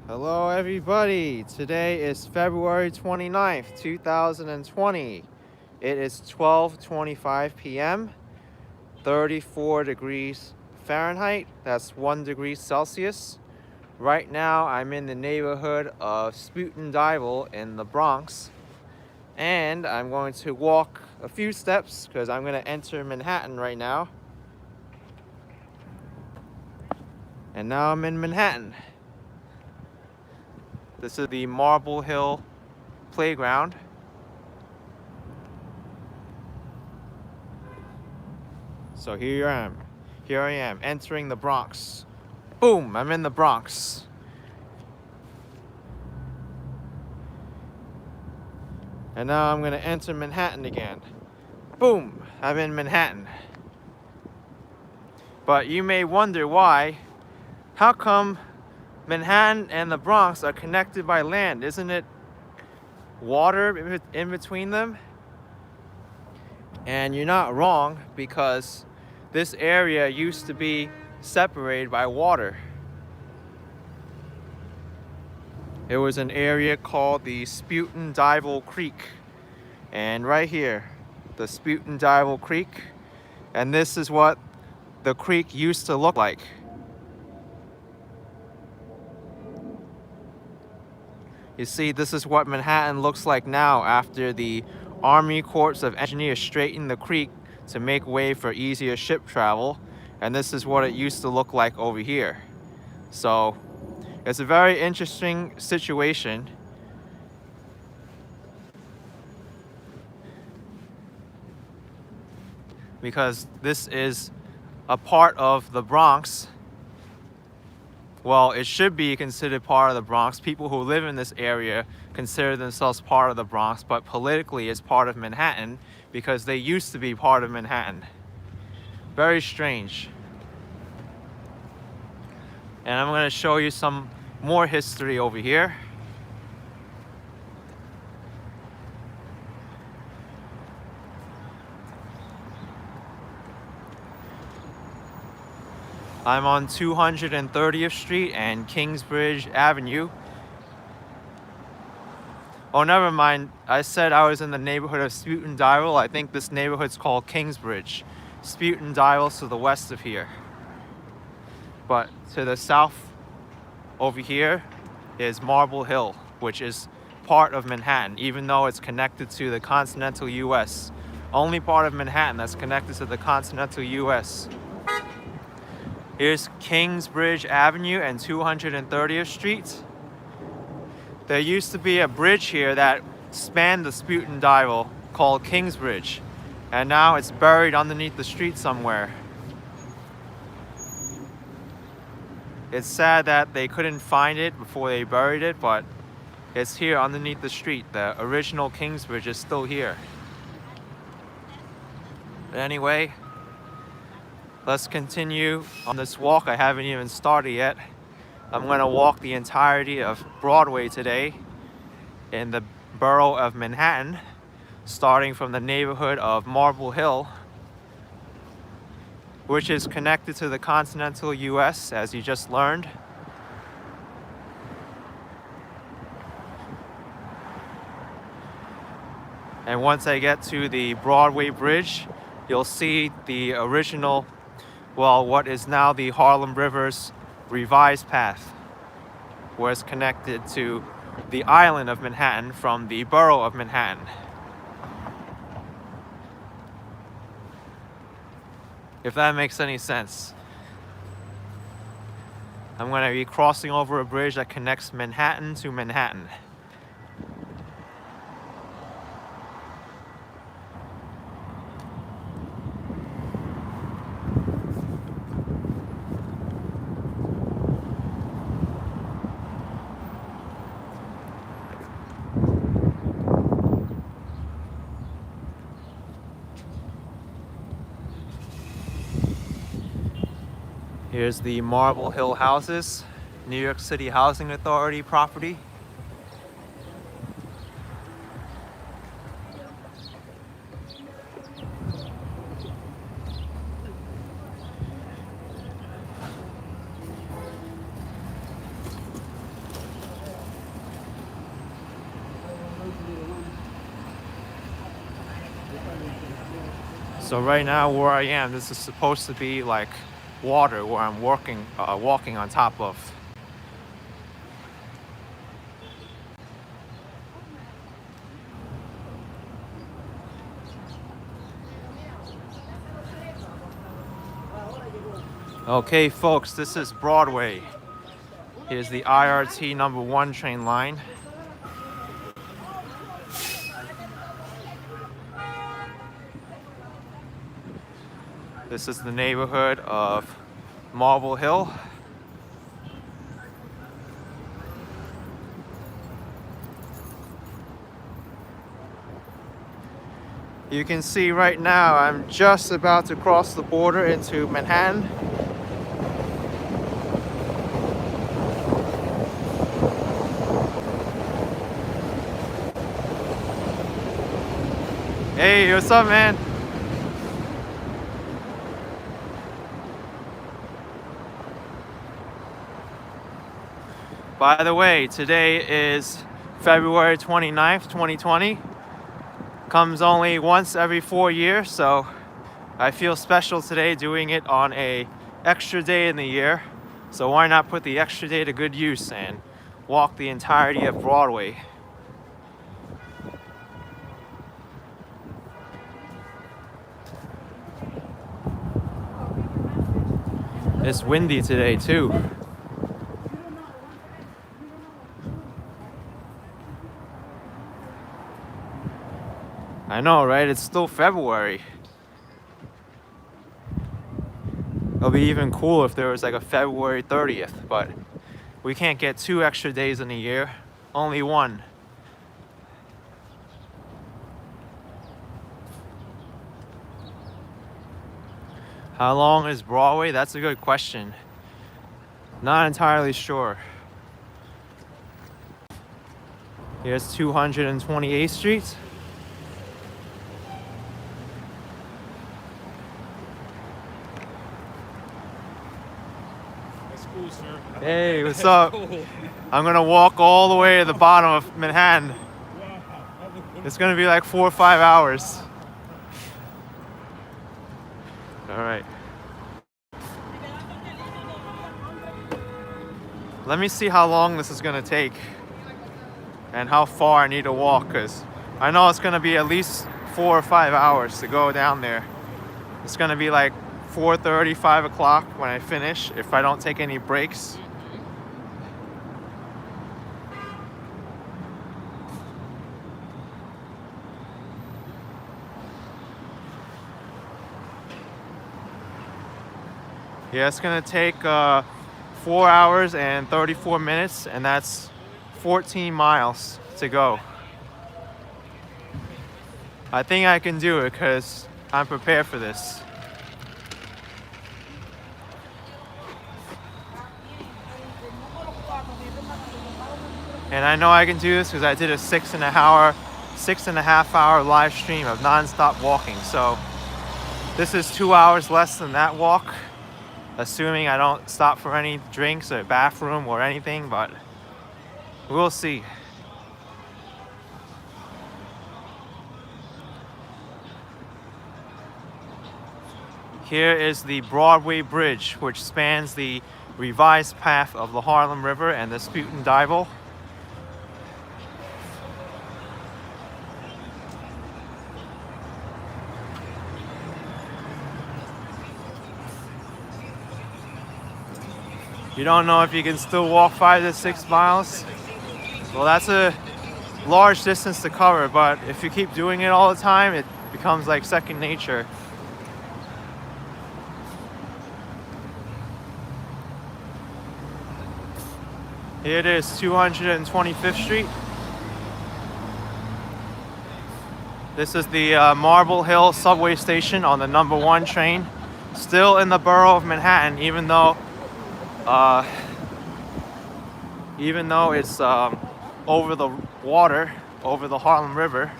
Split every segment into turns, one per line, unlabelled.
Hello everybody, today is February 29th, 2020. It is 12:25 p.m., 34 degrees Fahrenheit, that's 1 degree Celsius. Right now I'm in the neighborhood of Spuyten Duyvil in the Bronx, and I'm going to walk a few steps because I'm going to enter Manhattan right now. And now I'm in Manhattan. This is the Marble Hill playground. So here I am entering the Bronx. Boom, I'm in the Bronx. And now I'm gonna enter Manhattan again. Boom, I'm in Manhattan. But you may wonder why. How come Manhattan and the Bronx are connected by land? Isn't it water in between them? And you're not wrong, because this area used to be separated by water. It was an area called the Spuyten Duyvil Creek. And right here, the Spuyten Duyvil Creek. And this is what the creek used to look like. You see, this is what Manhattan looks like now after the Army Corps of Engineers straightened the creek to make way for easier ship travel. And this is what it used to look like over here. So it's a very interesting situation. Because this is a part of the Bronx. Well, it should be considered part of the Bronx. People who live in this area consider themselves part of the Bronx, but politically it's part of Manhattan because they used to be part of Manhattan. Very strange. And I'm going to show you some more history over here. I'm on 230th Street and Kingsbridge Avenue. Oh, never mind. I said I was in the neighborhood of Spuyten Duyvil. I think this neighborhood's called Kingsbridge. Spuyten Duyvil's to the west of here. But to the south over here is Marble Hill, which is part of Manhattan, even though it's connected to the continental US. Only part of Manhattan that's connected to the continental US. Here's Kingsbridge Avenue and 230th Street. There used to be a bridge here that spanned the Spuyten Duyvil called Kingsbridge, and now it's buried underneath the street somewhere. It's sad that they couldn't find it before they buried it, but it's here underneath the street. The original Kingsbridge is still here. But anyway, let's continue on this walk. I haven't even started yet. I'm going to walk the entirety of Broadway today in the borough of Manhattan, starting from the neighborhood of Marble Hill, which is connected to the continental US, as you just learned. And once I get to the Broadway Bridge, you'll see the original, well, what is now the Harlem River's revised path, where it's connected to the island of Manhattan from the borough of Manhattan. If that makes any sense. I'm going to be crossing over a bridge that connects Manhattan to Manhattan. Here's the Marble Hill houses, New York City Housing Authority property. So right now where I am, this is supposed to be like water where I'm walking on top of. Okay folks, this is Broadway. Here's the IRT number 1 train line. This is the neighborhood of Marble Hill. You can see right now I'm just about to cross the border into Manhattan. Hey, what's up, man? By the way, today is February 29th, 2020. Comes only once every 4 years, so I feel special today doing it on a extra day in the year. So why not put the extra day to good use and walk the entirety of Broadway. It's windy today too. I know, right? It's still February. It'll be even cool if there was like a February 30th, but we can't get 2 extra days in a year, only 1. How long is Broadway? That's a good question. Not entirely sure. Here's 228th Street.
That's cool, sir.
Hey, what's up?
Cool.
I'm gonna walk all the way to the bottom of Manhattan. It's gonna be like 4 or 5 hours. All right. Let me see how long this is gonna take and how far I need to walk, because I know it's gonna be at least 4 or 5 hours to go down there. It's gonna be like 4:30, 5 o'clock when I finish, if I don't take any breaks. Yeah, it's gonna take 4 hours and 34 minutes, and that's 14 miles to go. I think I can do it because I'm prepared for this. And I know I can do this because I did a 6.5 hour live stream of non-stop walking. So this is 2 hours less than that walk, assuming I don't stop for any drinks or bathroom or anything, but we'll see. Here is the Broadway Bridge, which spans the revised path of the Harlem River and the Spuyten Duyvil. You don't know if you can still walk 5 to 6 miles? Well, that's a large distance to cover, but if you keep doing it all the time, it becomes like second nature. Here it is, 225th Street. This is the Marble Hill subway station on the number 1 train. Still in the borough of Manhattan, even though it's over the water, over the Harlem River.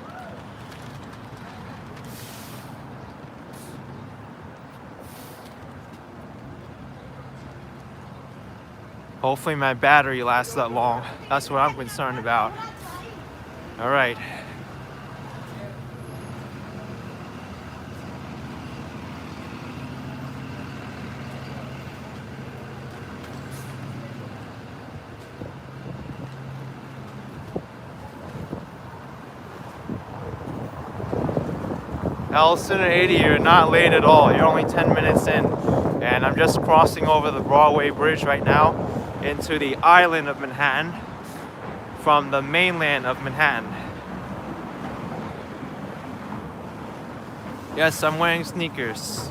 Hopefully my battery lasts that long. That's what I'm concerned about. All right. Ellison and 80, you're not late at all. You're only 10 minutes in. And I'm just crossing over the Broadway Bridge right now into the island of Manhattan from the mainland of Manhattan. Yes, I'm wearing sneakers.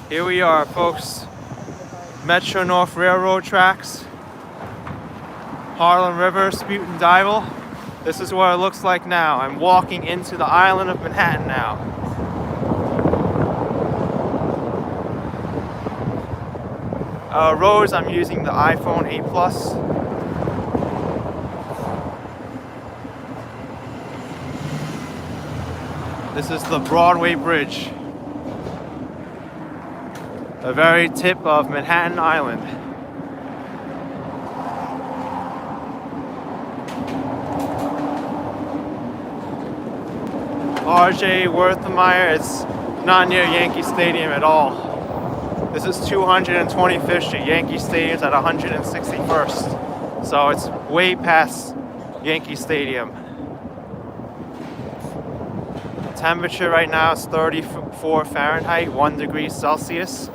Here we are, folks. Metro North Railroad tracks. Harlem River, Spuyten, Duyvil. This is what it looks like now. I'm walking into the island of Manhattan now. Roads, I'm using the iPhone 8 Plus. This is the Broadway Bridge. The very tip of Manhattan Island. R.J. Werthemeyer, it's not near Yankee Stadium at all. This is 225th Street. Yankee Stadium's at 161st. So it's way past Yankee Stadium. Temperature right now is 34 Fahrenheit, 1 degree Celsius.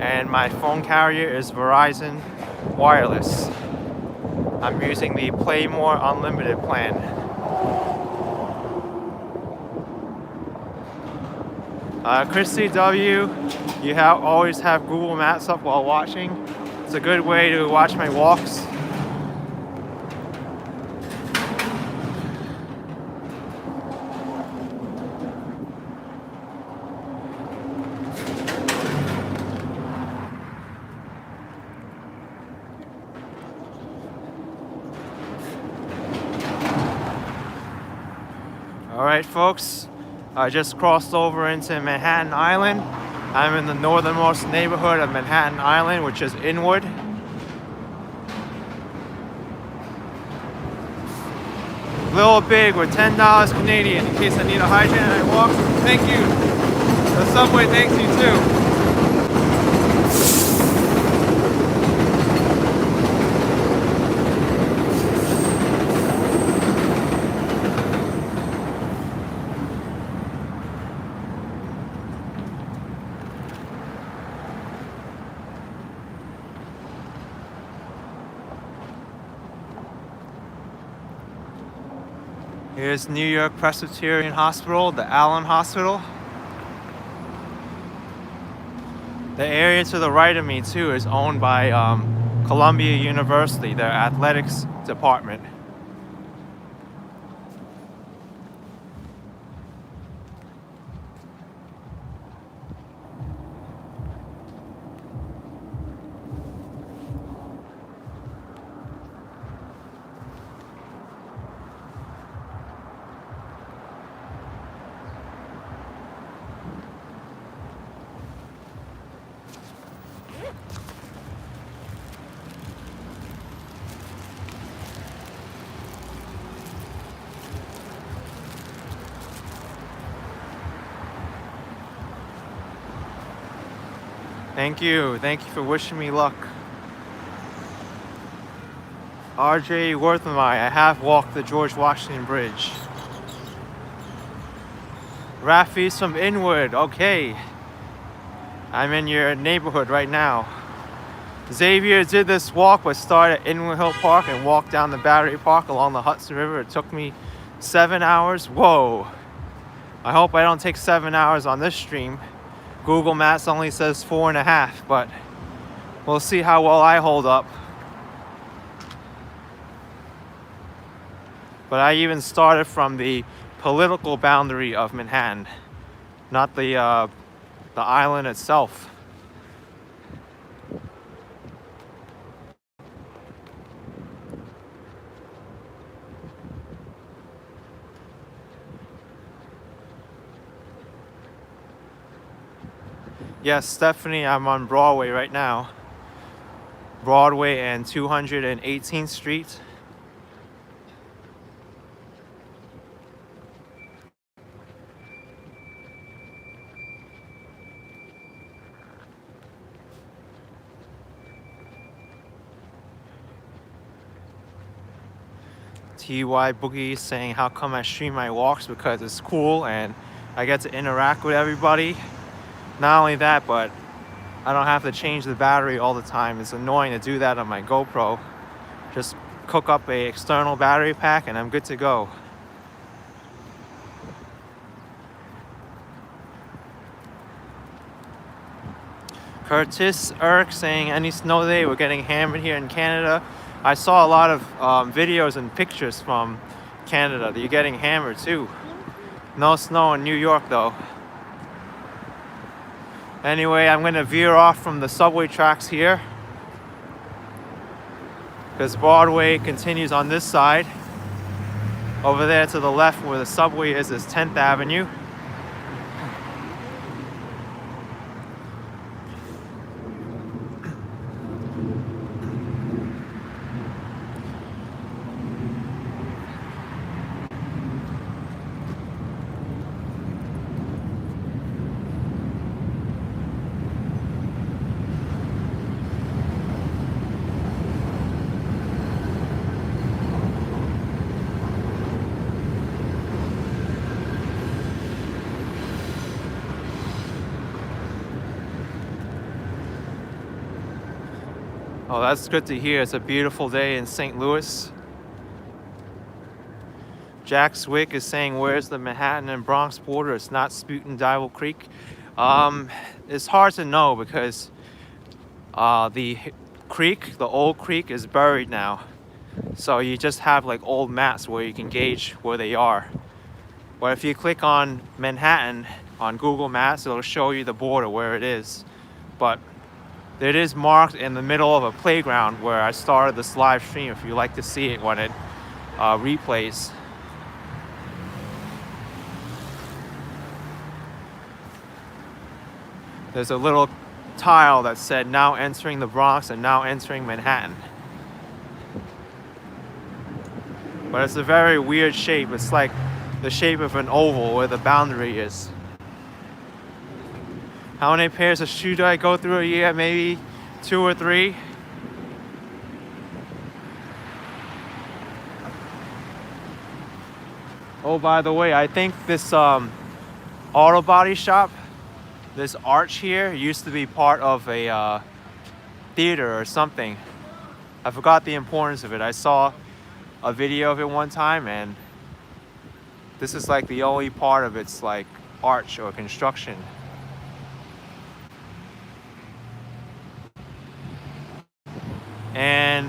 And my phone carrier is Verizon Wireless. I'm using the Play More Unlimited plan. Christy W, you always have Google Maps up while watching. It's a good way to watch my walks. Alright folks, I just crossed over into Manhattan Island. I'm in the northernmost neighborhood of Manhattan Island, which is Inwood. Little Big with $10 Canadian in case I need a hydrant and I walk. Thank you. The subway thanks you too. Here's New York Presbyterian Hospital, the Allen Hospital. The area to the right of me too is owned by Columbia University, their athletics department. Thank you. Thank you for wishing me luck. R.J. Werthemeyer, I have walked the George Washington Bridge. Rafi's from Inwood. Okay. I'm in your neighborhood right now. Xavier did this walk, but started at Inwood Hill Park and walked down the Battery Park along the Hudson River. It took me 7 hours. Whoa. I hope I don't take 7 hours on this stream. Google Maps only says 4.5, but we'll see how well I hold up. But I even started from the political boundary of Manhattan, not the island itself. Yes, Stephanie, I'm on Broadway right now. Broadway and 218th Street. TY Boogie saying how come I stream my walks, because it's cool and I get to interact with everybody. Not only that, but I don't have to change the battery all the time. It's annoying to do that on my GoPro. Just cook up a external battery pack and I'm good to go. Curtis Irk saying any snow day, we're getting hammered here in Canada. I saw a lot of videos and pictures from Canada that you're getting hammered too. No snow in New York though. Anyway, I'm gonna veer off from the subway tracks here because Broadway continues on this side. Over there to the left where the subway is 10th Avenue. Oh, that's good to hear. It's a beautiful day in St. Louis. Jack Swick is saying, where's the Manhattan and Bronx border? It's not Spuyten Duyvil Creek. It's hard to know because the creek, the old creek, is buried now. So you just have like old maps where you can gauge where they are. But if you click on Manhattan on Google Maps, it'll show you the border where it is. But it is marked in the middle of a playground where I started this live stream if you like to see it when it replays. There's a little tile that said now entering the Bronx and now entering Manhattan. But it's a very weird shape. It's like the shape of an oval where the boundary is. How many pairs of shoes do I go through a year? Maybe 2 or 3. Oh, by the way, I think this auto body shop, this arch here, used to be part of a theater or something. I forgot the importance of it. I saw a video of it one time, and this is like the only part of its like arch or construction. And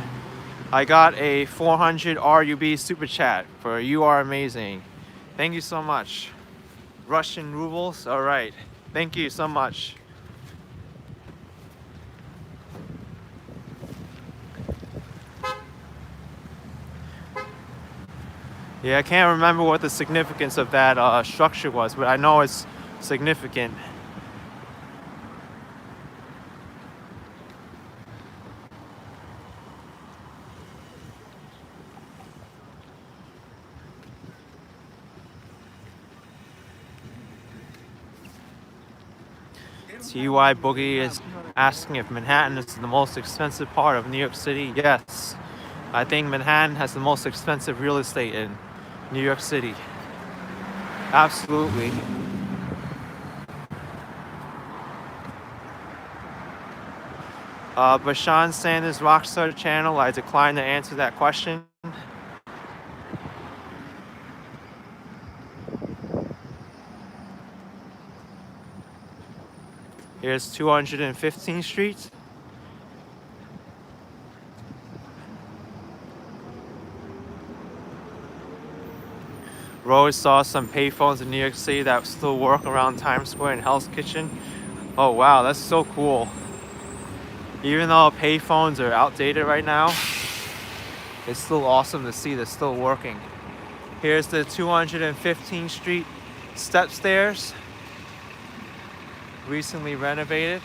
I got a 400 RUB super chat for You Are Amazing. Thank you so much. Russian rubles, all right. Thank you so much. Yeah, I can't remember what the significance of that structure was, but I know it's significant. TY Boogie is asking if Manhattan is the most expensive part of New York City. Yes, I think Manhattan has the most expensive real estate in New York City. Absolutely. Bashan Sanders Rockstar channel, I decline to answer that question. Here's 215th Street. Rose saw some payphones in New York City that still work around Times Square and Hell's Kitchen. Oh wow, that's so cool. Even though payphones are outdated right now, it's still awesome to see they're still working. Here's the 215th Street step stairs. Recently renovated.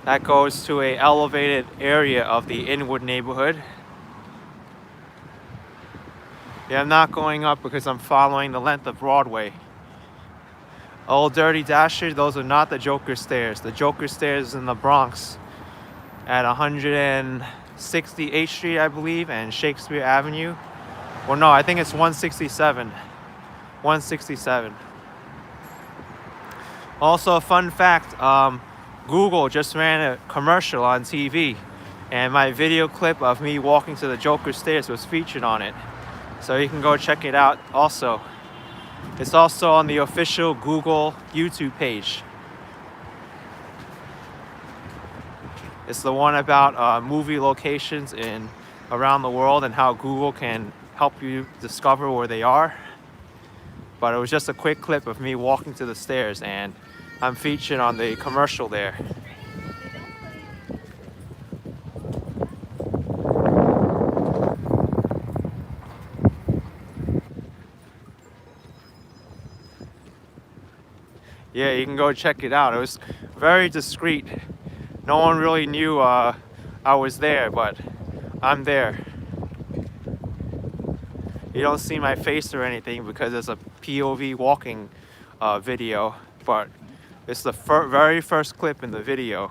That goes to an elevated area of the Inwood neighborhood. Yeah, I'm not going up because I'm following the length of Broadway. Old Dirty Dasher, those are not the Joker stairs. The Joker stairs is in the Bronx at 168th Street, I believe, and Shakespeare Avenue. Well, no, I think it's 167. 167. Also, a fun fact, Google just ran a commercial on TV, and my video clip of me walking to the Joker stairs was featured on it. So you can go check it out also. It's also on the official Google YouTube page. It's the one about movie locations around the world and how Google can help you discover where they are. But it was just a quick clip of me walking to the stairs, and I'm featured on the commercial there. Yeah, you can go check it out. It was very discreet. No one really knew I was there, but I'm there. You don't see my face or anything because it's a POV walking video, but it's the very first clip in the video.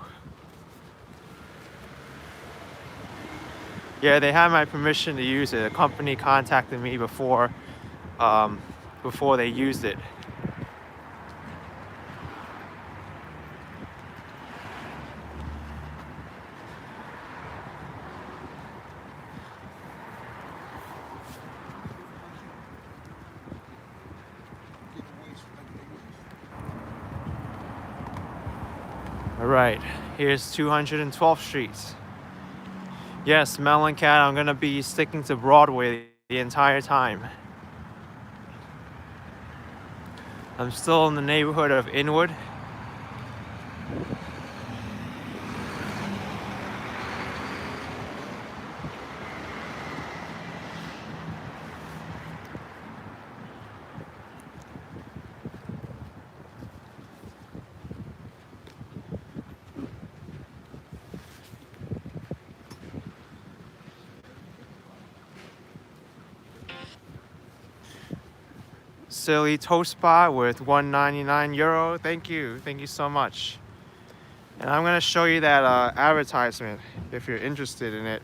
Yeah, they had my permission to use it. A company contacted me before they used it. Alright, here's 212th Street. Yes, Melon Cat, I'm gonna be sticking to Broadway the entire time. I'm still in the neighborhood of Inwood. Silly toast bar with €1.99. Thank you so much. And I'm gonna show you that advertisement if you're interested in it.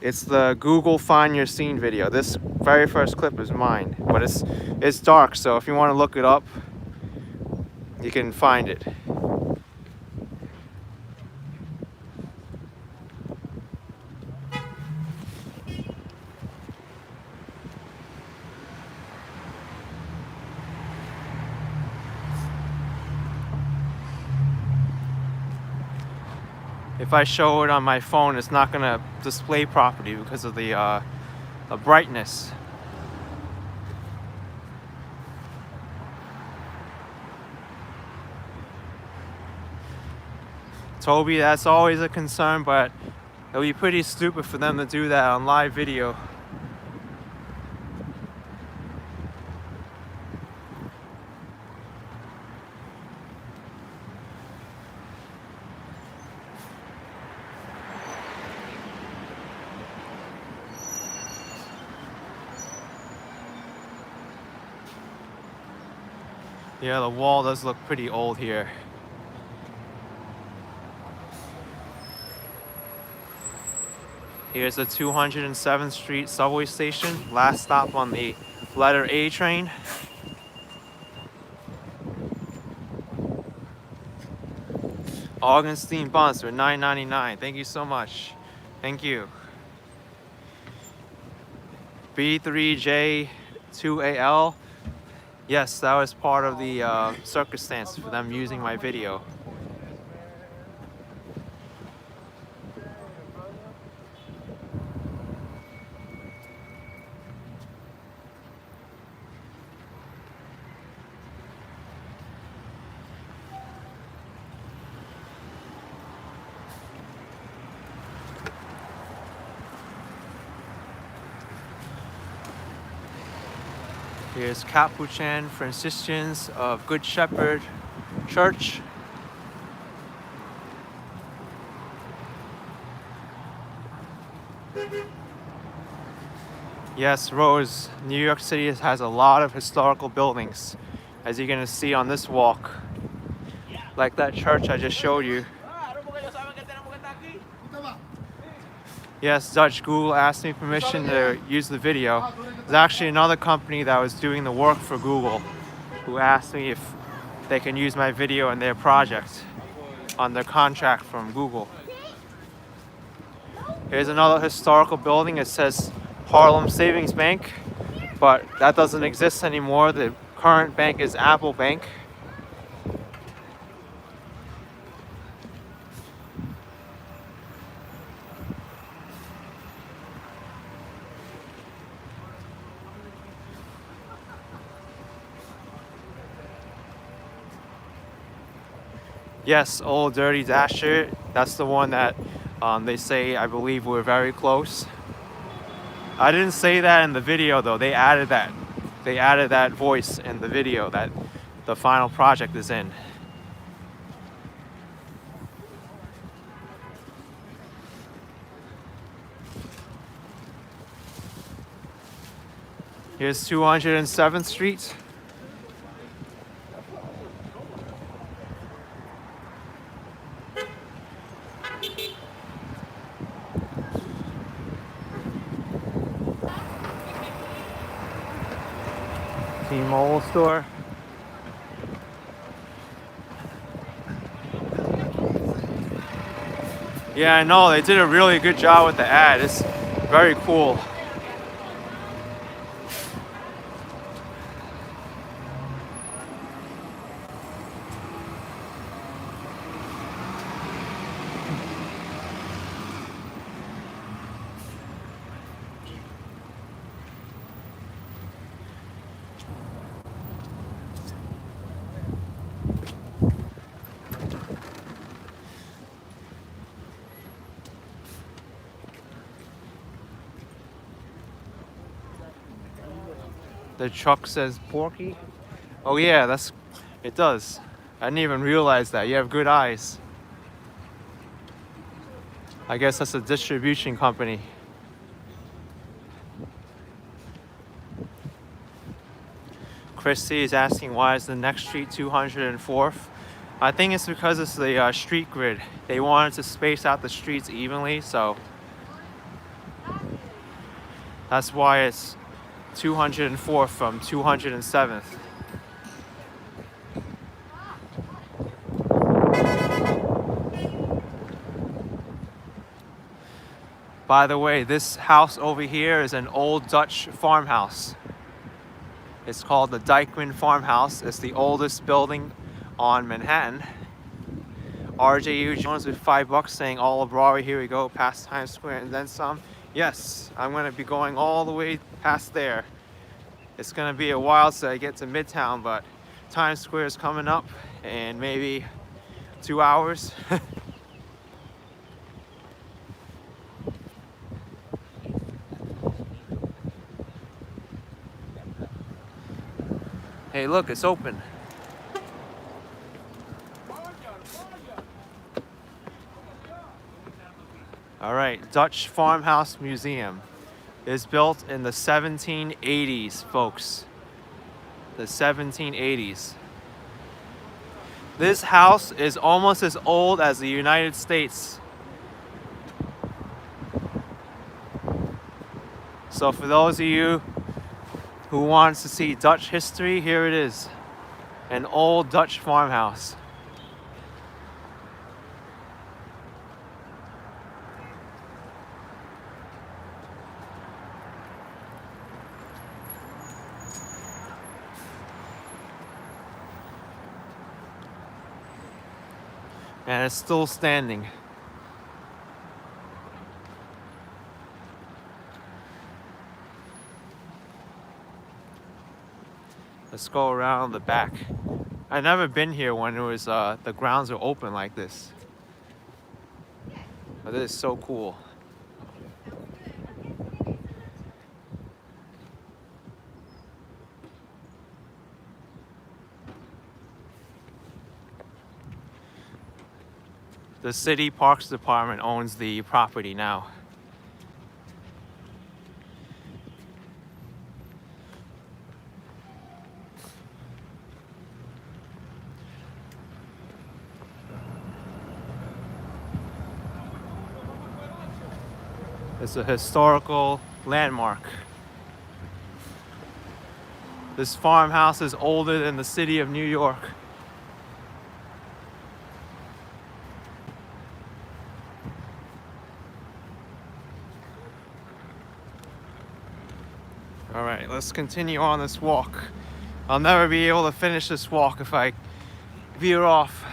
It's the Google Find Your Scene video. This very first clip is mine, but it's dark, so if you want to look it up, you can find it. If I show it on my phone, it's not gonna display properly because of the brightness. Toby, that's always a concern, but it'll be pretty stupid for them to do that on live video. Yeah, the wall does look pretty old here. Here's the 207th Street subway station, last stop on the letter A train. Augustine buns for $9.99. Thank you so much. Thank you. B3J2AL. Yes, that was part of the circumstance for them using my video. Here's Capuchin Franciscans of Good Shepherd Church. Yes, Rose, New York City has a lot of historical buildings, as you're gonna see on this walk. Like that church I just showed you. Yes, Dutch Google asked me permission to use the video. There's actually another company that was doing the work for Google who asked me if they can use my video in their project on their contract from Google. Here's another historical building. It says Harlem Savings Bank, but that doesn't exist anymore. The current bank is Apple Bank. Yes, Old Dirty Dasher. That's the one that they say, I believe, we're very close. I didn't say that in the video though. They added that. They added that voice in the video that the final project is in. Here's 207th Street. T-Mobile store. Yeah, I know. They did a really good job with the ad. It's very cool. The truck says Porky. Oh yeah, it does. I didn't even realize that. You have good eyes. I guess that's a distribution company. Christy is asking why is the next street 204th? I think it's because it's the street grid. They wanted to space out the streets evenly, so that's why it's 204th from 207th. By the way, this house over here is an old Dutch farmhouse. It's called the Dyckman Farmhouse. It's the oldest building on Manhattan. RJU Jones with $5 saying all of Broadway, here we go, past Times Square and then some. Yes, I'm gonna be going all the way past there. It's gonna be a while till I get to Midtown, but Times Square is coming up in maybe 2 hours. Hey, look, it's open. All right, Dutch Farmhouse Museum is built in the 1780s, folks. The 1780s. This house is almost as old as the United States. So for those of you who wants to see Dutch history, here it is. An old Dutch farmhouse. And it's still standing. Let's go around the back. I've never been here when it was the grounds were open like this. But this is so cool. The city parks department owns the property now. It's a historical landmark. This farmhouse is older than the city of New York. All right, let's continue on this walk. I'll never be able to finish this walk if I veer off.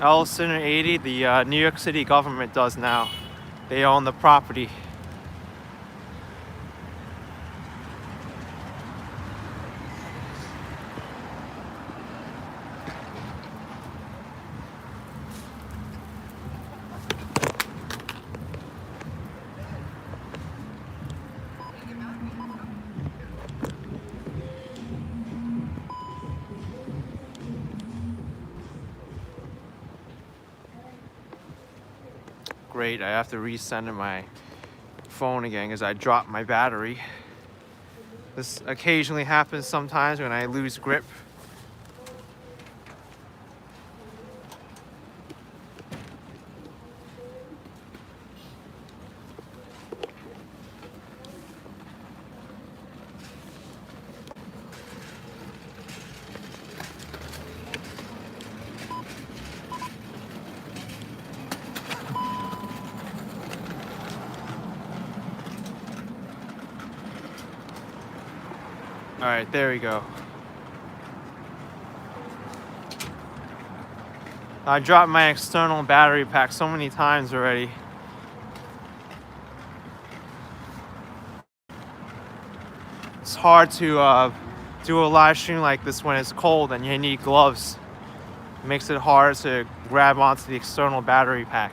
L Center 80, the New York City government does now. They own the property. Great, I have to recenter my phone again because I dropped my battery. This occasionally happens sometimes when I lose grip. All right, there we go. I dropped my external battery pack so many times already. It's hard to do a live stream like this when it's cold and you need gloves. It makes it hard to grab onto the external battery pack.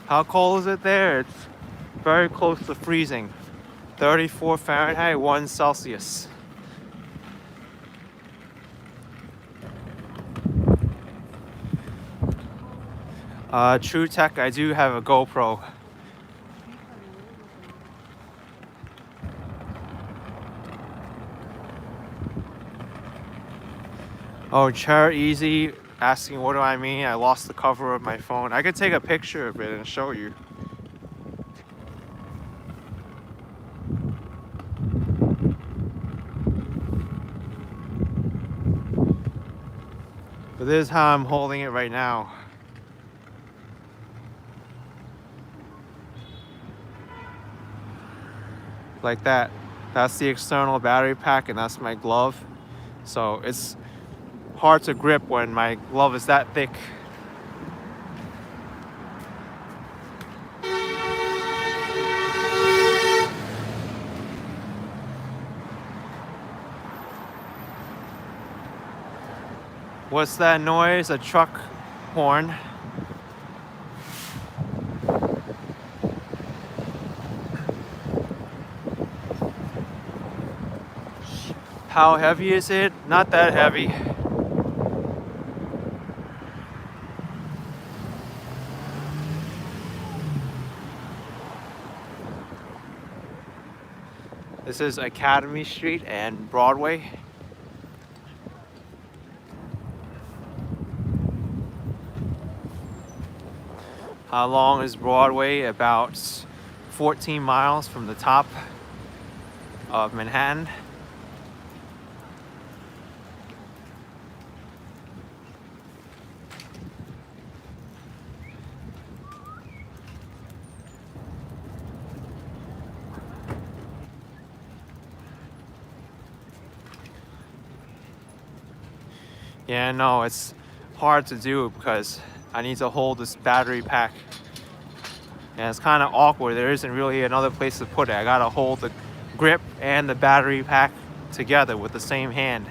How cold is it there? It's very close to freezing. 34 Fahrenheit, 1 Celsius. True Tech, I do have a GoPro. Oh, Chair Easy asking what do I mean? I lost the cover of my phone. I could take a picture of it and show you. But this is how I'm holding it right now. Like that. That's the external battery pack and that's my glove. So it's hard to grip when my glove is that thick. What's that noise? A truck horn. How heavy is it? Not that heavy. This is Academy Street and Broadway. How long is Broadway? About 14 miles from the top of Manhattan. Yeah, no, it's hard to do because I need to hold this battery pack. And it's kind of awkward. There isn't really another place to put it. I gotta hold the grip and the battery pack together with the same hand.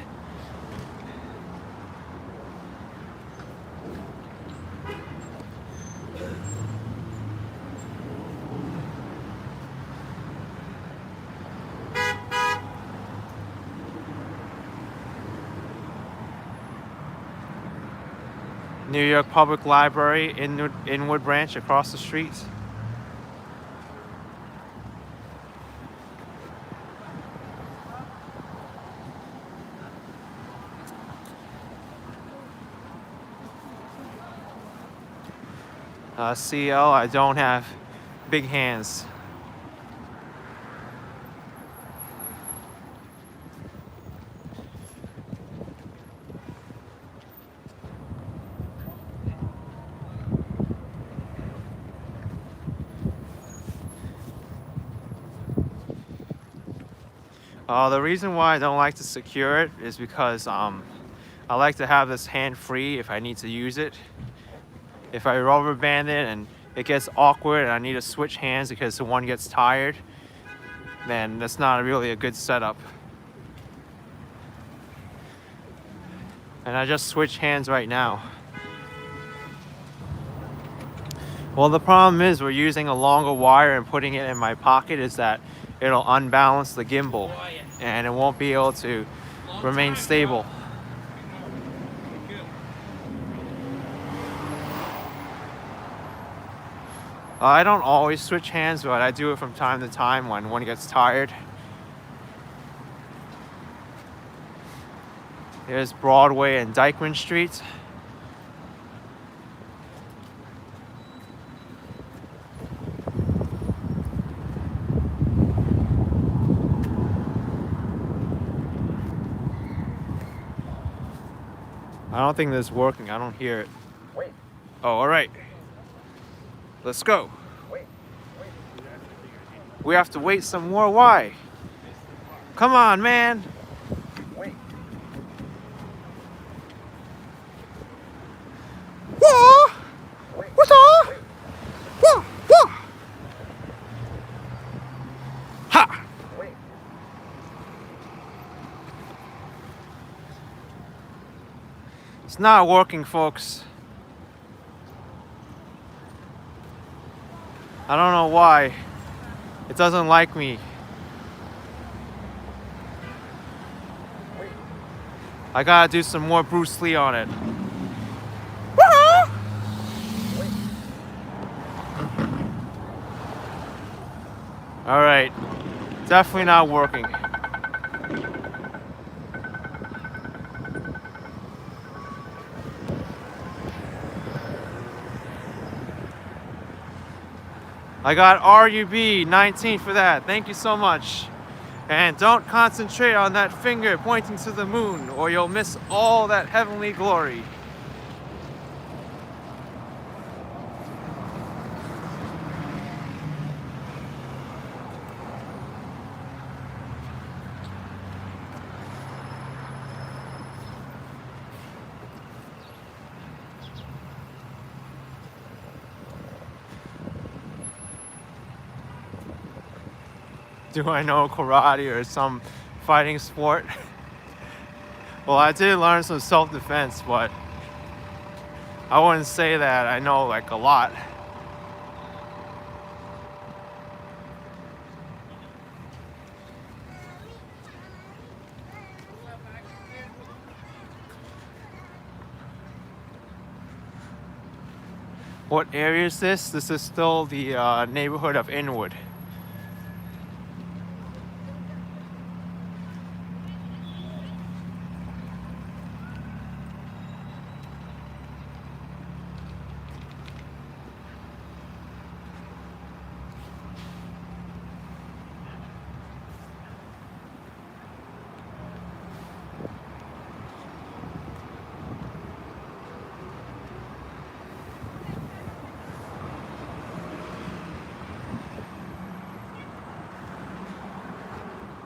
New York Public Library, Inwood branch across the street. CL, I don't have big hands. The reason why I don't like to secure it is because I like to have this hand free if I need to use it. If I rubber band it and it gets awkward and I need to switch hands because the one gets tired, then that's not really a good setup. And I just switched hands right now. Well, the problem is we're using a longer wire and putting it in my pocket is that it'll unbalance the gimbal and it won't be able to remain stable. I don't always switch hands, but I do it from time to time when one gets tired. Here's Broadway and Dyckman Street. I don't think this is working. I don't hear it.
Wait.
Oh, all right. Let's go.
Wait.
We have to wait some more. Why? Come on, man.
Wait.
Whoa!
Wait.
What's up?
Wait.
Whoa! Whoa! Ha!
Wait.
It's not working, folks. I don't know why. It doesn't like me.
Wait.
I gotta do some more Bruce Lee on it.
Wait.
Alright. Definitely not working. I got RUB 19 for that. Thank you so much. And don't concentrate on that finger pointing to the moon or you'll miss all that heavenly glory. Do I know karate or some fighting sport? Well, I did learn some self-defense, but I wouldn't say that I know like a lot. What area is this? This is still the neighborhood of Inwood.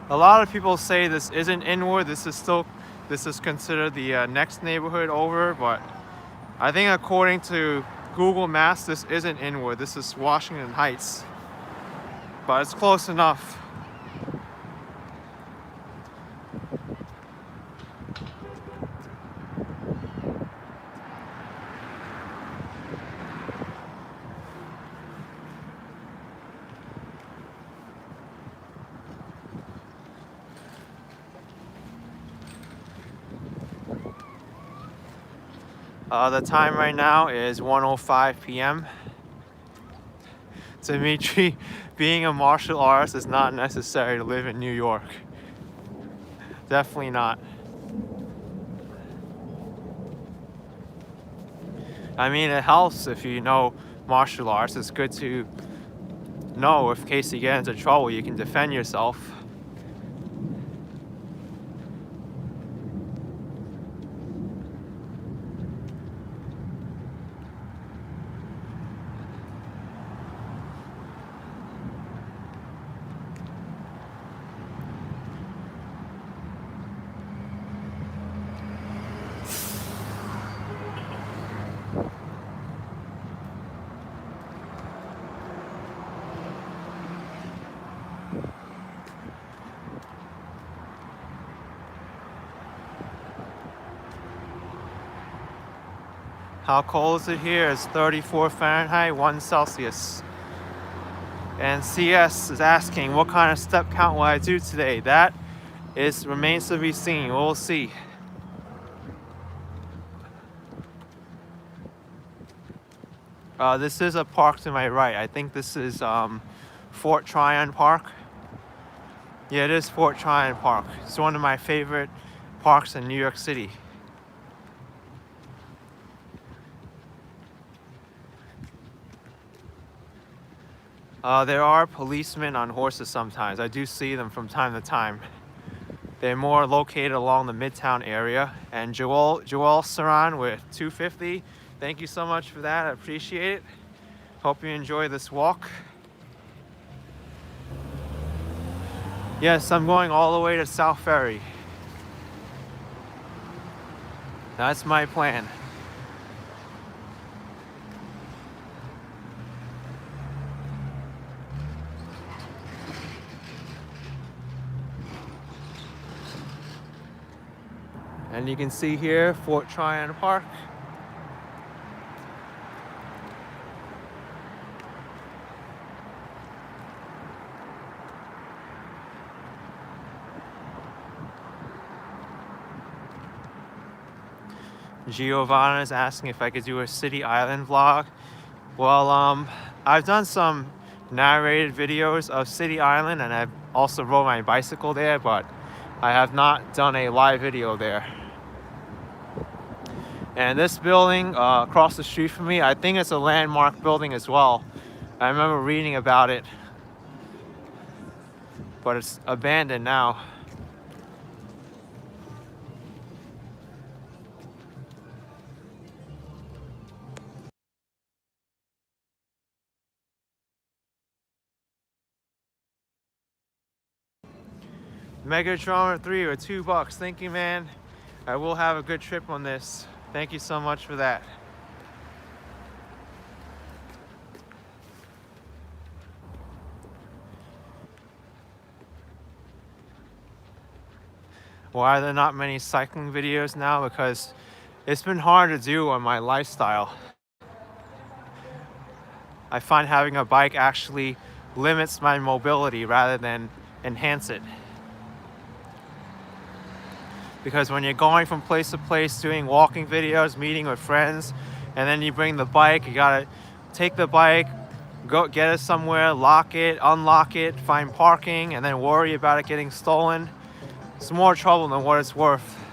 A lot of people say this isn't Inwood. This is considered the next neighborhood over, but I think according to Google Maps, this isn't Inwood. This is Washington Heights, but it's close enough. The time right now is 1:05 p.m. Dimitri, being a martial artist is not necessary to live in New York. Definitely not. I mean, it helps if you know martial arts. It's good to know if in case you get into trouble, you can defend yourself. How cold is it here? It's 34 Fahrenheit, 1 Celsius. And CS is asking, what kind of step count will I do today? That remains to be seen. We'll see. This is a park to my right. I think this is Fort Tryon Park. Yeah, it is Fort Tryon Park. It's one of my favorite parks in New York City. There are policemen on horses sometimes. I do see them from time to time. They're more located along the Midtown area. And Joel Saran with 250. Thank you so much for that. I appreciate it. Hope you enjoy this walk. Yes, I'm going all the way to South Ferry. That's my plan. And you can see here, Fort Tryon Park. Giovanna is asking if I could do a City Island vlog. Well, I've done some narrated videos of City Island, and I've also rode my bicycle there, but I have not done a live video there. And this building across the street from me, I think it's a landmark building as well. I remember reading about it, but it's abandoned now. Megatron 3 or $2. Thank you, man. I will have a good trip on this. Thank you so much for that. Why are there not many cycling videos now? Because it's been hard to do on my lifestyle. I find having a bike actually limits my mobility rather than enhance it. Because when you're going from place to place, doing walking videos, meeting with friends, and then you bring the bike, you gotta take the bike, go get it somewhere, lock it, unlock it, find parking, and then worry about it getting stolen. It's more trouble than what it's worth.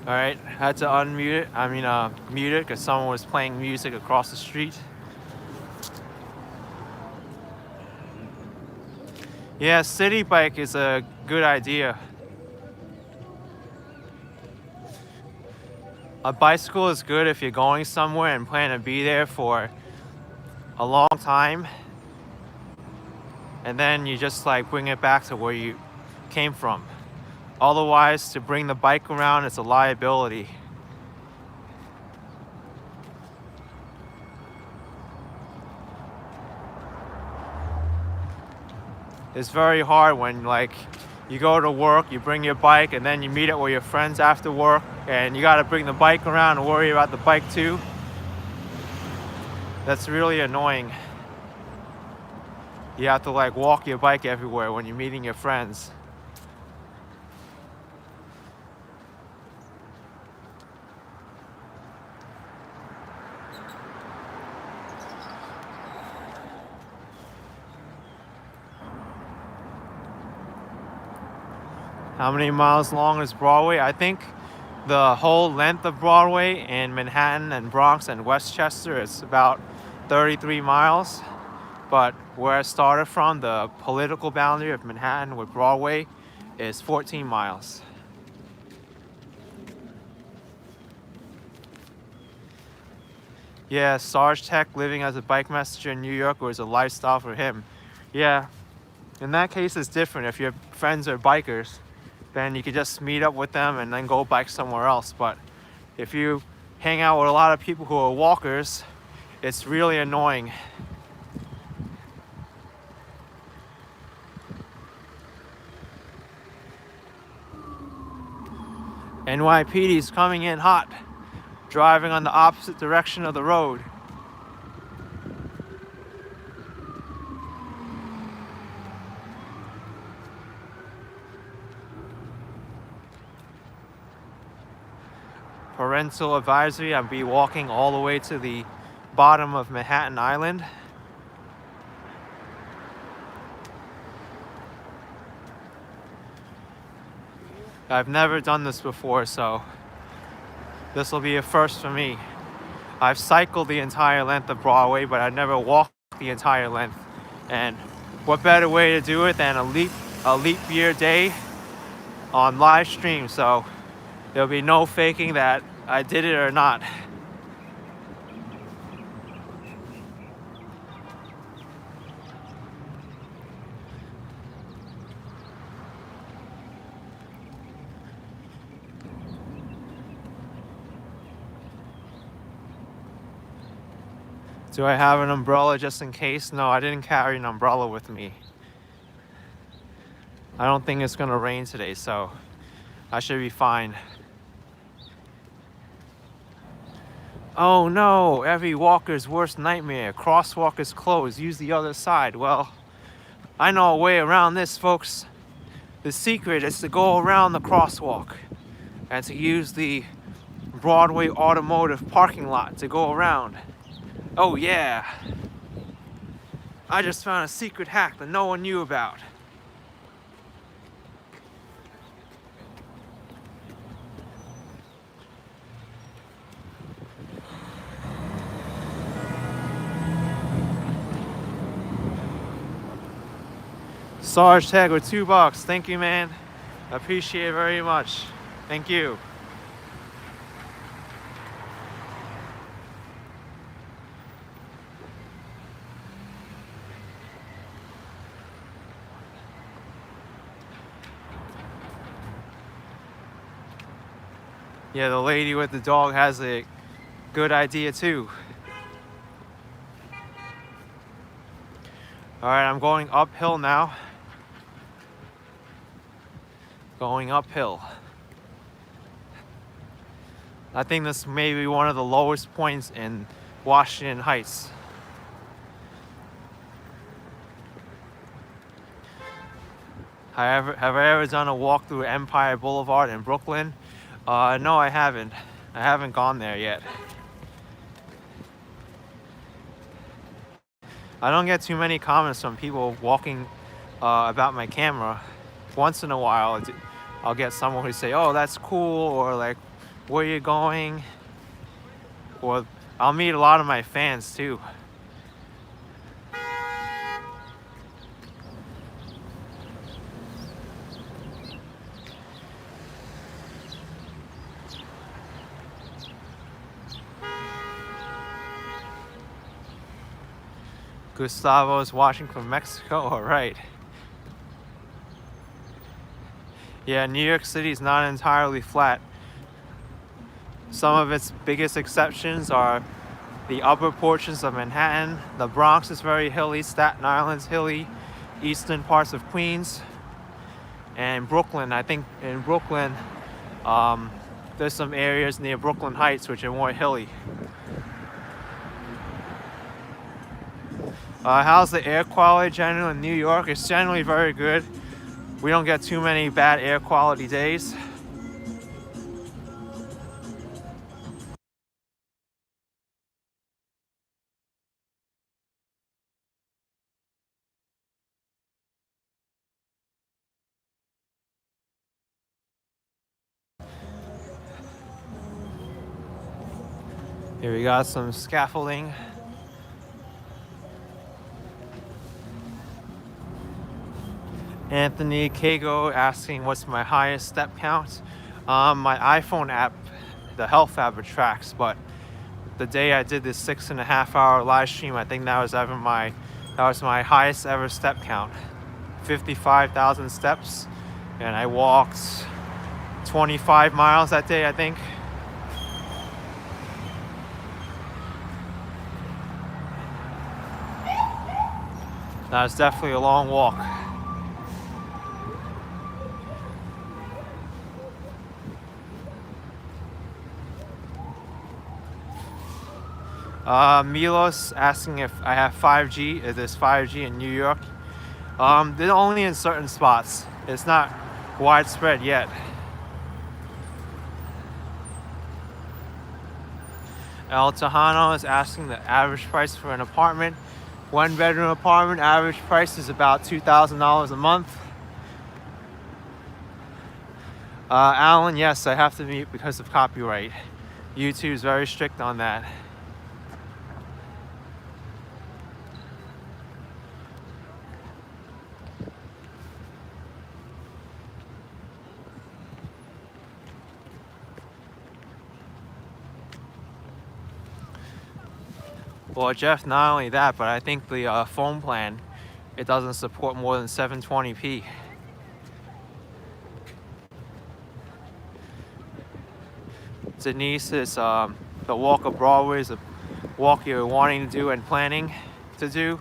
All right, had to unmute it. Mute it because someone was playing music across the street. Yeah, city bike is a good idea. A bicycle is good if you're going somewhere and plan to be there for a long time, and then you just like bring it back to where you came from. Otherwise, to bring the bike around, it's a liability. It's very hard when like you go to work, you bring your bike, and then you meet up with your friends after work, and you got to bring the bike around and worry about the bike too. That's really annoying. You have to like walk your bike everywhere when you're meeting your friends. How many miles long is Broadway? I think the whole length of Broadway in Manhattan and Bronx and Westchester is about 33 miles. But where I started from, the political boundary of Manhattan with Broadway is 14 miles. Yeah, Sarge Tech living as a bike messenger in New York was a lifestyle for him. Yeah, in that case it's different. If your friends are bikers, then you could just meet up with them and then go bike somewhere else. But if you hang out with a lot of people who are walkers, it's really annoying. NYPD's coming in hot, driving on the opposite direction of the road. Parental advisory, I'll be walking all the way to the bottom of Manhattan Island. I've never done this before, so this will be a first for me. I've cycled the entire length of Broadway, but I've never walked the entire length. And what better way to do it than a leap year day on live stream, so there'll be no faking that I did it or not. Do I have an umbrella just in case? No, I didn't carry an umbrella with me. I don't think it's gonna rain today, so I should be fine. Oh no, every walker's worst nightmare. Crosswalk is closed, use the other side. Well, I know a way around this, folks. The secret is to go around the crosswalk and to use the Broadway automotive parking lot to go around. Oh yeah, I just found a secret hack that no one knew about. Sarge tag with $2. Thank you, man. I appreciate it very much. Thank you. Yeah, the lady with the dog has a good idea too. All right, I'm going uphill now. Going uphill. I think this may be one of the lowest points in Washington Heights. Have I ever done a walk through Empire Boulevard in Brooklyn? No, I haven't. I haven't gone there yet. I don't get too many comments from people walking about my camera. Once in a while, I'll get someone who say, "Oh, that's cool," or like, "Where are you going?" Or I'll meet a lot of my fans too. Gustavo's watching from Mexico. All right. Yeah, New York City is not entirely flat. Some of its biggest exceptions are the upper portions of Manhattan. The Bronx is very hilly. Staten Island's hilly. Eastern parts of Queens. And Brooklyn, I think in Brooklyn, there's some areas near Brooklyn Heights which are more hilly. How's the air quality generally in New York? It's generally very good. We don't get too many bad air quality days. Here we got some scaffolding. Anthony Kago asking what's my highest step count. My iPhone app, the health app, it tracks, but the day I did this 6.5 hour live stream, I think that was my highest ever step count. 55,000 steps, and I walked 25 miles that day, I think. That was definitely a long walk. Milos asking if I have 5G. Is this 5G in New York? They're only in certain spots. It's not widespread yet. El Tejano is asking the average price for an apartment. 1-bedroom apartment, average price is about $2,000 a month. Alan, yes, I have to mute because of copyright. YouTube is very strict on that. Well, Jeff, not only that, but I think the phone plan, it doesn't support more than 720p. Denise is the walk of Broadway is a walk you're wanting to do and planning to do.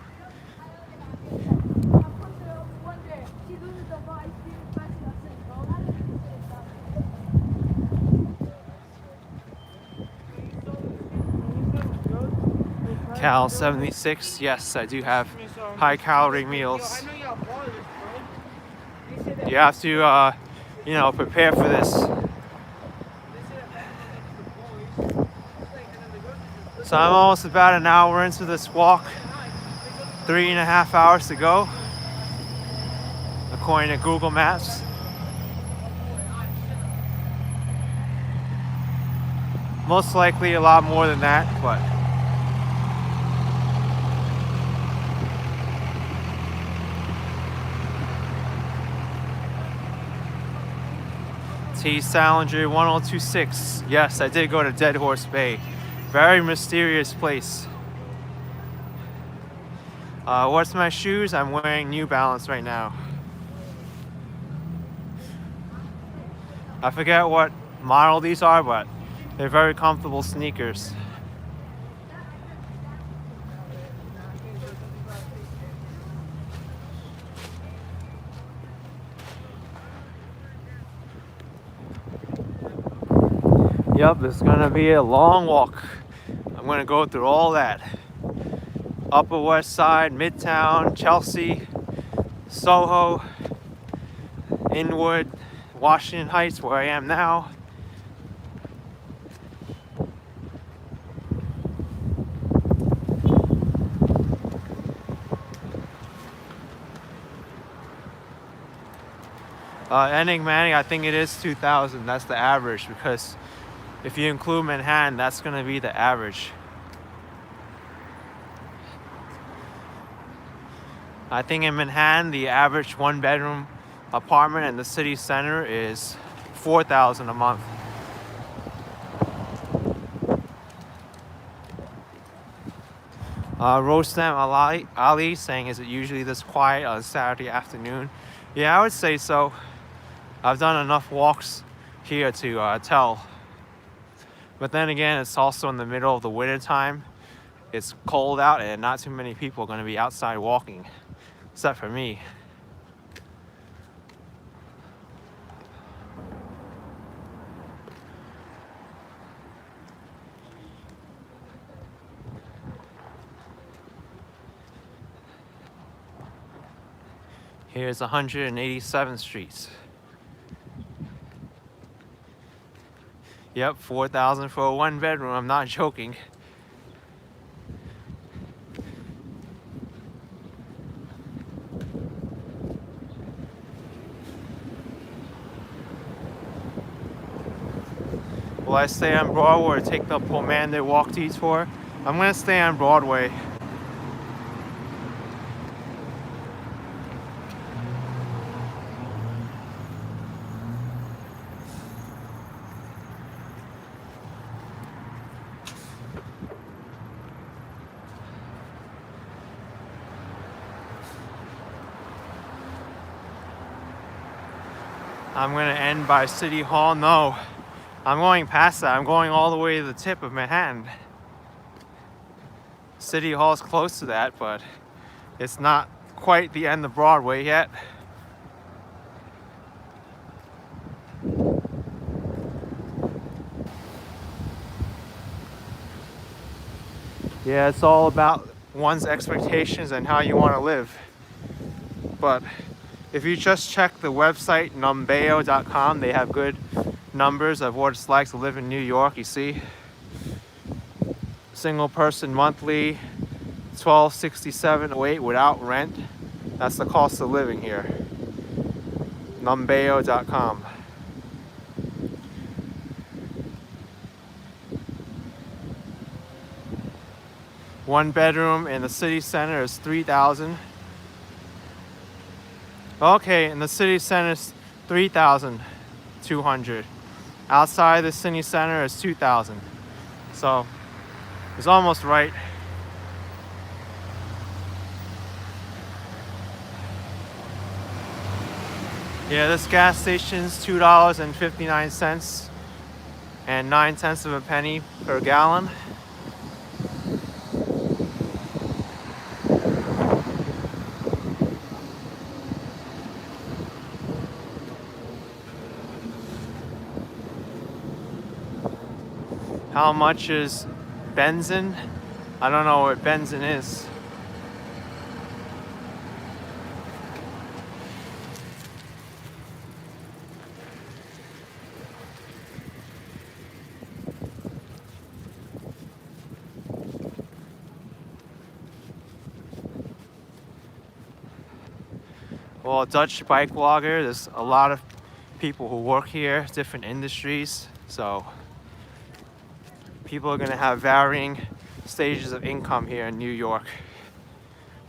Cal 76, yes, I do have high calorie meals. You have to, prepare for this. So I'm almost about an hour into this walk, 3.5 hours to go, according to Google Maps. Most likely a lot more than that, but T. Salinger 1026. Yes, I did go to Dead Horse Bay. Very mysterious place. What's my shoes? I'm wearing New Balance right now. I forget what model these are, but they're very comfortable sneakers. Yep, it's gonna be a long walk. I'm gonna go through all that. Upper West Side, Midtown, Chelsea, Soho, Inwood, Washington Heights, where I am now. Enigmatic, I think it is 2,000. That's the average, because if you include Manhattan, that's going to be the average. I think in Manhattan, the average 1-bedroom apartment in the city center is $4,000 a month. Rostam Ali saying, is it usually this quiet on Saturday afternoon? Yeah, I would say so. I've done enough walks here to tell. But then again, it's also in the middle of the winter time. It's cold out and not too many people are going to be outside walking, except for me. Here's 187th Street. Yep, $4,000 for a one bedroom. I'm not joking. Will I stay on Broadway or take the Pomander walk detour? I'm gonna stay on Broadway. I'm gonna end by City Hall. No, I'm going past that. I'm going all the way to the tip of Manhattan. City Hall's close to that, but it's not quite the end of Broadway yet. Yeah, it's all about one's expectations and how you want to live. But if you just check the website numbeo.com, they have good numbers of what it's like to live in New York. You see, single person monthly, $12.67 without rent. That's the cost of living here. Numbeo.com. One bedroom in the city center is $3,000. Okay, in the city center is $3,200. Outside the city center is $2,000. So it's almost right. Yeah, this gas station's $2.59 and 9/10 of a penny per gallon. How much is benzene? I don't know what benzene is. Well, Dutch bike blogger, there's a lot of people who work here, different industries, so people are gonna have varying stages of income here in New York.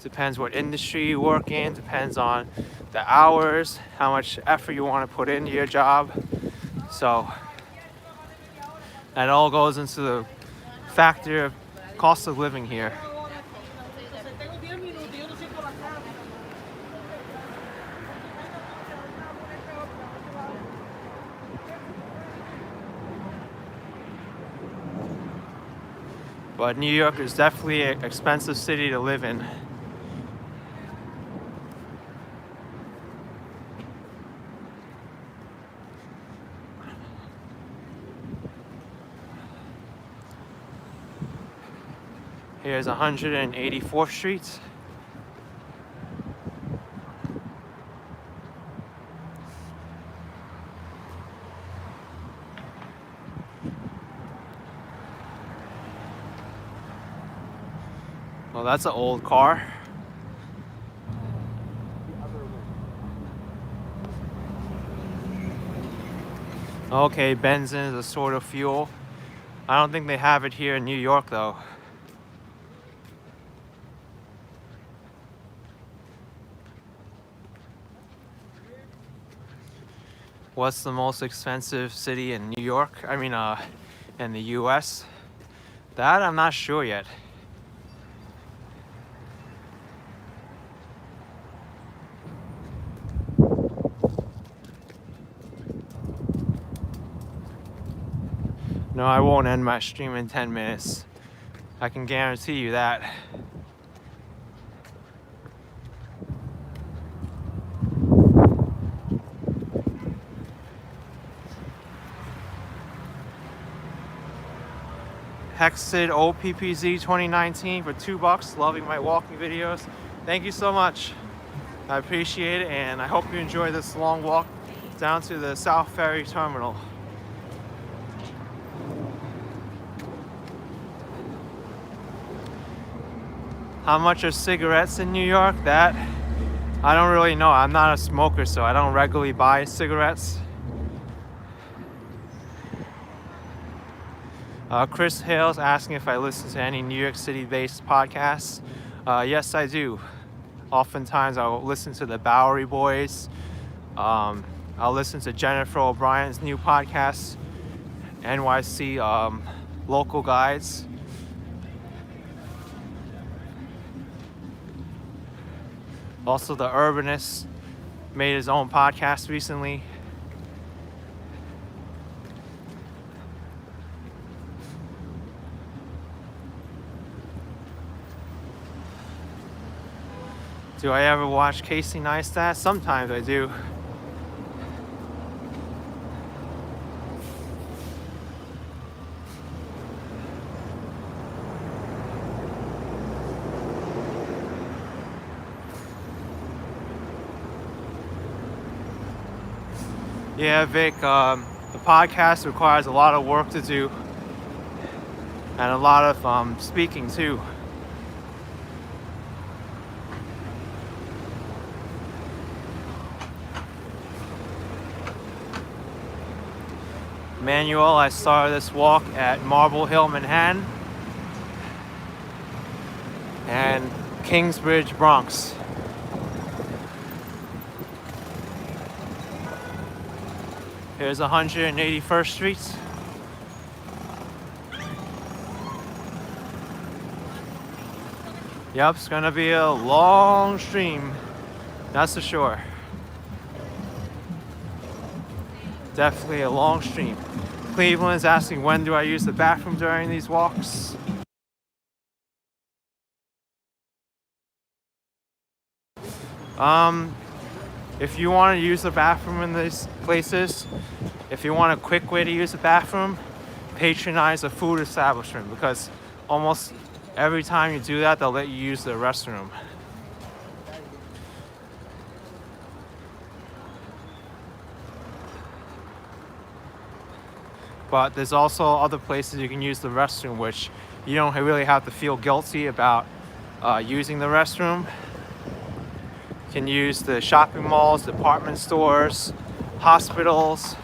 Depends what industry you work in, depends on the hours, how much effort you want to put into your job. So that all goes into the factor of cost of living here. But New York is definitely an expensive city to live in. Here's 184th Street. Well, that's an old car. Okay, benzene is a sort of fuel. I don't think they have it here in New York though. What's the most expensive city in New York? I mean, in the US? That I'm not sure yet. No, I won't end my stream in 10 minutes. I can guarantee you that. Hexid OPPZ 2019 for $2. Loving my walking videos. Thank you so much. I appreciate it, and I hope you enjoy this long walk down to the South Ferry Terminal. How much are cigarettes in New York? That I don't really know. I'm not a smoker, so I don't regularly buy cigarettes. Chris Hale's asking if I listen to any New York City-based podcasts. Yes, I do. Oftentimes, I'll listen to the Bowery Boys. I'll listen to Jennifer O'Brien's new podcast, NYC Local Guides. Also, The Urbanist made his own podcast recently. Do I ever watch Casey Neistat? Sometimes I do. Yeah, Vic, the podcast requires a lot of work to do and a lot of speaking too. Manuel, I started this walk at Marble Hill, Manhattan, and Kingsbridge, Bronx. Here's 181st Street. Yep, it's gonna be a long stream, that's for sure. Definitely a long stream. Cleveland's asking, when do I use the bathroom during these walks? If you want to use the bathroom in these places, if you want a quick way to use the bathroom, patronize a food establishment, because almost every time you do that, they'll let you use the restroom. But there's also other places you can use the restroom, which you don't really have to feel guilty about using the restroom. You can use the shopping malls, department stores, hospitals,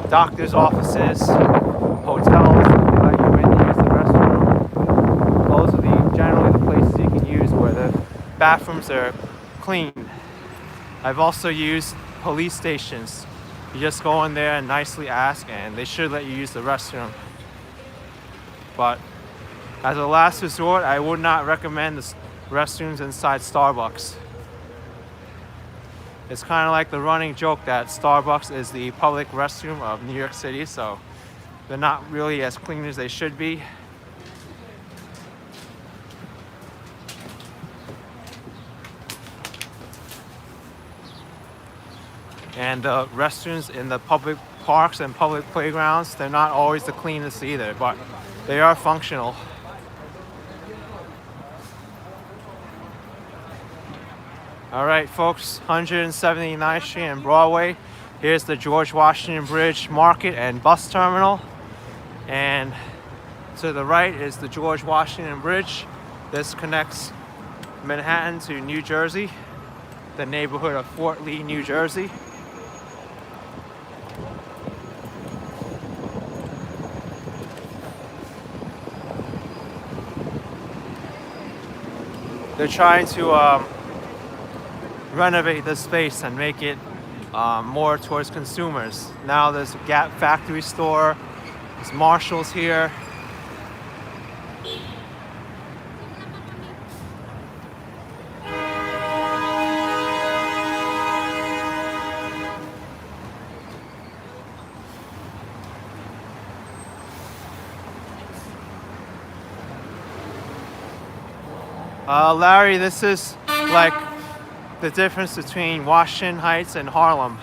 doctors' offices, hotels. They let you in to use the restroom. Those are generally the places you can use where the bathrooms are clean. I've also used police stations. You just go in there and nicely ask, and they should let you use the restroom. But as a last resort, I would not recommend the restrooms inside Starbucks. It's kind of like the running joke that Starbucks is the public restroom of New York City, so they're not really as clean as they should be. And the restrooms in the public parks and public playgrounds, they're not always the cleanest either, but they are functional. All right, folks, 179th Street and Broadway. Here's the George Washington Bridge Market and Bus Terminal. And to the right is the George Washington Bridge. This connects Manhattan to New Jersey, the neighborhood of Fort Lee, New Jersey. They're trying to renovate this space and make it more towards consumers. Now there's a Gap factory store, there's Marshall's here. Larry, this is like the difference between Washington Heights and Harlem.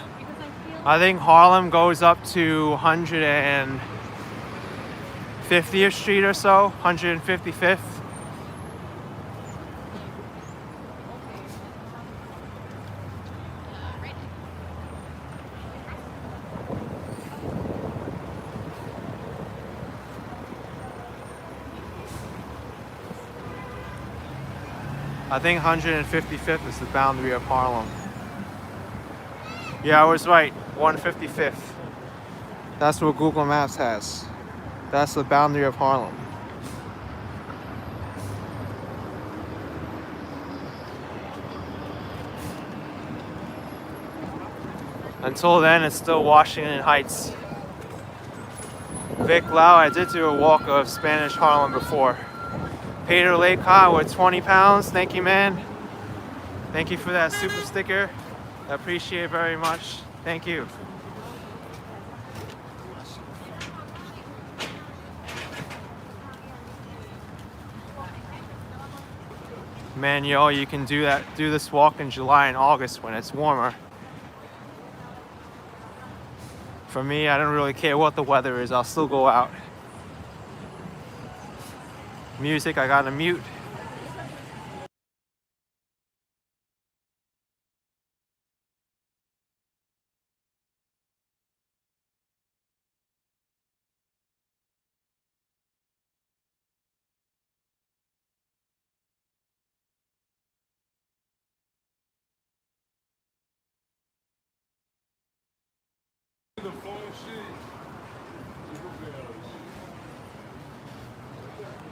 I think Harlem goes up to 150th Street or so, 155th. I think 155th is the boundary of Harlem. Yeah, I was right. 155th. That's what Google Maps has. That's the boundary of Harlem. Until then, it's still Washington Heights. Vic Lau, I did do a walk of Spanish Harlem before. Peter Laycott with 20 pounds. Thank you, man. Thank you for that super sticker. I appreciate it very much. Thank you. Man, yo, you can do this walk in July and August when it's warmer. For me, I don't really care what the weather is. I'll still go out. Music, I gotta mute.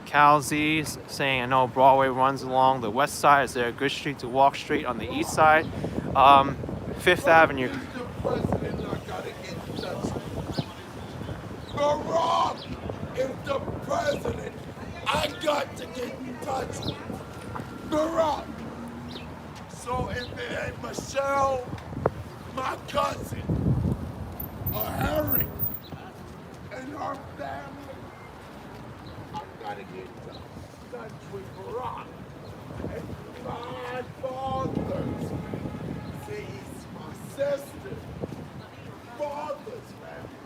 Cal Z's saying, I know Broadway runs along the west side. Is there a good street to walk straight on the east side? Fifth Avenue.
Barack is the president. I got to get in touch with Barack. So if it ain't Michelle, my cousin, or Harry, and our family, I gotta get in touch with Barack. And my father's, see, he's my sister, father's family,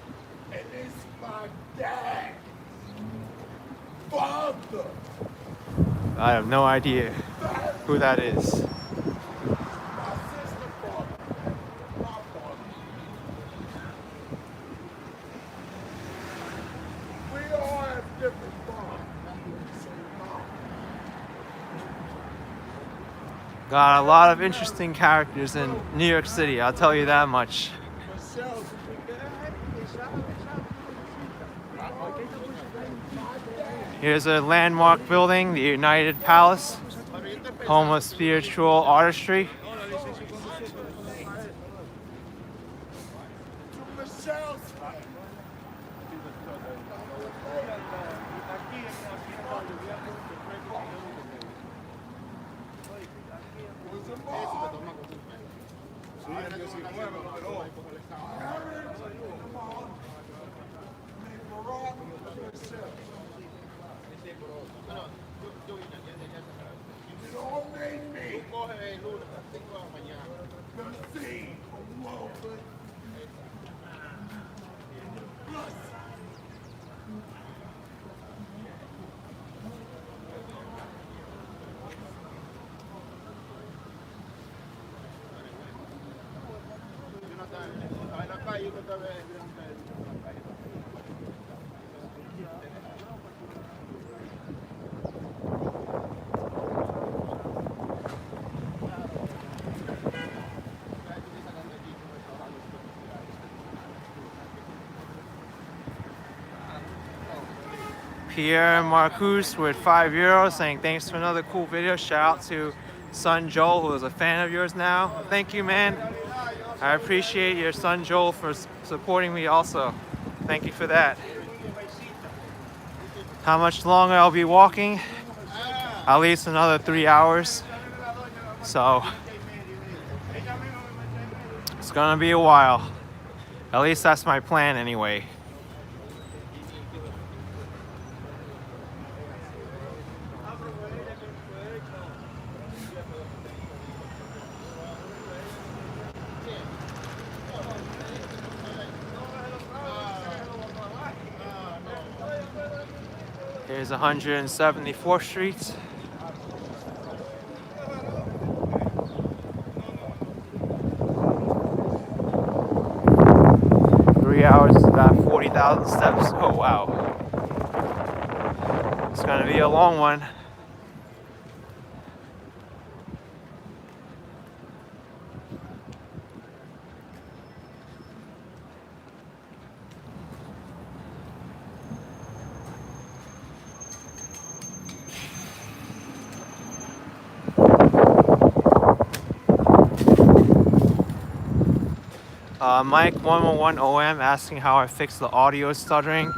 and it's my dad, father.
I have no idea who that is.
My sister father, my father. We all have different fathers.
Got a lot of interesting characters in New York City, I'll tell you that much. Here's a landmark building, the United Palace, home of spiritual artistry. Pierre Marcus with €5 saying thanks for another cool video. Shout out to son Joel, who is a fan of yours now. Thank you, man. I appreciate your son Joel for supporting me also. Thank you for that. How much longer I'll be walking? At least another 3 hours. So it's gonna be a while. At least that's my plan anyway. Here's 174th Street. Hours is about 40,000 steps. Oh wow. It's gonna be a long one. Mike 111 OM asking how I fixed the audio stuttering.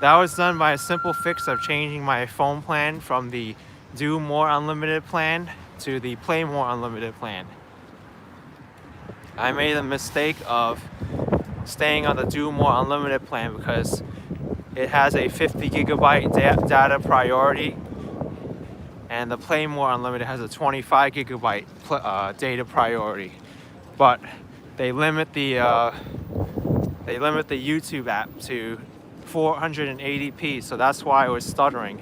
That was done by a simple fix of changing my phone plan from the Do More Unlimited plan to the Play More Unlimited plan. I made the mistake of staying on the Do More Unlimited plan because it has a 50 gigabyte data priority, and the Play More Unlimited has a 25 gigabyte data priority. But they limit the YouTube app to 480p, so that's why it was stuttering.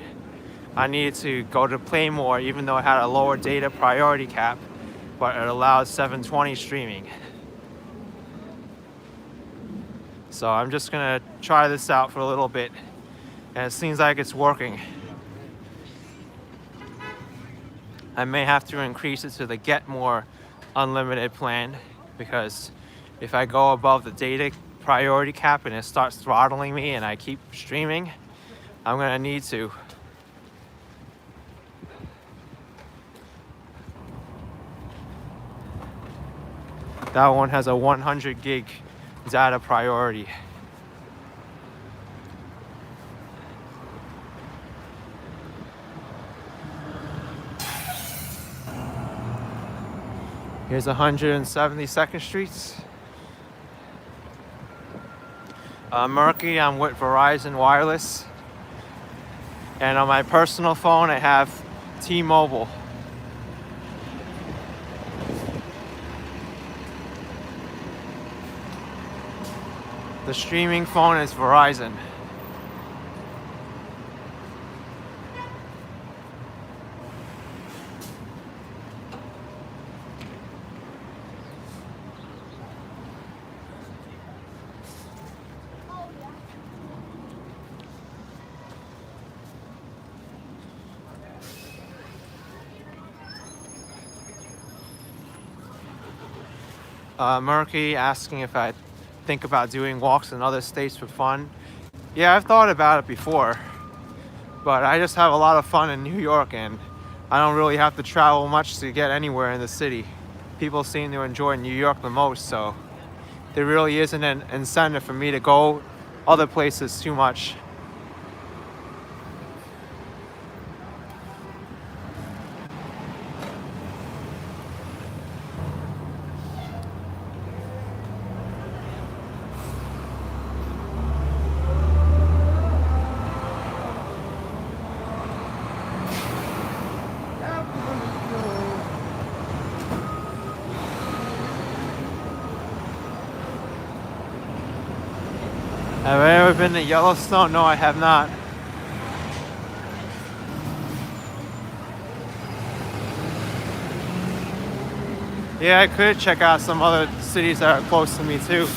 I needed to go to Play More even though it had a lower data priority cap, but it allows 720 streaming. So I'm just gonna try this out for a little bit, and it seems like it's working. I may have to increase it to the Get More Unlimited plan, because if I go above the data priority cap and it starts throttling me and I keep streaming, I'm gonna need to. That one has a 100 gig data priority. Here's 172nd Street. Murky, I'm with Verizon Wireless. And on my personal phone, I have T-Mobile. The streaming phone is Verizon. Murky asking if I think about doing walks in other states for fun. Yeah, I've thought about it before, but I just have a lot of fun in New York, and I don't really have to travel much to get anywhere in the city. People seem to enjoy New York the most, so there really isn't an incentive for me to go other places too much. Have I ever been to Yellowstone? No, I have not. Yeah, I could check out some other cities that are close to me too.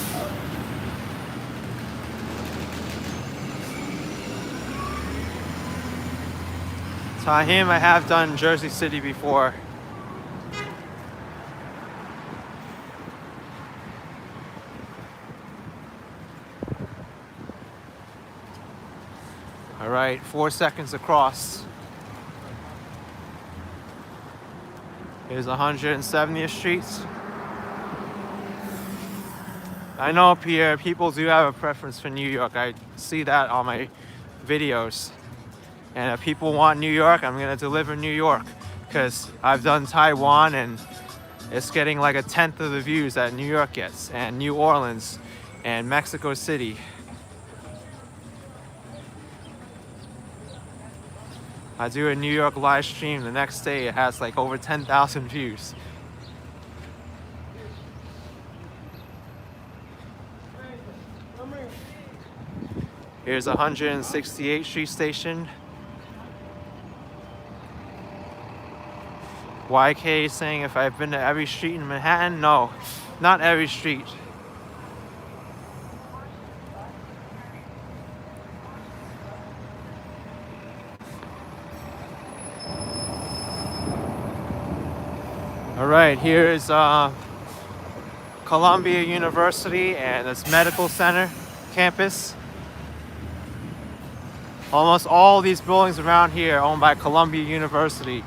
Tahim, I have done Jersey City before. All right, 4 seconds across. Here's 170th Street. I know, Pierre, people do have a preference for New York. I see that on my videos. And if people want New York, I'm gonna deliver New York, because I've done Taiwan and it's getting like 1/10 of the views that New York gets, and New Orleans and Mexico City. I do a New York live stream, the next day it has like over 10,000 views. Here's 168th Street Station. YK is saying if I've been to every street in Manhattan. No, not every street. All right, here is Columbia University and its medical center campus. Almost all these buildings around here are owned by Columbia University.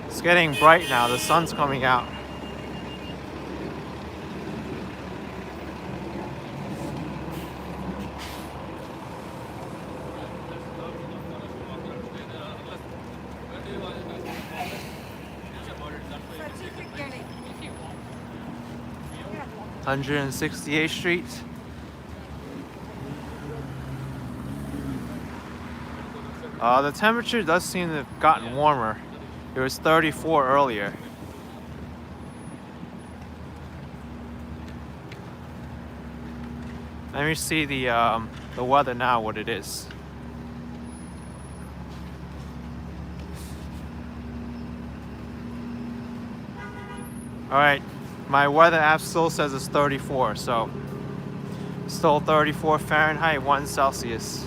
It's getting bright now, the sun's coming out.
Certificate.
168th Street. The temperature does seem to have gotten warmer. It was 34 earlier. Let me see the weather now, what it is. All right, my weather app still says it's 34, so still 34 Fahrenheit, 1 Celsius.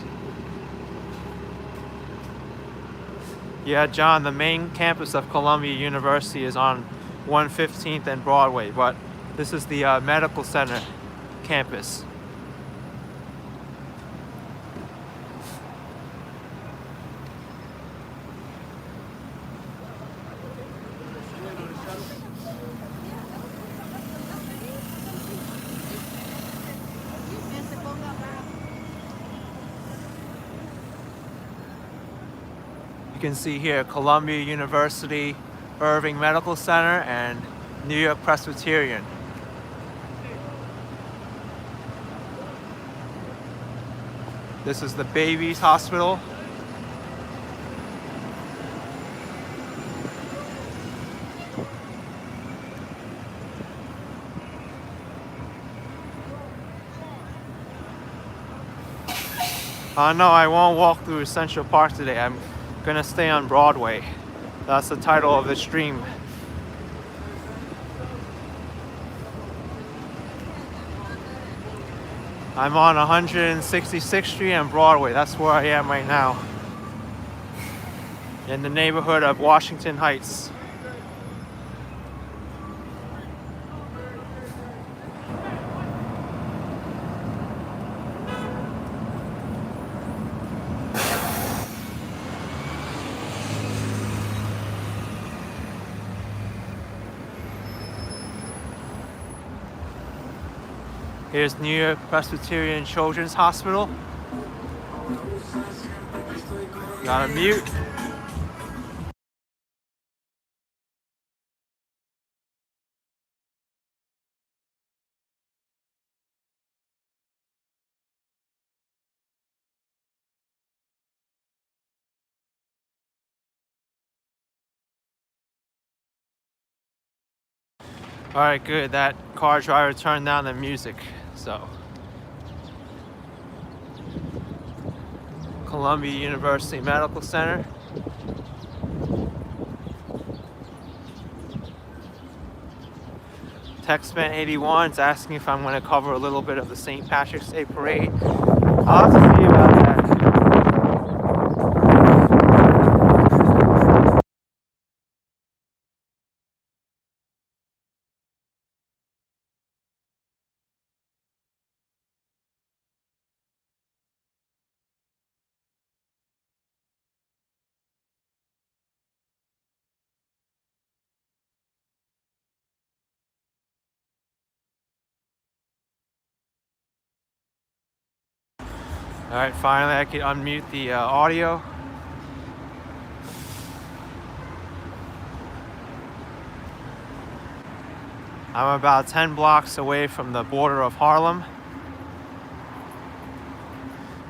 Yeah, John, the main campus of Columbia University is on 115th and Broadway, but this is the medical center campus. You can see here Columbia University, Irving Medical Center, and New York Presbyterian. This is the Babies Hospital. No, I won't walk through Central Park today. I'm gonna stay on Broadway. That's the title of the stream. I'm on 166th Street and Broadway. That's where I am right now. In the neighborhood of Washington Heights. Here's New York Presbyterian Children's Hospital. Gotta mute. All right, good. That car driver turned down the music, so. Columbia University Medical Center. Textman81 is asking if I'm going to cover a little bit of the St. Patrick's Day Parade. I'll have to see about that. All right, finally I can unmute the audio. I'm about 10 blocks away from the border of Harlem.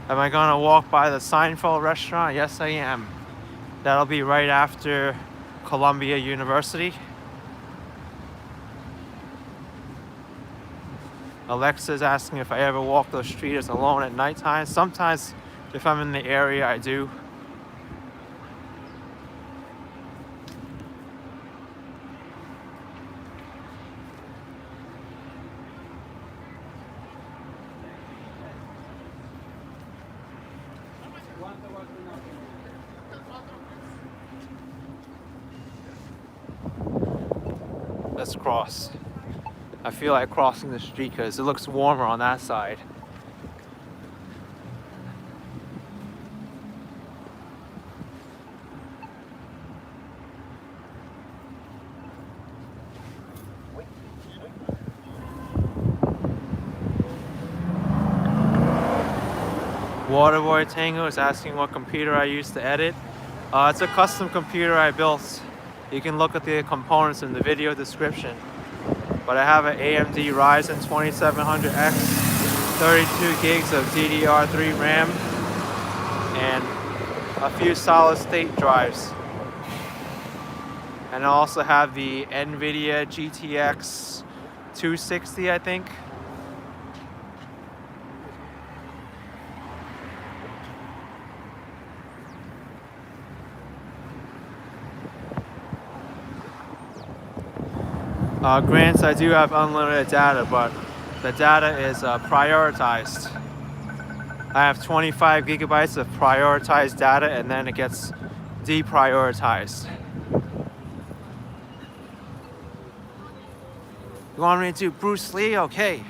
Am I gonna walk by the Seinfeld restaurant? Yes, I am. That'll be right after Columbia University. Alexa's asking if I ever walk those streets alone at nighttime. Sometimes if I'm in the area, I do. Let's cross. I feel like crossing the street because it looks warmer on that side. Waterboy Tango is asking what computer I use to edit. It's a custom computer I built. You can look at the components in the video description. But I have an AMD Ryzen 2700X, 32 gigs of DDR3 RAM, and a few solid state drives. And I also have the NVIDIA GTX 260, I think. Grants, I do have unlimited data, but the data is prioritized. I have 25 gigabytes of prioritized data, and then it gets deprioritized. You want me to do Bruce Lee? Okay.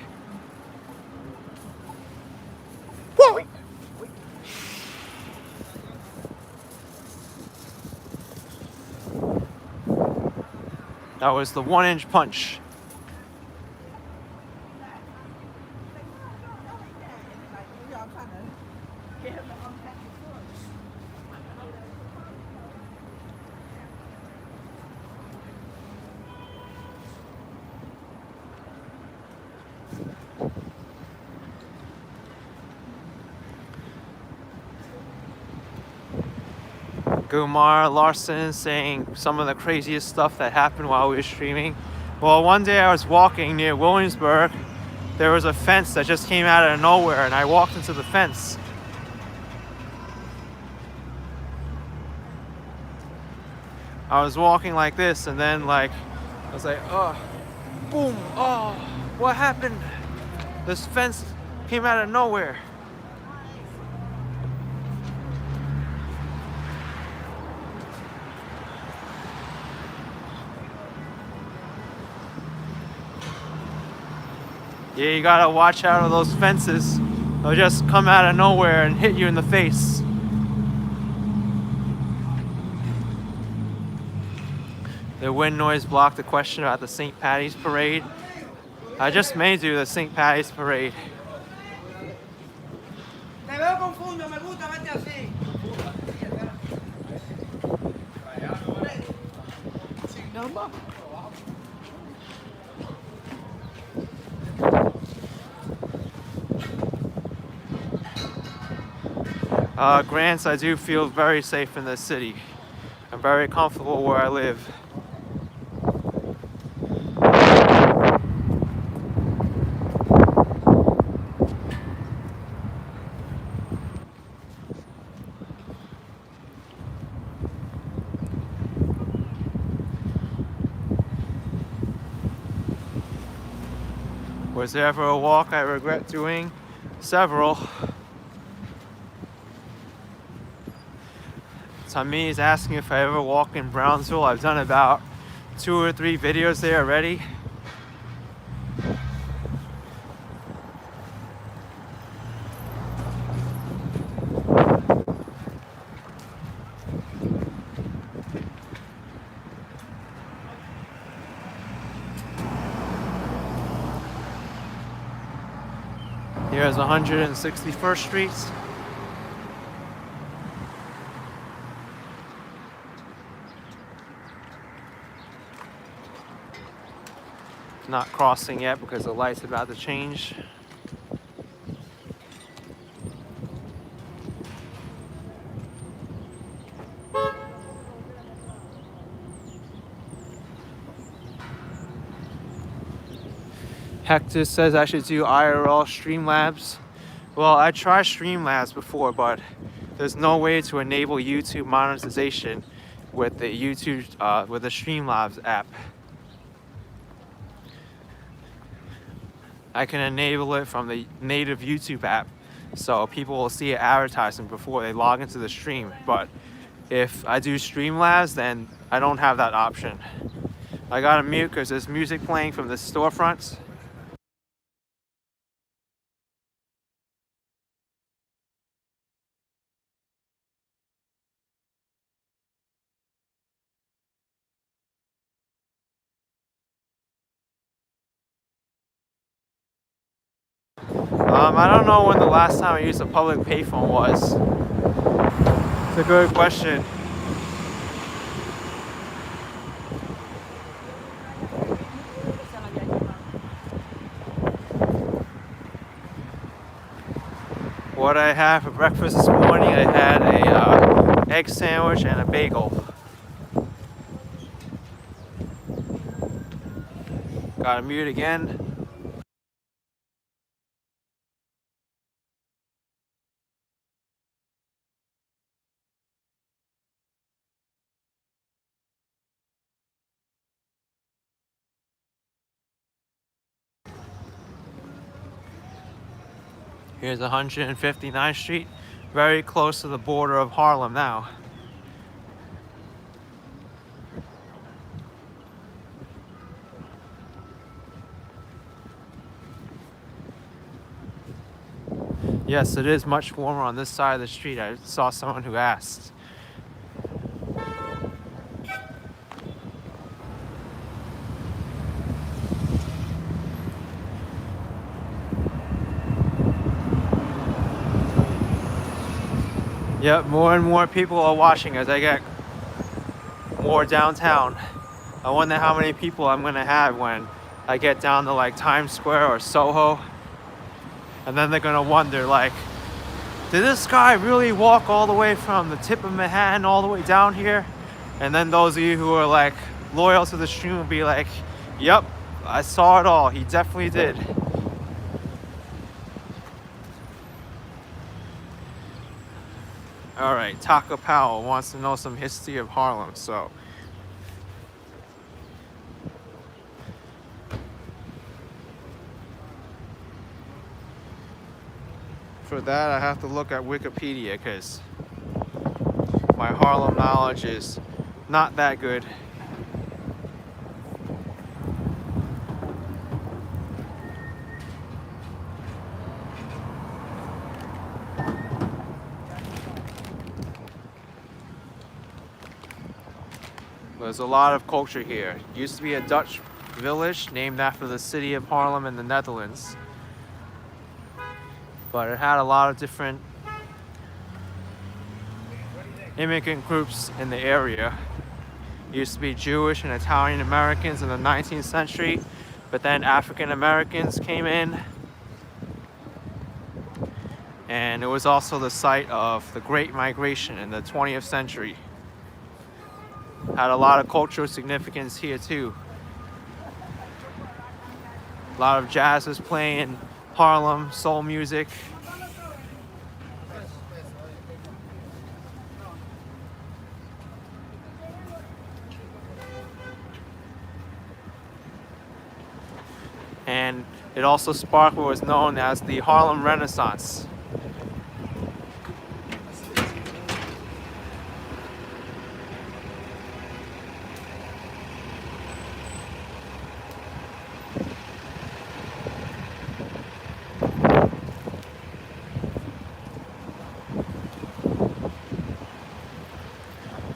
Woo! That was the 1-inch punch. Gumar Larson saying some of the craziest stuff that happened while we were streaming. Well, one day I was walking near Williamsburg. There was a fence that just came out of nowhere, and I walked into the fence. I was walking like this, and then I was like, oh, boom, oh, what happened? This fence came out of nowhere. Yeah, you gotta watch out of those fences. They'll just come out of nowhere and hit you in the face. The wind noise blocked the question about the St. Patty's Parade. I just may do the St. Patty's Parade. Grants, I do feel very safe in this city. I'm very comfortable where I live. Was there ever a walk I regret doing? Several. Tommy is asking if I ever walk in Brownsville. I've done about 2 or 3 videos there already. Here's 161st Street. Not crossing yet because the light's about to change. Hector says I should do IRL Streamlabs. Well, I tried Streamlabs before, but there's no way to enable YouTube monetization with the with the Streamlabs app. I can enable it from the native YouTube app, so people will see an advertisement before they log into the stream. But if I do Streamlabs, then I don't have that option. I gotta mute because there's music playing from the storefronts. I don't know when the last time I used a public payphone was. It's a good question. What I had for breakfast this morning, I had a egg sandwich and a bagel. Gotta mute again. Here's 159th Street, very close to the border of Harlem now. Yes, it is much warmer on this side of the street. I saw someone who asked. Yep, more and more people are watching as I get more downtown. I wonder how many people I'm gonna have when I get down to like Times Square or Soho. And then they're gonna wonder like, did this guy really walk all the way from the tip of Manhattan all the way down here? And then those of you who are like loyal to the stream will be like, yep, I saw it all. He definitely did. All right, Taco Powell wants to know some history of Harlem, so. For that, I have to look at Wikipedia because my Harlem knowledge is not that good. There's a lot of culture here. It used to be a Dutch village named after the city of Harlem in the Netherlands. But it had a lot of different immigrant groups in the area. It used to be Jewish and Italian Americans in the 19th century, but then African Americans came in. And it was also the site of the Great Migration in the 20th century. Had a lot of cultural significance here too. A lot of jazz was playing in Harlem, soul music. And it also sparked what was known as the Harlem Renaissance.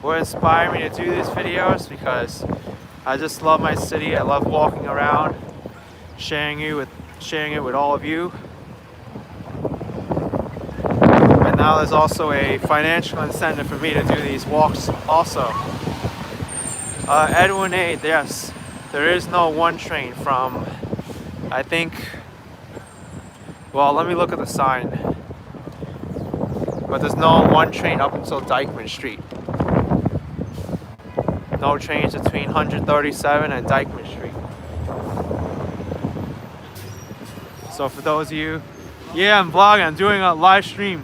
What inspired me to do these videos because I just love my city. I love walking around, sharing it with all of you. And now there's also a financial incentive for me to do these walks also. Edwin A, yes, there is no one train from, I think, well, let me look at the sign. But there's no one train up until Dyckman Street. No trains between 137 and Dyckman Street. So for those of you, yeah, I'm vlogging, I'm doing a live stream.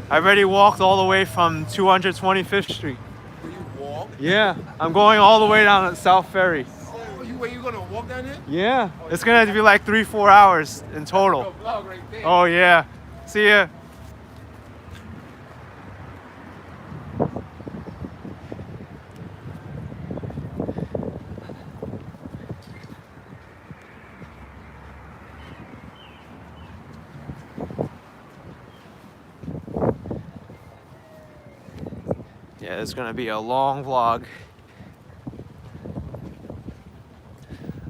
I already walked all the way from 225th Street.
Will you walk?
Yeah, I'm going all the way down to South Ferry.
Oh, you gonna walk down there?
Yeah, it's gonna be like 3-4 hours in total.
Vlog right there.
Oh yeah, see ya. Yeah, it's gonna be a long vlog.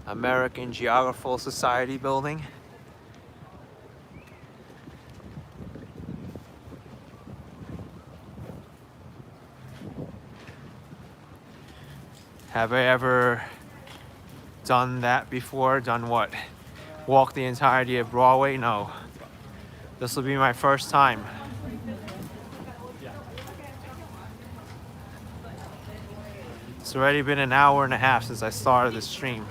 American Geographical Society building. Have I ever done that before? Done what? Walked the entirety of Broadway? No. This will be my first time. It's already been an hour and a half since I started the stream.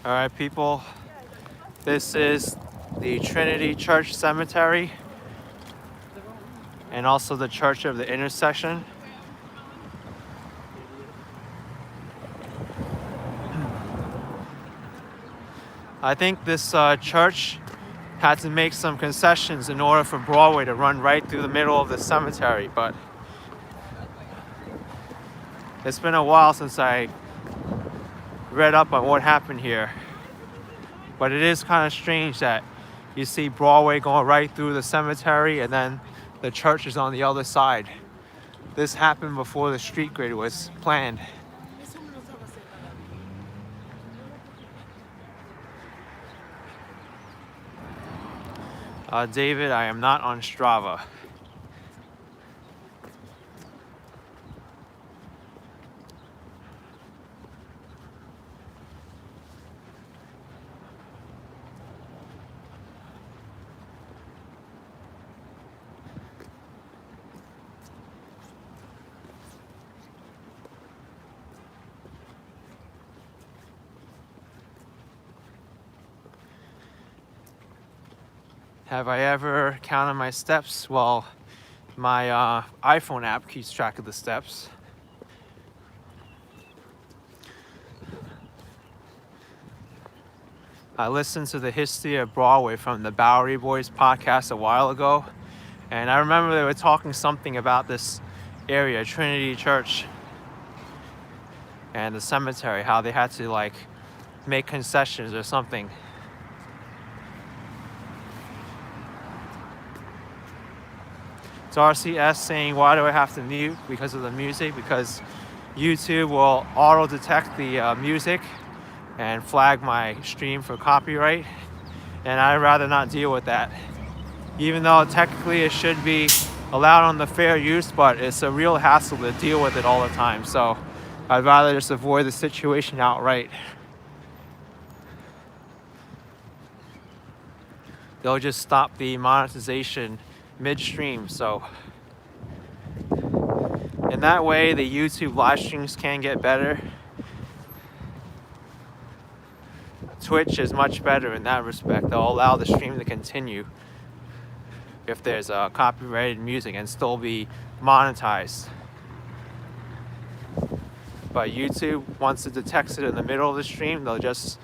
All right, people, this is the Trinity Church Cemetery and also the Church of the Intersection. I think this church had to make some concessions in order for Broadway to run right through the middle of the cemetery, but it's been a while since I read up on what happened here. But it is kind of strange that you see Broadway going right through the cemetery and then the church is on the other side. This happened before the street grid was planned. David, I am not on Strava. Have I ever counted my steps? Well, my iPhone app keeps track of the steps. I listened to the history of Broadway from the Bowery Boys podcast a while ago, and I remember they were talking something about this area, Trinity Church and the cemetery, how they had to like make concessions or something. It's RCS saying, why do I have to mute? Because of the music, because YouTube will auto detect the music and flag my stream for copyright, and I'd rather not deal with that. Even though technically it should be allowed on the fair use, but it's a real hassle to deal with it all the time, so I'd rather just avoid the situation outright. They'll just stop the monetization midstream, so in that way the YouTube live streams can get better. Twitch is much better in that respect. They'll allow the stream to continue if there's copyrighted music and still be monetized. But YouTube, once it detects it in the middle of the stream, they'll just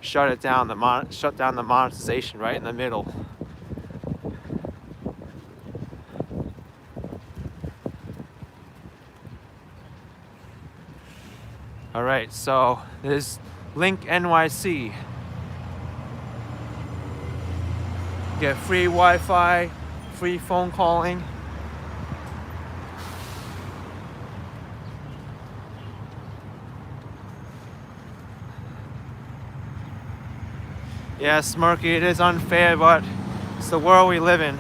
shut it down, shut down the monetization right in the middle. All right, so there's Link NYC. Get free Wi-Fi, free phone calling. Yeah, Smirky, it is unfair, but it's the world we live in.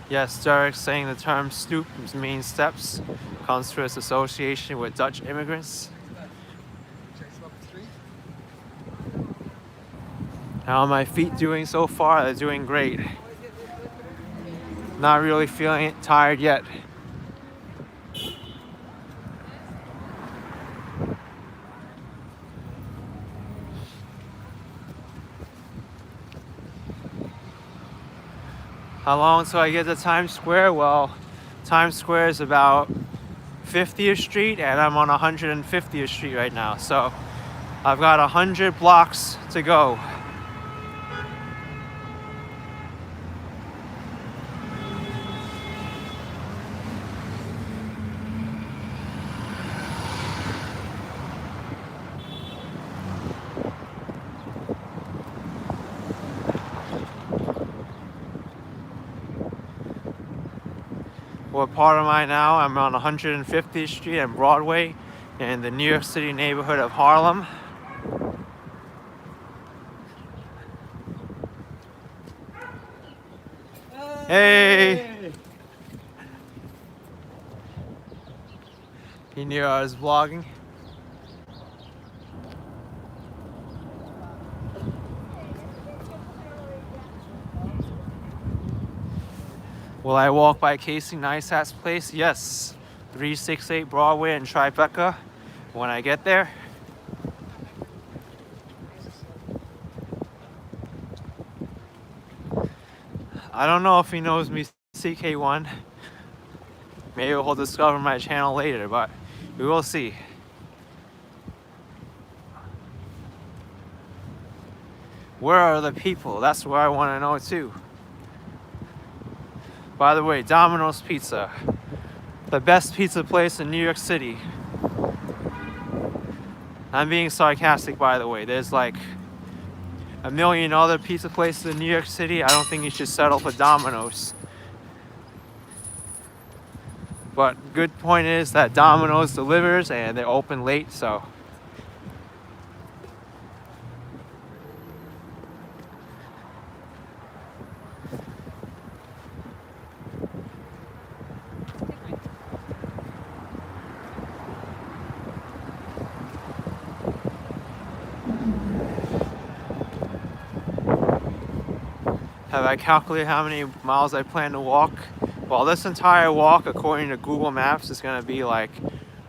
Yes, Derek saying the term stoop means steps comes through its association with Dutch immigrants. How are my feet doing so far? They're doing great. Not really feeling it tired yet. How long till I get to Times Square? Well, Times Square is about 50th Street and I'm on 150th Street right now. So I've got 100 blocks to go. What part am I now? I'm on 150th Street and Broadway in the New York City neighborhood of Harlem. Hey! He knew I was vlogging. Will I walk by Casey Neistat's place? Yes. 368 Broadway in Tribeca when I get there. I don't know if he knows me, CK1. Maybe he'll discover my channel later, but we will see. Where are the people? That's what I want to know too. By the way, Domino's Pizza, the best pizza place in New York City. I'm being sarcastic, by the way. There's like a million other pizza places in New York City. I don't think you should settle for Domino's. But good point is that Domino's delivers and they're open late, so. Have I calculated how many miles I plan to walk? Well, this entire walk, according to Google Maps, is going to be like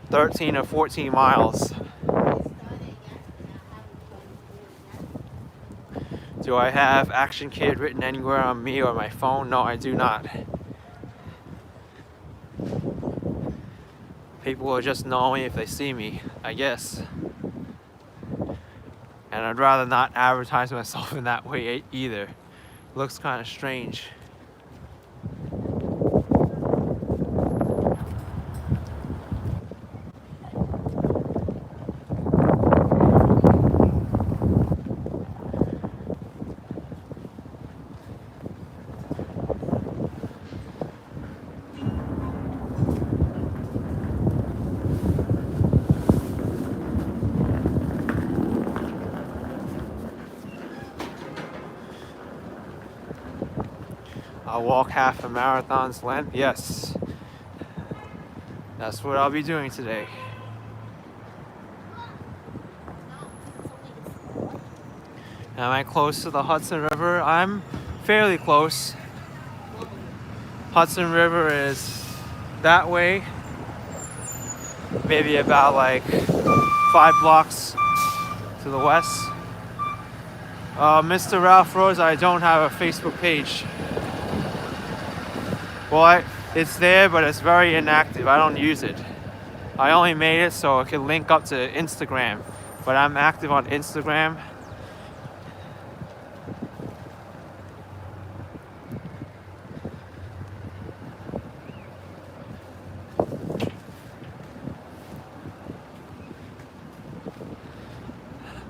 13 or 14 miles. Do I have Action Kid written anywhere on me or my phone? No, I do not. People will just know me if they see me, I guess. And I'd rather not advertise myself in that way either. Looks kind of strange. I'll walk half a marathon's length. Yes, that's what I'll be doing today. Am I close to the Hudson River? I'm fairly close. Hudson River is that way, maybe about like 5 blocks to the west. Mr. Ralph Rose, I don't have a Facebook page. Well, it's there, but it's very inactive. I don't use it. I only made it so it could link up to Instagram, but I'm active on Instagram.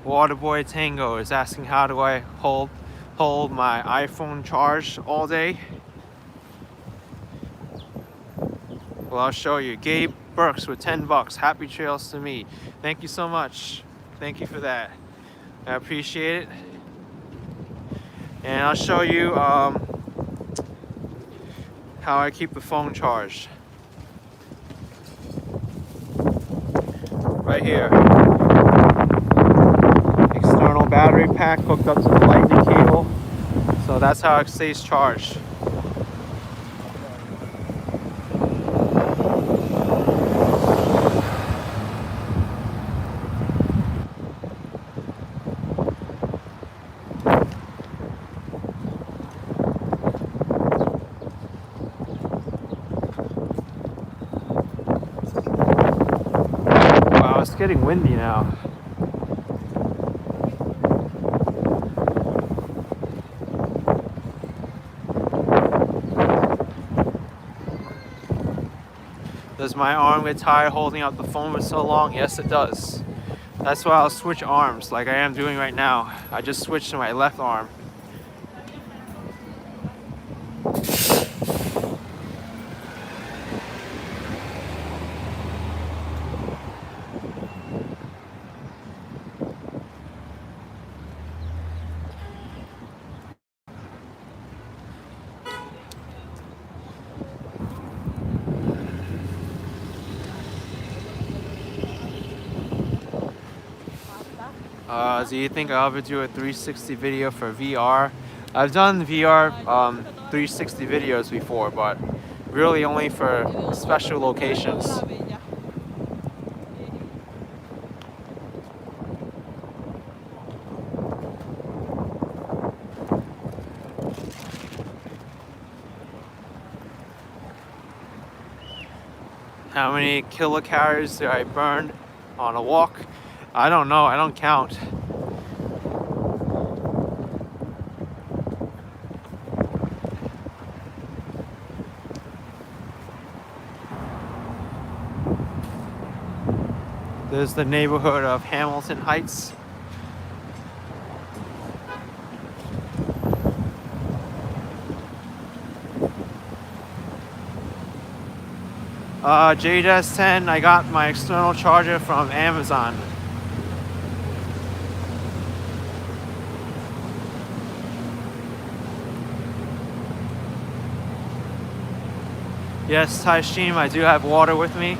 Waterboy Tango is asking how do I hold my iPhone charged all day. Well, I'll show you. Gabe Burks with 10 bucks. Happy trails to me. Thank you so much. Thank you for that. I appreciate it. And I'll show you how how I keep the phone charged. Right here. External battery pack hooked up to the lightning cable. So that's how it stays charged. Wow, it's getting windy now. Does my arm get tired holding out the phone for so long? Yes, it does. That's why I'll switch arms like I am doing right now. I just switched to my left arm. Do you think I'll ever do a 360 video for VR? I've done VR 360 videos before, but really only for special locations. How many kilocalories do I burn on a walk? I don't know, I don't count. There's the neighborhood of Hamilton Heights. JDS10, I got my external charger from Amazon. Yes, Taishim, I do have water with me.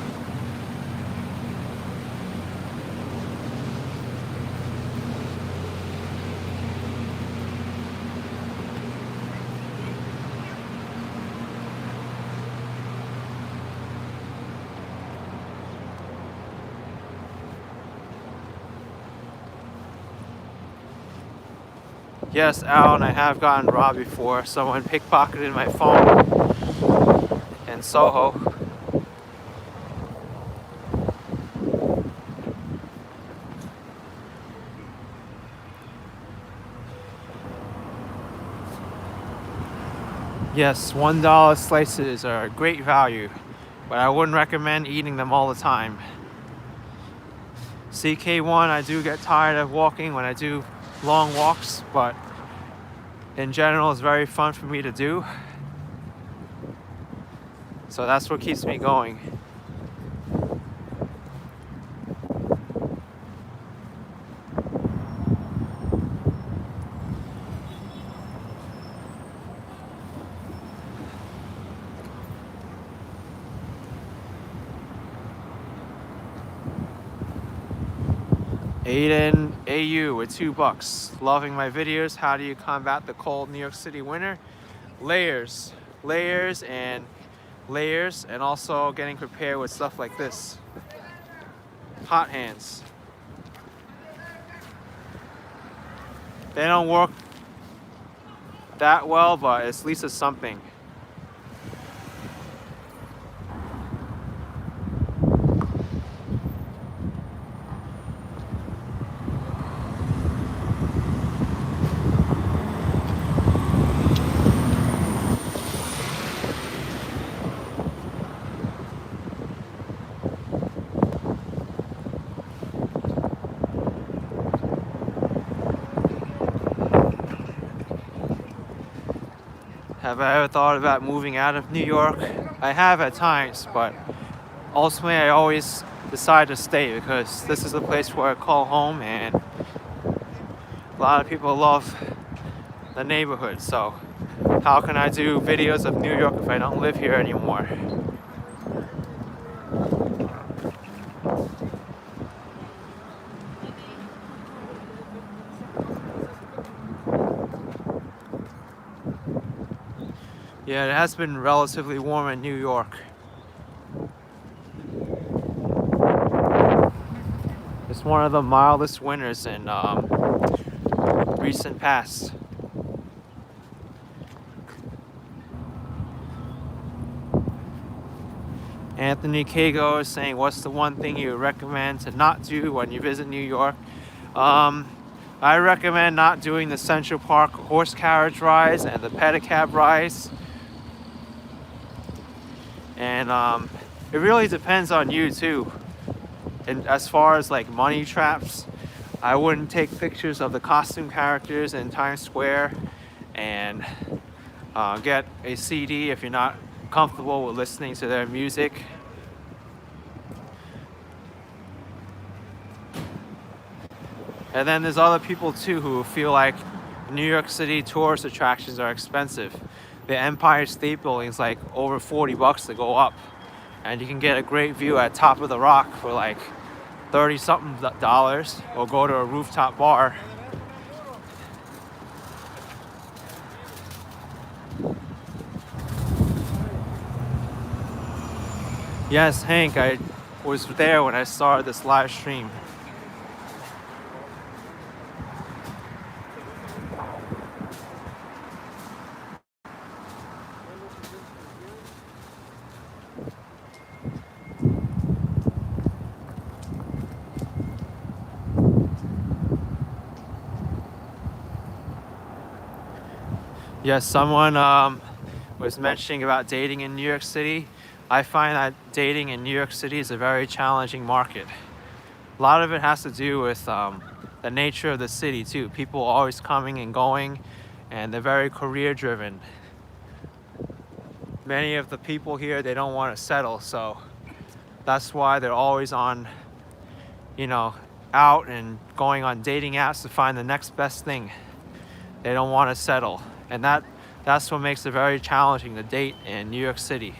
Yes, Alan, I have gotten robbed before. Someone pickpocketed my phone in Soho. Yes, $1 slices are a great value, but I wouldn't recommend eating them all the time. CK1, I do get tired of walking when I do long walks, but in general it's very fun for me to do. So that's what keeps me going. Aiden AU with $2. Loving my videos. How do you combat the cold New York City winter? Layers, layers, and layers, and also getting prepared with stuff like this. Hot hands. They don't work that well, but at least it's something. Have I ever thought about moving out of New York? I have at times, but ultimately I always decide to stay because this is a place where I call home, and a lot of people love the neighborhood, so how can I do videos of New York if I don't live here anymore? Yeah, it has been relatively warm in New York. It's one of the mildest winters in recent past. Anthony Kago is saying, what's the one thing you recommend to not do when you visit New York? I recommend not doing the Central Park horse carriage rides and the pedicab rides. And it really depends on you too. And as far as like money traps, I wouldn't take pictures of the costume characters in Times Square, and get a CD if you're not comfortable with listening to their music. And then there's other people too who feel like New York City tourist attractions are expensive. The Empire State Building is like over $40 to go up, and you can get a great view at top of the rock for like 30 something dollars, or go to a rooftop bar. Yes, Hank, I was there when I started this live stream. Yes, someone was mentioning about dating in New York City. I find that dating in New York City is a very challenging market. A lot of it has to do with the nature of the city too. People are always coming and going, and they're very career driven. Many of the people here, they don't want to settle, so that's why they're always on, out and going on dating apps to find the next best thing. They don't want to settle. And that's what makes it very challenging to date in New York City.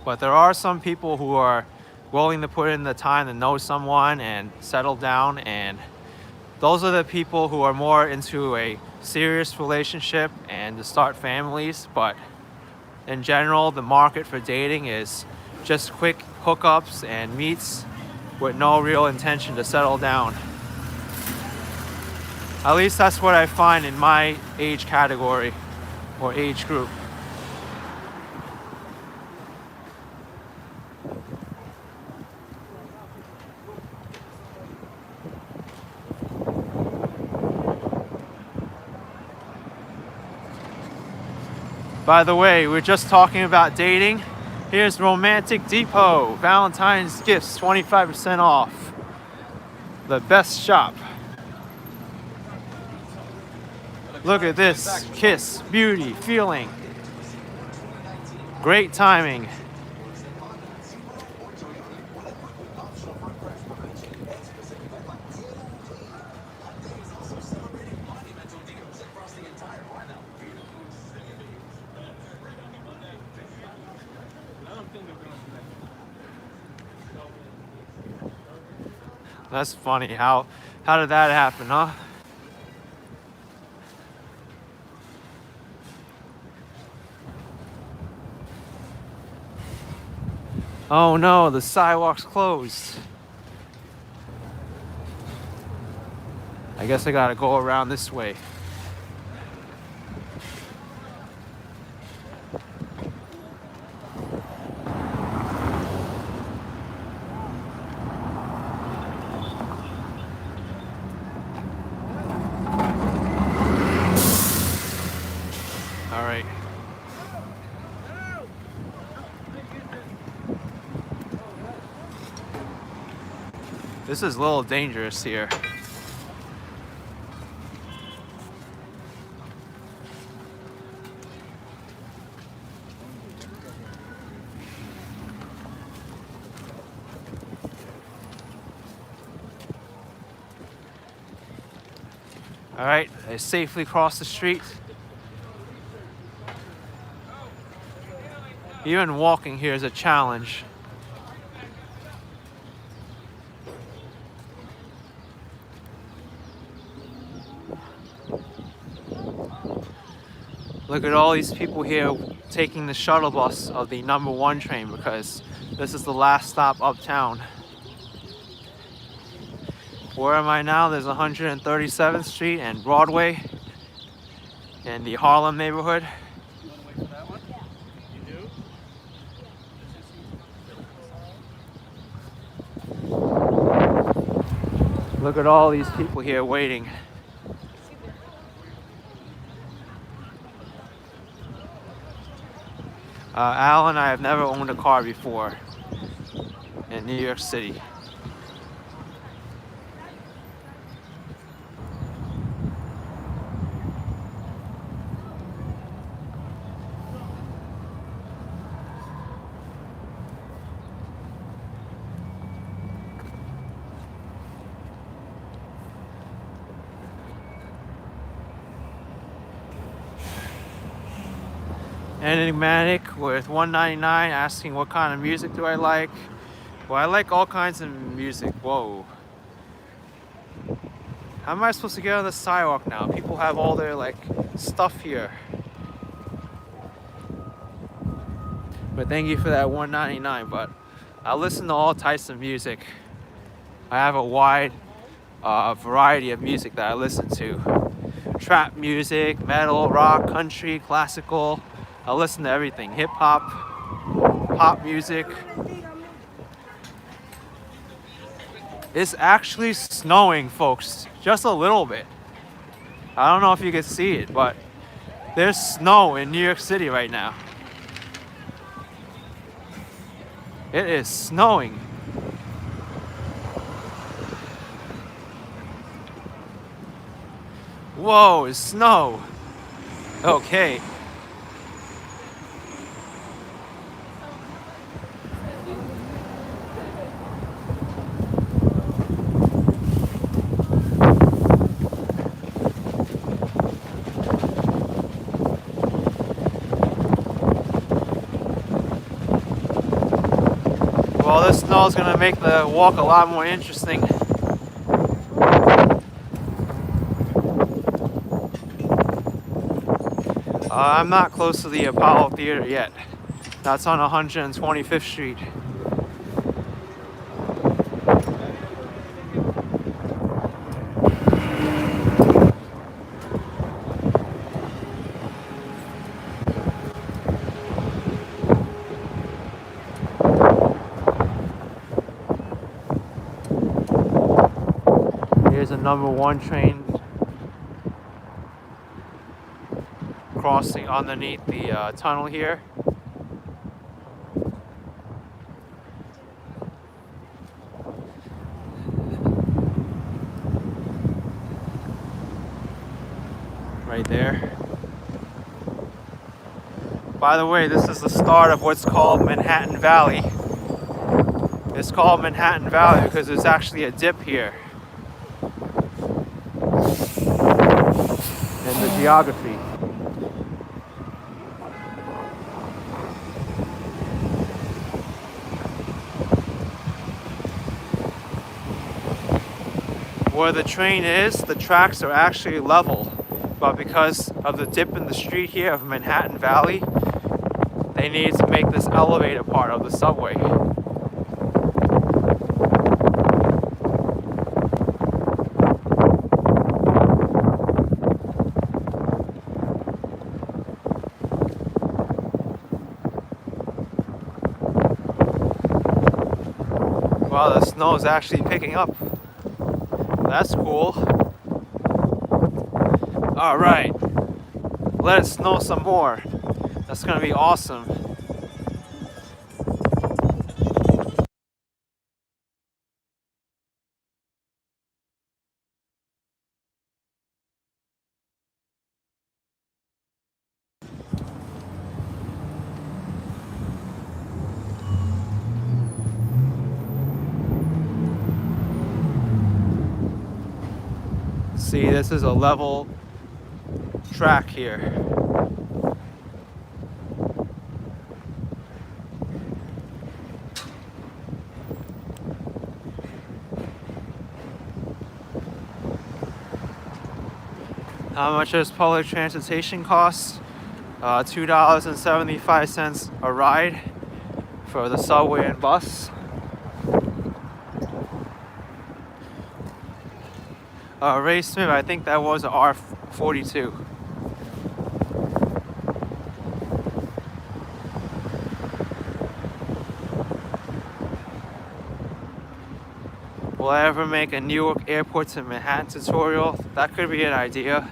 But there are some people who are willing to put in the time to know someone and settle down, and those are the people who are more into a serious relationship and to start families. But in general, the market for dating is just quick hookups and meets with no real intention to settle down. At least that's what I find in my age category or age group. By the way, we're just talking about dating. Here's Romantic Depot. Valentine's gifts, 25% off. The best shop. Look at this. Kiss, beauty, feeling. Great timing. That's funny. How did that happen, huh? Oh no, the sidewalk's closed. I guess I gotta go around this way. All right. This is a little dangerous here. All right, I safely crossed the street. Even walking here is a challenge. Look at all these people here taking the shuttle bus of the #1 train because this is the last stop uptown. Where am I now? There's 137th Street and Broadway in the Harlem neighborhood.
You want to wait for that one? Yeah. You do?
Look at all these people here waiting. Al and I have never owned a car before in New York City. Enigmatic with $1.99 asking what kind of music do I like. Well, I like all kinds of music. Whoa. How am I supposed to get on the sidewalk now? People have all their like stuff here. But thank you for that $1.99. But I listen to all types of music. I have a wide variety of music that I listen to. Trap music, metal, rock, country, classical. I listen to everything. Hip hop, pop music. It's actually snowing, folks. Just a little bit. I don't know if you can see it, but there's snow in New York City right now. It is snowing. Whoa, it's snow. Okay. Well, this snow is gonna make the walk a lot more interesting. I'm not close to the Apollo Theater yet. That's on 125th Street. Here's a #1 train crossing underneath the tunnel here. Right there. By the way, this is the start of what's called Manhattan Valley. It's called Manhattan Valley because there's actually a dip here in the geography. Where the train is, the tracks are actually level, but because of the dip in the street here of Manhattan Valley, they needed to make this elevated part of the subway. Wow, the snow is actually picking up. That's cool. All right, let it snow some more. That's gonna be awesome. See, this is a level track here. How much does public transportation cost? $2.75 a ride for the subway and bus. Ray Smith, I think that was a R42. Will I ever make a Newark Airport to Manhattan tutorial? That could be an idea.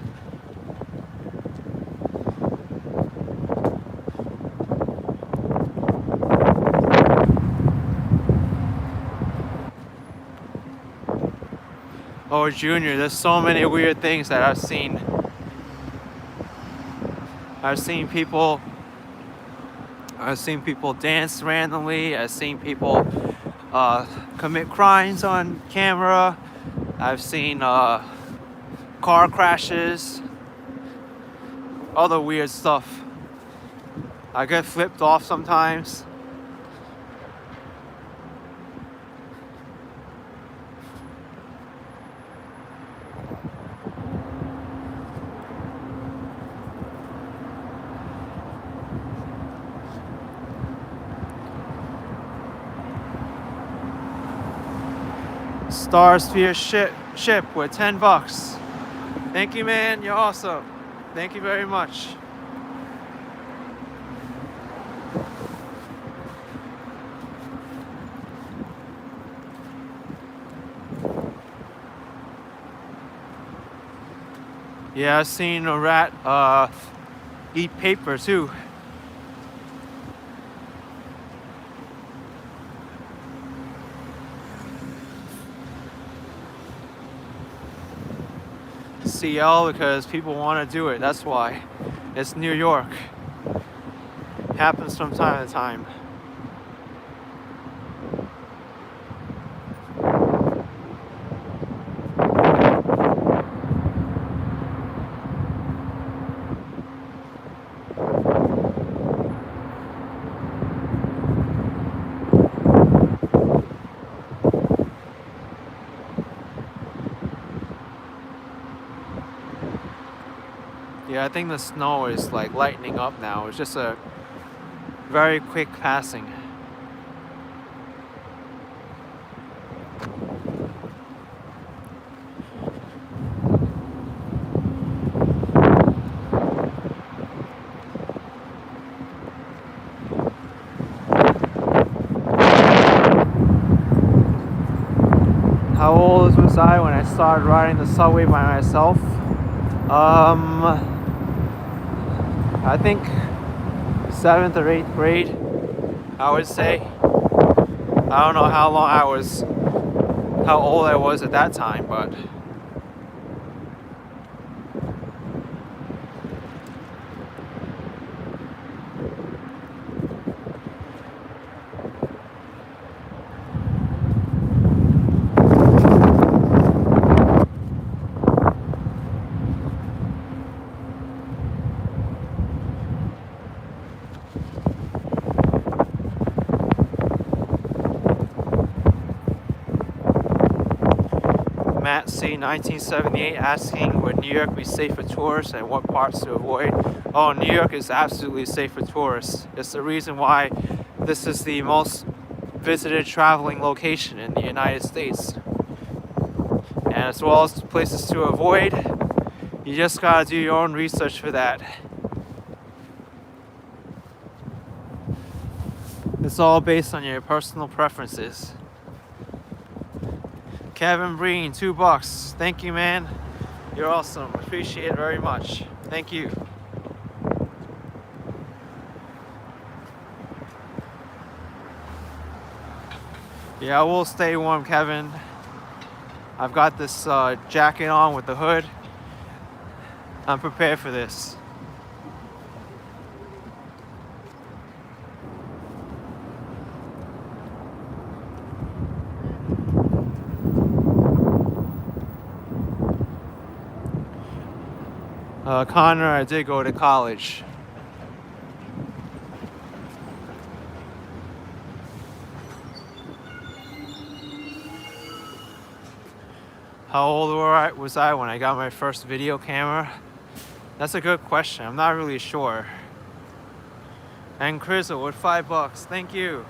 Oh, Junior, there's so many weird things that I've seen. I've seen people dance randomly. I've seen people commit crimes on camera. I've seen car crashes, other weird stuff. I get flipped off sometimes. Starsphere ship with $10. Thank you, man. You're awesome. Thank you very much. Yeah, I've seen a rat eat paper too. CL because people want to do it. That's why. It's New York. Happens from time to time. Yeah, I think the snow is like lightening up now. It's just a very quick passing. How old was I when I started riding the subway by myself? I think 7th or 8th grade, I would say. I don't know how old I was at that time, but Matt C. 1978 asking, would New York be safe for tourists and what parts to avoid? Oh, New York is absolutely safe for tourists. It's the reason why this is the most visited traveling location in the United States. And as well as places to avoid, you just gotta do your own research for that. It's all based on your personal preferences. Kevin Breen, $2. Thank you, man. You're awesome. Appreciate it very much. Thank you. Yeah, I will stay warm, Kevin. I've got this jacket on with the hood. I'm prepared for this. Connor, I did go to college. How old was I when I got my first video camera? That's a good question. I'm not really sure. And Crizzle with $5. Thank you.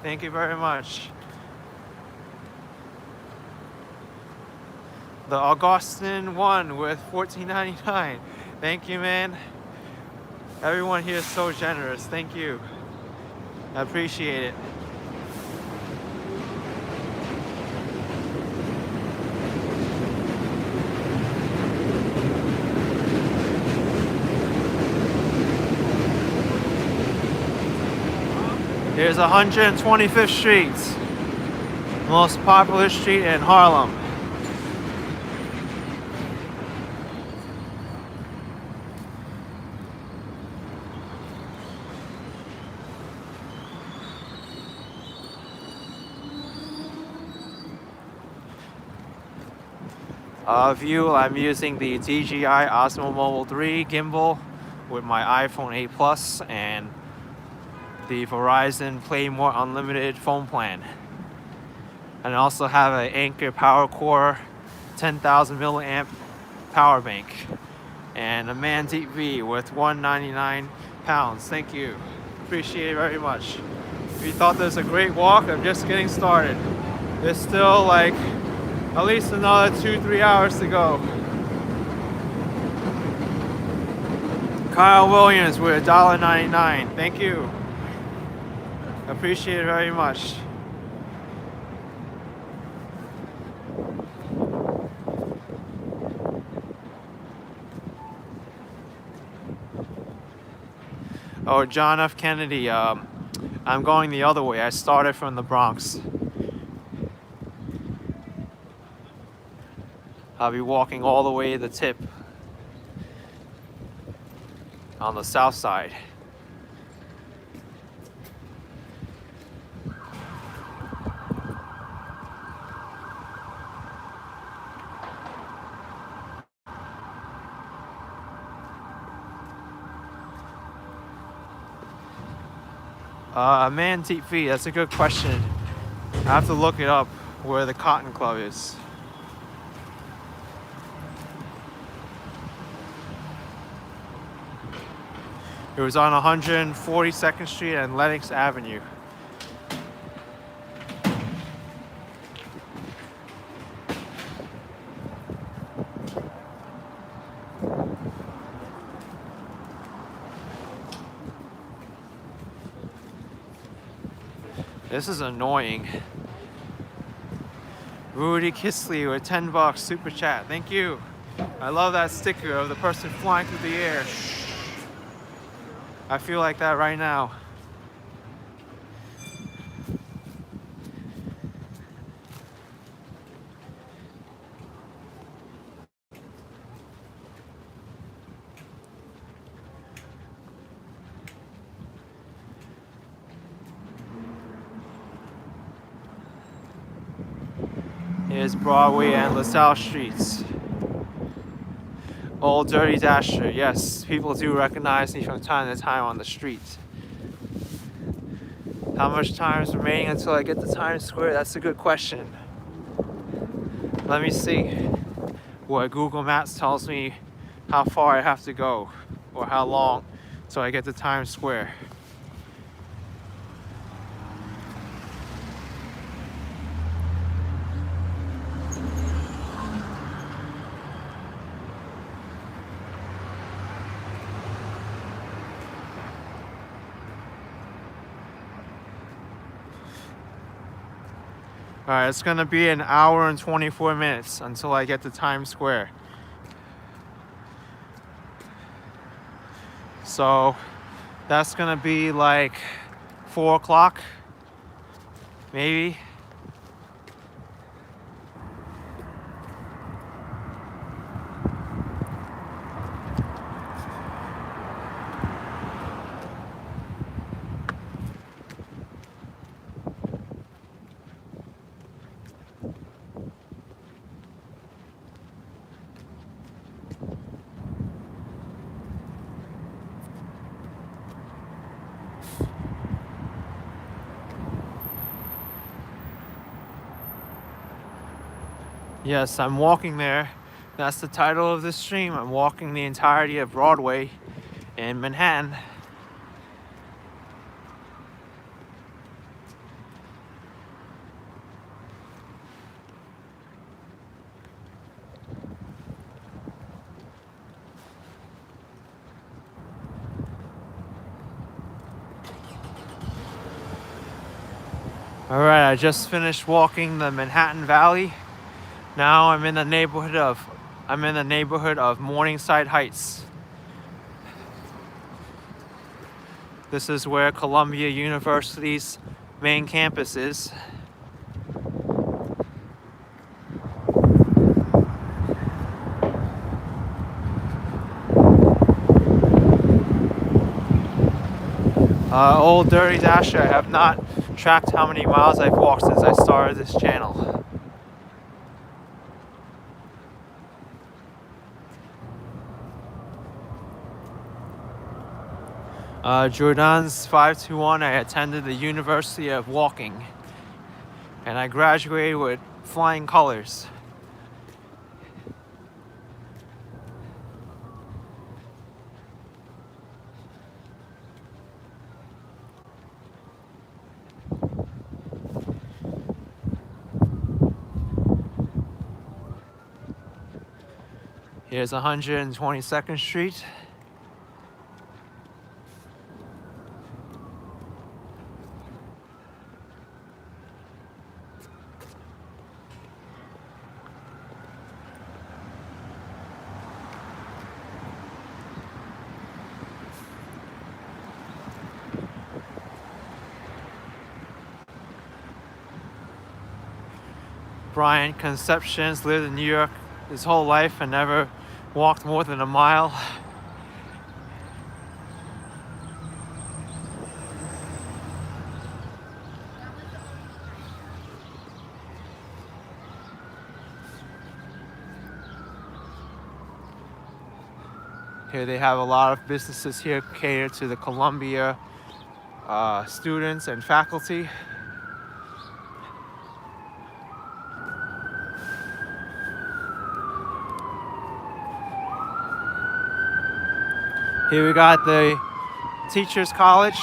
Thank you very much. The Augustin one with $14.99. Thank you, man. Everyone here is so generous. Thank you. I appreciate it. Here's 125th Street, most popular street in Harlem. View, I'm using the DJI Osmo Mobile 3 gimbal with my iPhone 8 Plus and the Verizon Play More Unlimited phone plan. And I also have an Anker Power Core 10,000 milliamp power bank and a Mandeep V with 199 pounds. Thank you. Appreciate it very much. If you thought this was a great walk, I'm just getting started. There's still like at least another 2-3 hours to go. Kyle Williams with $1.99. Thank you. Appreciate it very much. Oh, John F. Kennedy. I'm going the other way. I started from the Bronx. I'll be walking all the way to the tip on the south side. Mandeep V, that's a good question. I have to look it up where the Cotton Club is. It was on 142nd Street and Lenox Avenue. This is annoying. Rudy Kisley with $10 super chat. Thank you. I love that sticker of the person flying through the air. I feel like that right now. Here's Broadway and LaSalle Streets. Old Dirty Dasher. Yes, people do recognize me from time to time on the street. How much time is remaining until I get to Times Square? That's a good question. Let me see what Google Maps tells me how far I have to go or how long till I get to Times Square. Alright, it's gonna be an hour and 24 minutes until I get to Times Square. So that's gonna be like 4 o'clock, maybe. Yes, I'm walking there. That's the title of this stream. I'm walking the entirety of Broadway in Manhattan. Alright, I just finished walking the Manhattan Valley. Now I'm in the neighborhood of Morningside Heights. This is where Columbia University's main campus is. Old Dirty Dasher, I have not tracked how many miles I've walked since I started this channel. Jordan's 521, I attended the University of Walking, and I graduated with flying colors. Here's 122nd Street. Brian Conception's lived in New York his whole life and never walked more than a mile. Here they have a lot of businesses here catered to the Columbia students and faculty. Here we got the Teachers College.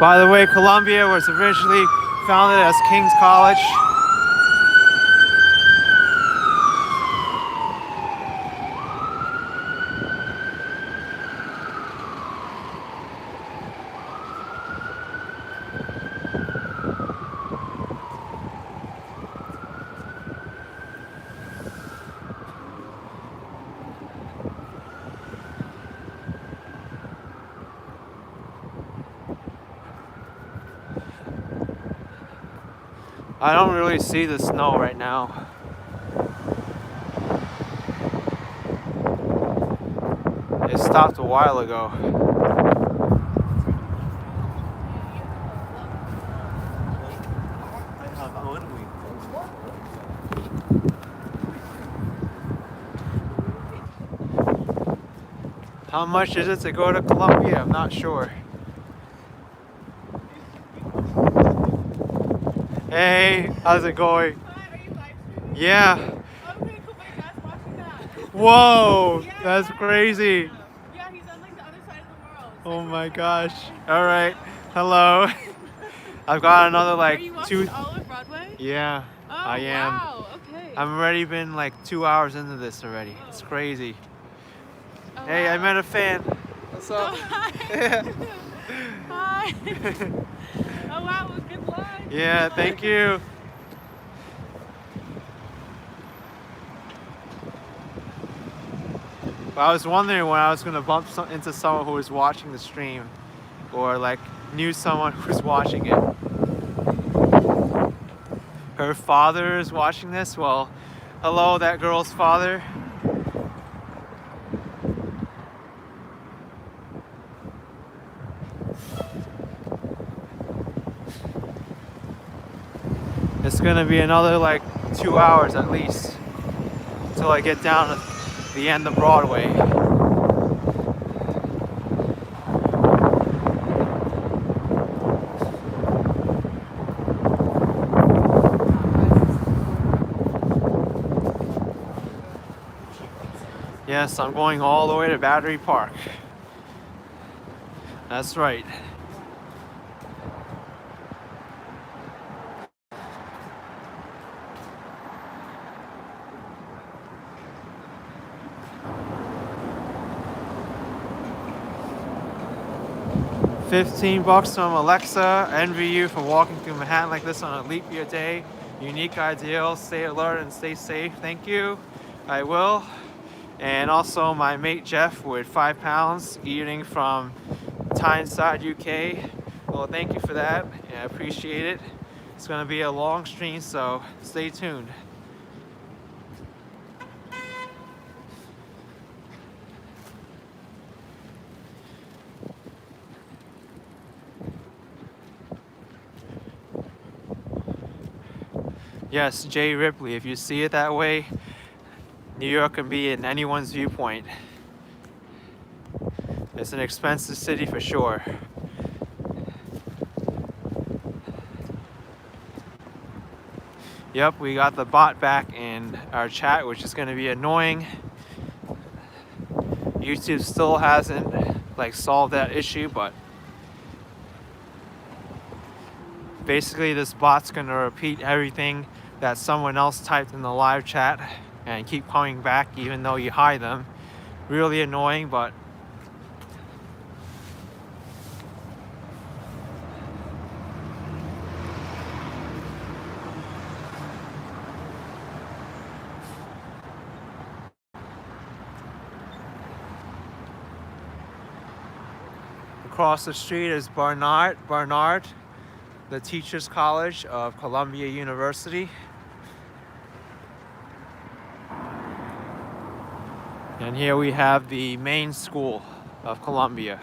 By the way, Columbia was originally founded as King's College. I don't really see the snow right now. It stopped a while ago. How much is it to go to Columbia? I'm not sure. Hey, how's it going?
Hi, are you live streaming?
Yeah.
Okay, cool. My dad's watching that.
Whoa,
Yeah.
that's crazy.
Yeah, he's on like the other side of the world. It's
Oh
like
my
really
gosh.
cool.
All right. Hello. I've got another
Are
like
you watching
2.
all of Broadway?
Yeah,
Oh,
I am.
Wow. Okay.
I've already been like 2 hours into this already. It's crazy.
Oh,
Hey, I
wow.
met a fan. What's
Oh,
up?
hi. Hi. Oh wow. Well, good luck.
Yeah, thank you. But I was wondering when I was gonna bump into someone who was watching the stream, or like knew someone who was watching it. Her father is watching this. Well, hello, that girl's father. It's gonna be another like 2 hours at least until I get down to the end of Broadway. Yes, I'm going all the way to Battery Park. That's right. $15 from Alexa. Envy you for walking through Manhattan like this on a leap year day. Unique ideal. Stay alert and stay safe. Thank you. I will. And also my mate Jeff with 5 pounds eating from Tyneside, UK. Well, thank you for that. Yeah, I appreciate it. It's going to be a long stream, so stay tuned. Yes, Jay Ripley, if you see it that way, New York can be in anyone's viewpoint. It's an expensive city for sure. Yep, we got the bot back in our chat, which is going to be annoying. YouTube still hasn't solved that issue, but basically this bot's going to repeat everything that someone else typed in the live chat and keep coming back even though you hide them. Really annoying, but across the street is Barnard, the Teachers College of Columbia University. And here we have the main school of Columbia.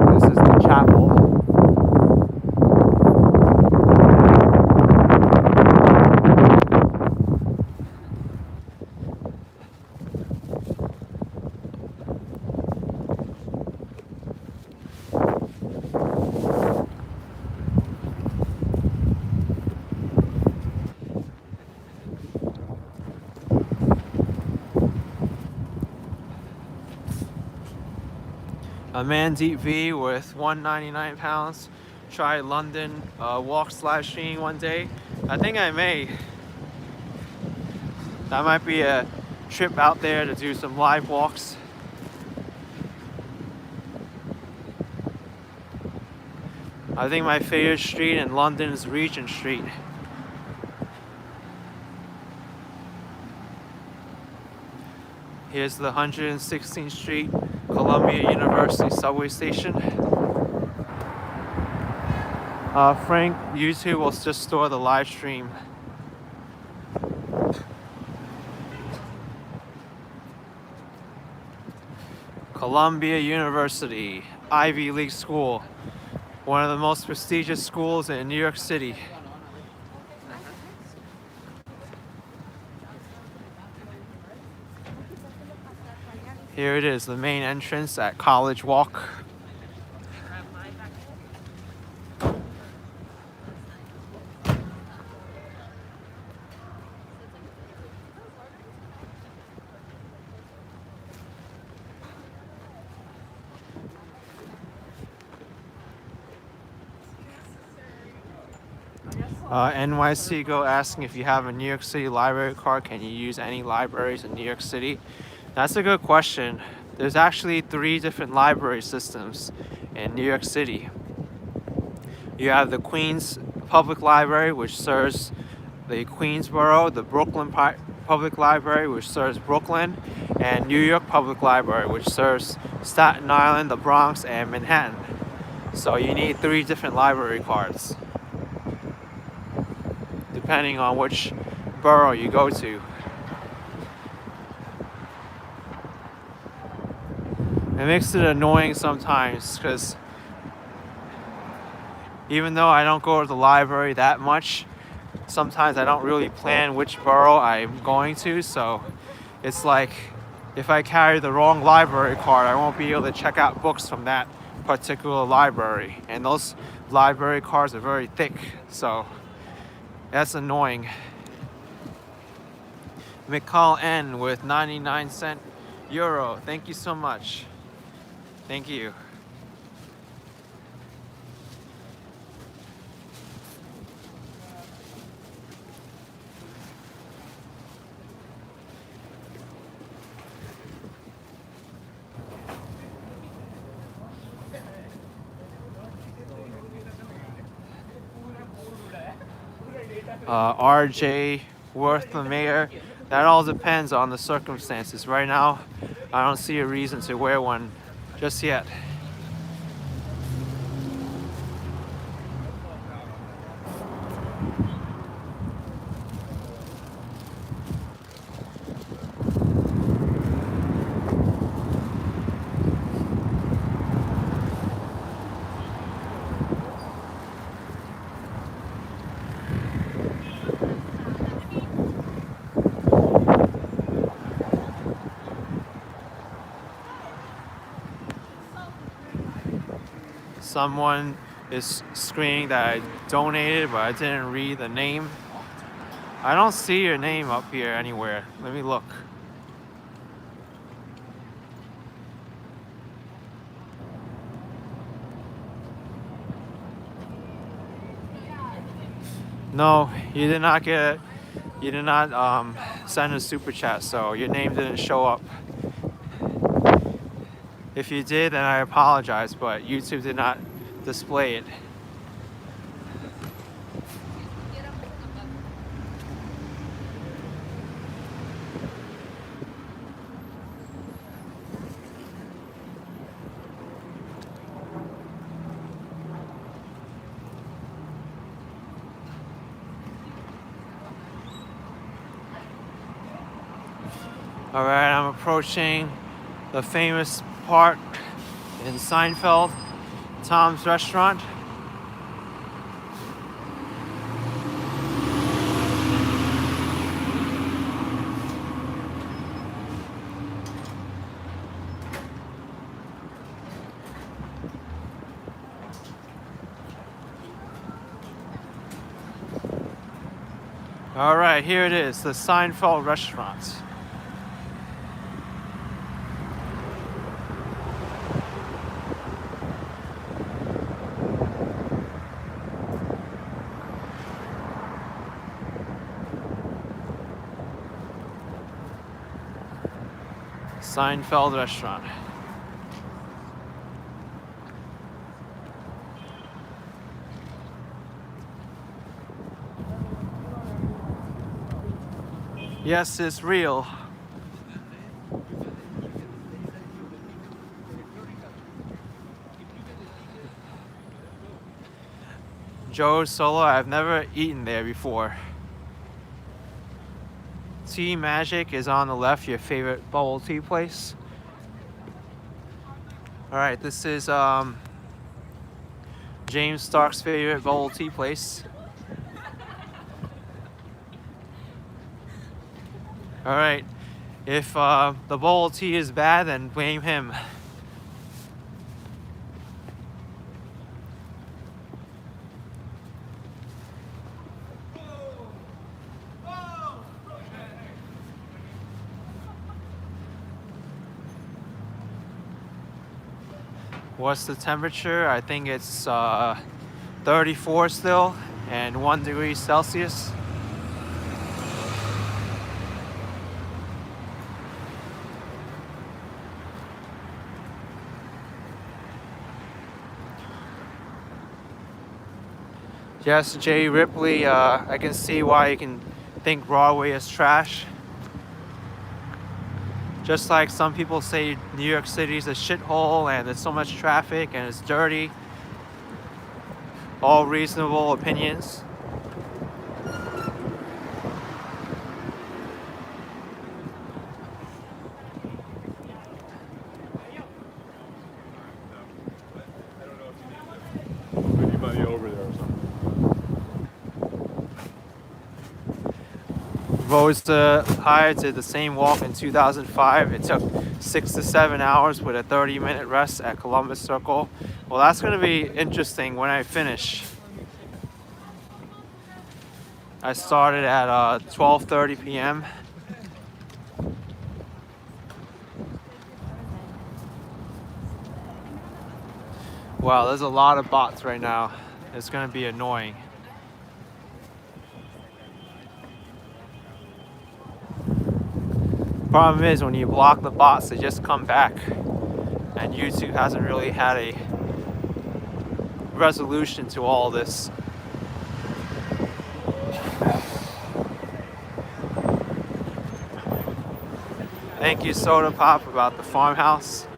This is the chapel. A man deep V with 199 pounds tried London walk/stream one day. I think I may. That might be a trip out there to do some live walks. I think my favorite street in London is Regent Street. Here's the 116th Street Columbia University subway station. Frank, YouTube will just store the live stream. Columbia University, Ivy League school, one of the most prestigious schools in New York City. Here it is, the main entrance at College Walk. NYC Go asking if you have a New York City library card, can you use any libraries in New York City? That's a good question. There's actually 3 different library systems in New York City. You have the Queens Public Library, which serves the Queensboro, the Brooklyn Public Library, which serves Brooklyn, and New York Public Library, which serves Staten Island, the Bronx, and Manhattan. So you need 3 different library cards, depending on which borough you go to. It makes it annoying sometimes because even though I don't go to the library that much, sometimes I don't really plan which borough I'm going to, so it's like if I carry the wrong library card, I won't be able to check out books from that particular library, and those library cards are very thick, so that's annoying. McCall N with 99 cent euro. Thank you so much. Thank you. RJ Worth the mayor. That all depends on the circumstances. Right now, I don't see a reason to wear one just yet. Someone is screaming that I donated, but I didn't read the name. I don't see your name up here anywhere. Let me look. No, you did not get it. You did not send a super chat, so your name didn't show up. If you did, then I apologize, but YouTube did not display it. All right, I'm approaching the famous part in Seinfeld, Tom's Restaurant. All right, here it is, the Seinfeld restaurant. Seinfeld restaurant. Yes, it's real. Joe Solo, I've never eaten there before. Tea Magic is on the left, your favorite bubble tea place. Alright, this is James Stark's favorite bubble tea place. Alright, if the bubble tea is bad, then blame him. What's the temperature? I think it's 34 still and 1 degree Celsius. Yes, Jay Ripley, I can see why you can think Broadway is trash. Just like some people say New York City is a shithole and there's so much traffic and it's dirty. All reasonable opinions.
Anybody over there or something?
Rose to High did the same walk in 2005. It took 6 to 7 hours with a 30-minute rest at Columbus Circle. Well, that's going to be interesting when I finish. I started at 12:30 p.m. Wow, there's a lot of bots right now. It's gonna be annoying. Problem is, when you block the bots, they just come back. And YouTube hasn't really had a resolution to all this. Thank you, Soda Pop, about the farmhouse.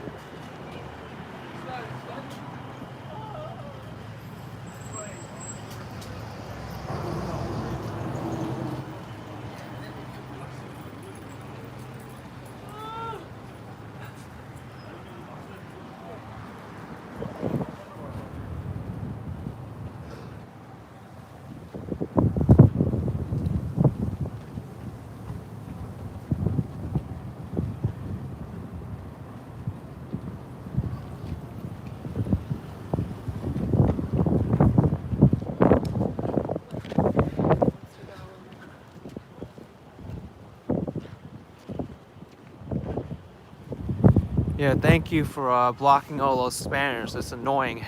Yeah, thank you for blocking all those spammers. It's annoying.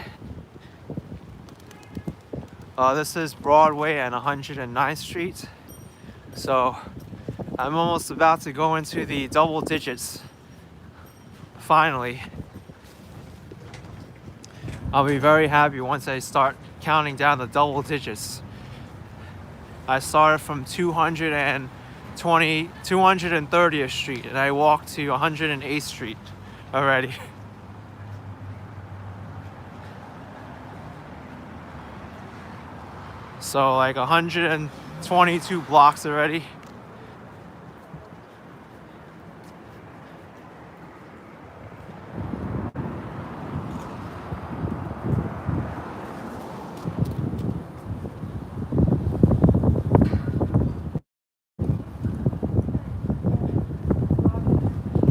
This is Broadway and 109th Street. So I'm almost about to go into the double digits. Finally. I'll be very happy once I start counting down the double digits. I started from 230th Street and I walked to 108th Street already. So like 122 blocks already.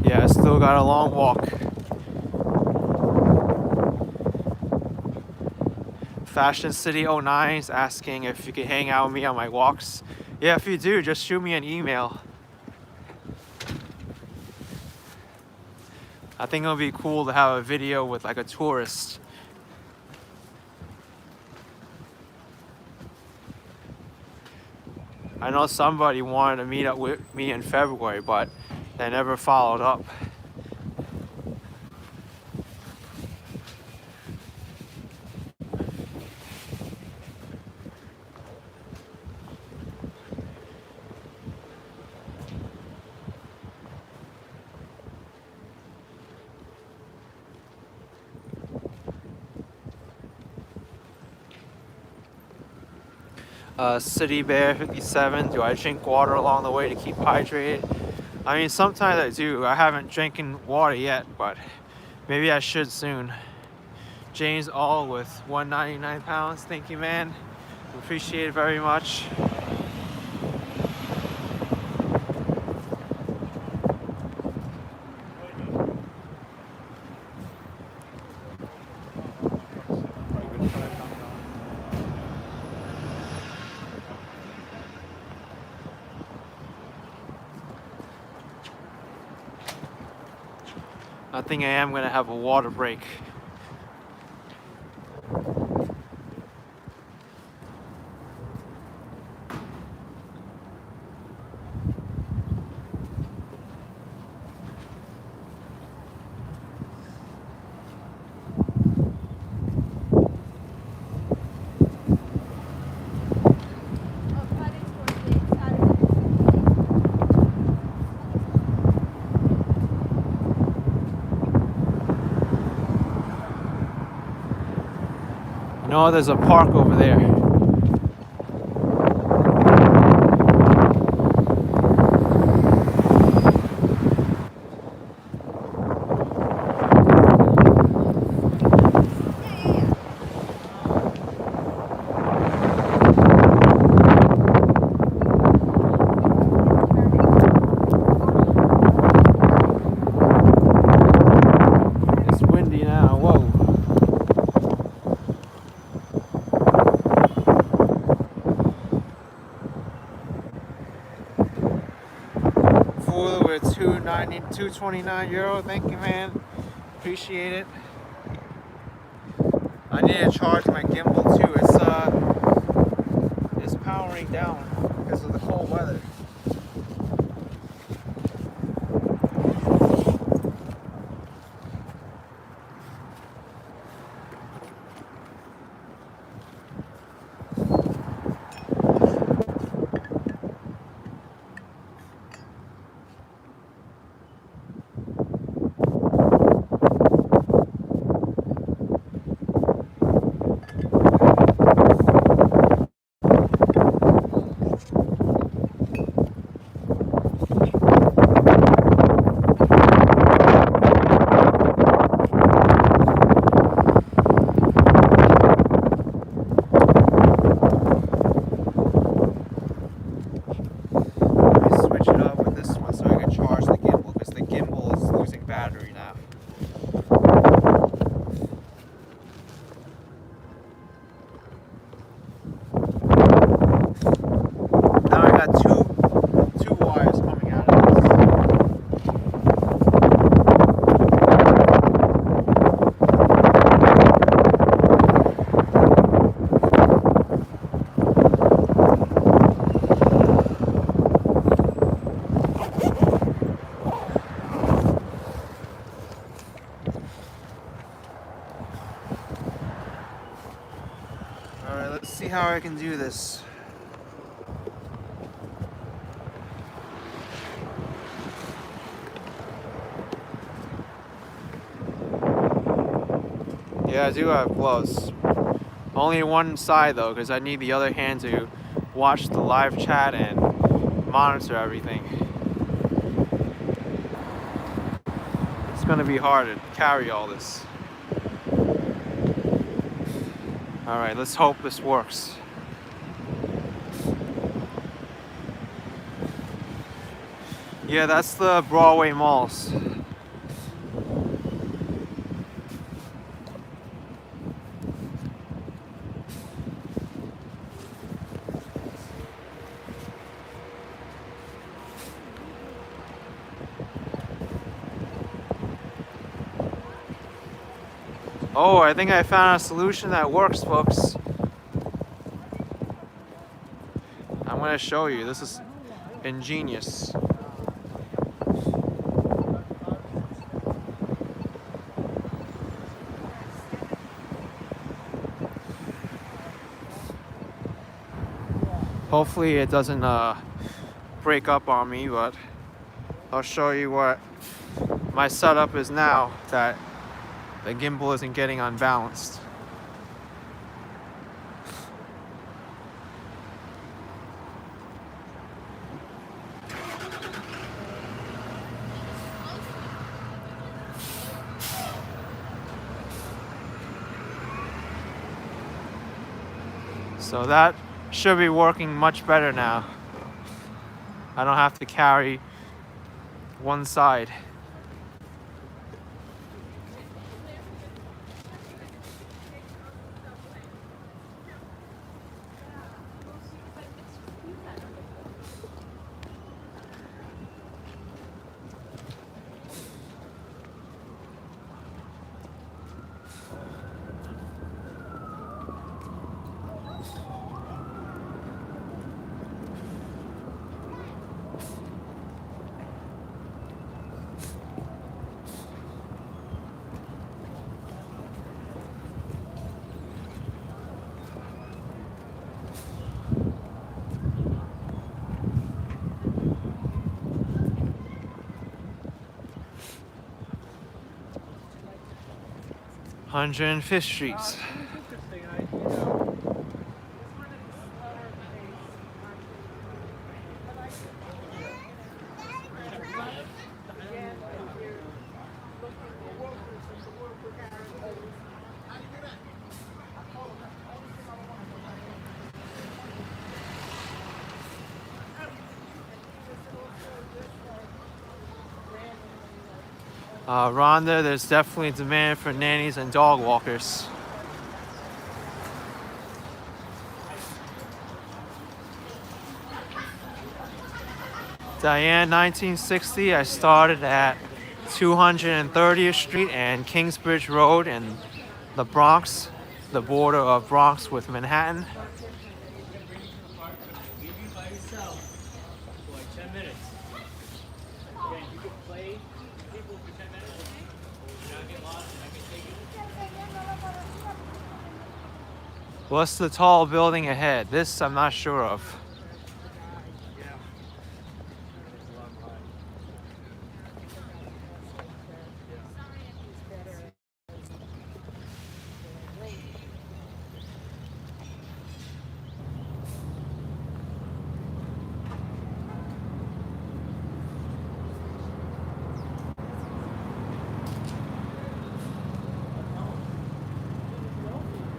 Yeah, I still got a long walk. Fashion City 09 is asking if you can hang out with me on my walks. Yeah, if you do, just shoot me an email. I think it'll be cool to have a video with like a tourist. I know somebody wanted to meet up with me in February, but they never followed up. City Bear 57, do I drink water along the way to keep hydrated? I mean, sometimes I do. I haven't drinking water yet, but maybe I should soon. James All with 199 pounds. Thank you, man. Appreciate it very much. I think I am gonna have a water break. No, there's a park over there. It's windy now, whoa. With 229 euro. Thank you, man. Appreciate it. I need to charge my gimbal too. It's powering down because of the cold weather. Battery now. Now I got two wires coming out of this. Alright, let's see how I can do this. Yeah, I do have gloves. Only one side though, because I need the other hand to watch the live chat and monitor everything. It's gonna be hard to carry all this. Alright, let's hope this works. Yeah, that's the Broadway malls. Oh, I think I found a solution that works, folks. I'm going to show you. This is ingenious. Hopefully it doesn't break up on me, but I'll show you what my setup is now that the gimbal isn't getting unbalanced. So that should be working much better now. I don't have to carry one side. Hundred and Fifth Street. Rhonda, there's definitely demand for nannies and dog walkers. Diane, 1960, I started at 230th Street and Kingsbridge Road in the Bronx. the border of Bronx with Manhattan.
Leave you by yourself for like 10 minutes. Again, you can play people for 10 minutes. You're not get lost and I can take you.
What's the tall building ahead? This I'm not sure of.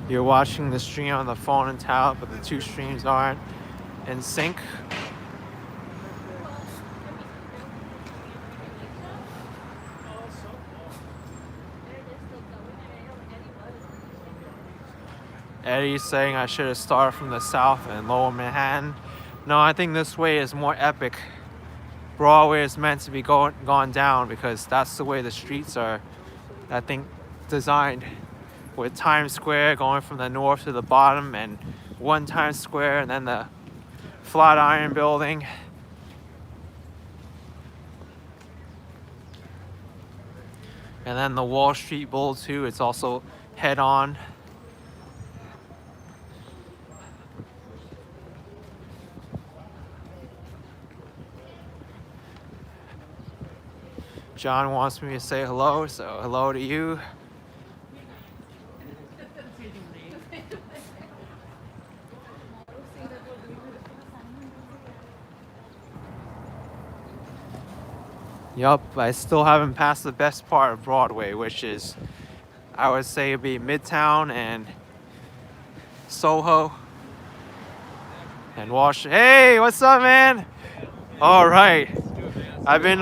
You're watching the stream on the phone and tablet, but the two streams aren't in sync. Eddie's saying I should have started from the south and lower Manhattan. No, I think this way is more epic. Broadway is meant to be gone down because that's the way the streets are, I think, designed. With Times Square going from the north to the bottom, and one Times Square, and then the Flatiron Building. And then the Wall Street Bowl too, it's also head on. John wants me to say hello, so hello to you. Yup, I still haven't passed the best part of Broadway, which is, I would say it'd be Midtown and Soho and Washington. Hey, what's up, man? All right. I've been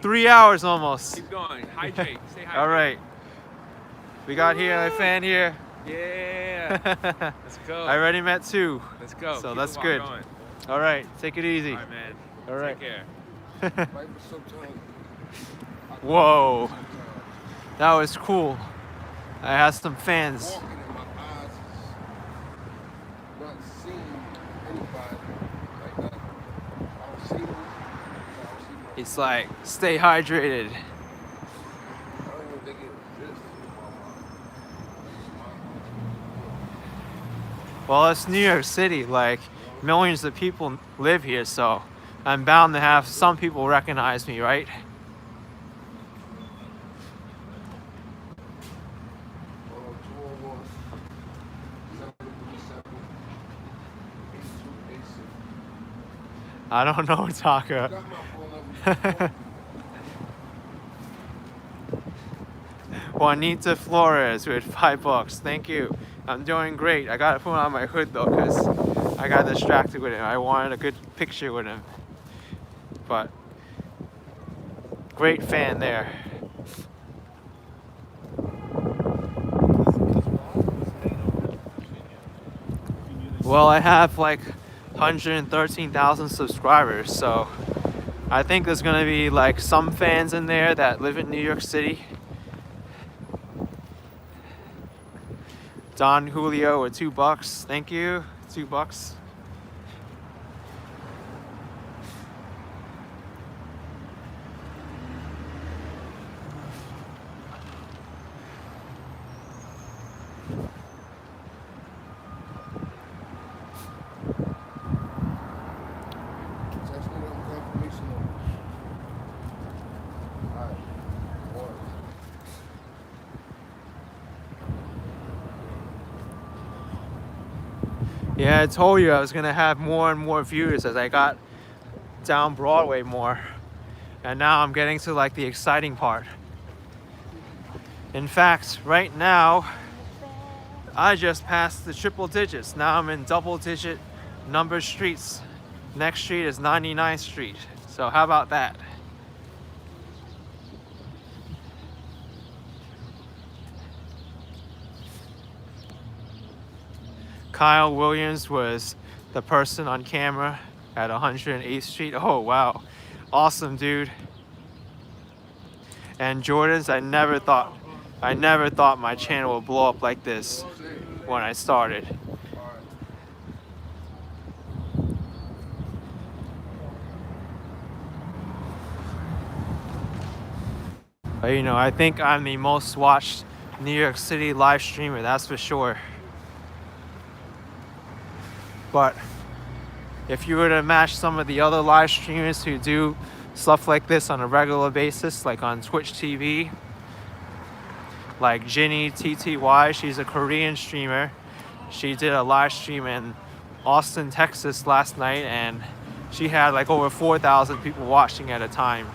3 hours almost.
Keep going. Hydrate. Stay hydrated.
All right. We got here a fan here.
Yeah. Let's go.
I already met two.
Let's go.
So
Keep
that's
the walk
good.
Going.
All right, take it easy.
All right, man.
All right.
Take care.
Whoa, that was cool. I had some fans.
Walking in my eyes is not seeing anybody like that. I don't see them.
It's like, stay hydrated.
I don't even think it exists in my mind.
Well, it's New York City. Like, millions of people live here, so I'm bound to have some people recognize me, right? I don't know, Taka. Juanita Flores with $5. Thank you. I'm doing great. I gotta put on my hood though, because I got distracted with him. I wanted a good picture with him. But great fan there. Well, I have like 113,000 subscribers, so I think there's gonna be like some fans in there that live in New York City. Don Julio with $2. Thank you. $2. Yeah, I told you I was gonna have more and more viewers as I got down Broadway more. And now I'm getting to like the exciting part. In fact, right now, I just passed the triple digits. Now I'm in double digit number streets. Next street is 99th Street. So how about that? Kyle Williams was the person on camera at 108th Street. Oh, wow. Awesome, dude. And Jordan's, I never thought my channel would blow up like this. when I started.
Alright.
But you know, I think I'm the most watched New York City live streamer, that's for sure. But if you were to match some of the other live streamers who do stuff like this on a regular basis, like on Twitch TV, like Ginny TTY, she's a Korean streamer. She did a live stream in Austin, Texas last night, and she had like over 4,000 people watching at a time.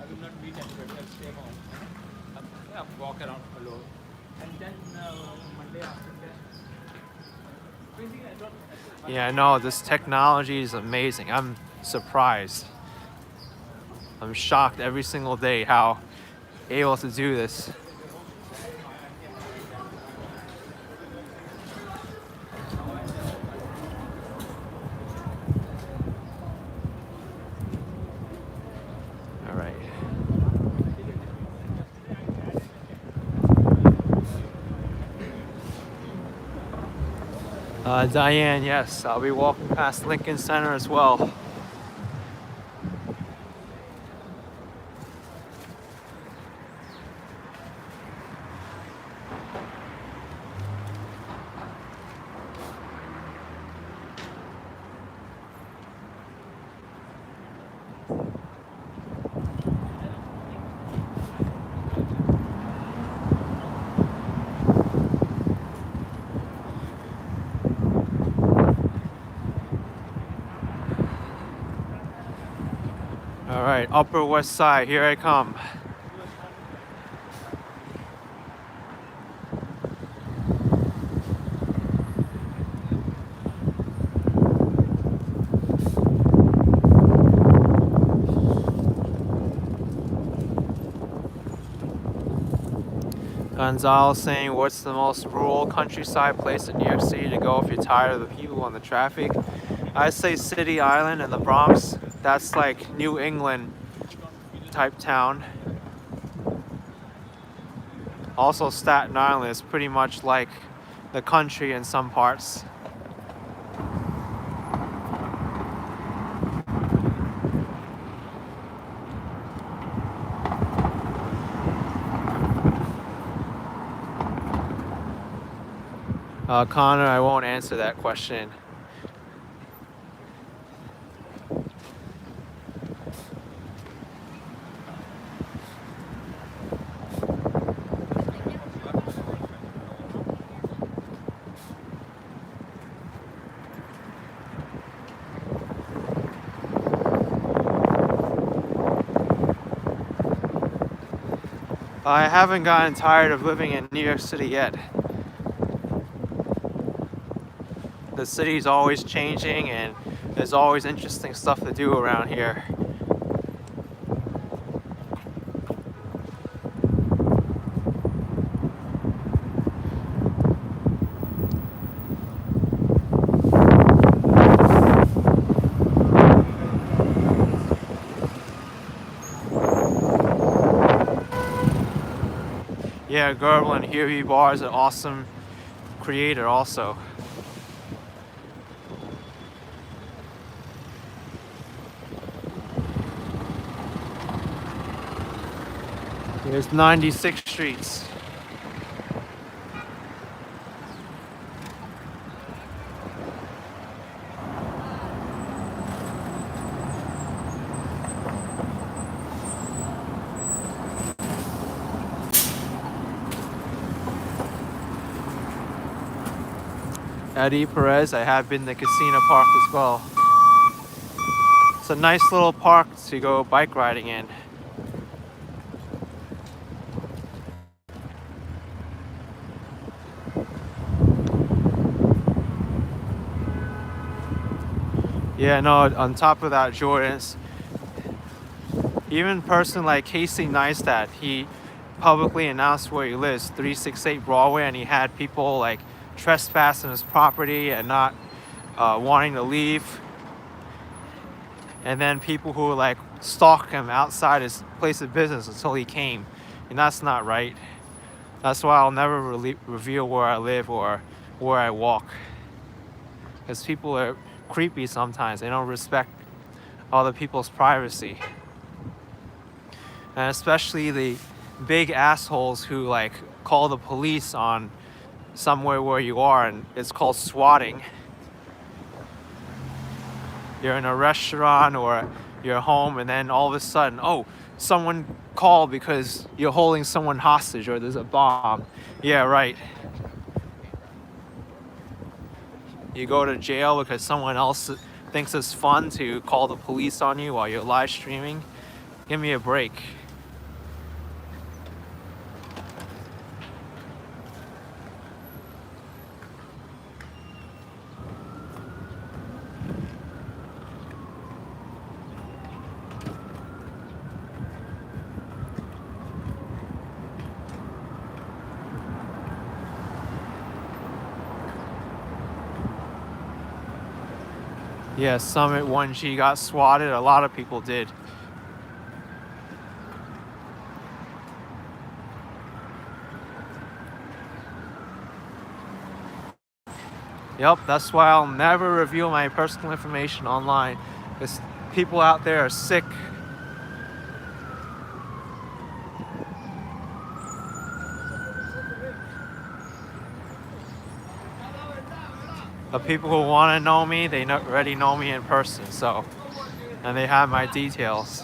I will not meet anywhere, just stay home. Yeah, walk around alone. And then Monday after that. Basically, I don't.
Yeah, no, this technology is amazing. I'm surprised. I'm shocked every single day how able to do this. All right. Diane, yes, I'll be walking past Lincoln Center as well. All right, Upper West Side, here I come. Gonzalo saying, what's the most rural countryside place in New York City to go if you're tired of the people and the traffic? I say City Island and the Bronx. That's like New England type town. Also Staten Island is pretty much like the country in some parts. Connor, I won't answer that question. I haven't gotten tired of living in New York City yet. The city's always changing and there's always interesting stuff to do around here. Yeah, Gimbal and Here He Bar is an awesome creator also. Here's 96th Street. Eddie Perez, I have been to Casino Park as well. It's a nice little park to go bike riding in. Yeah, no, on top of that, Jordan's, even a person like Casey Neistat, he publicly announced where he lives, 368 Broadway, and he had people like trespassing his property and not wanting to leave, and then people who like stalk him outside his place of business until he came, and that's not right. That's why I'll never reveal where I live or where I walk, because people are creepy sometimes. They don't respect other people's privacy, and especially the big assholes who like call the police on somewhere where you are, and it's called swatting. You're in a restaurant or you're home, and then all of a sudden, oh, someone called because you're holding someone hostage or there's a bomb. Yeah, right. You go to jail because someone else thinks it's fun to call the police on you while you're live streaming. Give me a break. Yeah, Summit 1G got swatted. A lot of people did. Yep, that's why I'll never reveal my personal information online. Because people out there are sick. The people who want to know me, they already know me in person, so, and they have my details.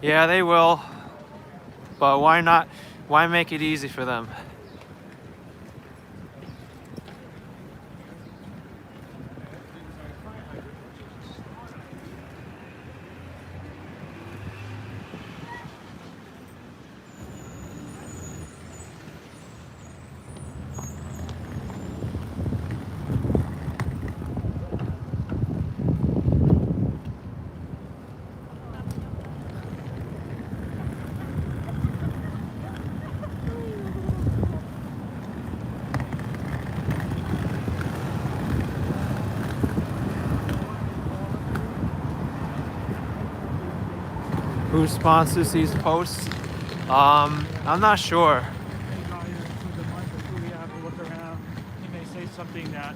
Yeah, they will, but why not? Why make it easy for them? Who sponsors these posts? I'm not sure.
He may say something that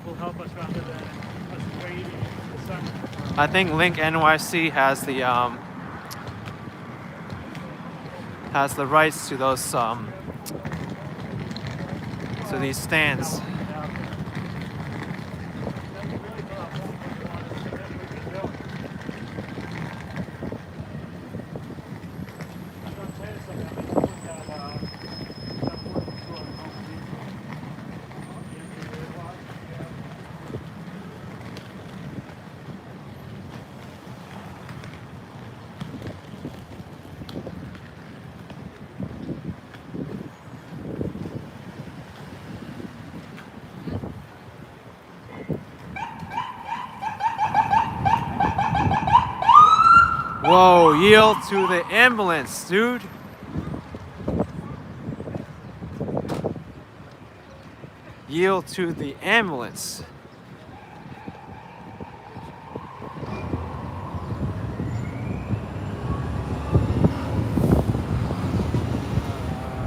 will help us rather than us waiting for some.
I think Link NYC has the rights to those to these stands. Whoa, yield to the ambulance, dude. Yield to the ambulance.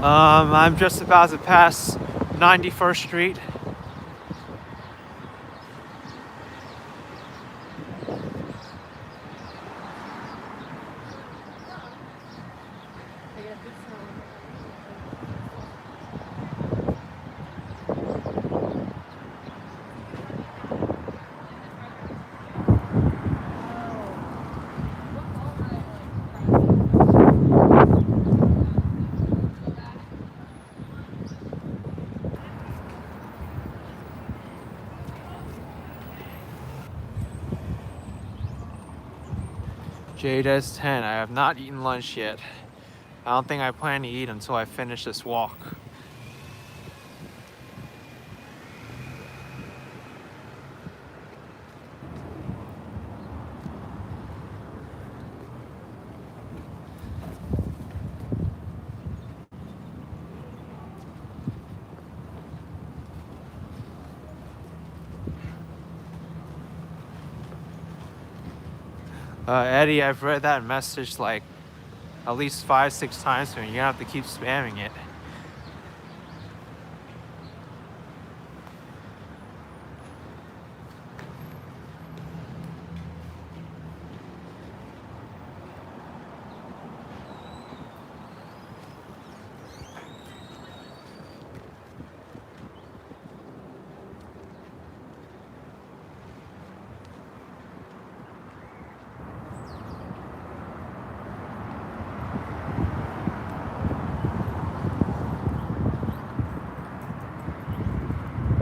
I'm just about to pass 91st Street. JDS 10. I have not eaten lunch yet. I don't think I plan to eat until I finish this walk. Eddie, I've read that message like at least 5-6 times, and you're gonna have to keep spamming it.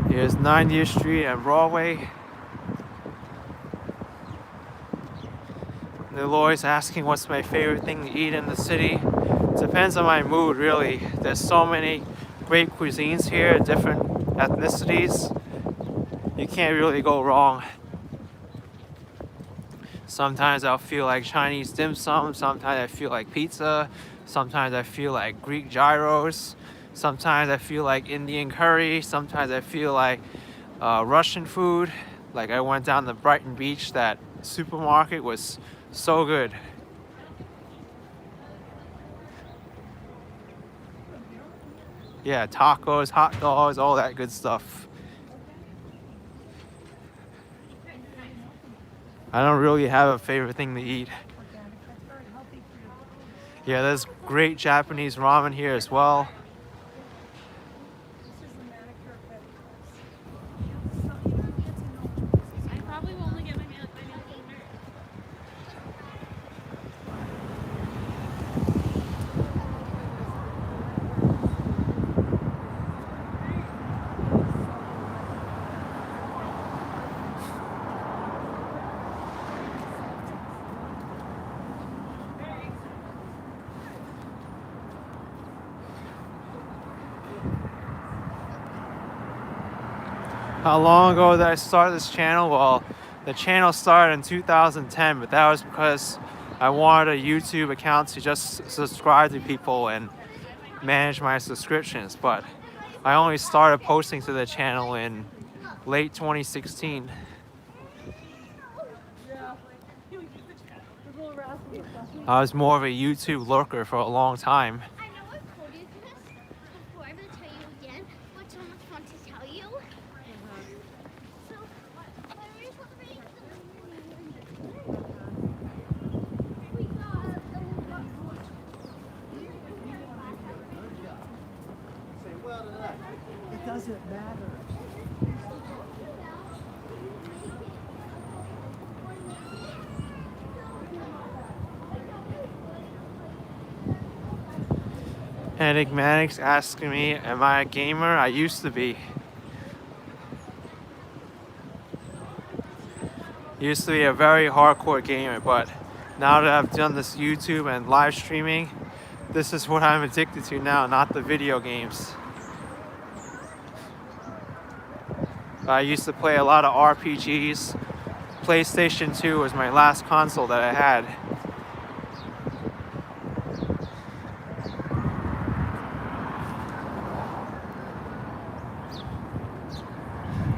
Here's 90th Street and Broadway. They're always asking what's my favorite thing to eat in the city. Depends on my mood, really. There's so many great cuisines here, different ethnicities. You can't really go wrong. Sometimes I'll feel like Chinese dim sum, sometimes I feel like pizza, sometimes I feel like Greek gyros, sometimes I feel like Indian curry, sometimes I feel like Russian food. Like I went down to Brighton Beach, that supermarket was so good. Yeah, tacos, hot dogs, all that good stuff. I don't really have a favorite thing to eat. Yeah, there's great Japanese ramen here as well.
I probably will only get my nails done.
How long ago did I start this channel? Well, the channel started in 2010, but that was because I wanted a YouTube account to just subscribe to people and manage my subscriptions. But I only started posting to the channel in late 2016. I was more of a YouTube lurker for a long time.
I know I've told you this before, I'm going to tell you again, but so much fun to tell you. So, where is the ring?
It doesn't matter.
Enigmatic's asking me, am I a gamer? I used to be. Used to be a very hardcore gamer, but now that I've done this YouTube and live streaming, this is what I'm addicted to now, not the video games. I used to play a lot of RPGs. PlayStation 2 was my last console that I had.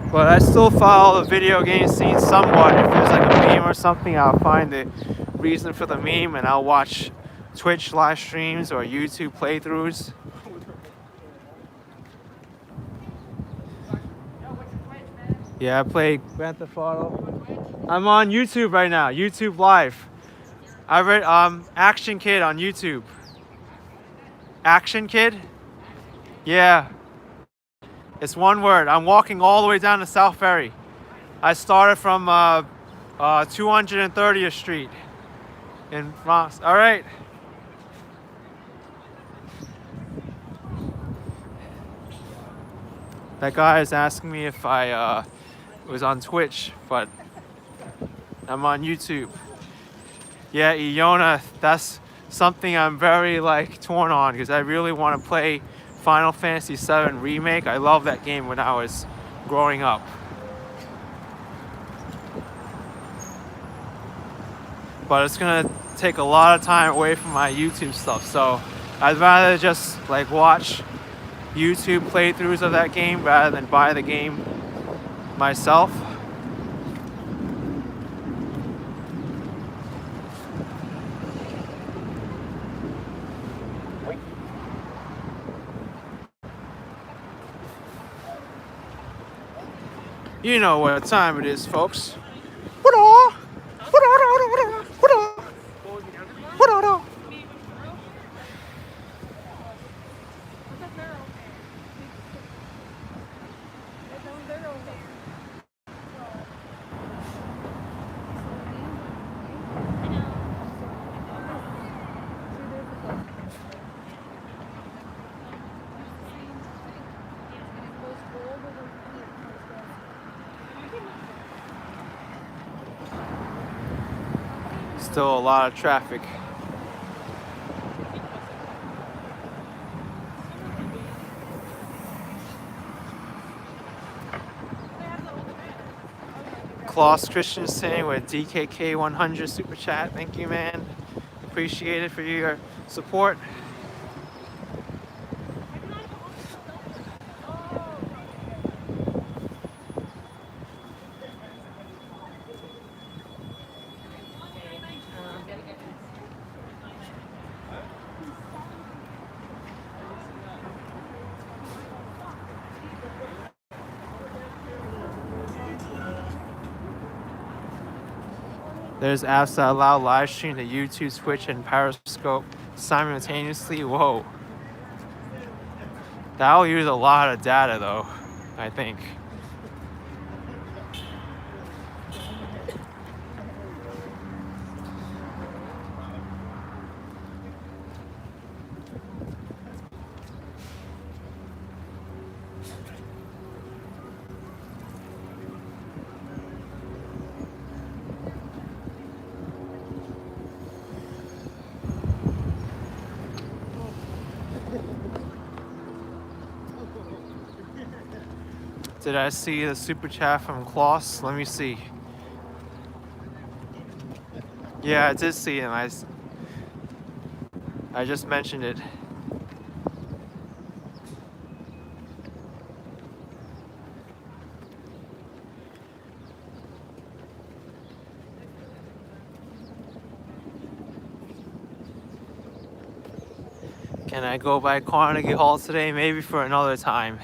But I still follow the video game scene somewhat. If there's like a meme or something, I'll find the reason for the meme and I'll watch Twitch live streams or YouTube playthroughs. Yeah, I played Grand Theft Auto. I'm on YouTube right now, YouTube Live. I read Action Kid on YouTube. Action Kid? Yeah. It's one word. I'm walking all the way down to South Ferry. I started from 230th Street in Bronx. All right. That guy is asking me if I was on Twitch, but I'm on YouTube. Yeah, Iona, that's something I'm very torn on because I really want to play Final Fantasy VII Remake. I love that game when I was growing up. But it's gonna take a lot of time away from my YouTube stuff, so I'd rather just watch YouTube playthroughs of that game rather than buy the game myself. You know what time it is, folks. What-a? What-a? What-a? What-a? Still a lot of traffic. Klaus Christensen with DKK 100 super chat. Thank you, man. Appreciate it for your support. There's apps that allow live stream to YouTube, Twitch, and Periscope simultaneously. Whoa. That'll use a lot of data though, I think. Did I see the super chat from Klaus? Let me see. Yeah, I did see him. I just mentioned it. Can I go by Carnegie Hall today? Maybe for another time.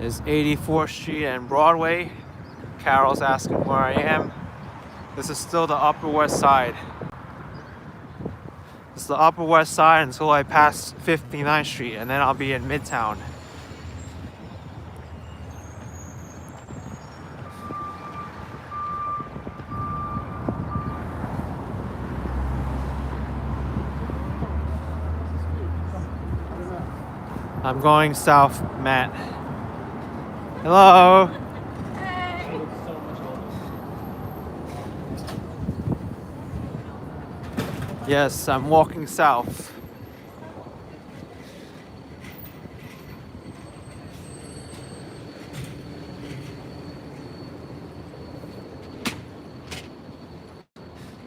Is 84th Street and Broadway. Carol's asking where I am. This is still the Upper West Side. It's the Upper West Side until I pass 59th Street, and then I'll be in Midtown. I'm going south, Matt. Hello. Yes, I'm walking south.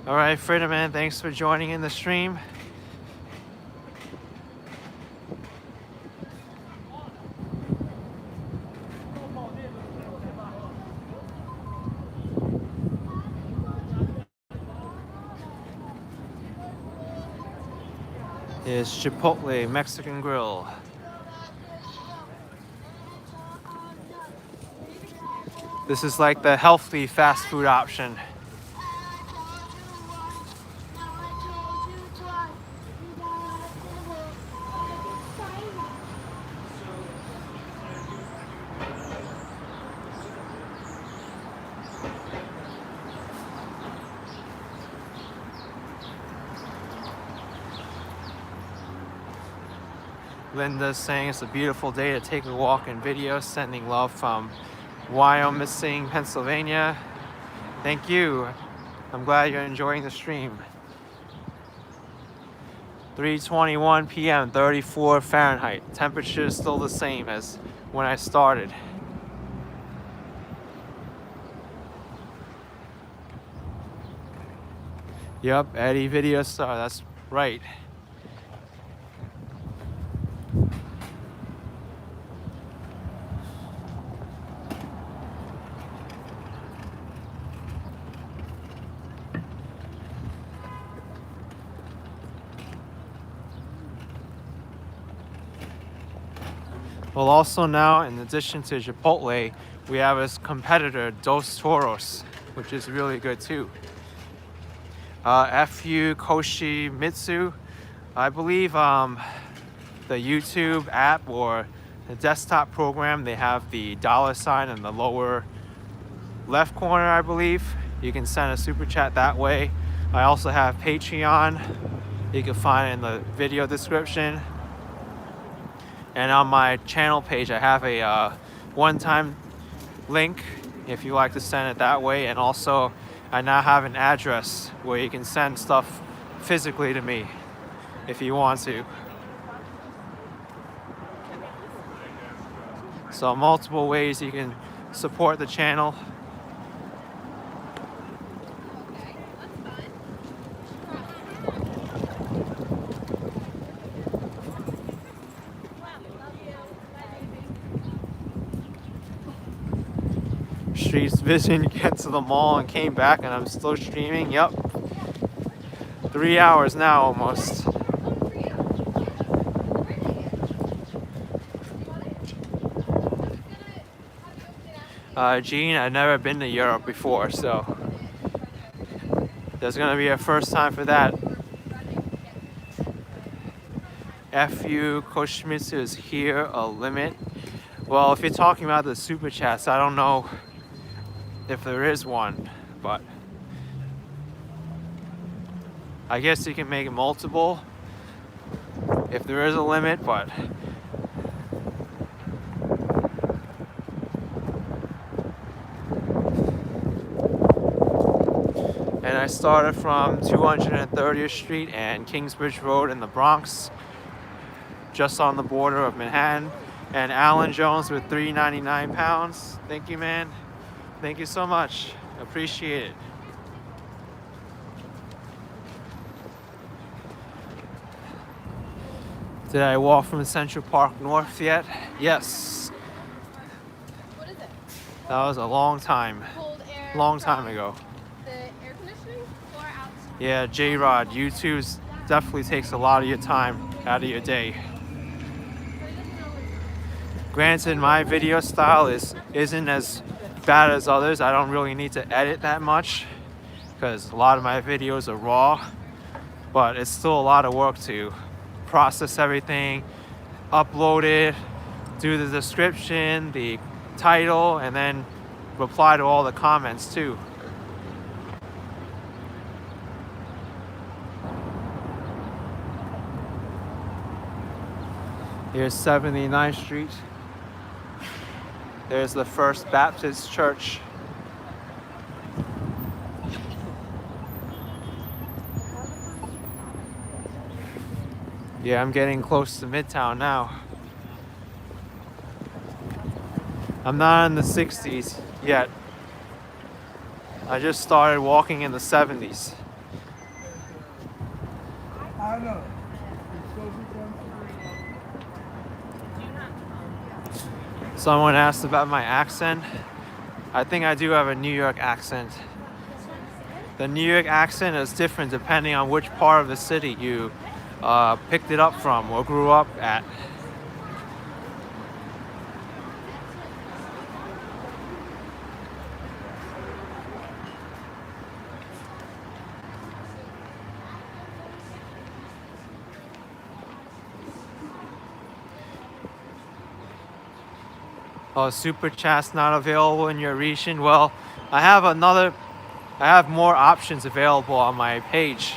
All right, Fredman, thanks for joining in the stream. Is Chipotle Mexican Grill. This is like the healthy fast food option. Linda's saying it's a beautiful day to take a walk and video. Sending love from Wyoming, Pennsylvania. Thank you. I'm glad you're enjoying the stream. 3:21 p.m., 34 Fahrenheit. Temperature is still the same as when I started. Yep, Eddie Video Star, that's right. Well, also now, in addition to Chipotle, we have this competitor, Dos Toros, which is really good too. FU Koshi Mitsu, I believe the YouTube app or the desktop program, they have the $ in the lower left corner, I believe. You can send a super chat that way. I also have Patreon. You can find it in the video description. And on my channel page, I have a one-time link if you like to send it that way. And also, I now have an address where you can send stuff physically to me if you want to. So multiple ways you can support the channel. Streets vision, get to the mall and came back and I'm still streaming. Yep. 3 hours now almost. Gene, I've never been to Europe before, so there's gonna be a first time for that. FU Koshimitsu, is here a limit? Well, if you're talking about the super chats, I don't know if there is one, but I guess you can make it multiple if there is a limit, but and I started from 230th Street and Kingsbridge Road in the Bronx, just on the border of Manhattan. And Alan Jones with 399 pounds. Thank you, man. Thank you so much. Appreciate it. Did I walk from Central Park North yet? Yes.
What is it?
That was a long time.
Cold air.
Long time
from
ago.
The air conditioning or outside?
Yeah, J-Rod, YouTube definitely takes a lot of your time out of your day. Granted, my video style isn't as bad as others. I don't really need to edit that much because a lot of my videos are raw, but it's still a lot of work to process everything, upload it, do the description, the title, and then reply to all the comments too. Here's 79th Street. There's the First Baptist Church. Yeah, I'm getting close to Midtown now. I'm not in the 60s yet. I just started walking in the 70s.
I know.
Someone asked about my accent. I think I do have a New York accent. The New York accent is different depending on which part of the city you picked it up from or grew up at. Oh, super chat's not available in your region. Well, I have more options available on my page.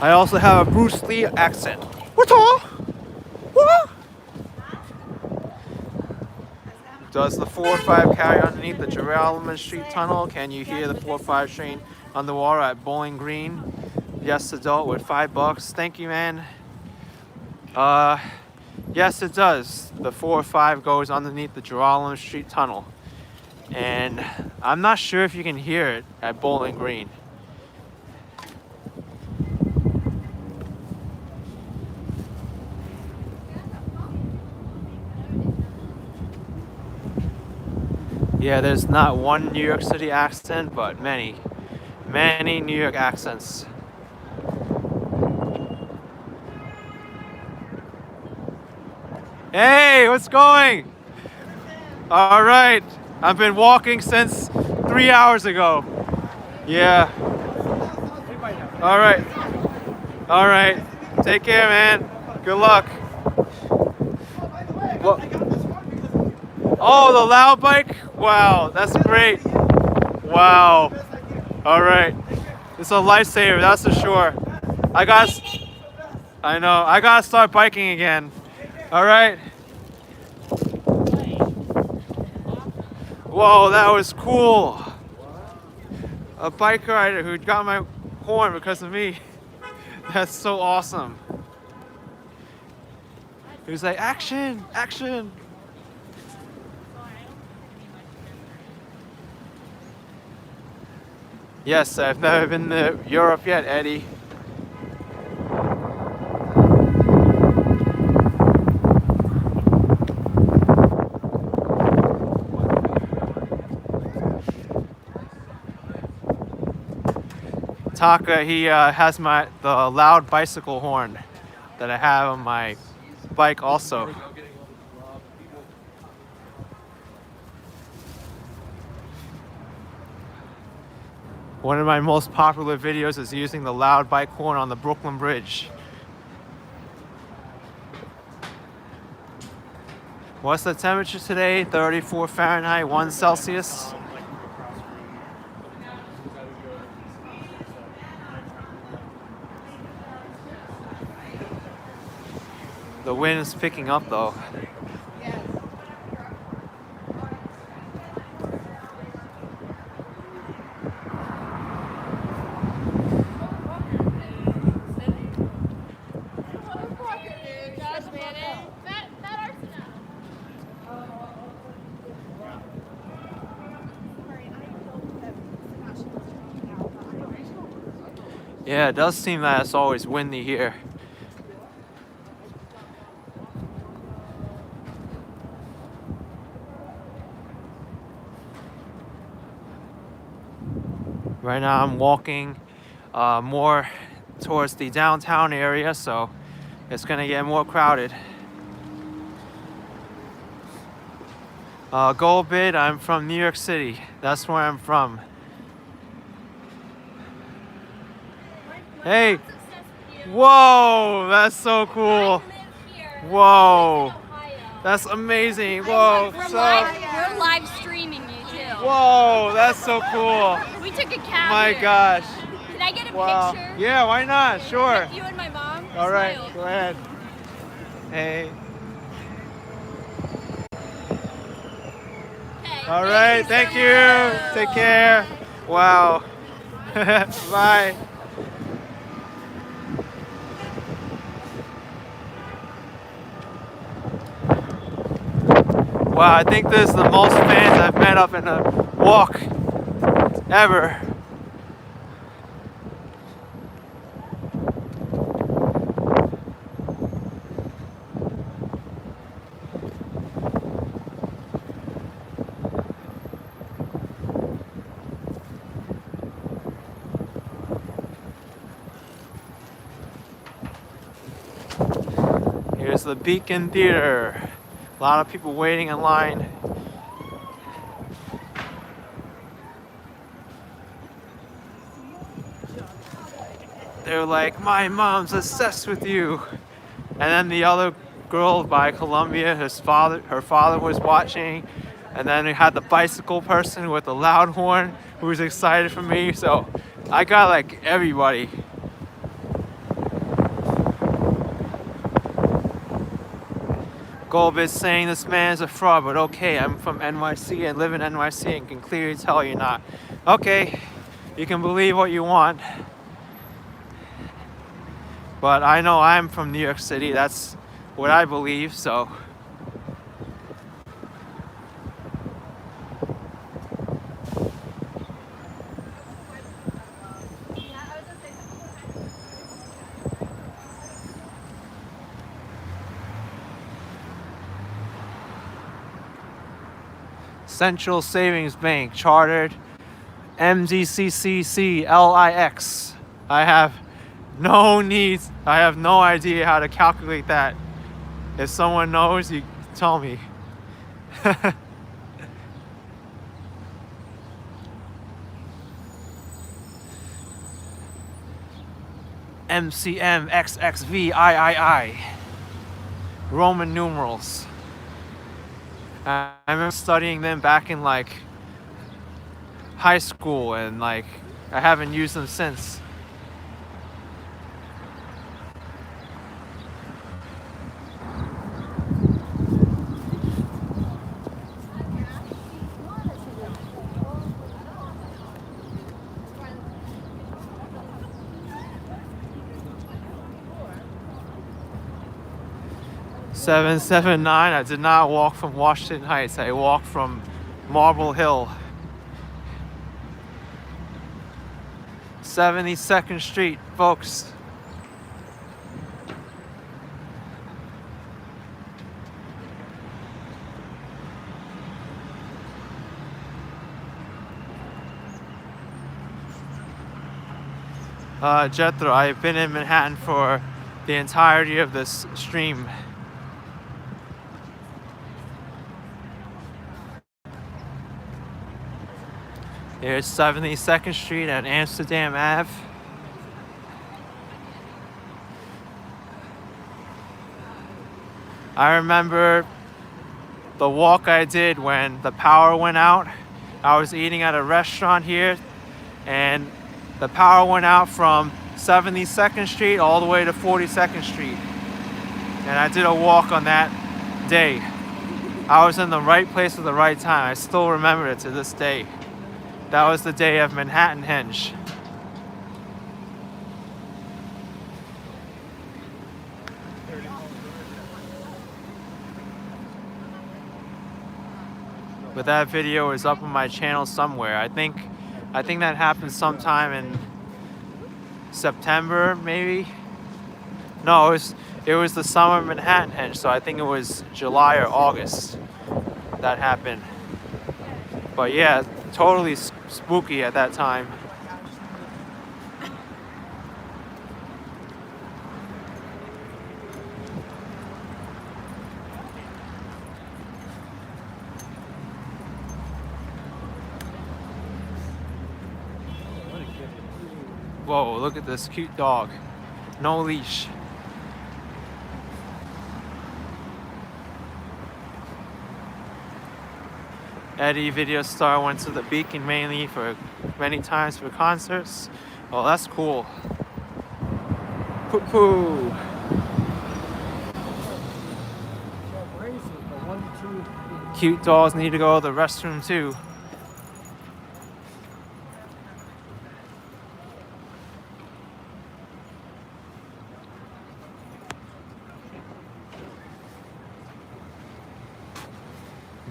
I also have a Bruce Lee accent. What? What? Does the 405 carry underneath the Geraldman Street Tunnel? Can you hear the 405 train underwater at Bowling Green? Yes, adult with $5. Thank you, man. Yes, it does. The 405 goes underneath the Geraldman Street Tunnel. And I'm not sure if you can hear it at Bowling Green. Yeah, there's not one New York City accent, but many New York accents. Hey, what's going? All right. I've been walking since 3 hours ago. Yeah. All right. All right. Take care, man. Good luck. What? Oh, the loud bike? Wow, that's great. Wow. All right. It's a lifesaver, that's for sure. I know. I gotta start biking again. All right. Whoa, that was cool. A bike rider who got my horn because of me. That's so awesome. He was like, action, action. Yes, I've never been to Europe yet, Eddie. Taka, he has the loud bicycle horn that I have on my bike also. One of my most popular videos is using the loud bike horn on the Brooklyn Bridge. What's the temperature today? 34 Fahrenheit, 1 Celsius. The wind is picking up though. Yeah, it does seem that it's always windy here. Right now I'm walking more towards the downtown area, so it's gonna get more crowded. Go a bit, I'm from New York City. That's where I'm from. Hey! Whoa! That's so cool! Whoa! That's amazing! Whoa!
We're live streaming you too.
Whoa! That's so cool!
We took a cab.
My
here.
gosh!
Can I get a
Wow!
picture?
Yeah, why not? Sure!
With you and my mom.
All right,
Smile.
go ahead. Hey.
Okay,
All right, thank
so
you.
much.
Take care. Wow. Bye. Wow, I think this is the most fans I've met up in a walk ever. Here's the Beacon Theater. A lot of people waiting in line. They're like, my mom's obsessed with you. And then the other girl by Columbia, her father was watching. And then we had the bicycle person with the loud horn who was excited for me. So I got like everybody. Golb is saying this man is a fraud, but okay, I'm from NYC and live in NYC and can clearly tell you're not. Okay, you can believe what you want. But I know I'm from New York City, that's what I believe, so. Central Savings Bank, chartered MDCCCLIX. I have no needs, I have no idea how to calculate that. If someone knows, you tell me. MCM XXVIII. Roman numerals. I remember studying them back in like high school, and like I haven't used them since. $779. I did not walk from Washington Heights. I walked from Marble Hill. 72nd Street, folks. Jethro, I've been in Manhattan for the entirety of this stream. Here's 72nd Street at Amsterdam Ave. I remember the walk I did when the power went out. I was eating at a restaurant here, and the power went out from 72nd Street all the way to 42nd Street. And I did a walk on that day. I was in the right place at the right time. I still remember it to this day. That was the day of Manhattan Henge. But that video is up on my channel somewhere. I think that happened sometime in September, maybe. No, it was the summer Manhattan Henge, so I think it was July or August that happened. But yeah, totally spooky at that time. Whoa, look at this cute dog. No leash. Eddie, video star, went to the Beacon many times for concerts. Oh, that's cool. Poo-poo. Cute dolls need to go to the restroom too.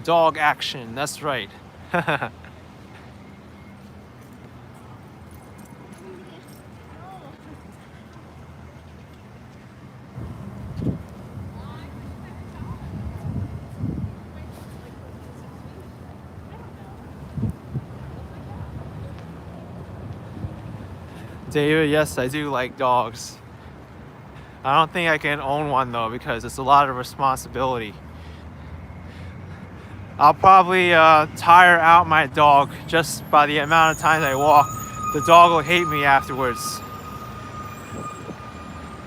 Dog action, that's right. David, yes, I do like dogs. I don't think I can own one though, because it's a lot of responsibility. I'll probably tire out my dog just by the amount of times I walk. The dog will hate me afterwards.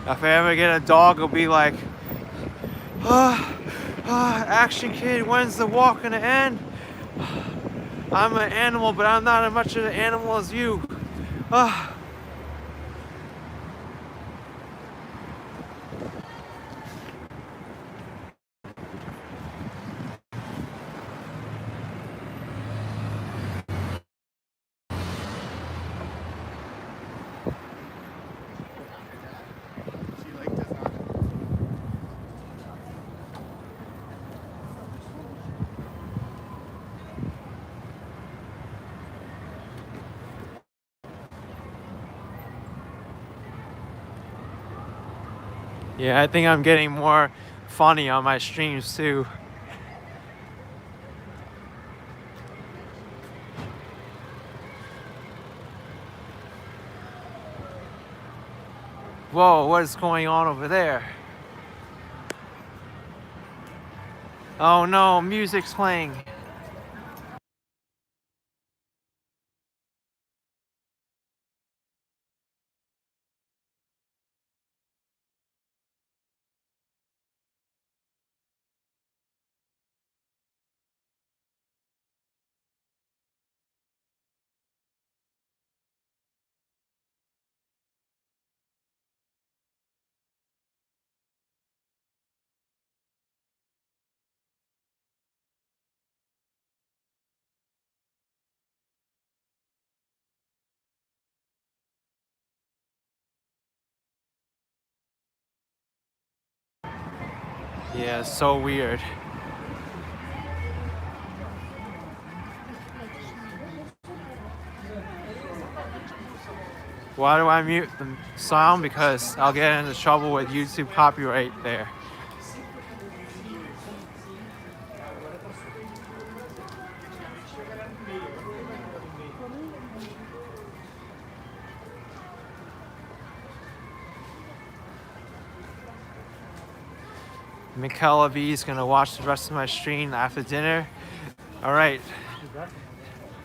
If I ever get a dog, it'll be like, action kid, when's the walk gonna end? I'm an animal, but I'm not as much of an animal as you. Yeah, I think I'm getting more funny on my streams too. Whoa, what is going on over there? Oh no, music's playing. Yeah, it's so weird. Why do I mute the sound? Because I'll get into trouble with YouTube copyright there. Mikel V is gonna watch the rest of my stream after dinner. All right, you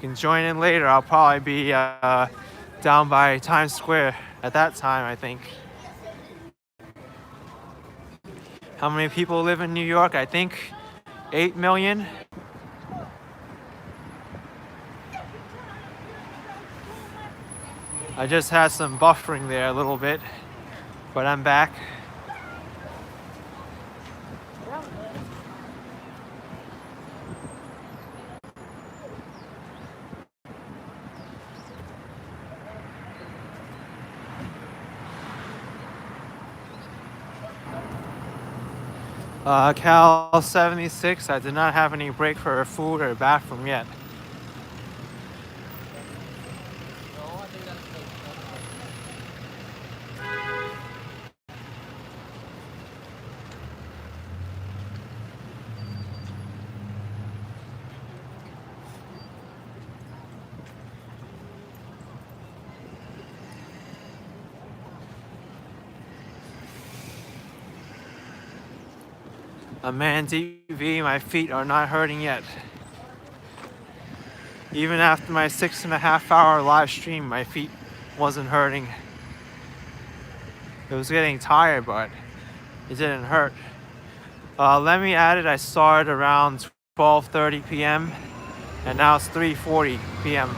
can join in later. I'll probably be down by Times Square at that time, I think. How many people live in New York? I think 8 million. I just had some buffering there a little bit, but I'm back. Cal 76, I did not have any break for food or bathroom yet. A man DV, my feet are not hurting yet. Even after my 6.5 hour live stream, my feet wasn't hurting. It was getting tired, but it didn't hurt. Let me add it, I started around 12:30 p.m. and now it's 3:40 p.m.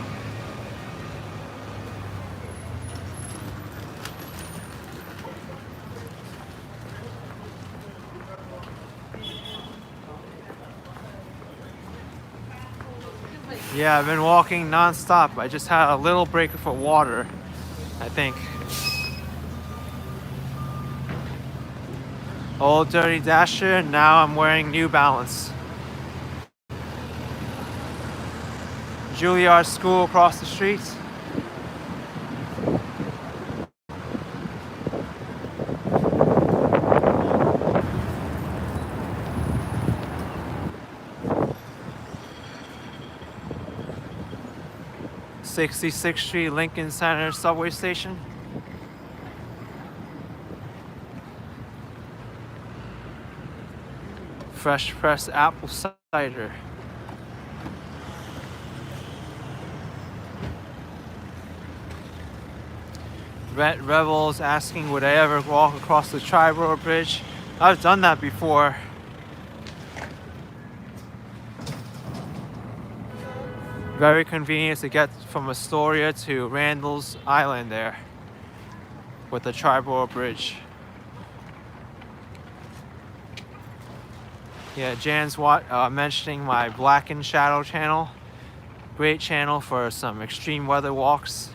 Yeah, I've been walking non-stop. I just had a little break for water, I think. Old dirty Dasher, now I'm wearing New Balance. Juilliard School across the street. '66th Street, Lincoln Center subway station. Fresh pressed apple cider. Red Rebels asking would I ever walk across the Tribeca Bridge. I've done that before. Very convenient to get from Astoria to Randall's Island there with the Tribeca Bridge. Yeah, Jan's mentioning my Black and Shadow channel. Great channel for some extreme weather walks.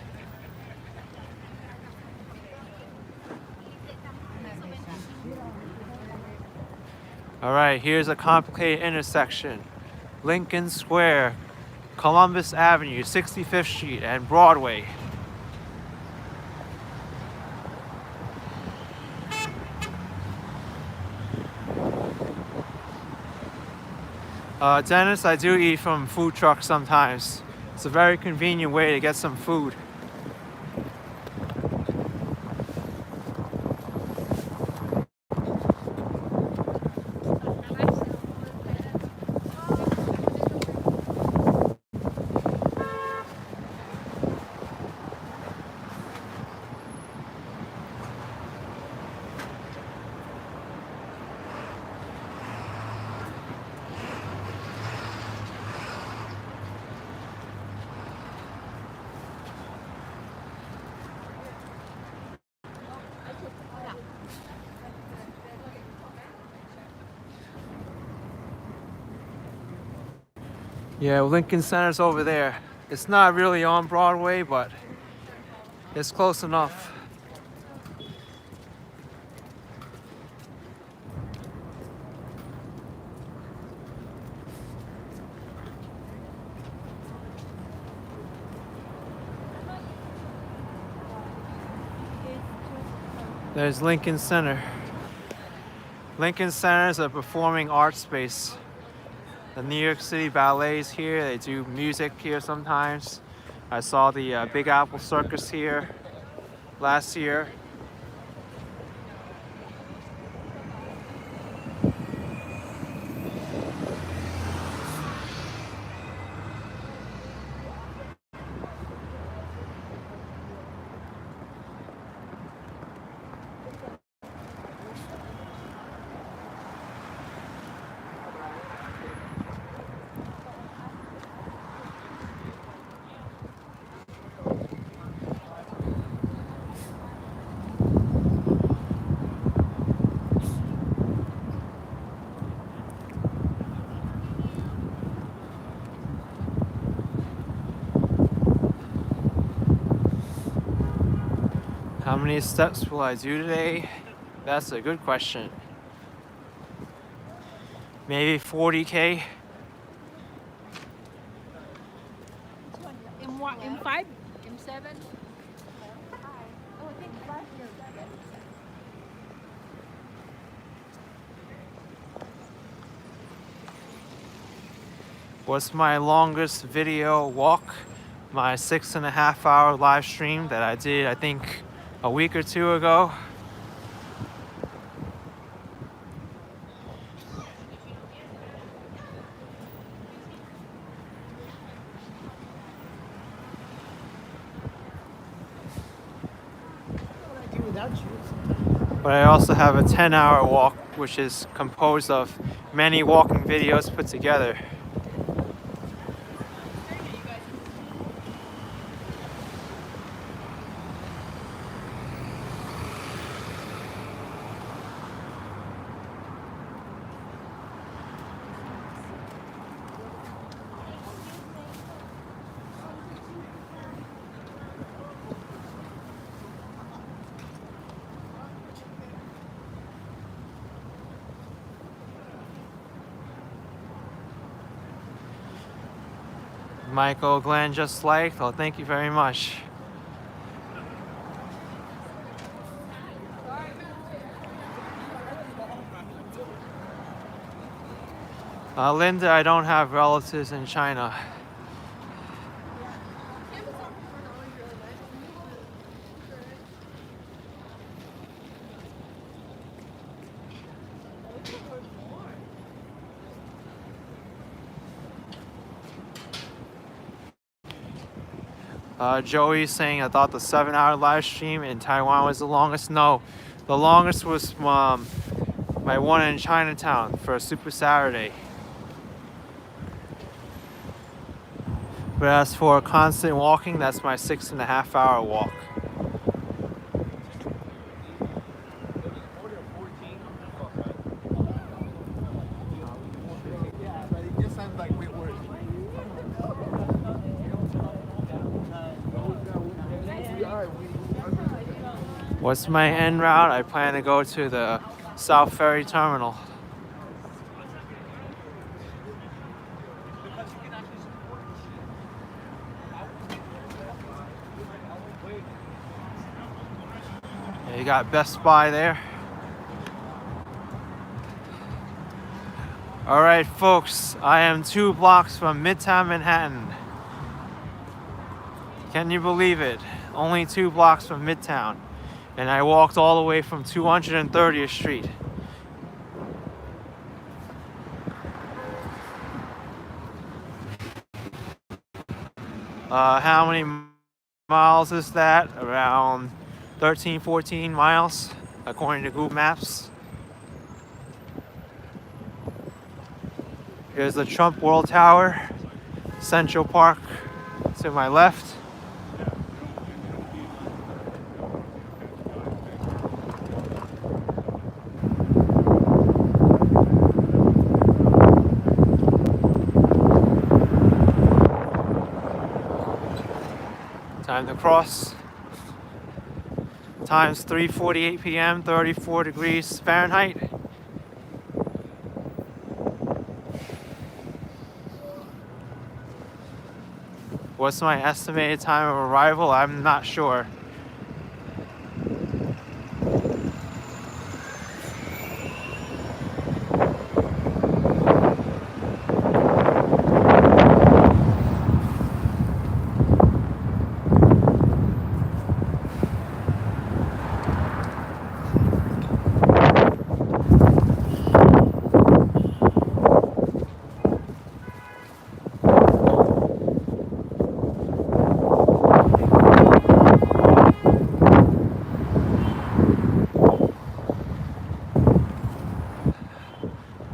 Alright, here's a complicated intersection. Lincoln Square, Columbus Avenue, 65th Street, and Broadway. Dennis, I do eat from food trucks sometimes. It's a very convenient way to get some food. Yeah, Lincoln Center's over there. It's not really on Broadway, but it's close enough. There's Lincoln Center. Lincoln Center is a performing arts space. The New York City Ballet is here. They do music here sometimes. I saw the Big Apple Circus here last year. How many steps will I do today? That's a good question. Maybe 40K.
In what? In 5? In 7?
What's my longest video walk? My 6.5 hour live stream that I did, I think, a week or two ago. But I also have a 10-hour walk, which is composed of many walking videos put together. Michael Glenn just liked. Oh, thank you very much. Linda, I don't have relatives in China. Joey's saying I thought the 7-hour live stream in Taiwan was the longest. No, the longest was my one in Chinatown for Super Saturday. But as for constant walking, that's my 6.5 hour walk. What's my end route? I plan to go to the South Ferry Terminal. Yeah, you got Best Buy there. All right, folks, I am 2 blocks from Midtown Manhattan. Can you believe it? Only 2 blocks from Midtown. And I walked all the way from 230th Street. How many miles is that? Around 13, 14 miles, according to Google Maps. Here's the Trump World Tower, Central Park to my left. Time to cross. Time's 3:48 p.m., 34 degrees Fahrenheit. What's my estimated time of arrival? I'm not sure.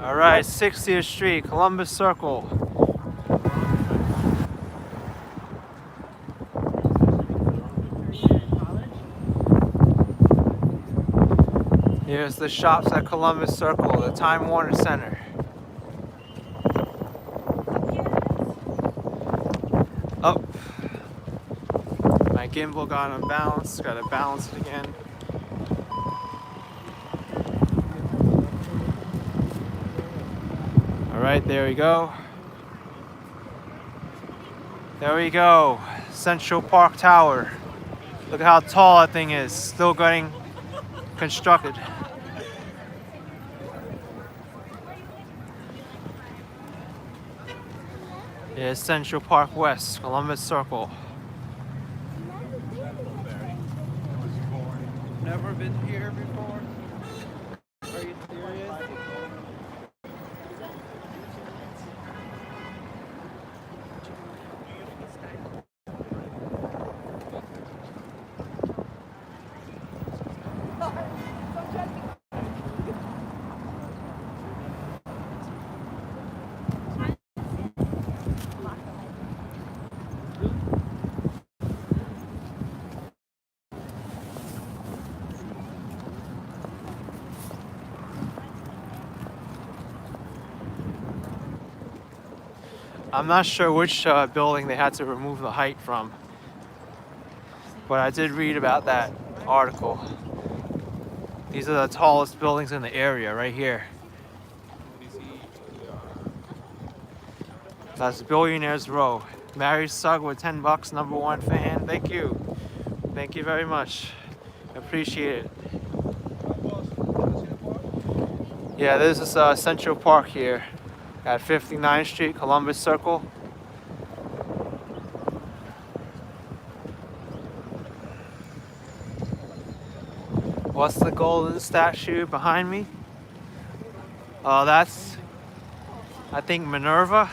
All right, 60th Street, Columbus Circle. Here's the shops at Columbus Circle, the Time Warner Center. Oh, my gimbal got unbalanced, gotta balance it again. All right, there we go. There we go, Central Park Tower. Look at how tall that thing is, still getting constructed. Here's Central Park West, Columbus Circle. Never been here before? Are you serious? I'm not sure which building they had to remove the height from, but I did read about that article. These are the tallest buildings in the area right here. That's Billionaires Row. Mary Sugg with $10, #1 fan. Thank you. Thank you very much. Appreciate it. Yeah, this is Central Park here at 59th Street, Columbus Circle. What's the golden statue behind me? Oh, that's, I think, Minerva.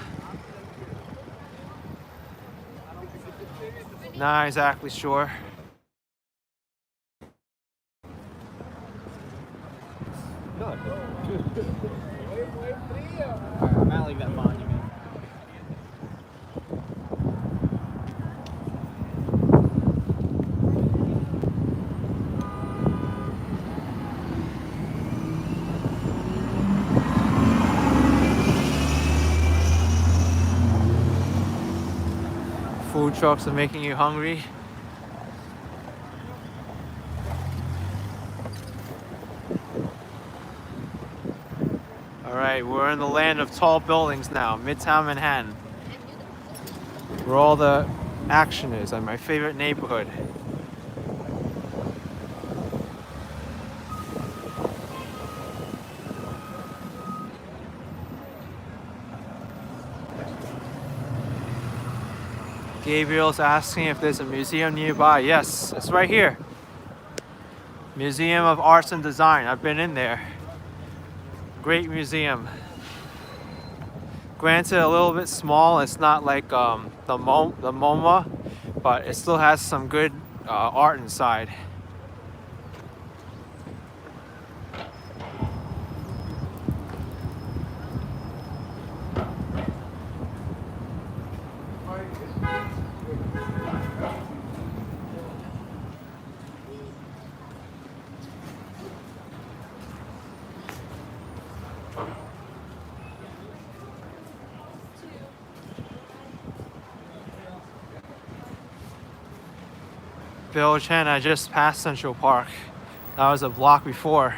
Not exactly sure.
I'm not like that monument.
Food trucks are making you hungry. Alright, we're in the land of tall buildings now, Midtown Manhattan. Where all the action is, and my favorite neighborhood. Gabriel's asking if there's a museum nearby. Yes, it's right here. Museum of Arts and Design. I've been in there. Great museum. Granted, a little bit small. It's not like the MoMA, but it still has some good art inside. Village Inn. I just passed Central Park. That was a block before.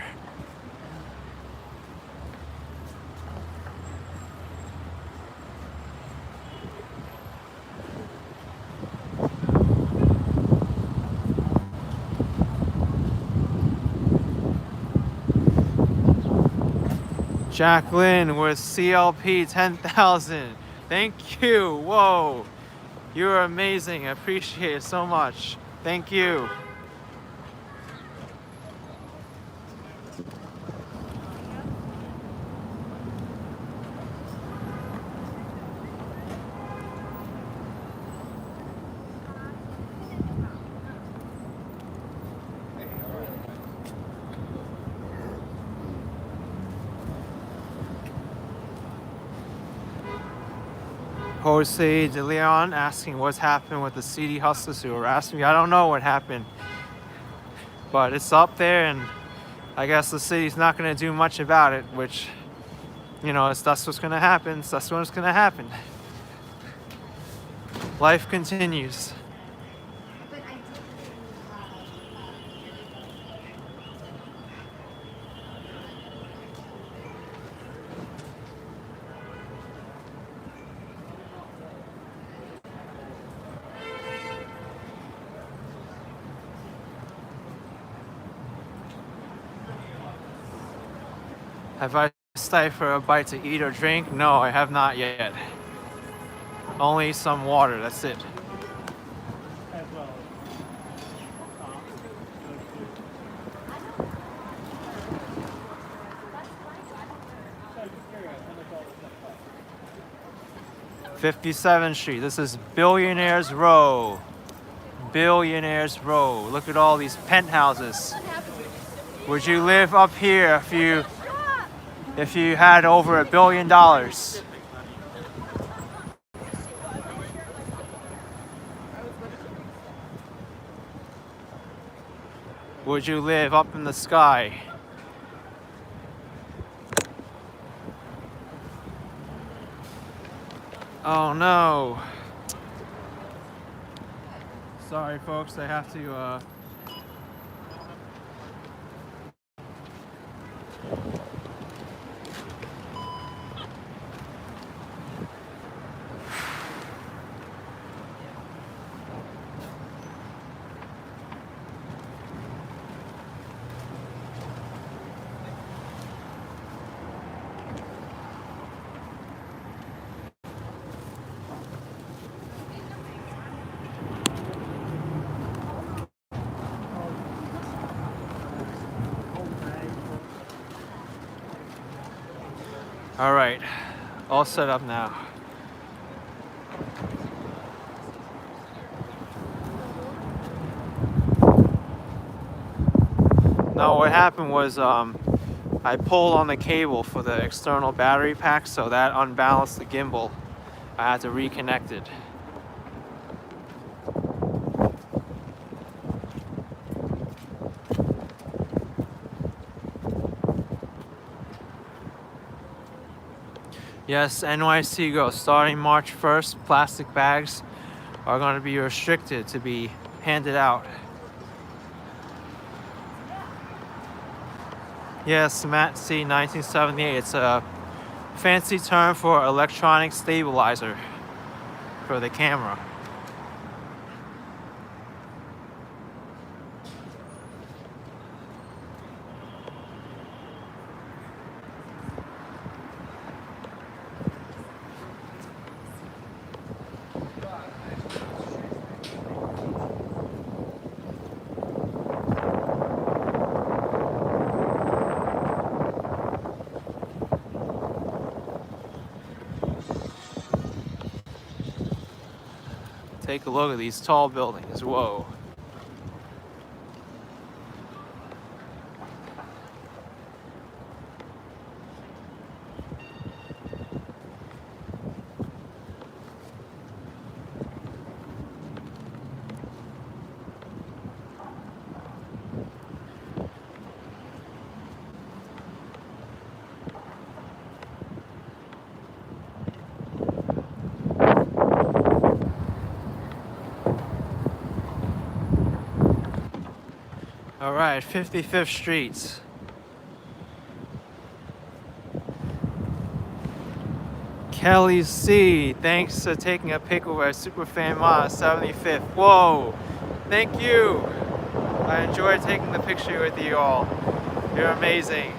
Jacqueline with CLP 10,000. Thank you. Whoa. You're amazing. I appreciate it so much. Thank you. Jose De Leon asking what's happened with the CD hustlers who harassed me. I don't know what happened, but it's up there, and I guess the city's not going to do much about it, which, you know, that's what's going to happen. So that's what's going to happen. Life continues. Have I stopped for a bite to eat or drink? No, I have not yet. Only some water, that's it.
As well. Uh,
57th Street. This is Billionaires Row. Billionaires Row. Look at all these penthouses. Would you live up here if you had over $1 billion? Would you live up in the sky? Oh no. Sorry folks, I have to 'All right, all set up now. No, what happened was I pulled on the cable for the external battery pack, so that unbalanced the gimbal. I had to reconnect it. Yes, NYC goes. Starting March 1st, plastic bags are going to be restricted to be handed out. Yes, Matt C, 1978. It's a fancy term for electronic stabilizer for the camera. Take a look at these tall buildings. Whoa. All right, 55th Street. Kelly C, thanks for taking a pic with our superfan Ma 75th. Whoa, thank you. I enjoyed taking the picture with you all. You're amazing.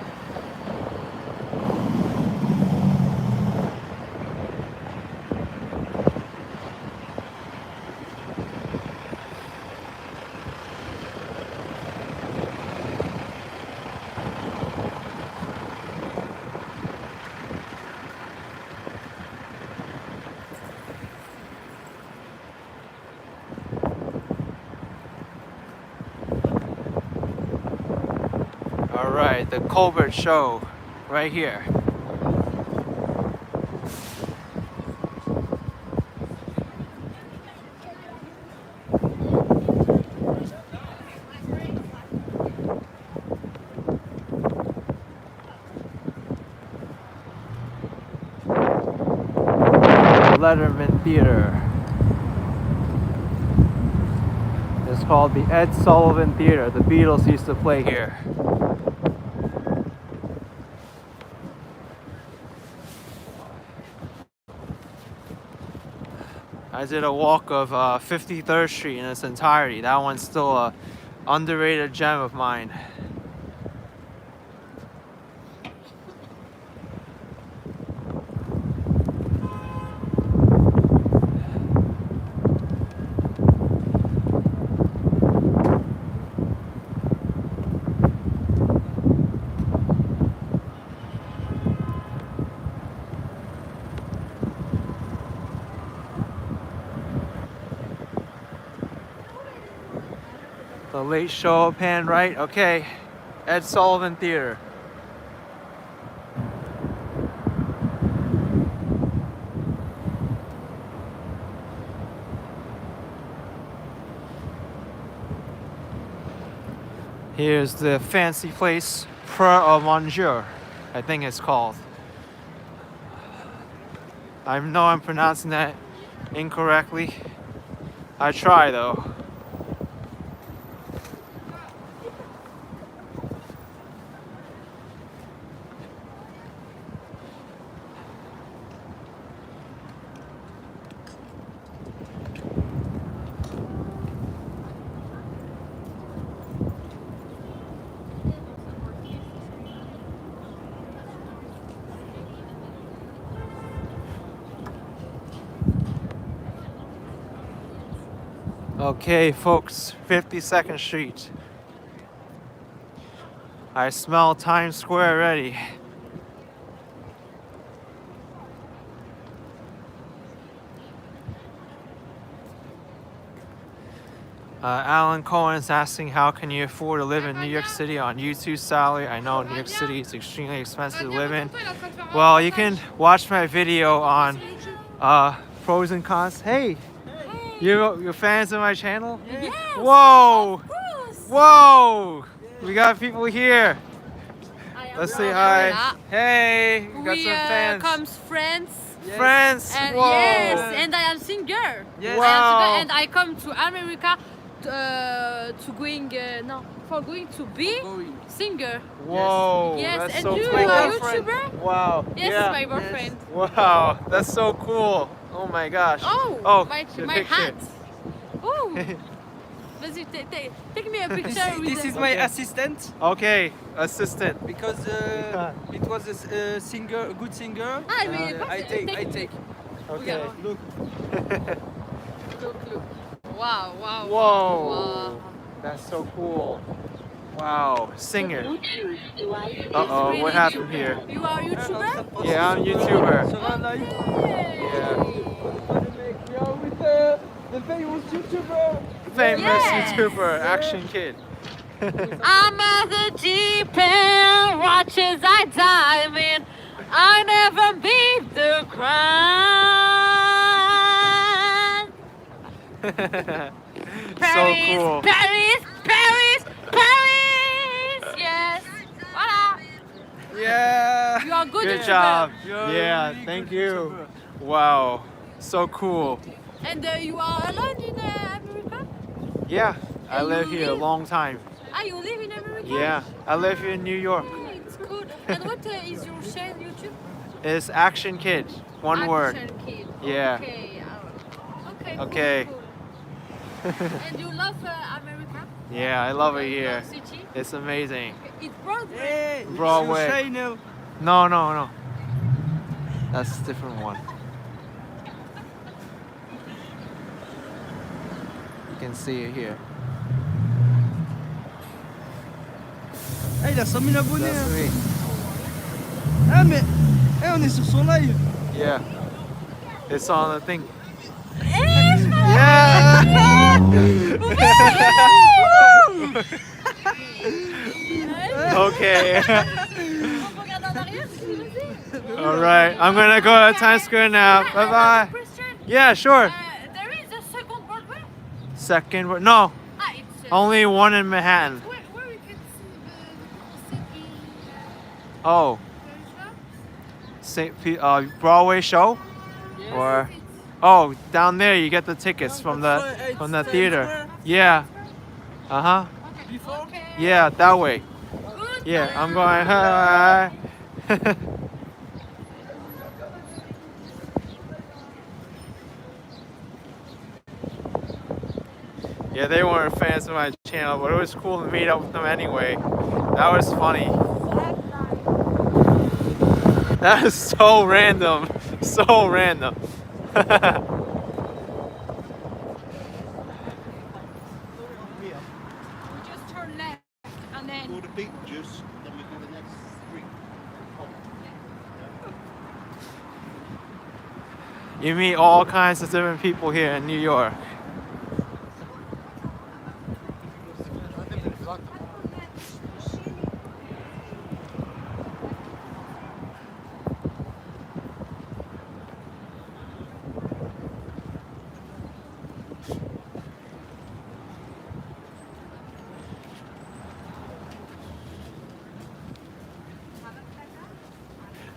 All right, the Colbert Show, right here. Letterman Theater. It's called the Ed Sullivan Theater. The Beatles used to play here. I did a walk of 53rd Street in its entirety. That one's still a underrated gem of mine. The Late Show pan right, okay. Ed Sullivan Theater. Here's the fancy place, Preux au Manger, I think it's called. I know I'm pronouncing that incorrectly. I try though. Okay, folks, 52nd Street. I smell Times Square already. Alan Cohen is asking, how can you afford to live in New York City on YouTube salary? I know New York City is extremely expensive to live in. Well, you can watch my video on pros and cons. Hey, you're fans of my channel?
Yes.
Whoa!
Of course.
Whoa! We got people here. Let's say hi.
Hola.
Hey, we got
We
some fans.
comes friends.
Friends.
And
Whoa.
yes, and I am singer.
Yes.
I am
Wow.
singer, and I come to America for going to be singer.
Whoa.
Yes,
That's
and
so
you
cool.
are a YouTuber?
Wow.
Yes,
Yeah.
my boyfriend.
Wow, that's so cool. Oh my gosh.
Oh,
the
my
picture.
hat. Oh. Vas-y, take me a picture with
This is my assistant
Okay, assistant.
because it was a singer, a good singer.
Ah, oui,
I take.
Okay.
Look.
Look. Wow.
Whoa.
Wow.
That's so cool. Wow, singer.
It's
Uh-oh,
really
what happened here?
You are a YouTuber?
Yeah, I'm a YouTuber.
So now you
Yeah.
are with the famous YouTuber.
Famous
Yes.
YouTuber, Action Kid.
I'm at the deep end, watch as I dive in. I never beat the crowd.
So cool.
Paris. Yes. Voila.
Yeah.
You are good
Good
YouTuber.
job.
You're
Yeah,
really
thank
good
you.
YouTuber.
Wow, so cool.
And you are alone in America?
Yeah, I
And
live
you
here a
live-
long time.
Ah, you live in
Yeah, I live in New York.
It's good. And what is your channel YouTube?
It's Action Kid, one word.
Action Kid.
Yeah.
Okay. Okay.
Okay.
Cool. And you love America?
Yeah, I love it
You
here.
love city?
It's amazing.
It's Broadway.
Hey,
Broadway.
it's your channel.
No. That's a different one. You can see it here.
Ah, il a 100 000 abonnés.
That's
Hein.
me.
Ah, mais on est sur son live.
Yeah. It's on the thing. Yeah! Okay. Alright, I'm gonna go to Times Square now. Bye bye.
Question.
Yeah, sure.
There is a second Broadway?
Second, no,
Ah, it's
only one in Manhattan.
where we can see the city.
Oh, Broadway show? Or oh, down there you get the tickets from the theater. Yeah. Uh-huh.
Before?
Yeah, that way. Yeah, I'm going. Hi. Yeah, they weren't fans of my channel, but it was cool to meet up with them anyway. That was funny. That is so random. So random.
Just turn left and then.
Go to Beet Juice, then we do the next street.
You meet all kinds of different people here in New York.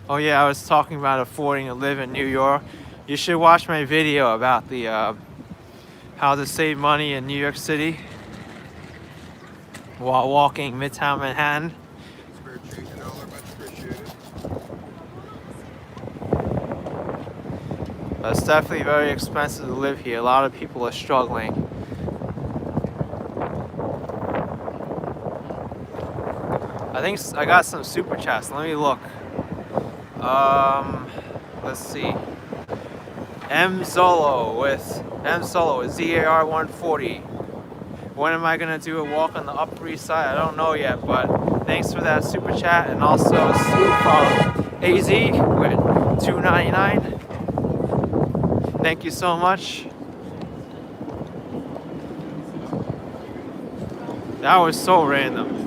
Oh yeah, I was talking about affording to live in New York. You should watch my video about the how to save money in New York City while walking Midtown Manhattan. But it's definitely very expensive to live here. A lot of people are struggling. I think I got some super chats. Let me look. Let's see. M Solo with ZAR 140. When am I gonna do a walk on the Upper East Side? I don't know yet, but thanks for that super chat, and also AZ with $2.99. Thank you so much. That was so random.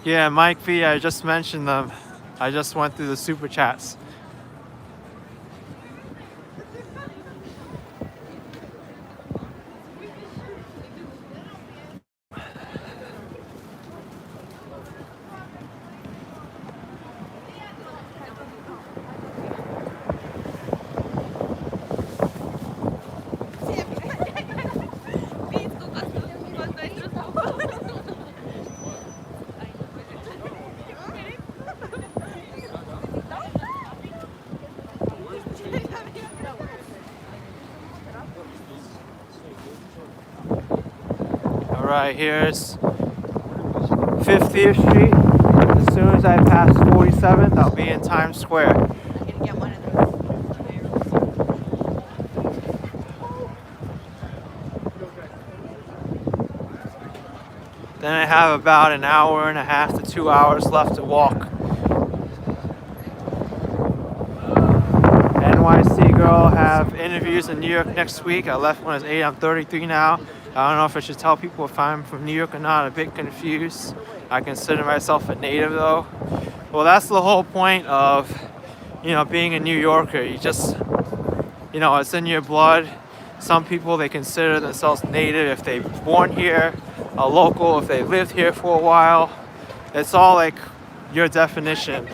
Yeah, Mike V, I just mentioned them. I just went through the super chats. Alright, here's 50th Street. As soon as I pass 47th, I'll be in Times Square. Then I have about an hour and a half to 2 hours left to walk. NYC girl have interviews in New York next week. I left when I was 8, I'm 33 now. I don't know if I should tell people if I'm from New York or not. I'm a bit confused. I consider myself a native though. Well, that's the whole point of, you know, being a New Yorker. You just, you know, it's in your blood. Some people, they consider themselves native if they're born here, a local if they lived here for a while. It's all like your definition.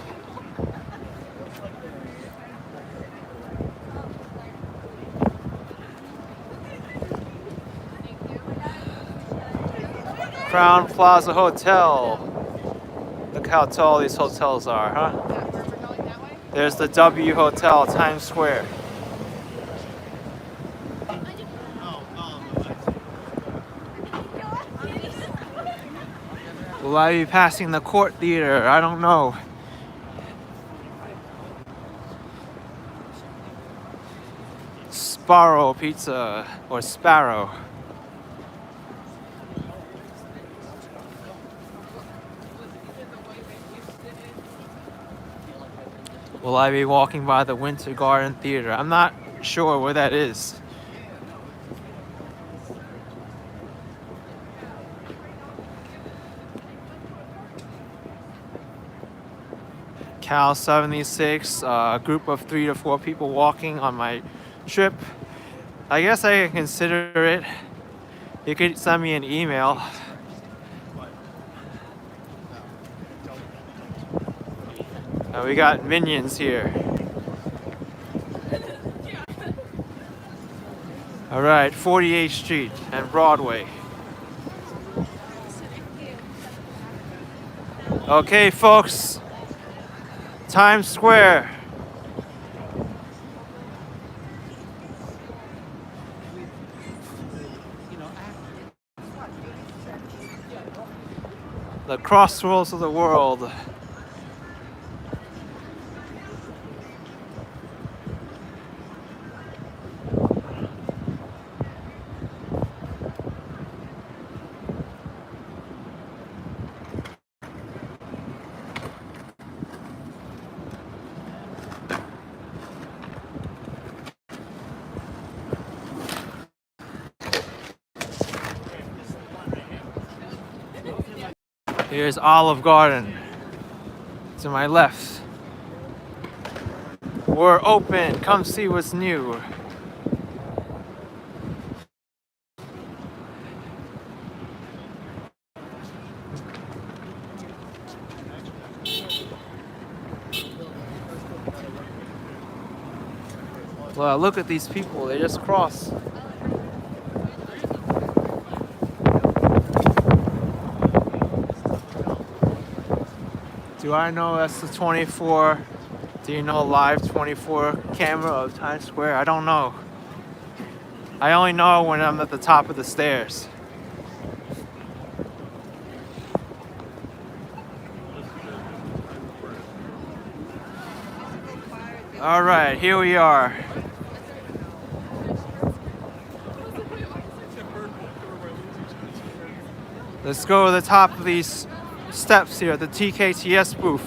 Crown Plaza Hotel. Look how tall these hotels are, huh? There's the W Hotel, Times Square. Will I be passing the Court Theater? I don't know. Sparrow Pizza, or Sparrow. Will I be walking by the Winter Garden Theater? I'm not sure where that is. Cal 76, a group of 3 to 4 people walking on my trip. I guess I can consider it. You could send me an email. We got Minions here. All right, 48th Street and Broadway. Okay, folks. Times Square. The crossroads of the world. Here's Olive Garden to my left. We're open. Come see what's new. Wow, look at these people. They just crossed. Do I know that's the 24? Do you know live 24 camera of Times Square? I don't know. I only know when I'm at the top of the stairs. All right, here we are. Let's go to the top of these steps here, the TKTS booth,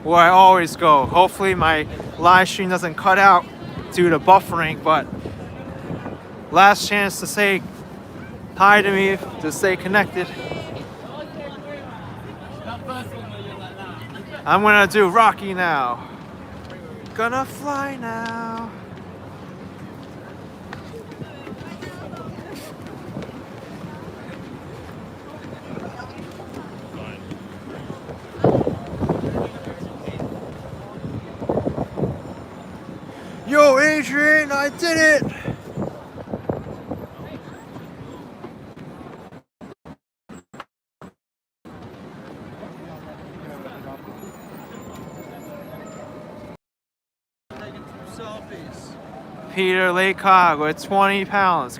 where I always go. Hopefully my live stream doesn't cut out due to buffering, but last chance to say hi to me, to stay connected. I'm gonna do Rocky now. Gonna fly now. Yo, Adrian, I did it! Peter Laycock with 20 pounds.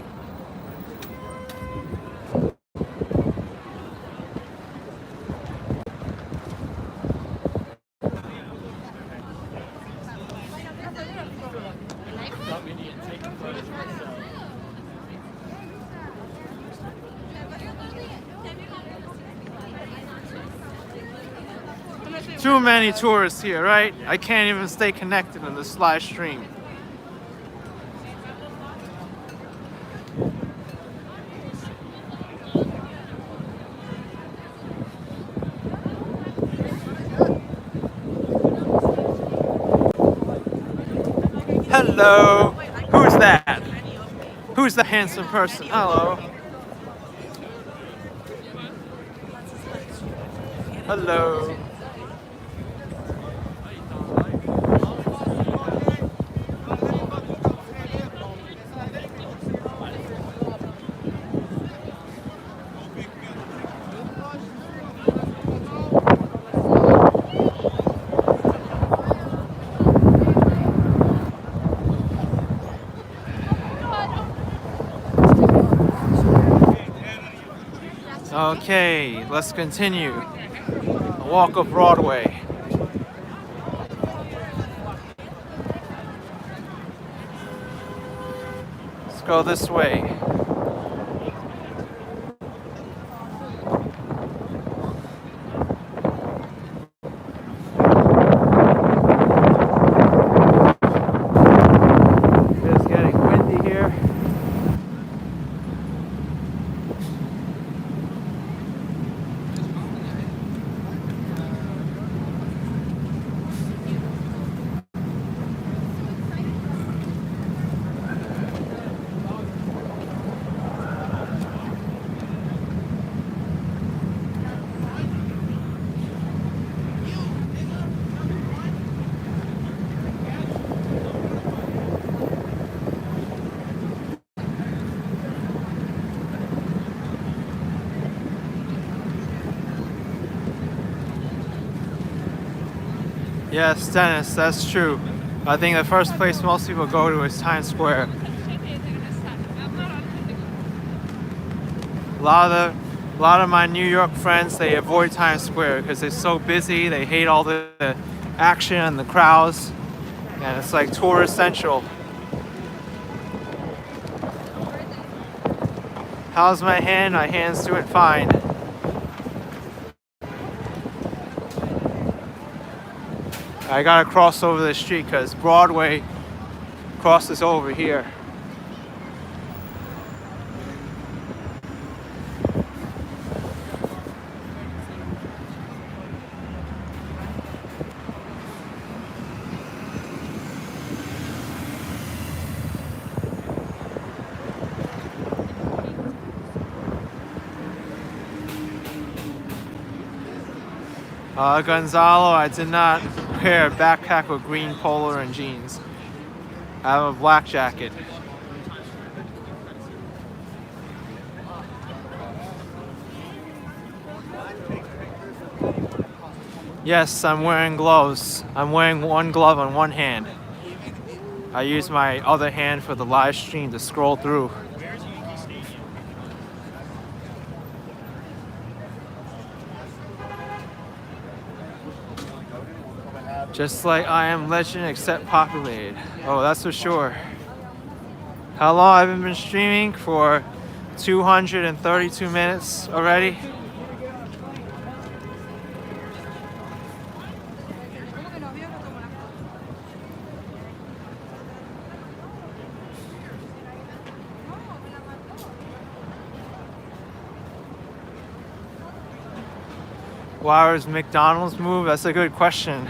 Too many tourists here, right? I can't even stay connected in this live stream. Hello. Who's that? Who's the handsome person? Hello. Hello. Okay, let's continue. A walk of Broadway. Let's go this way. It's getting windy here. Yes, Dennis, that's true. I think the first place most people go to is Times Square. A lot of my New York friends, they avoid Times Square because it's so busy. They hate all the action and the crowds, and it's like tourist central. How's my hand? My hand's doing fine. I gotta cross over the street because Broadway crosses over here. Gonzalo, I did not wear a backpack with green polo and jeans. I have a black jacket. Yes, I'm wearing gloves. I'm wearing one glove on one hand. I use my other hand for the live stream to scroll through. Just like I Am Legend, except populated. Oh, that's for sure. How long have I been streaming? For 232 minutes already. Why was McDonald's moved? That's a good question.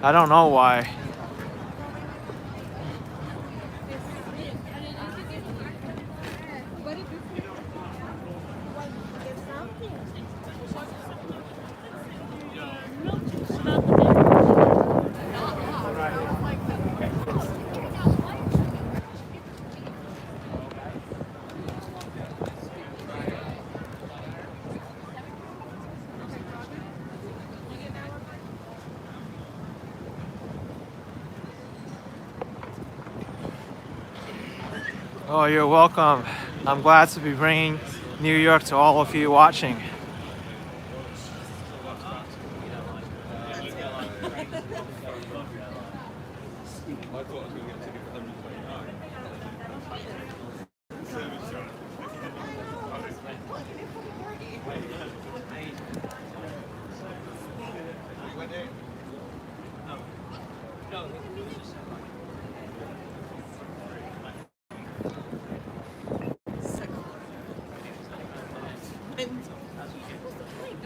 I don't know why. Oh, you're welcome. I'm glad to be bringing New York to all of you watching.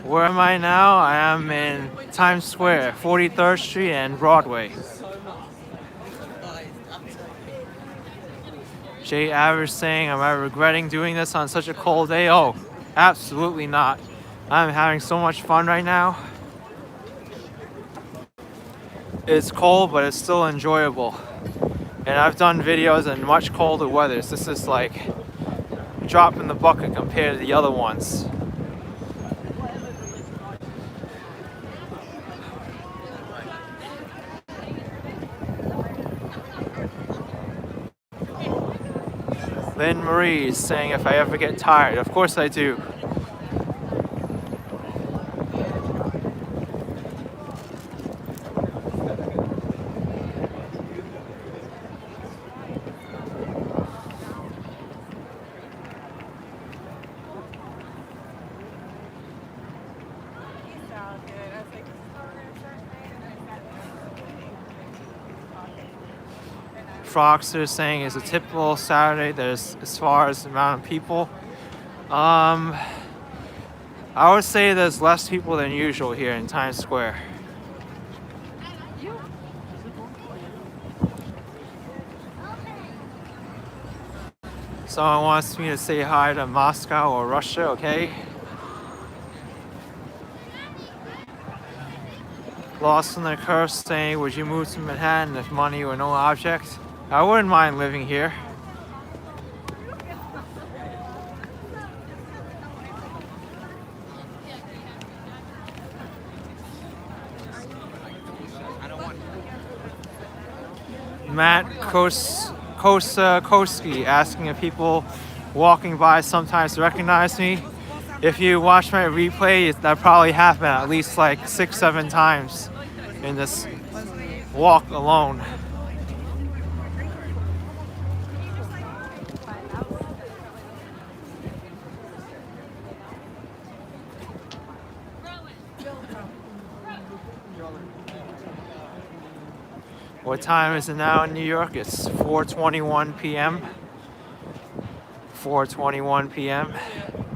Where am I now? I am in Times Square, 43rd Street and Broadway. Jay Average saying, am I regretting doing this on such a cold day? Oh, absolutely not. I'm having so much fun right now. It's cold, but it's still enjoyable. And I've done videos in much colder weathers. This is like a drop in the bucket compared to the other ones. Lynn Marie is saying, if I ever get tired. Of course I do. Froxer saying it's a typical Saturday. There's, as far as the amount of people, I would say there's less people than usual here in Times Square. Someone wants me to say hi to Moscow or Russia, okay? Lost in the Curse saying, would you move to Manhattan if money were no object? I wouldn't mind living here. Matt Koski asking if people walking by sometimes recognize me. If you watch my replay, that probably happened at least like 6-7 times in this walk alone. What time is it now in New York? It's 4:21 p.m. 4:21 p.m.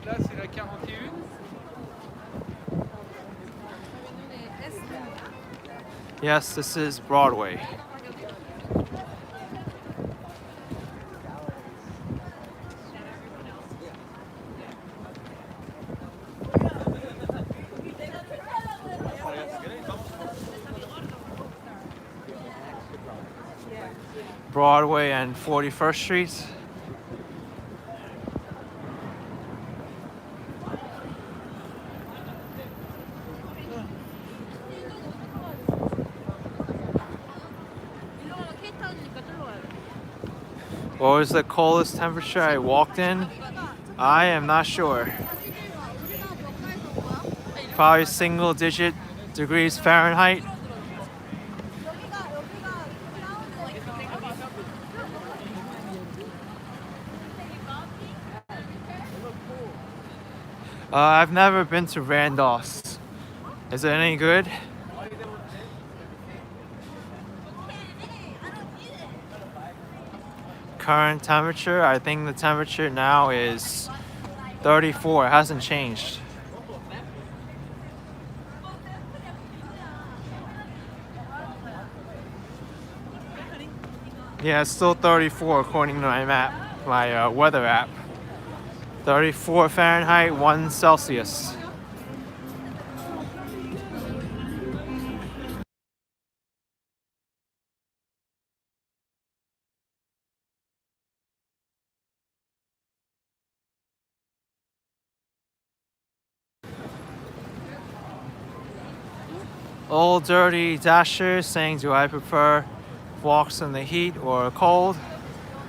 Là, c'est la 41.
Yes, this is Broadway. Broadway and 41st Street. What was the coldest temperature I walked in? I am not sure. Probably single digit degrees Fahrenheit. I've never been to Randolph's. Is it any good? Current temperature, I think the temperature now is 34. It hasn't changed. Yeah, it's still 34 according to my map, my weather app. 34 Fahrenheit, 1 Celsius. Old Dirty Dasher saying, do I prefer walks in the heat or cold?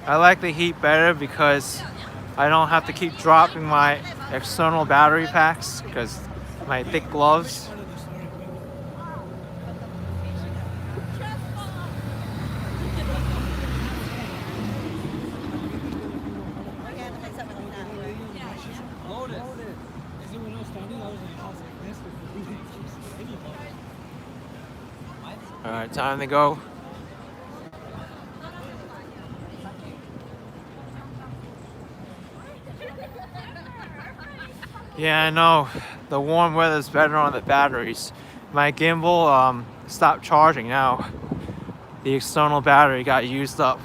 I like the heat better because I don't have to keep dropping my external battery packs because my thick gloves. All right, time to go. Yeah, I know. The warm weather is better on the batteries. My gimbal stopped charging now. the external battery got used up.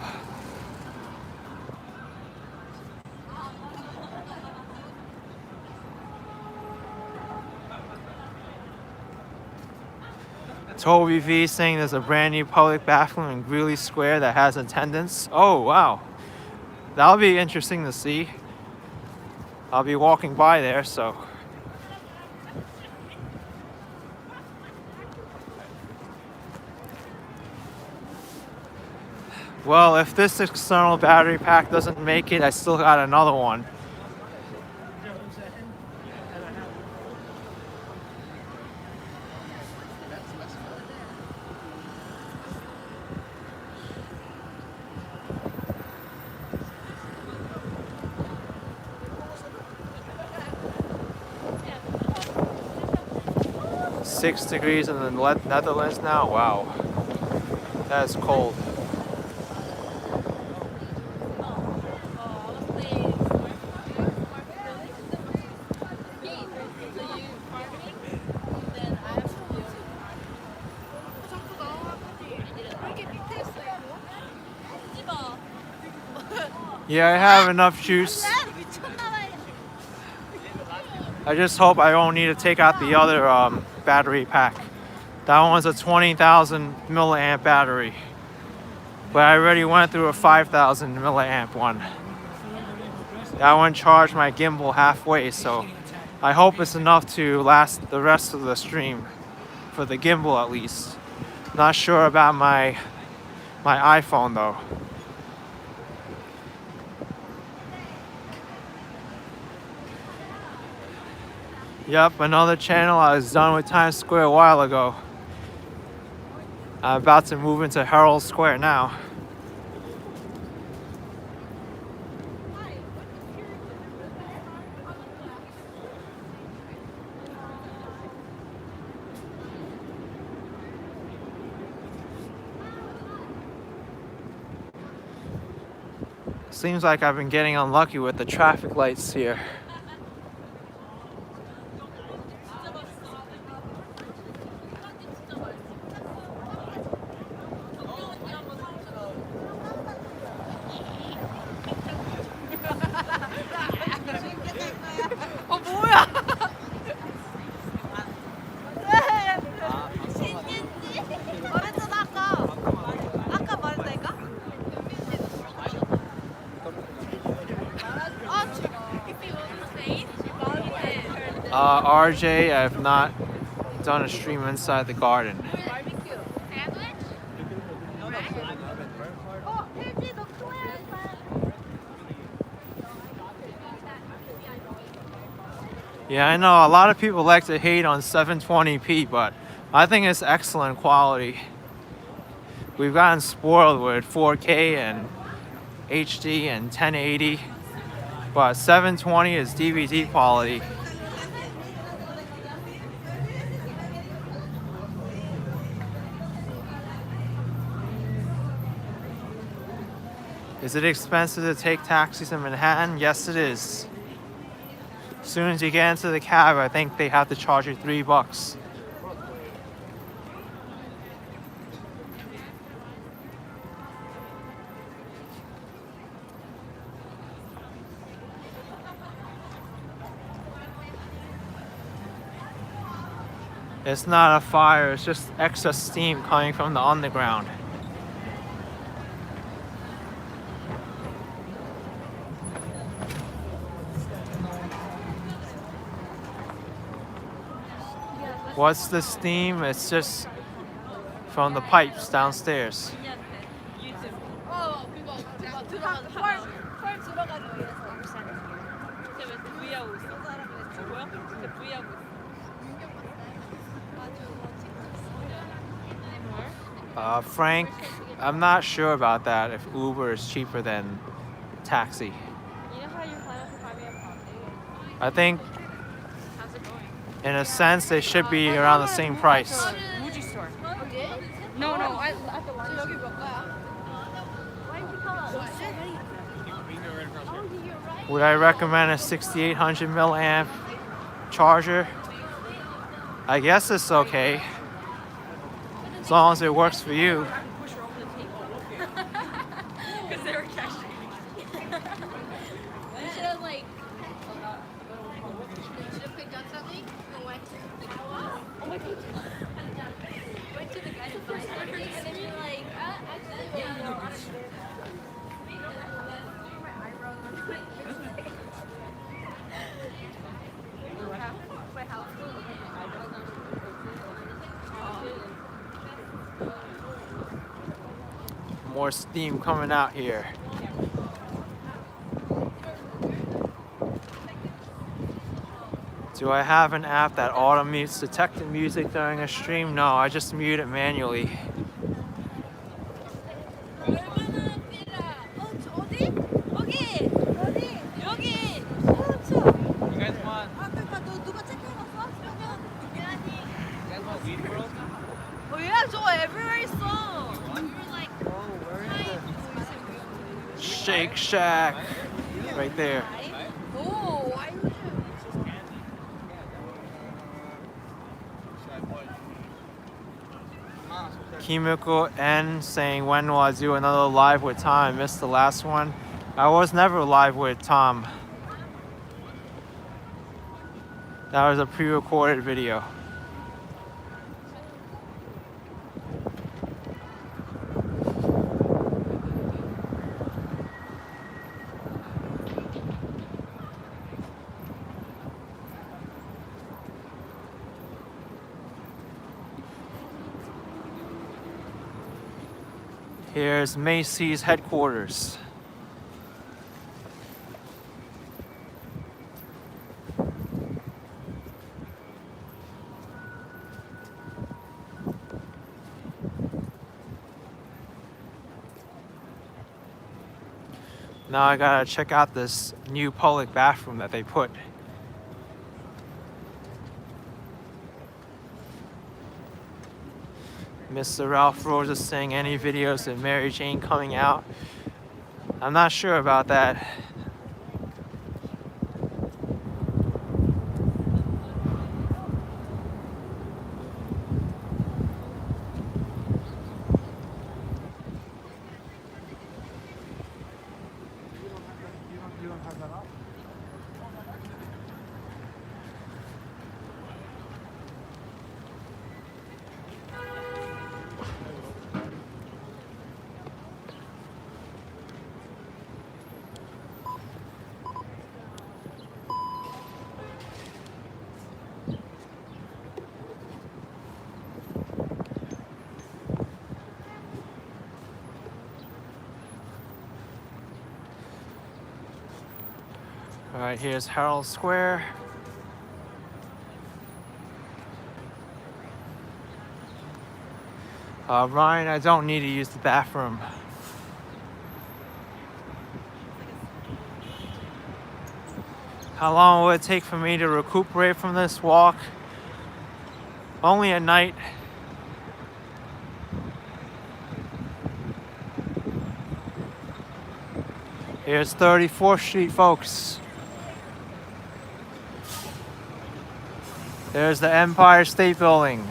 Toby V saying there's a brand new public bathroom in Greeley Square that has attendance. Oh wow, that'll be interesting to see. I'll be walking by there, so. Well, if this external battery pack doesn't make it, I still got another one. Six degrees in the Netherlands now. Wow, that's cold. Yeah, I have enough juice. I just hope I won't need to take out the other battery pack. That one's a 20,000 milliamp battery. But I already went through a 5,000 milliamp one. That one charged my gimbal halfway, so I hope it's enough to last the rest of the stream. For the gimbal at least. Not sure about my iPhone though. Yep, another channel. I was done with Times Square a while ago. I'm about to move into Herald Square now. Seems like I've been getting unlucky with the traffic lights here. RJ, I have not done a stream inside the garden. Yeah, I know a lot of people like to hate on 720p, but I think it's excellent quality. We've gotten spoiled with 4K and HD and 1080, but 720 is DVD quality. Is it expensive to take taxis in Manhattan? Yes, it is. As soon as you get into the cab, I think they have to charge you $3. It's not a fire, it's just excess steam coming from the underground. What's the steam? It's just from the pipes downstairs. Frank, I'm not sure about that, if Uber is cheaper than taxi. I think in a sense they should be around the same price.
No.
Would I recommend a 6800 milliamp charger? I guess it's okay. As long as it works for you. more steam coming out here. Do I have an app that auto-mutes detected music during a stream? No, I just mute it manually.
You guys want Weed World?
Oh yeah, 저 everywhere 있어.
Shake Shack. Right there.
오,
Kimiko N saying, when will I do another live with Tom? I missed the last one. I was never live with Tom. That was a pre-recorded video. Here's Macy's headquarters. Now I gotta check out this new public bathroom that they put. Mr. Ralph Rose is saying any videos of Mary Jane coming out. I'm not sure about that. All right, here's Herald Square. Ryan, I don't need to use the bathroom. How long will it take for me to recuperate from this walk? Only at night. Here's 34th Street, folks. There's the Empire State Building.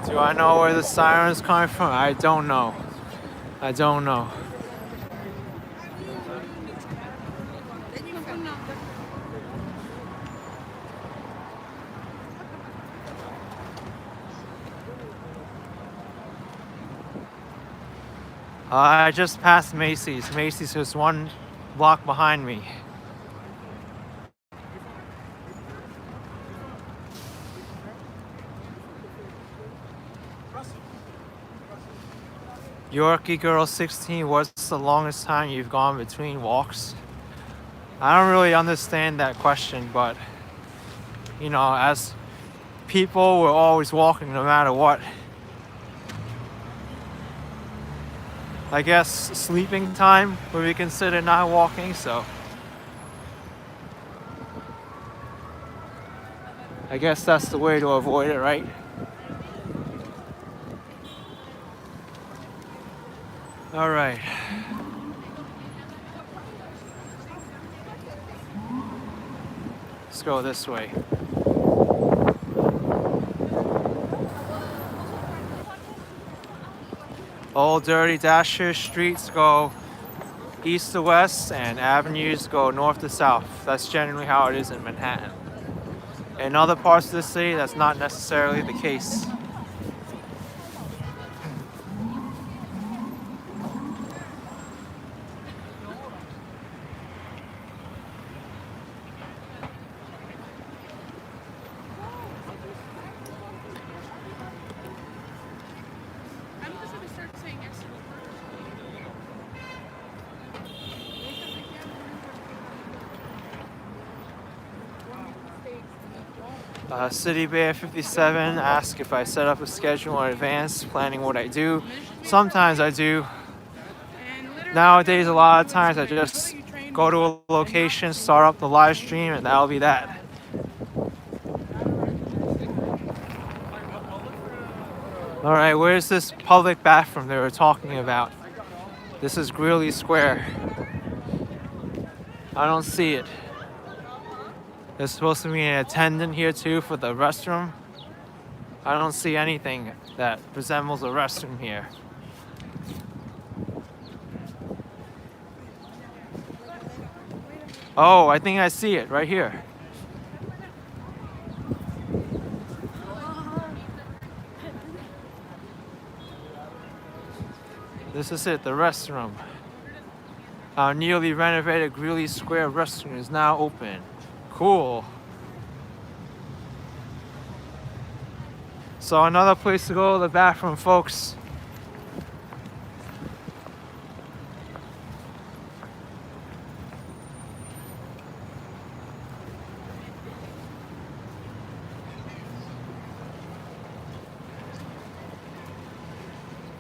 Do I know where the siren's coming from? I don't know. I don't know. I just passed Macy's. Macy's is one block behind me. Yorkie Girl 16, what's the longest time you've gone between walks? I don't really understand that question, but you know, as people, we're always walking no matter what. I guess sleeping time would be considered not walking, so I guess that's the way to avoid it, right? All right. Let's go this way. Old dirty dasher streets go east to west and avenues go north to south. That's generally how it is in Manhattan. In other parts of the city, that's not necessarily the case. City Bear 57 asked if I set up a schedule in advance, planning what I do. Sometimes I do. Nowadays, a lot of times I just go to a location, start up the live stream, and that'll be that. Alright, where's this public bathroom they were talking about? This is Greeley Square. I don't see it. There's supposed to be an attendant here too for the restroom. I don't see anything that resembles a restroom here. Oh, I think I see it right here. This is it, the restroom. Our newly renovated Greeley Square restroom is now open. Cool. So another place to go to the bathroom, folks.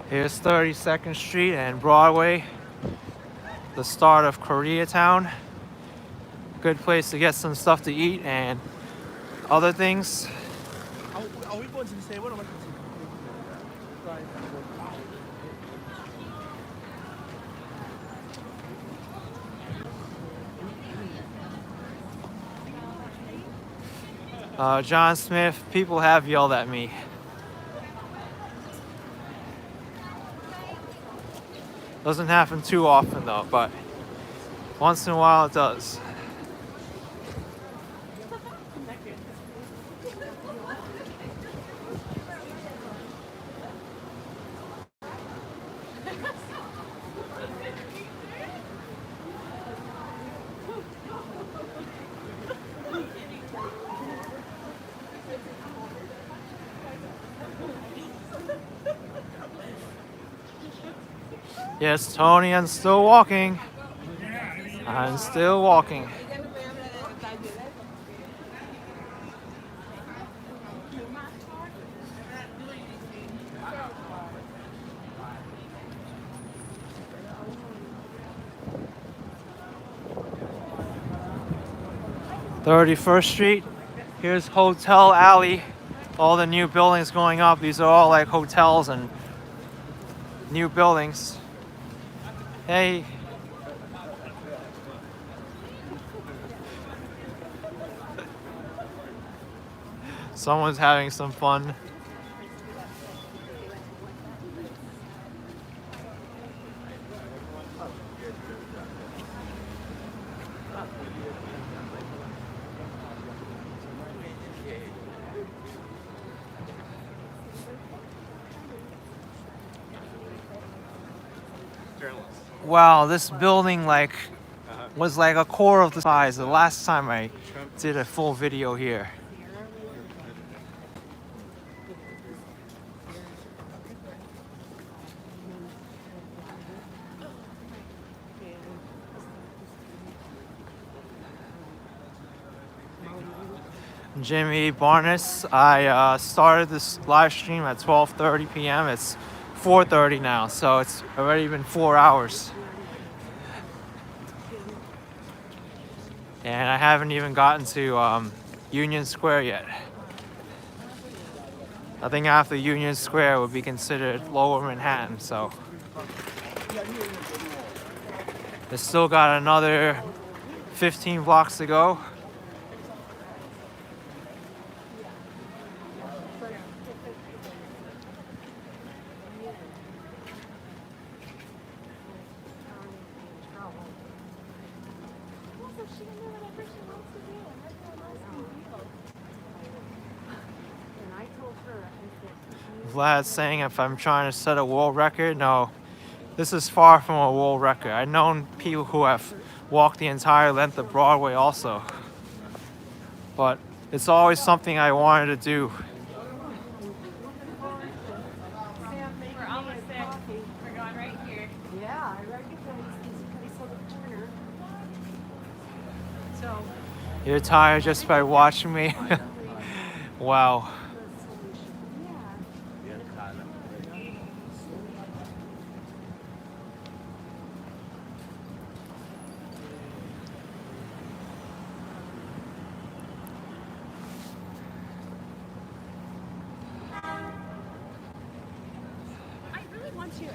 Here's 32nd Street and Broadway, the start of Koreatown. Good place to get some stuff to eat and other things.
Are we going to the same one?
John Smith, people have yelled at me. Doesn't happen too often though, but once in a while it does. Yes, Tony, I'm still walking. I'm still walking. (31st Street). Here's Hotel Alley. All the new buildings going up. These are all like hotels and new buildings. Hey. Someone's having some fun. Wow, this building was like a quarter of the size the last time I did a full video here. Jimmy Barnes, I started this live stream at 12:30 p.m. It's 4:30 now, so it's already been 4 hours. And I haven't even gotten to Union Square yet. I think after Union Square would be considered Lower Manhattan, so. It's still got another 15 blocks to go. Vlad's saying if I'm trying to set a world record. No, this is far from a world record. I've known people who have walked the entire length of Broadway also. But it's always something I wanted to do.
We're almost there. We're going right here.
Yeah, I recognize this place on the corner. So,
You're tired just by watching me? Wow.
I really want to.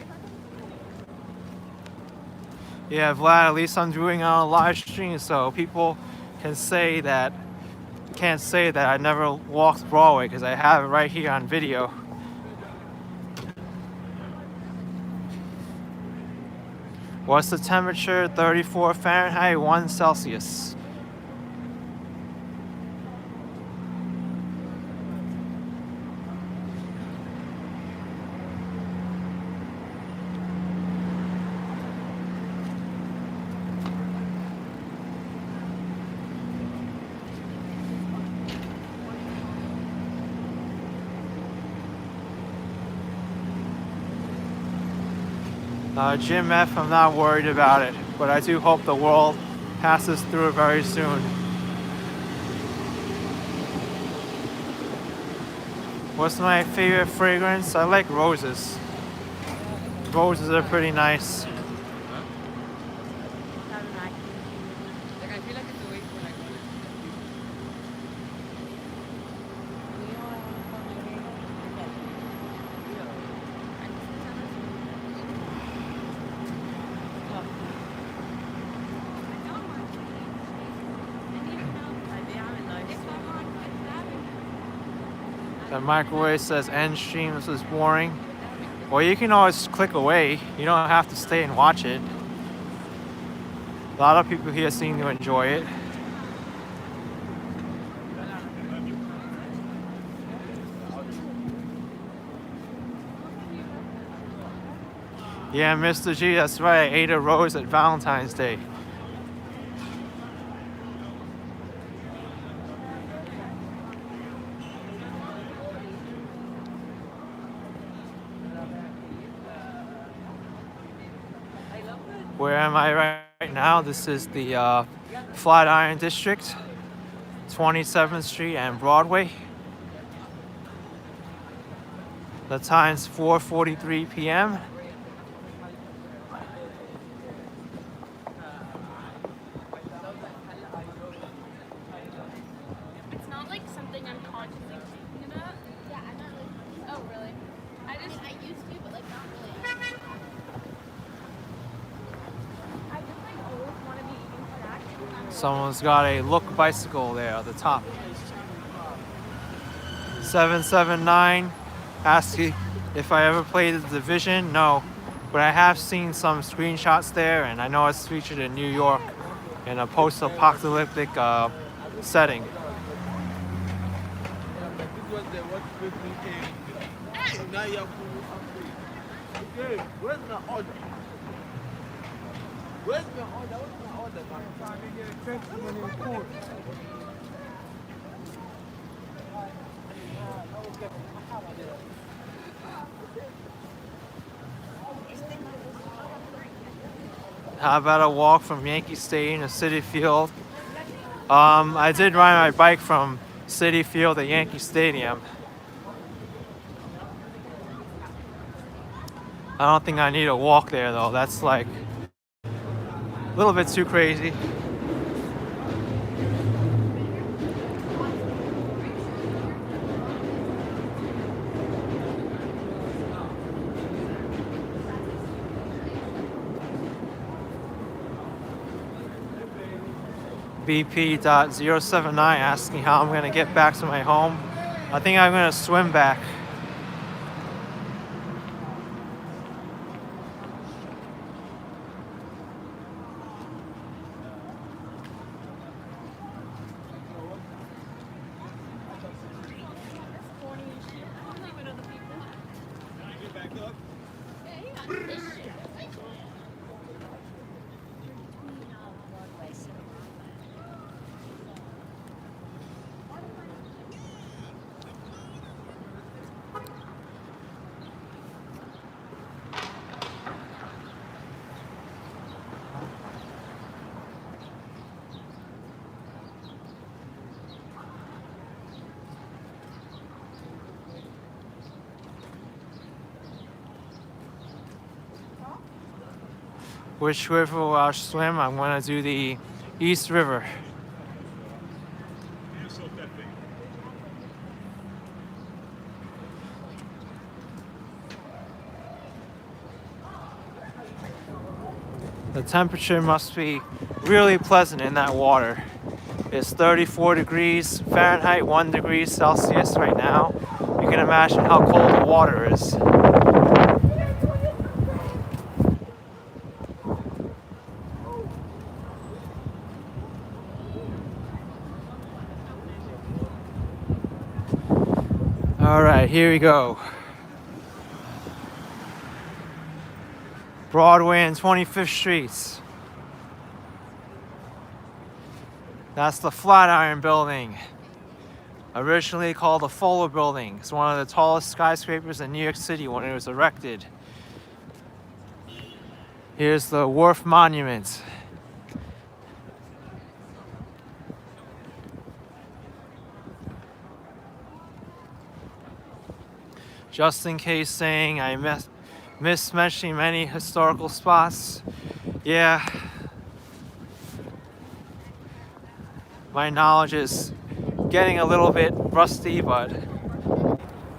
Yeah, Vlad, at least I'm doing it on a live stream so people can say that, can't say that I never walked Broadway because I have it right here on video. What's the temperature? 34 Fahrenheit, 1 Celsius. Jim F, I'm not worried about it, but I do hope the world passes through it very soon. What's my favorite fragrance? I like roses. Roses are pretty nice. The microwave says end stream, this is boring. Well, you can always click away. You don't have to stay and watch it. A lot of people here seem to enjoy it. Yeah, Mr. G, that's right. I ate a rose at Valentine's Day. Where am I right now? This is the Flatiron District, 27th Street and Broadway. The time's 4:43 p.m.
It's not like something I'm consciously thinking about.
Yeah, I'm not really.
Oh, really? I just
I used to, but like not really.
I just like always want to be eating snacks.
Someone's got a Look bicycle there at the top. 779 asking if I ever played the Division. No, but I have seen some screenshots there, and I know it's featured in New York in a post-apocalyptic setting.
Okay, where's my order? Where's my order? Where's my order?
How about a walk from Yankee Stadium to Citi Field? I did ride my bike from Citi Field to Yankee Stadium. I don't think I need a walk there though. That's like a little bit too crazy. BP.079 asking how I'm going to get back to my home. I think I'm going to swim back. Which river will I swim? I'm gonna do the East River. The temperature must be really pleasant in that water. It's 34 degrees Fahrenheit, 1 degree Celsius right now. You can imagine how cold the water is. All right, here we go. Broadway and 25th Streets. That's the Flatiron Building, originally called the Fuller Building. It's one of the tallest skyscrapers in New York City when it was erected. Here's the Wharf Monument. Just in case saying I miss mentioning many historical spots. Yeah, my knowledge is getting a little bit rusty, but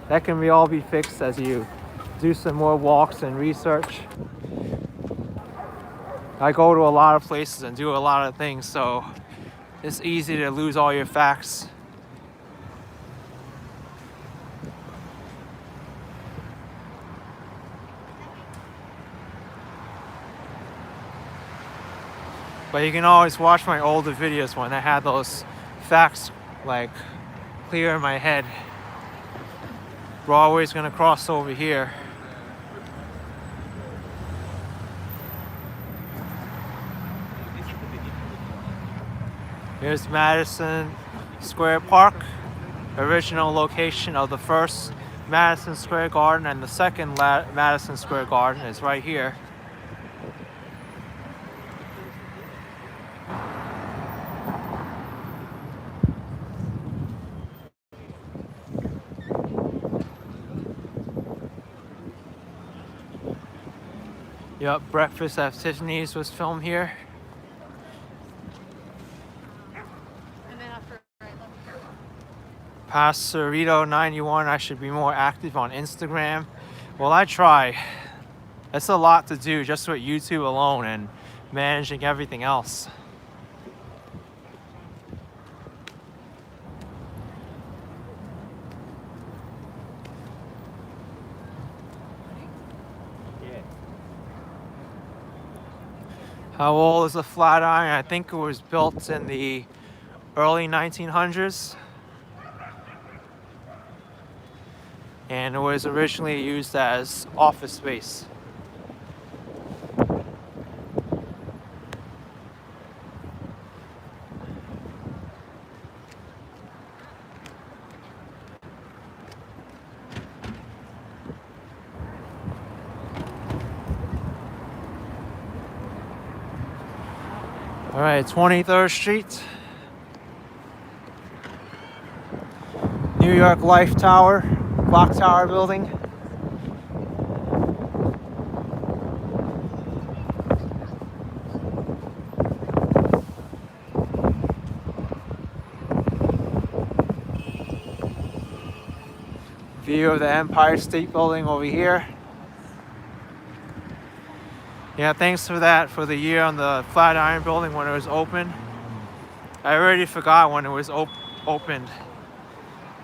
that can all be fixed as you do some more walks and research. I go to a lot of places and do a lot of things, so it's easy to lose all your facts. But you can always watch my older videos when I had those facts like clear in my head. Broadway's gonna cross over here. Here's Madison Square Park, original location of the first Madison Square Garden, and the second Madison Square Garden is right here. Yep, Breakfast at Tiffany's was filmed here.
And then after
Past Cerrito 91, I should be more active on Instagram. Well, I try. It's a lot to do just with YouTube alone and managing everything else. How old is the Flatiron? I think it was built in the early 1900s. And it was originally used as office space. All right, 23rd Street. New York Life Tower, Clock Tower building. View of the Empire State Building over here. Yeah, thanks for that, for the year on the Flatiron Building when it was open. I already forgot when it was opened.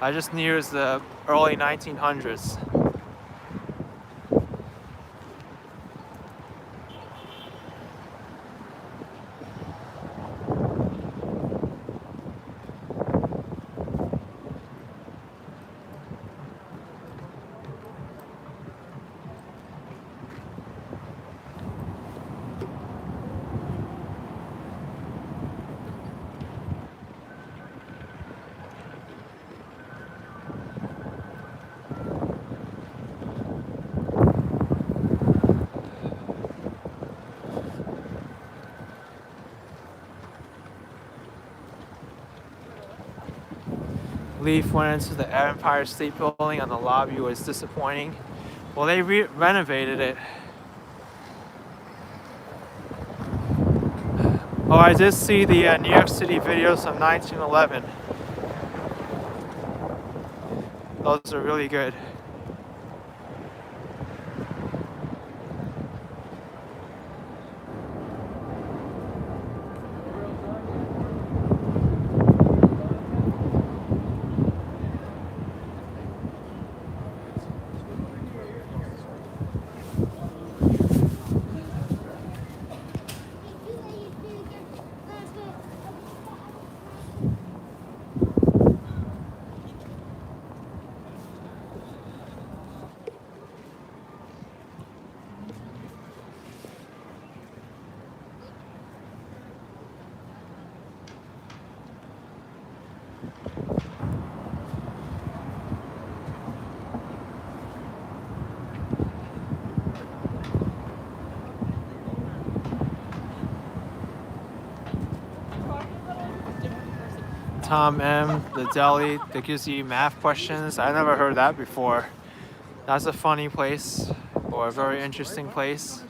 I just knew it was the early 1900s. Leaf went into the Empire State Building and the lobby was disappointing. Well, they renovated it. Oh, I did see the New York City videos from 1911. Those are really good. Tom M, the deli that gives you math questions. I never heard that before. That's a funny place, or a very interesting place.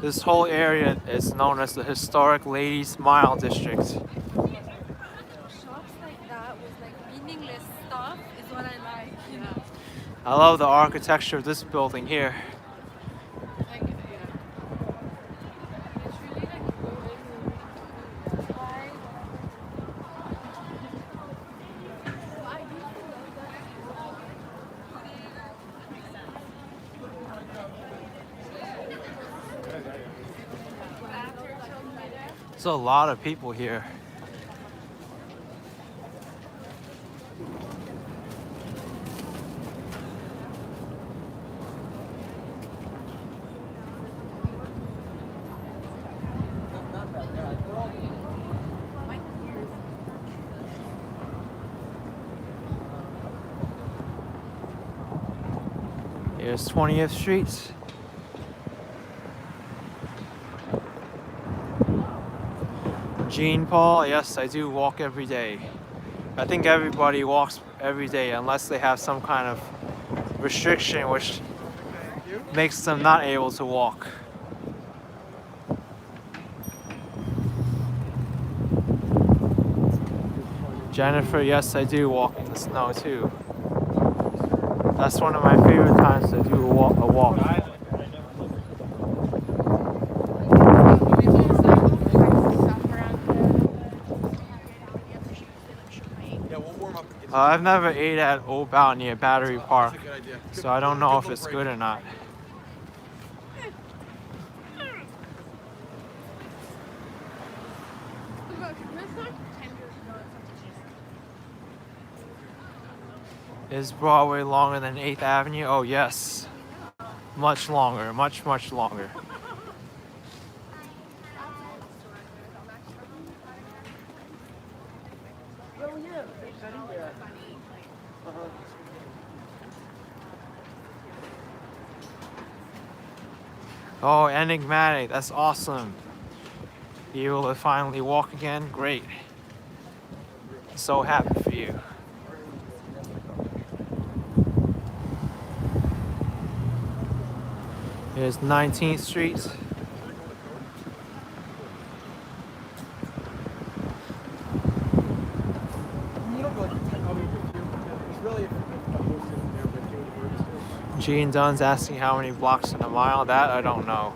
This whole area is known as the historic Ladies Mile District.
Shops like that with like meaningless stuff is what I like, you know.
I love the architecture of this building here.
Like, yeah. It's really like why?
There's a lot of people here. Here's 20th Street. Jean Paul, yes, I do walk every day. I think everybody walks every day unless they have some kind of restriction which makes them not able to walk. Jennifer, yes, I do walk in the snow too. That's one of my favorite times to do a walk. I've never ate at Old Bow near Battery Park, so I don't know if it's good or not. Is Broadway longer than 8th Avenue? Oh yes. Much longer, much longer. Oh, enigmatic, that's awesome. You will finally walk again? Great. So happy for you. Here's 19th Street. Gene Dunn's asking how many blocks in a mile. That I don't know.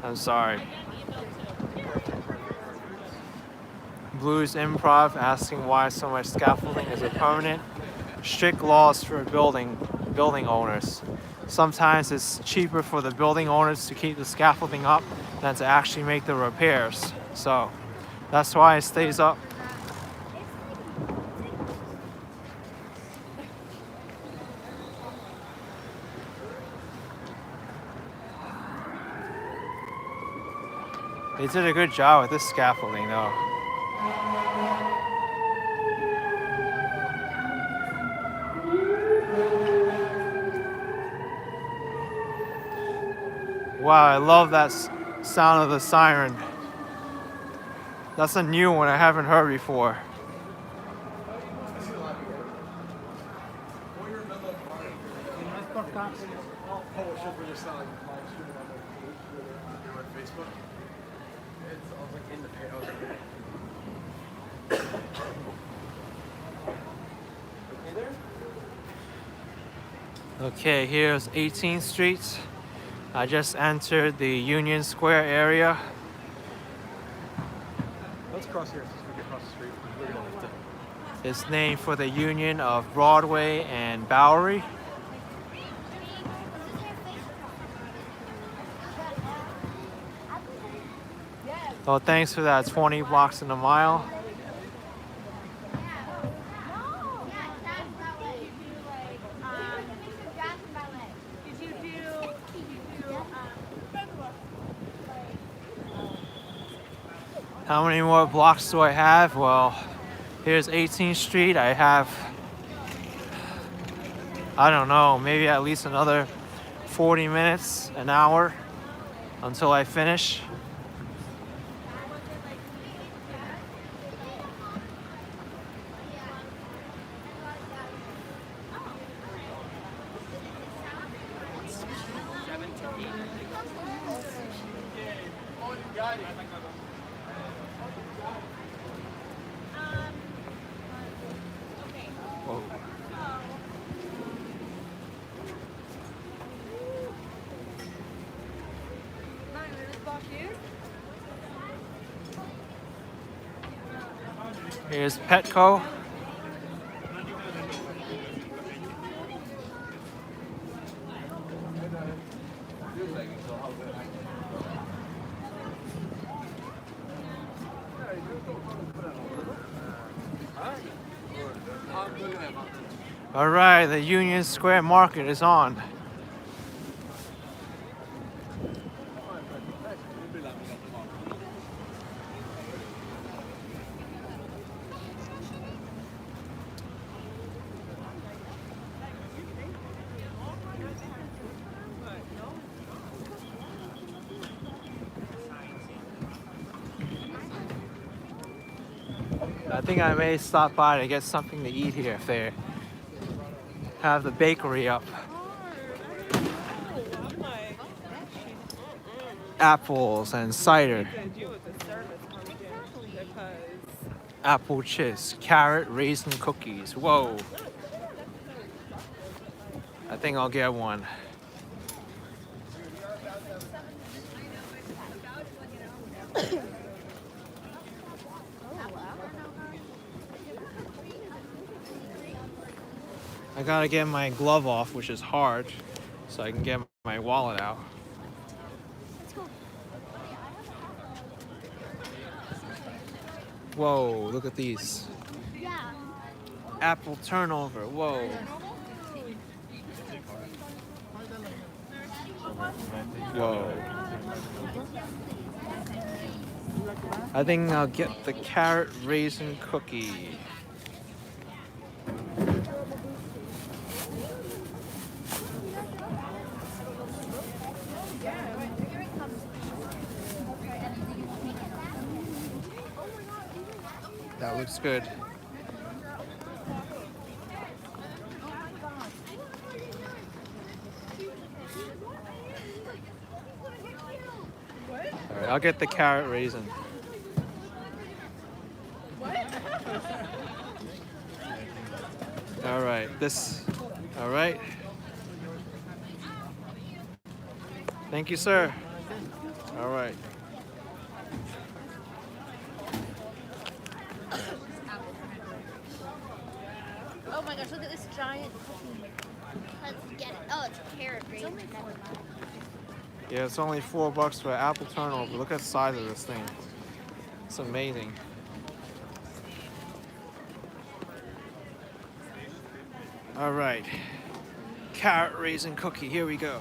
I'm sorry. Blues Improv asking why so much scaffolding is a permanent. Strict laws for building owners. Sometimes it's cheaper for the building owners to keep the scaffolding up than to actually make the repairs. So that's why it stays up. They did a good job with this scaffolding though. Wow, I love that sound of the siren. That's a new one I haven't heard before. Okay, here's 18th Street. I just entered the Union Square area.
Let's cross here since we can cross the street. We're gonna have to.
It's named for the union of Broadway and Bowery. Oh, thanks for that 20 blocks in a mile. How many more blocks do I have? Well, here's 18th Street. I have, I don't know, maybe at least another 40 minutes, an hour until I finish. Whoa. Here's Petco. All right, the Union Square Market is on. I think I may stop by to get something to eat here if they have the bakery up. Apples and cider. Apple chips, carrot, raisin cookies. Whoa. I think I'll get one. I gotta get my glove off, which is hard, so I can get my wallet out. Whoa, look at these.
Yeah.
Apple turnover, whoa. Whoa. I think I'll get the carrot raisin cookie. That looks good. All right, I'll get the carrot raisin. All right, all right. Thank you, sir. All right.
Oh my gosh, look at this giant cookie. Let's get it. Oh, it's carrot raisin.
Yeah, it's only $4 for an apple turnover. Look at the size of this thing. It's amazing. All right, carrot raisin cookie, here we go.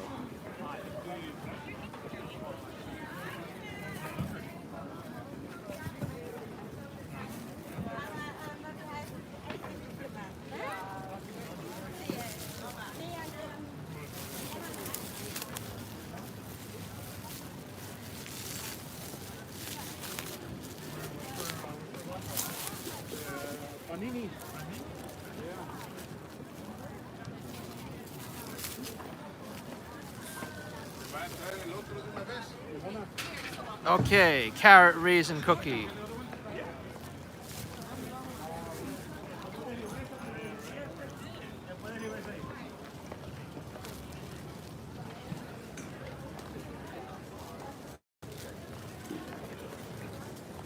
Okay, carrot raisin cookie.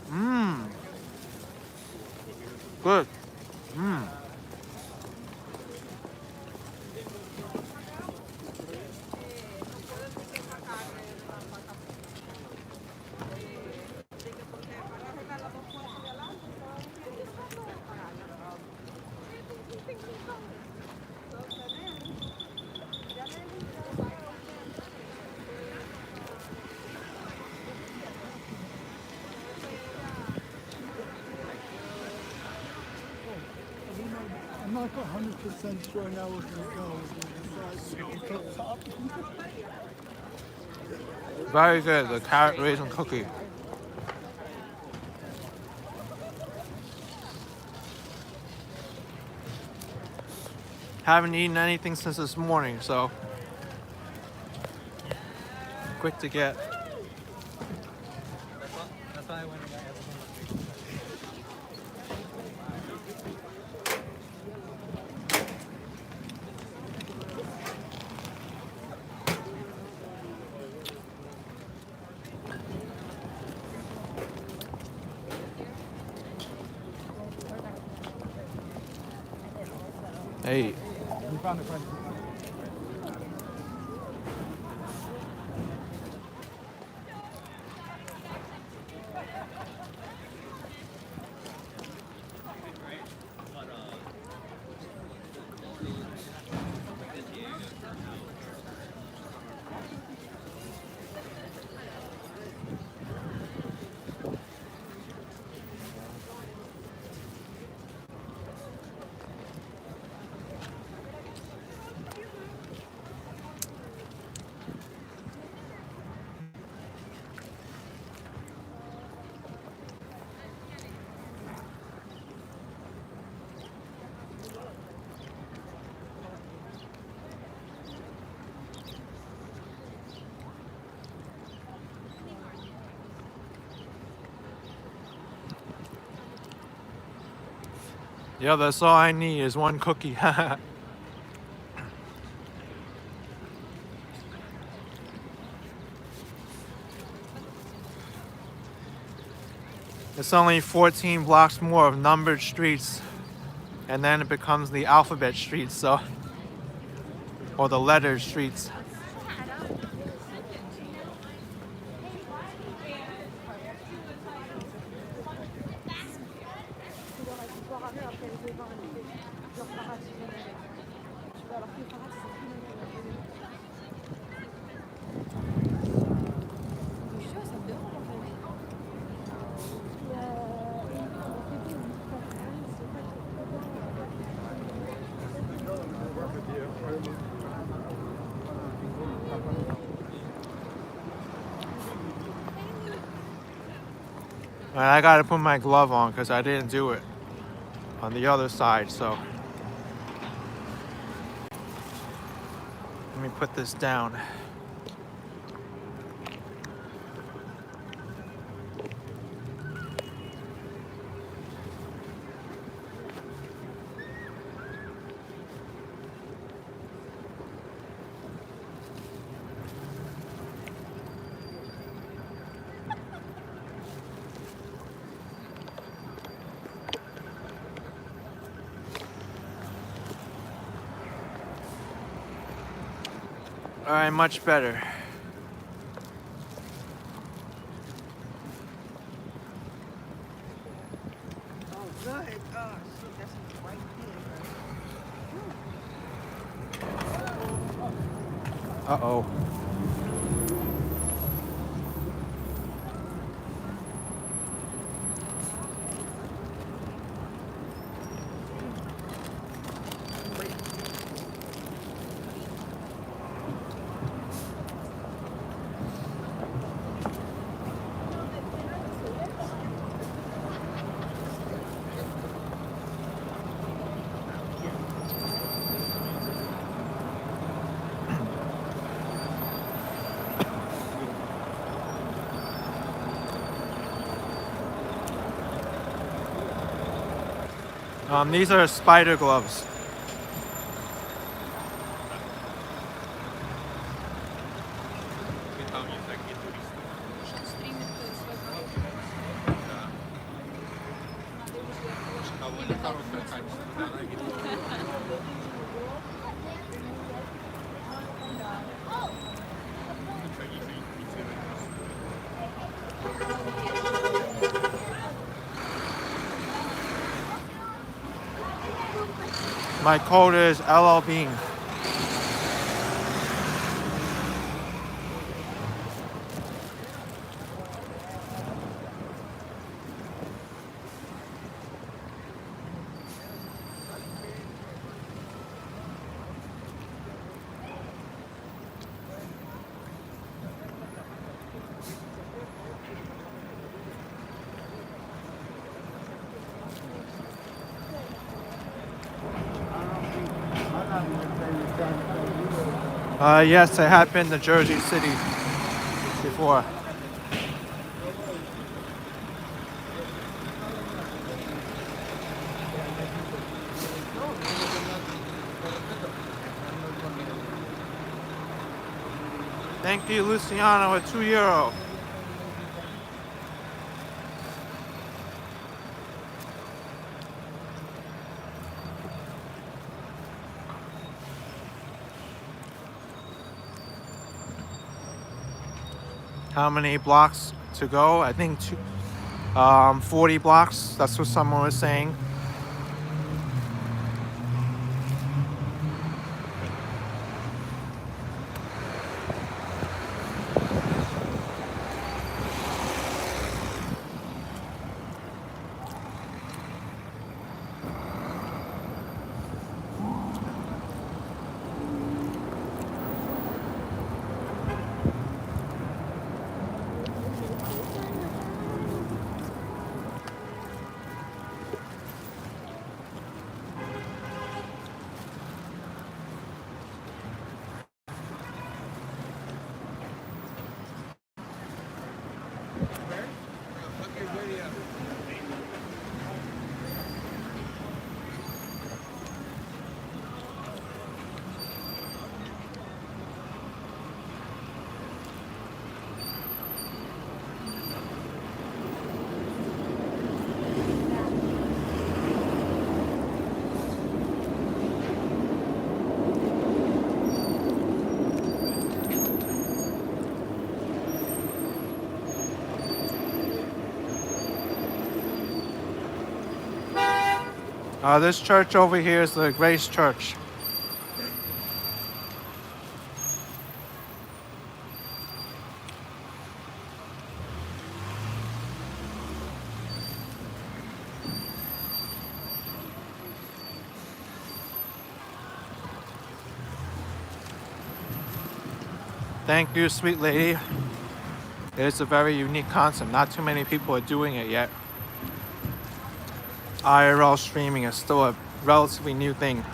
Mmm. Good. Mmm.
I'm not 100% sure now we're going to go.
Very good, the carrot raisin cookie. Haven't eaten anything since this morning, so quick to get.
That's why I went and got everything.
Hey.
You found the friend.
Yeah, that's all I need is one cookie. It's only 14 blocks more of numbered streets, and then it becomes the alphabet streets, so, or the lettered streets. And I gotta put my glove on because I didn't do it on the other side, so let me put this down. All right, much better.
Oh, good. Oh, shit, that's right there.
Uh-oh. These are spider gloves. My code is LL Bean. Yes, I have been to Jersey City before. Thank you, Luciano, with €2. How many blocks to go? I think 40 blocks. That's what someone was saying. This church over here is the Grace Church. Thank you, sweet lady. It is a very unique concept. Not too many people are doing it yet. IRL streaming is still a relatively new thing.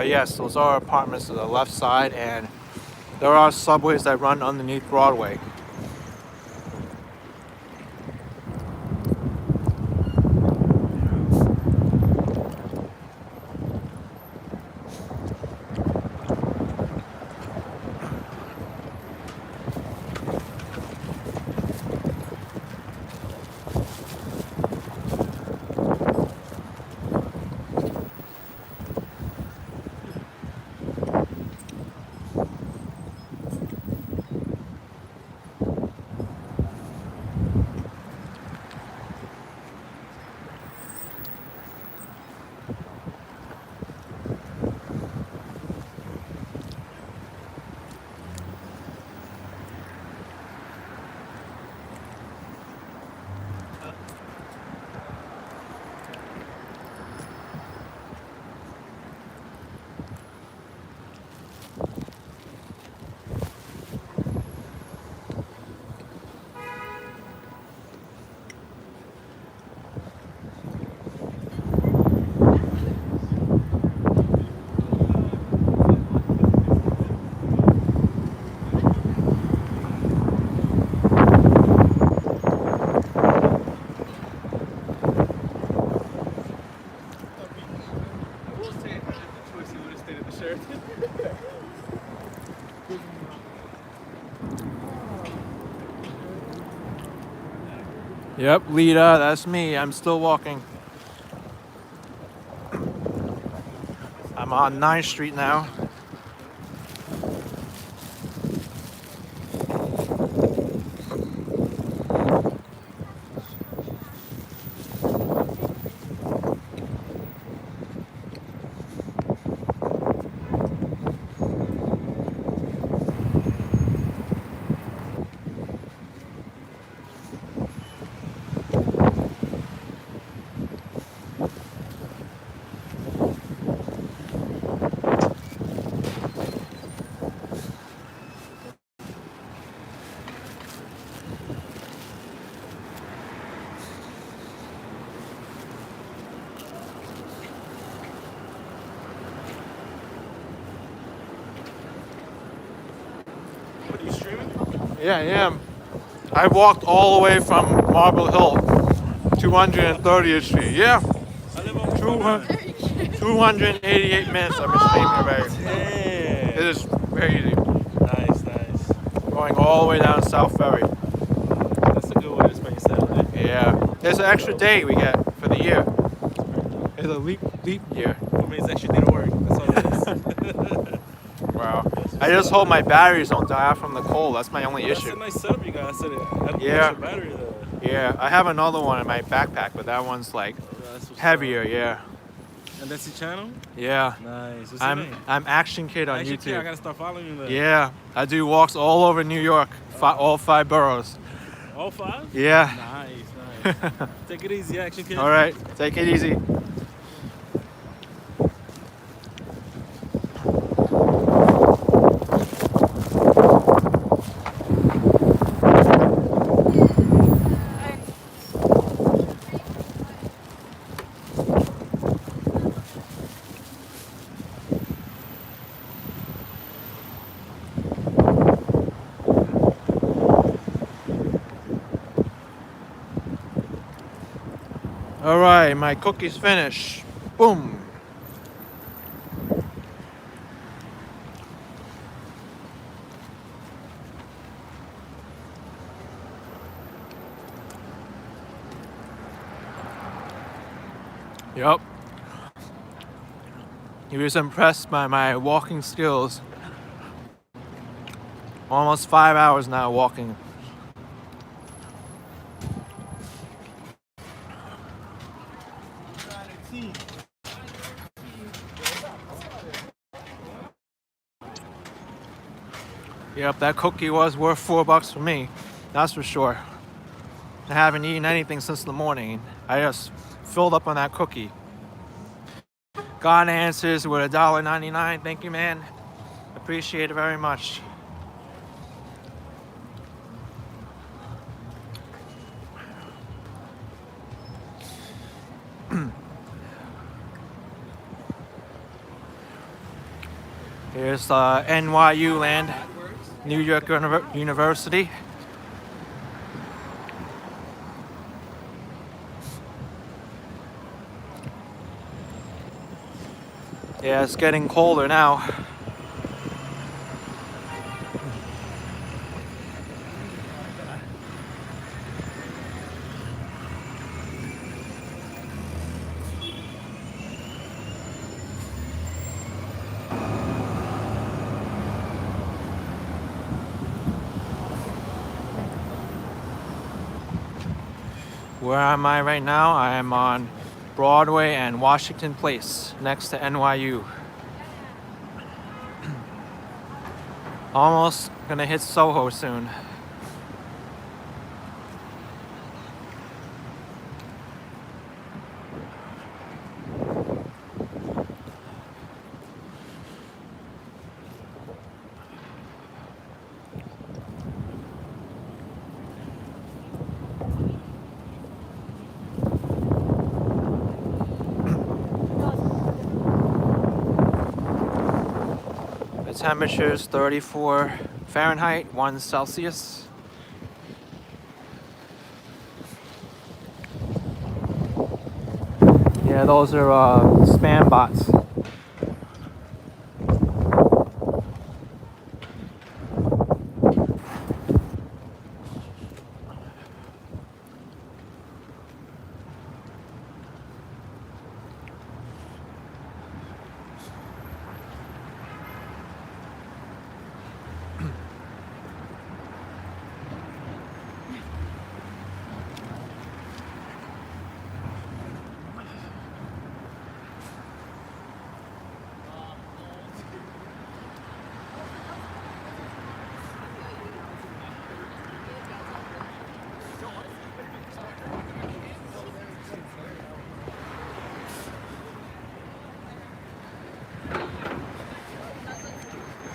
Yes, those are apartments to the left side, and there are subways that run underneath Broadway. Yep, Lita, that's me. I'm still walking. I'm on 9th Street now.
What, are you streaming?
Yeah, I am. I walked all the way from Marble Hill, 230th Street. Yeah,
I live on
288 minutes I've been streaming already.
Damn.
It is crazy.
Nice, nice.
Going all the way down South Ferry.
That's a good way to spend your Saturday.
Yeah. There's an extra day we get for the year. It's a leap year.
For me, it's actually didn't work. That's all it is.
Wow. I just hope my batteries don't die out from the cold. That's my only
That's
issue.
a nice setup you got. I said it. I don't
Yeah.
extra battery though.
Yeah, I have another one in my backpack, but that one's like
That's what's
heavier.
up.
Yeah.
And that's your channel?
Yeah.
Nice. What's your name?
I'm Action Kid on
Actually,
YouTube.
I gotta start following you then.
Yeah, I do walks all over New York, all 5 boroughs.
All 5?
Yeah.
Nice, nice. Take it easy, Action Kid.
All right, take it easy. All right, my cookie's finished. Boom. Yep. He was impressed by my walking skills. Almost 5 hours now walking. Yep, that cookie was worth $4 for me. That's for sure. I haven't eaten anything since the morning. I just filled up on that cookie. God answers with $1.99. Thank you, man. Appreciate it very much. Here's NYU land, New York University. Yeah, it's getting colder now. Where am I right now? I am on Broadway and Washington Place, next to NYU. Almost gonna hit Soho soon. Temperature is 34 Fahrenheit, 1 Celsius. Yeah, those are spam bots.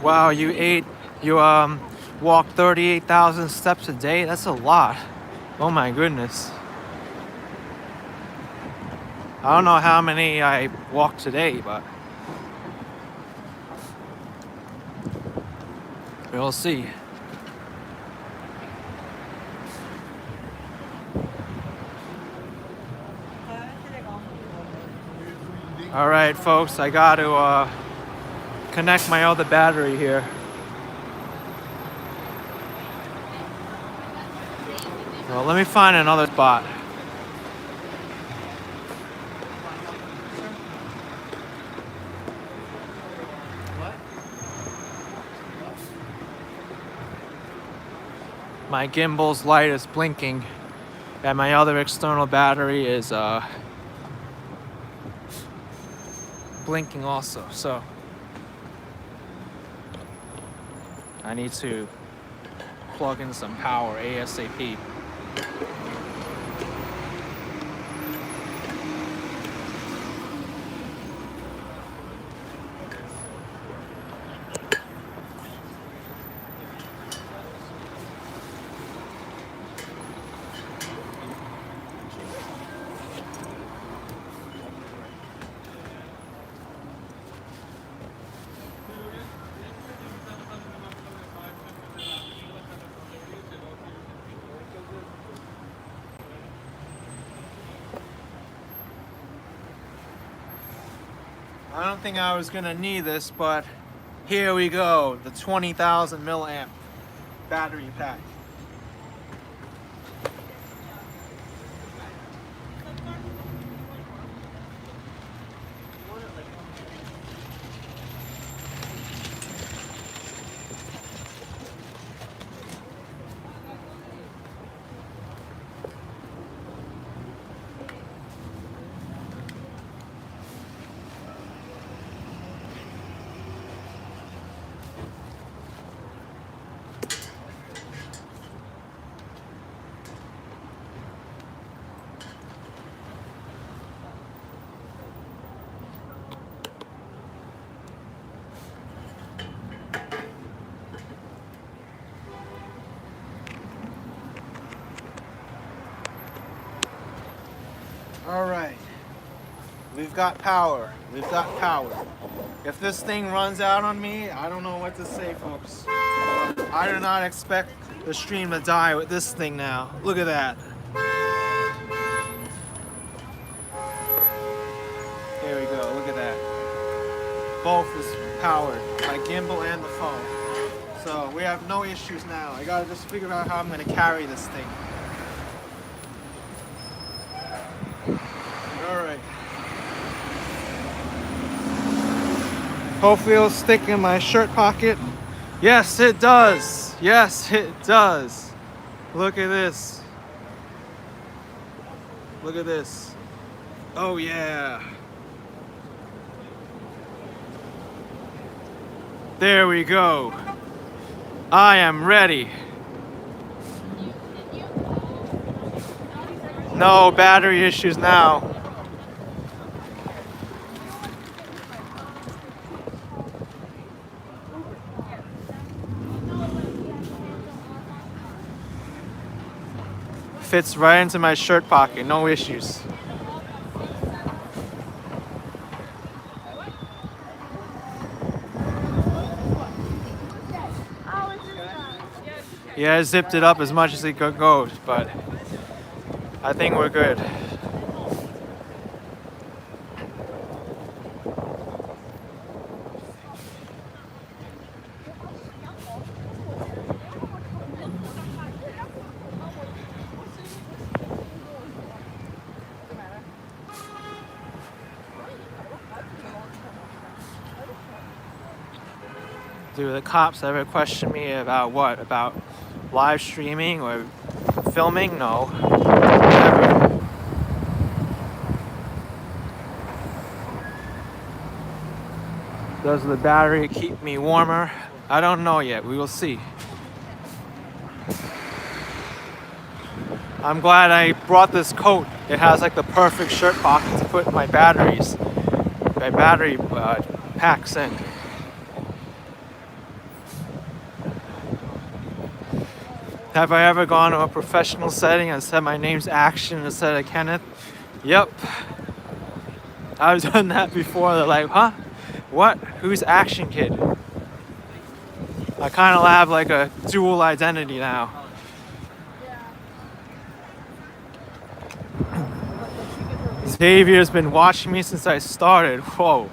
Wow, you walk 38,000 steps a day? That's a lot. Oh my goodness. I don't know how many I walked today, but we'll see. All right, folks, I got to connect my other battery here. Well, let me find another spot. My gimbal's light is blinking, and my other external battery is blinking also, so I need to plug in some power ASAP. I don't think I was gonna need this, but here we go, the 20,000 milliamp battery pack. All right, we've got power. We've got power. If this thing runs out on me, I don't know what to say, folks. I do not expect the stream to die with this thing now. Look at that. There we go, look at that. Both is powered, my gimbal and the phone. So we have no issues now. I gotta just figure out how I'm gonna carry this thing. Alright. Hopefully it'll stick in my shirt pocket. Yes, it does. Yes, it does. Look at this. Look at this. Oh yeah. There we go. I am ready. No battery issues now. Fits right into my shirt pocket, no issues. Yeah, I zipped it up as much as it could go, but I think we're good. Do the cops ever question me about what? About live streaming or filming? No. Never. Does the battery keep me warmer? I don't know yet. We will see. I'm glad I brought this coat. It has like the perfect shirt pocket to put my battery packs in. Have I ever gone to a professional setting and said my name's Action instead of Kenneth? Yep. I've done that before. They're like, huh? What? Who's Action Kid? I kind of have like a dual identity now. Xavier's been watching me since I started. Whoa.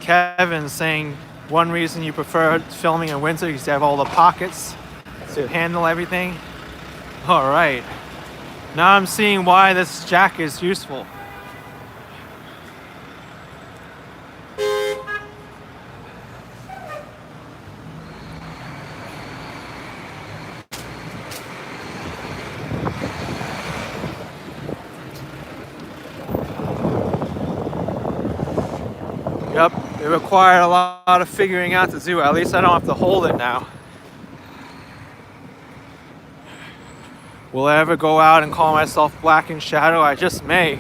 Kevin saying one reason you prefer filming in winter is you have all the pockets to handle everything. All right. Now I'm seeing why this jacket is useful. Yep, it required a lot of figuring out to do. At least I don't have to hold it now. Will I ever go out and call myself Black in Shadow? I just may.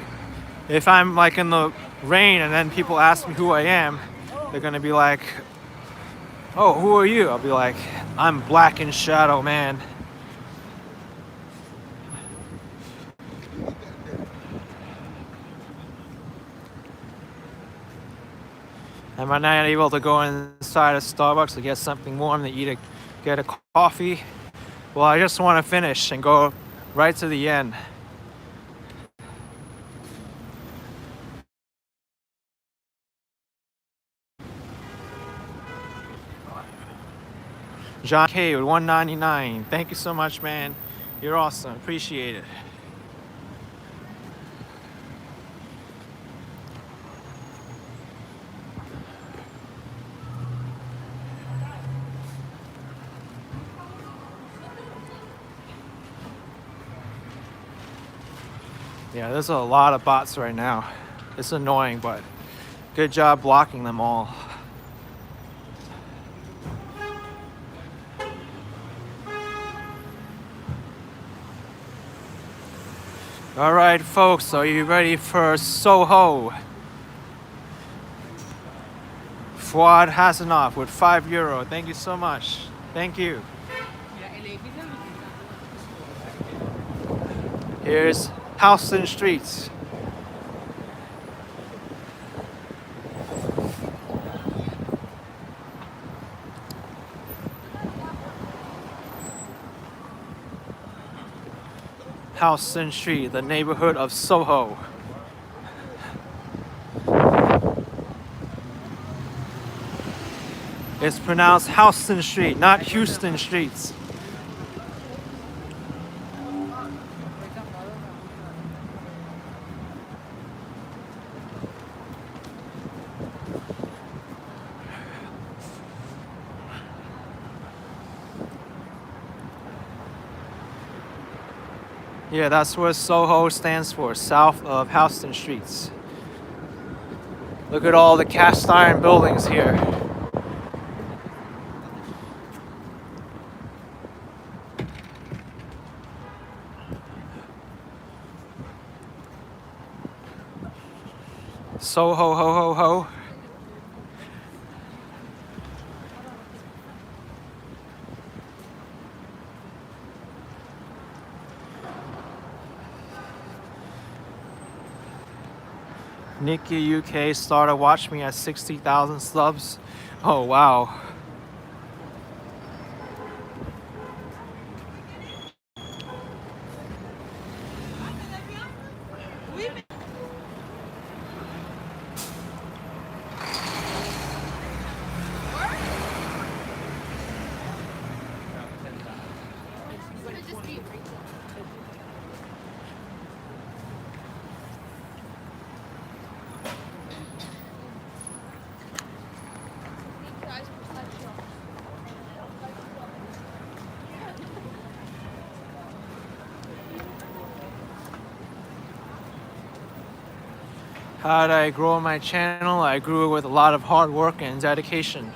If I'm like in the rain and then people ask me who I am, they're gonna be like, oh, who are you? I'll be like, I'm Black in Shadow, man. Am I not able to go inside a Starbucks to get something warm to eat, get a coffee? Well, I just want to finish and go right to the end. John K with $1.99. Thank you so much, man. You're awesome. Appreciate it. Yeah, there's a lot of bots right now. It's annoying, but good job blocking them all. All right, folks, are you ready for Soho? Fuad Hasanoff with €5. Thank you so much. Thank you. Here's Houston Streets. Houston Street, the neighborhood of Soho. It's pronounced Houston Street, not Houston Streets. Yeah, that's what Soho stands for, south of Houston Streets. Look at all the cast iron buildings here. Soho, ho, ho, ho. Nikki UK started watching me at 60,000 subs. Oh, wow. How did I grow my channel? I grew it with a lot of hard work and dedication.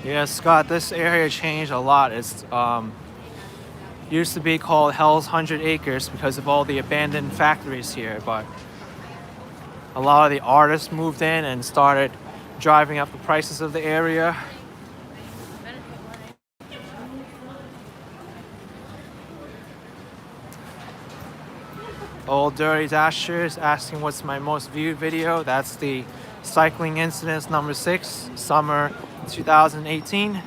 Yeah, Scott, this area changed a lot. It's used to be called Hell's 100 Acres because of all the abandoned factories here, but a lot of the artists moved in and started driving up the prices of the area. Old Dirty Dashers asking what's my most viewed video. That's the cycling incidents number 6, summer 2018.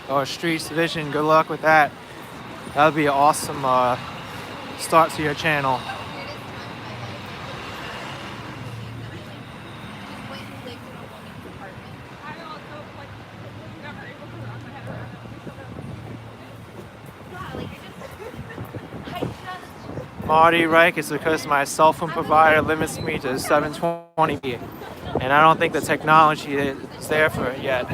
Oh, Streets Vision, good luck with that. That would be an awesome start to your channel. Marty Reich, it's because my cell phone provider limits me to 720p, and I don't think the technology is there for it yet.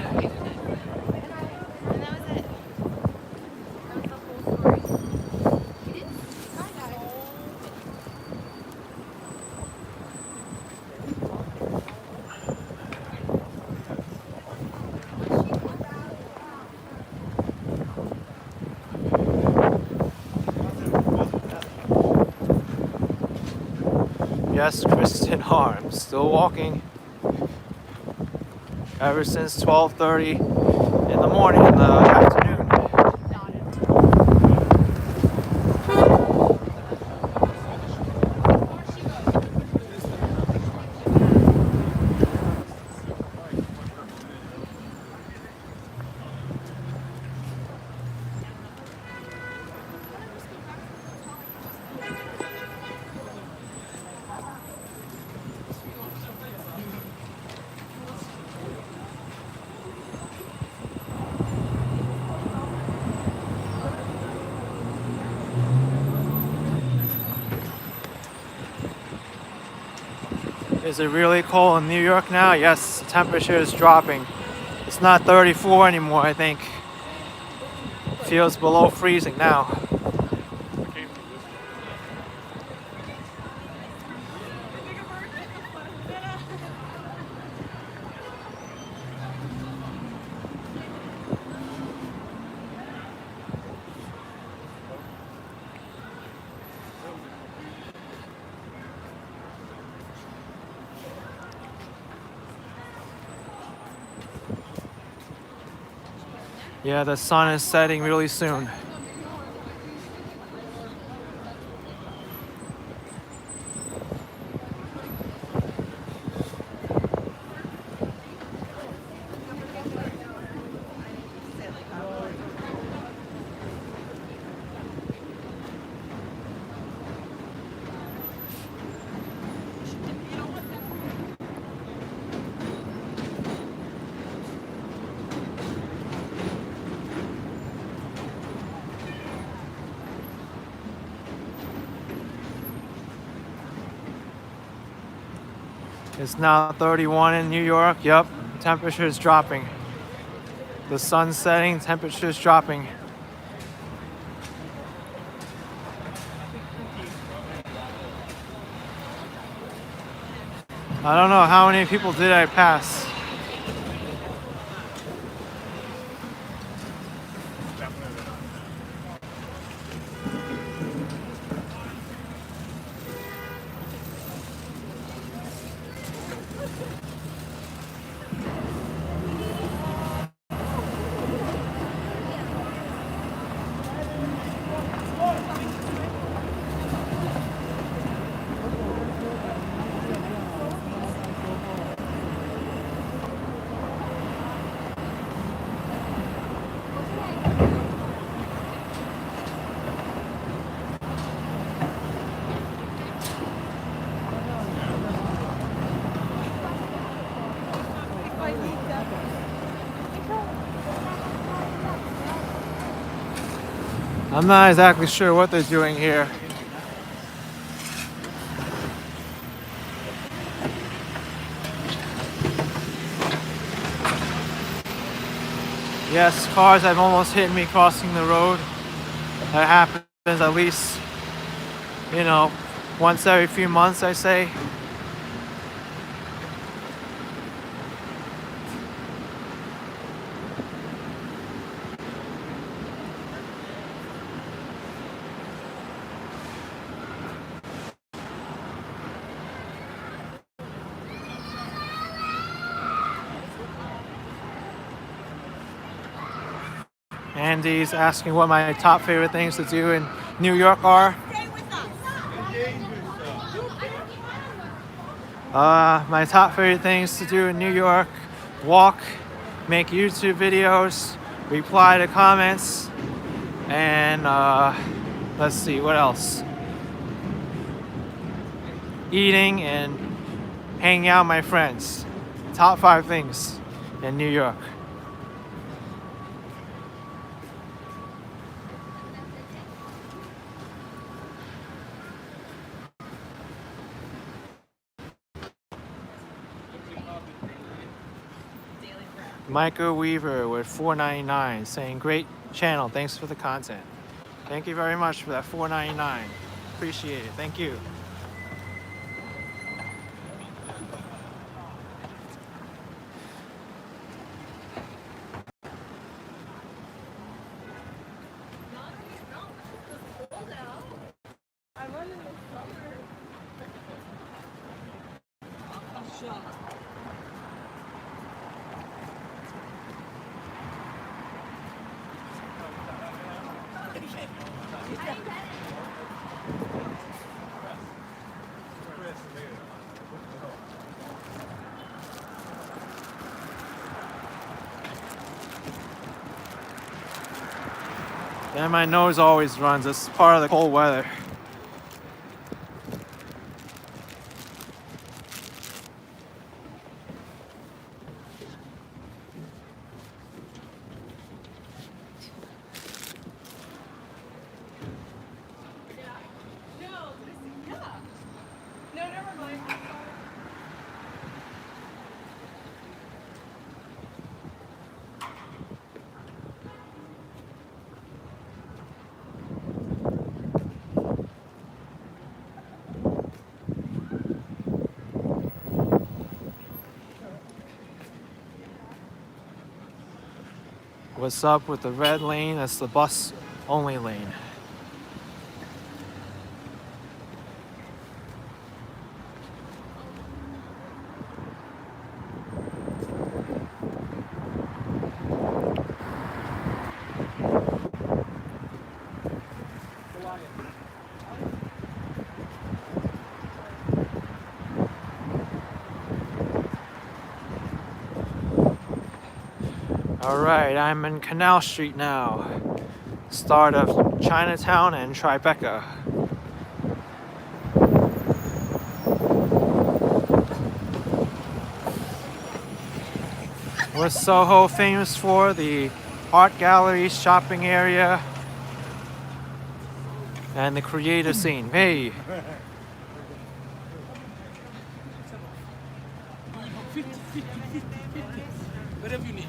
Yes, Kristen Harm, still walking ever since 12:30 in the morning, in the afternoon. Is it really cold in New York now? Yes, the temperature is dropping. It's not 34 anymore, I think. It feels below freezing now. Yeah, the sun is setting really soon. It's now 31 in New York. Yep, temperature is dropping. The sun's setting, temperature is dropping. I don't know how many people did I pass. I'm not exactly sure what they're doing here. Yes, cars have almost hit me crossing the road. That happened at least, you know, once every few months, I say. Andy's asking what my top favorite things to do in New York are. My top favorite things to do in New York: walk, make YouTube videos, reply to comments, and let's see, what else? Eating and hanging out with my friends. Top 5 things in New York. Michael Weaver with $4.99 saying, great channel, thanks for the content. Thank you very much for that $4.99. Appreciate it. Thank you. And my nose always runs. It's part of the cold weather. What's up with the red lane? That's the bus only lane. Alright, I'm in Canal Street now. Start of Chinatown and Tribeca. What's Soho famous for? The art galleries, shopping area, and the creative scene. Hey!
Whatever you need.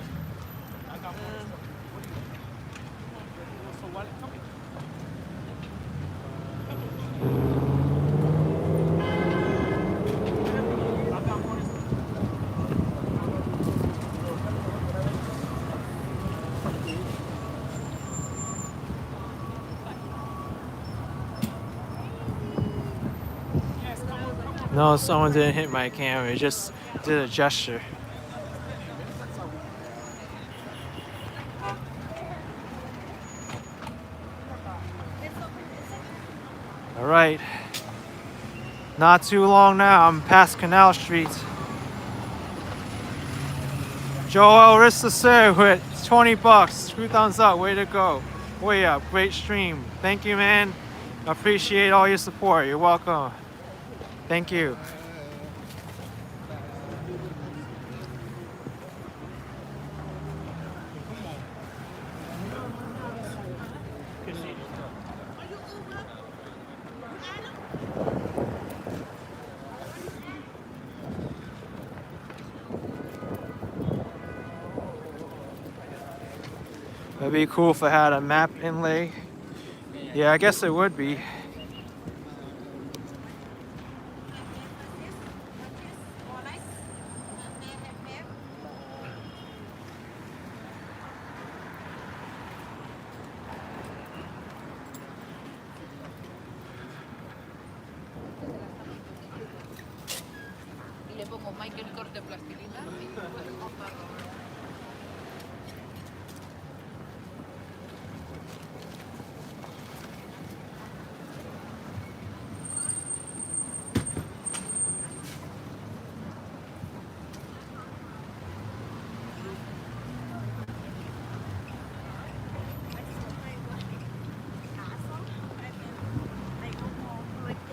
No, someone didn't hit my camera. It just did a gesture. Alright. Not too long now. I'm past Canal Street. Joel Ristasir with 20 bucks. Screw thumbs up. Way to go. Way up. Great stream. Thank you, man. Appreciate all your support. You're welcome. Thank you. It'd be cool if I had a map inlay Yeah, I guess it would be.
Y le pongo Michael corte plastilina y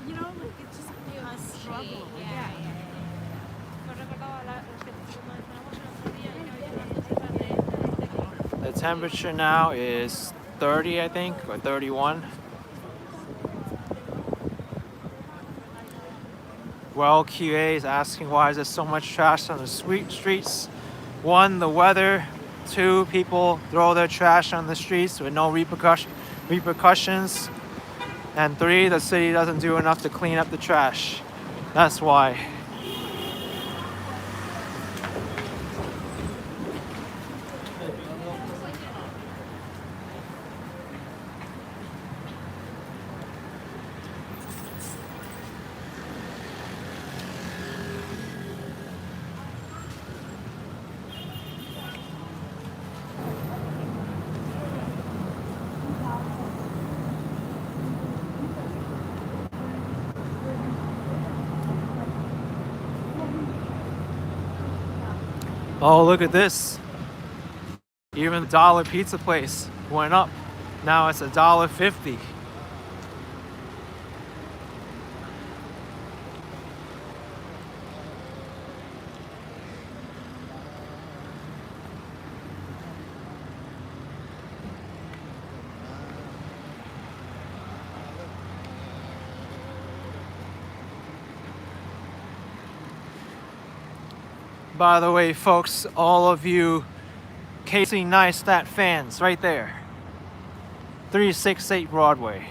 You know, like it's just a struggle. Yeah. Yo recordaba los que mencionamos el otro día y que había unas cositas de
The temperature now is 30, I think, or 31. Well, QA is asking why is there so much trash on the streets. One, the weather. Two, people throw their trash on the streets with no repercussions. And three, the city doesn't do enough to clean up the trash. That's why. Oh, look at this. Even the dollar pizza place went up. Now it's $1.50. By the way, folks, all of you Casey Neistat fans, right there. 368 Broadway.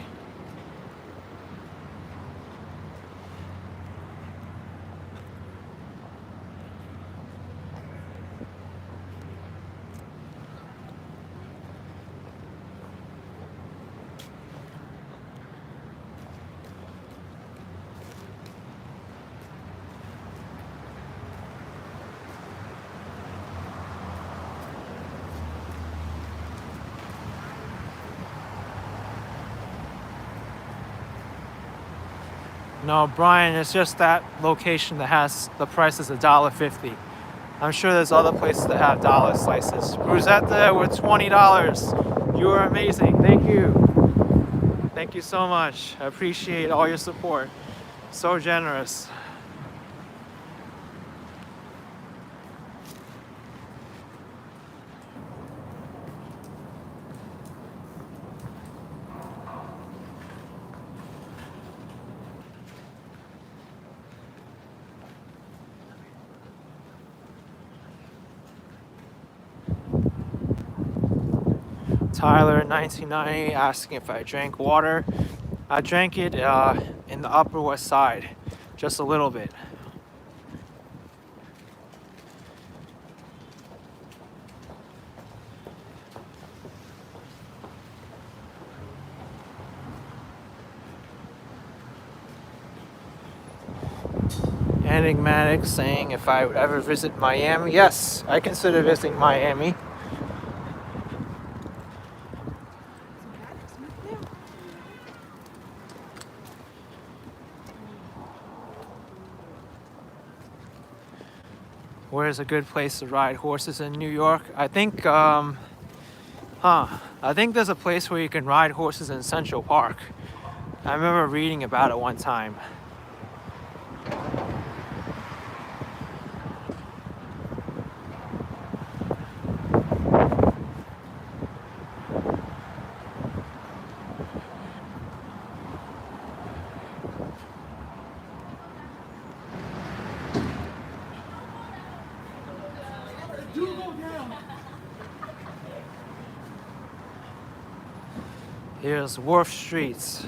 No, Brian, it's just that location that has the price is $1.50. I'm sure there's other places that have dollar slices. Bruschetta with $20. You are amazing. Thank you. Thank you so much. I appreciate all your support. So generous. Tyler, 1990, asking if I drank water. I drank it in the Upper West Side, just a little bit. Enigmatic saying if I would ever visit Miami. Yes, I consider visiting Miami. Where's a good place to ride horses in New York? I think, I think there's a place where you can ride horses in Central Park. I remember reading about it one time. Here's Worth Streets.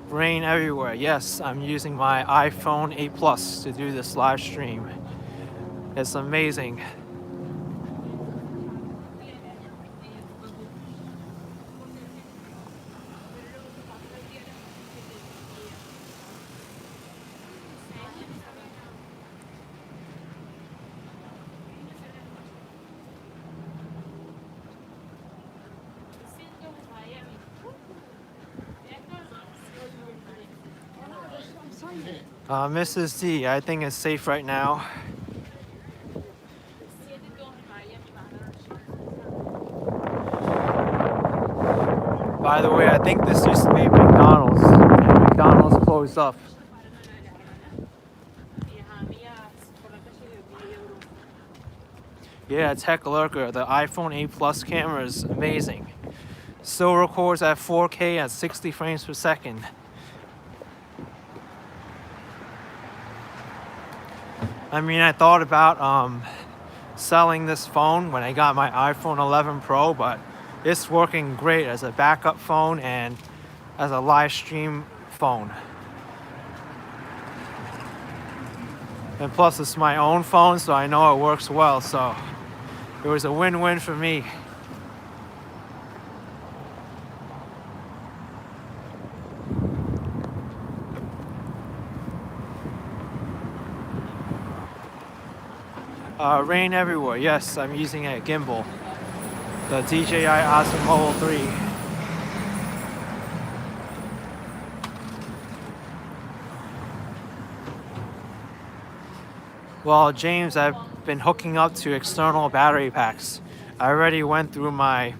Rain everywhere. Yes, I'm using my iPhone 8 Plus to do this live stream. It's amazing. Mrs. D, I think it's safe right now. By the way, I think this used to be McDonald's, and McDonald's closed up. Yeah, Tech Lurker, the iPhone 8 Plus camera is amazing. Still records at 4K at 60 frames per second. I mean, I thought about selling this phone when I got my iPhone 11 Pro, but it's working great as a backup phone and as a live stream phone. And plus it's my own phone, so I know it works well, so it was a win-win for me. Rain everywhere. Yes, I'm using a gimbal. The DJI Osmo 3. Well, James, I've been hooking up to external battery packs. I already went through my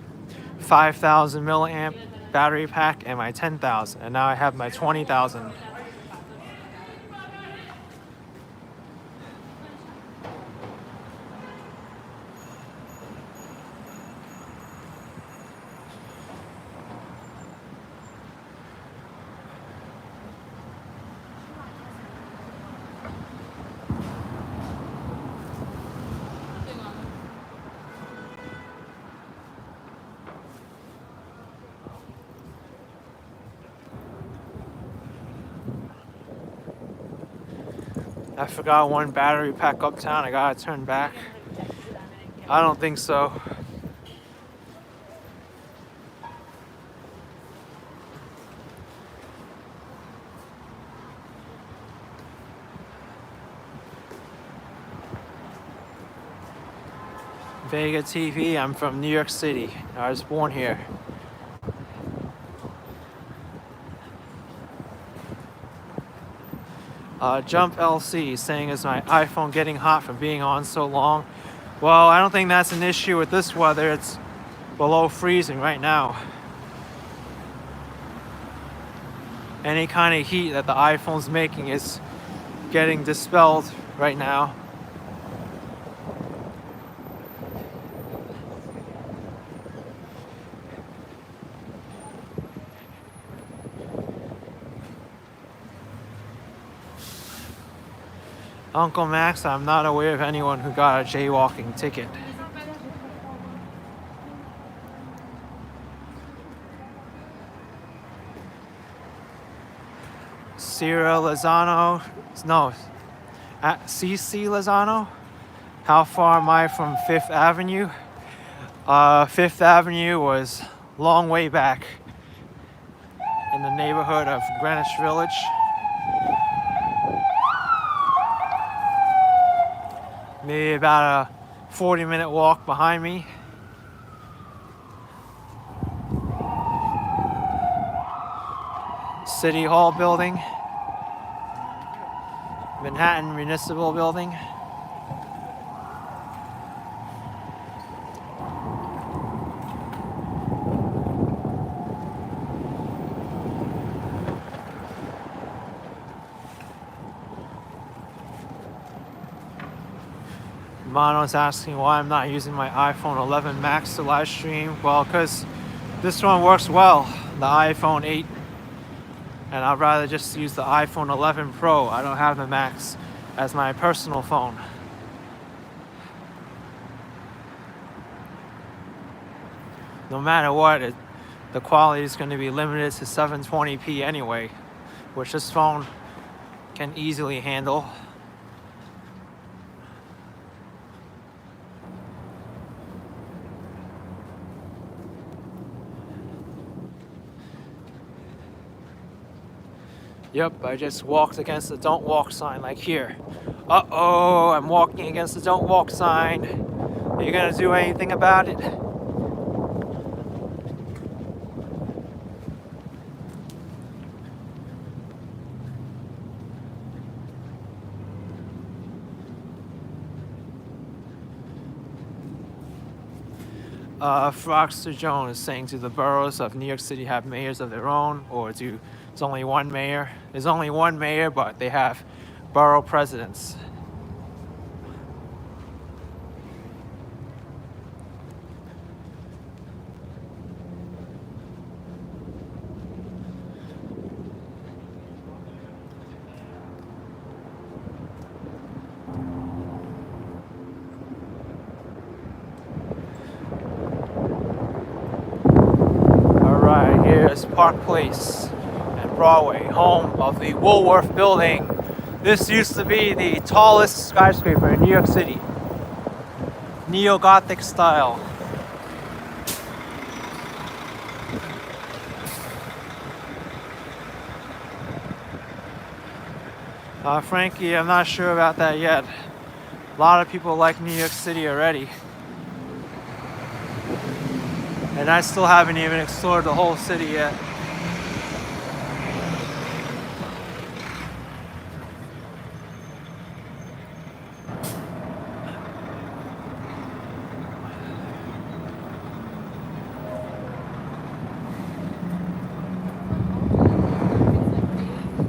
5,000 milliamp battery pack and my 10,000, and now I have my 20,000. I forgot one battery pack uptown. I gotta turn back. I don't think so. Vega TV, I'm from New York City. I was born here. Jump LC saying, is my iPhone getting hot from being on so long? Well, I don't think that's an issue with this weather. It's below freezing right now. Any kind of heat that the iPhone's making is getting dispelled right now. Uncle Max, I'm not aware of anyone who got a jaywalking ticket. Sierra Lozano, no, CC Lozano. How far am I from Fifth Avenue? Fifth Avenue was a long way back in the neighborhood of Greenwich Village. Maybe about a 40-minute walk behind me. City Hall building. Manhattan Municipal Building. Mono's asking why I'm not using my iPhone 11 Max to live stream. Well, because This one works well, the iPhone 8, and I'd rather just use the iPhone 11 Pro. I don't have the Max as my personal phone. No matter what, the quality is going to be limited to 720p anyway, which this phone can easily handle. Yep, I just walked against the don't walk sign, like here. Uh-oh, I'm walking against the don't walk sign. Are you gonna do anything about it? Froxter Jones is saying, do the boroughs of New York City have mayors of their own, or it's only one mayor? There's only one mayor, but they have borough presidents. Here's Park Place and Broadway, home of the Woolworth Building. This used to be the tallest skyscraper in New York City. Neo-Gothic style. Frankie, I'm not sure about that yet. A lot of people like New York City already. And I still haven't even explored the whole city yet.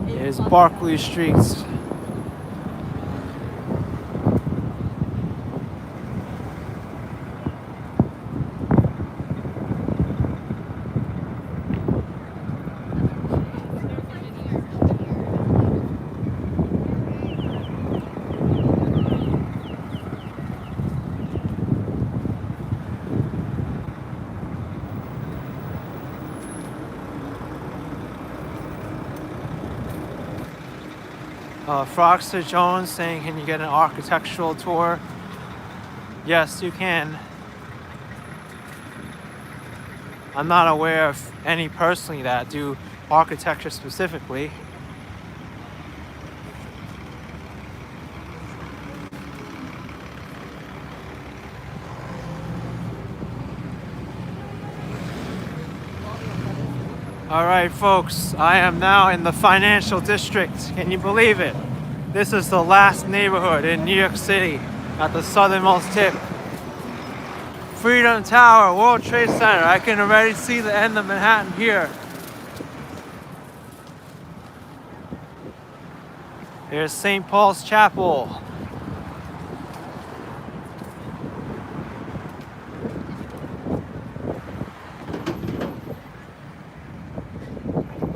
Here's Barclay Street. Froxter Jones saying, can you get an architectural tour? Yes, you can. I'm not aware of any personally that do architecture specifically. All right, folks, I am now in the financial district. Can you believe it? This is the last neighborhood in New York City at the southernmost tip. Freedom Tower, World Trade Center. I can already see the end of Manhattan here. Here's St. Paul's Chapel.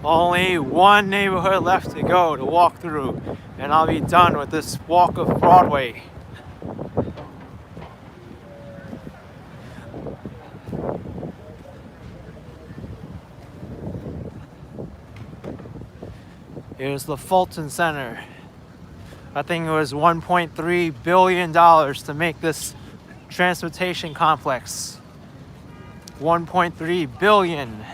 Only one neighborhood left to go to walk through, and I'll be done with this walk of Broadway. Here's the Fulton Center. I think it was $1.3 billion to make this transportation complex. $1.3 billion.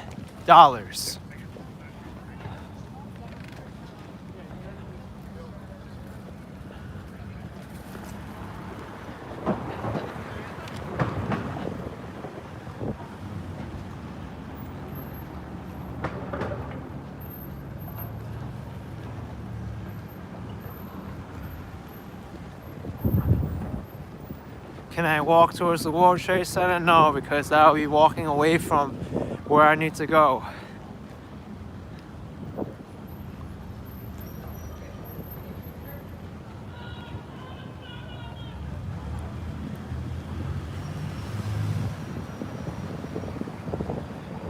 Can I walk towards the World Trade Center? No, because I'll be walking away from where I need to go.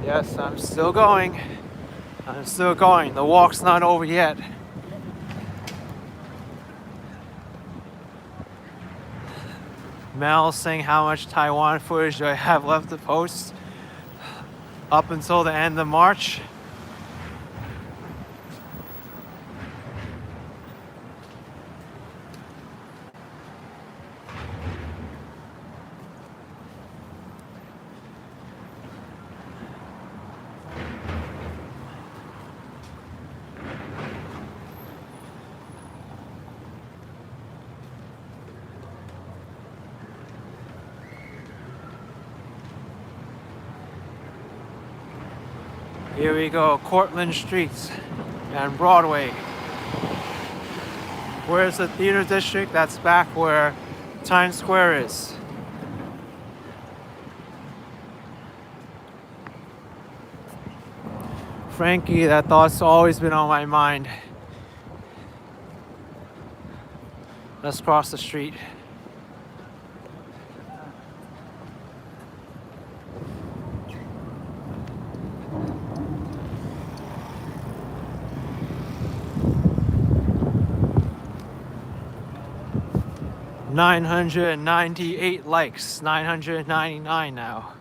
Yes, I'm still going. I'm still going. The walk's not over yet. Mel saying how much Taiwan footage do I have left to post up until the end of March. Here we go, Cortlandt Street and Broadway. Where's the theater district? That's back where Times Square is. Frankie, that thought's always been on my mind. Let's cross the street. $998 likes, 999 now.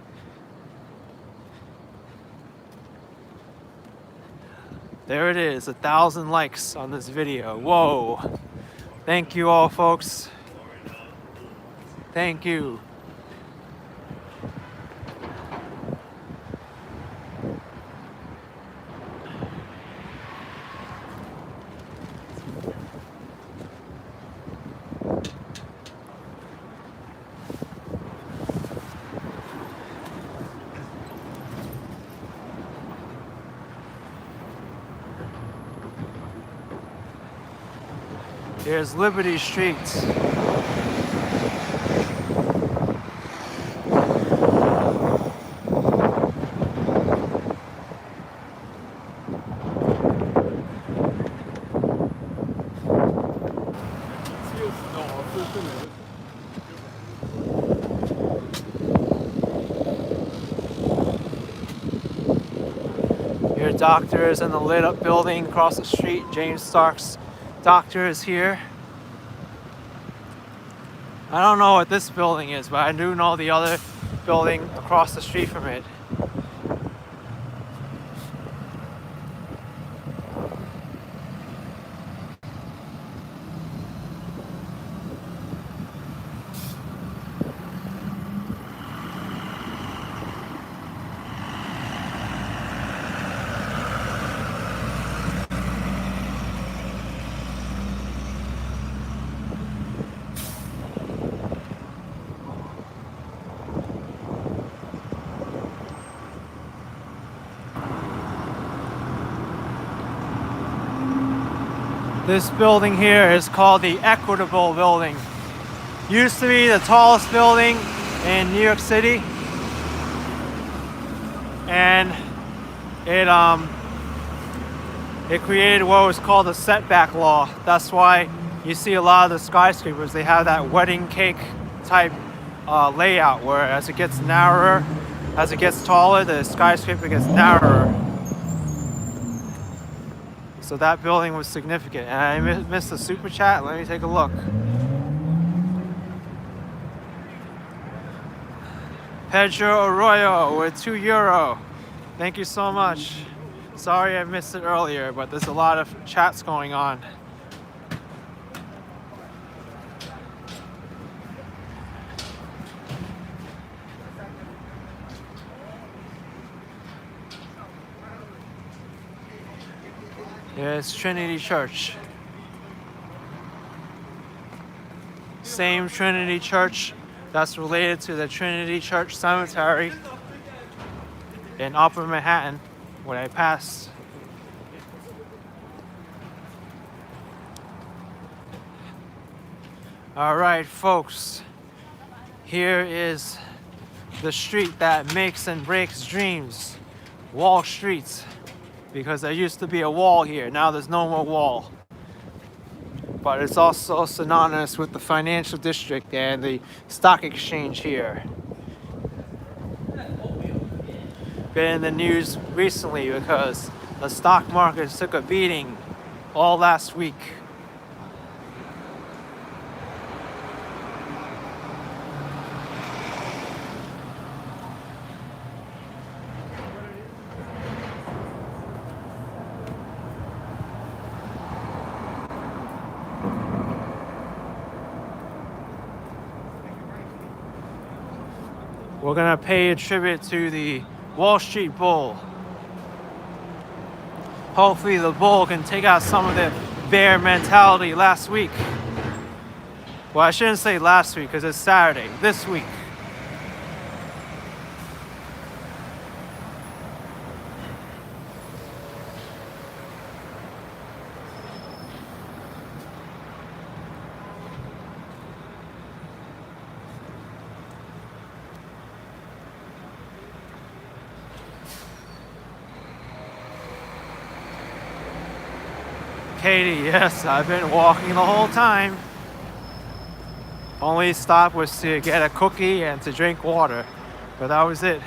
There it is, 1,000 likes on this video. Whoa. Thank you all, folks. Thank you. Here's Liberty Street. Your doctor is in the lit up building across the street. James Stark's doctor is here. I don't know what this building is, but I do know the other building across the street from it. This building here is called the Equitable Building. Used to be the tallest building in New York City. And it created what was called the setback law. That's why you see a lot of the skyscrapers, they have that wedding cake type layout where as it gets narrower, as it gets taller, the skyscraper gets narrower. So that building was significant. And I missed the super chat. Let me take a look. Pedro Arroyo with €2. Thank you so much. Sorry I missed it earlier, but there's a lot of chats going on. Here's Trinity Church. Same Trinity Church that's related to the Trinity Church Cemetery in Upper Manhattan when I passed. All right, folks. Here is the street that makes and breaks dreams. Wall Street. Because there used to be a wall here. Now there's no more wall. But it's also synonymous with the financial district and the stock exchange here. been in the news recently because the stock market took a beating all last week. We're gonna pay a tribute to the Wall Street Bull. Hopefully the bull can take out some of the bear mentality last week. Well, I shouldn't say last week because it's Saturday, this week. Katie, yes, I've been walking the whole time. Only stop was to get a cookie and to drink water, but that was it.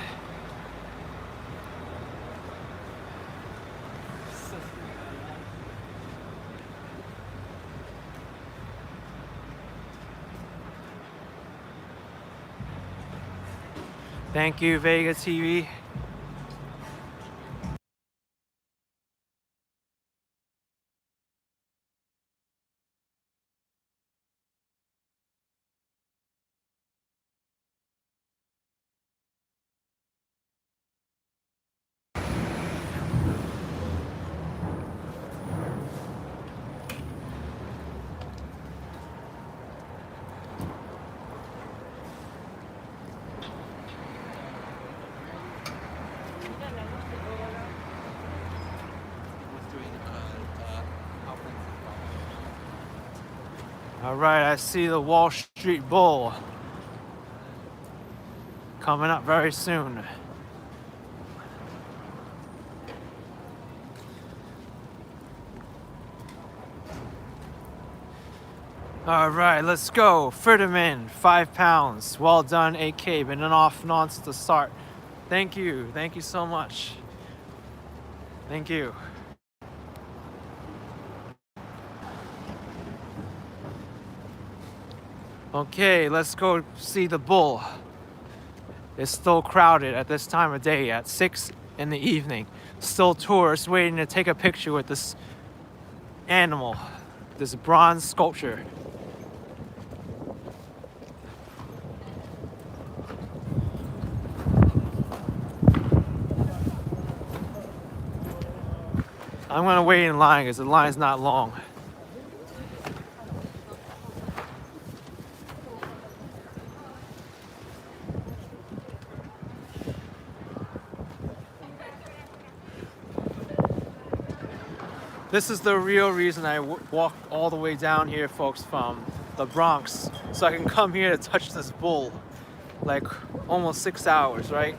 Thank you, Vega TV. All right, I see the Wall Street Bull coming up very soon. All right, let's go. Fritterman, 5 pounds. Well done, AK. Been an off and on since the start. Thank you so much. Thank you. Okay, let's go see the bull. It's still crowded at this time of day at 6 in the evening. Still tourists waiting to take a picture with this animal, this bronze sculpture. I'm gonna wait in line because the line's not long. This is the real reason I walked all the way down here, folks, from the Bronx, so I can come here to touch this bull. Like almost 6 hours, right?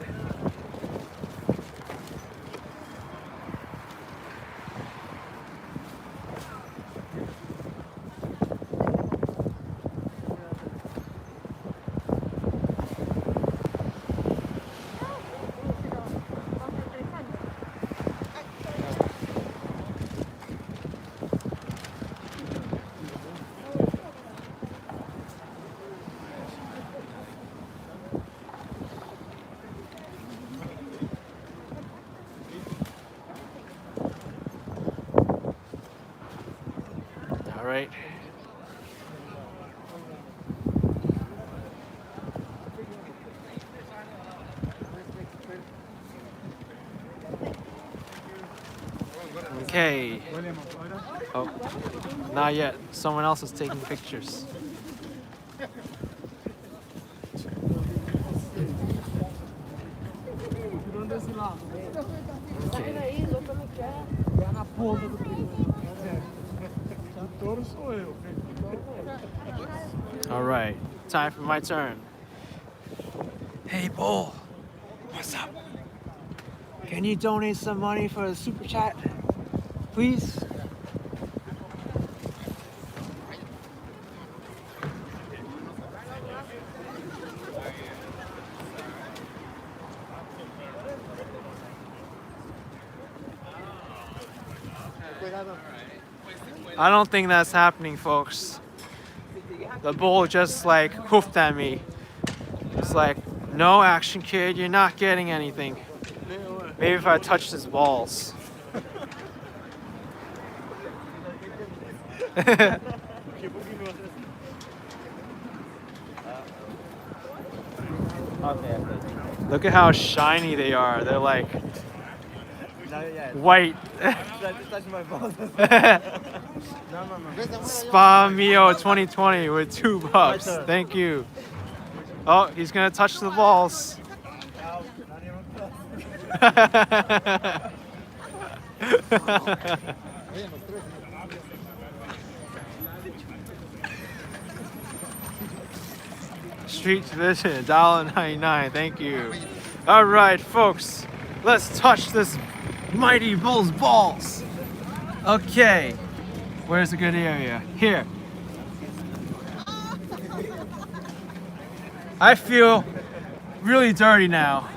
All right. Okay. Oh, not yet. Someone else is taking pictures. All right, time for my turn. Hey, Bull, what's up? Can you donate some money for the super chat, please? I don't think that's happening, folks. The bull just like hoofed at me. It's like, no action, kid, you're not getting anything. Maybe if I touched his balls. Look at how shiny they are. They're like white. Spa Mio 2020 with $2. Thank you. Oh, he's gonna touch the balls. Street Vision, $1.99. Thank you. All right, folks, let's touch this mighty bull's balls. Okay, where's a good area? Here. I feel really dirty now.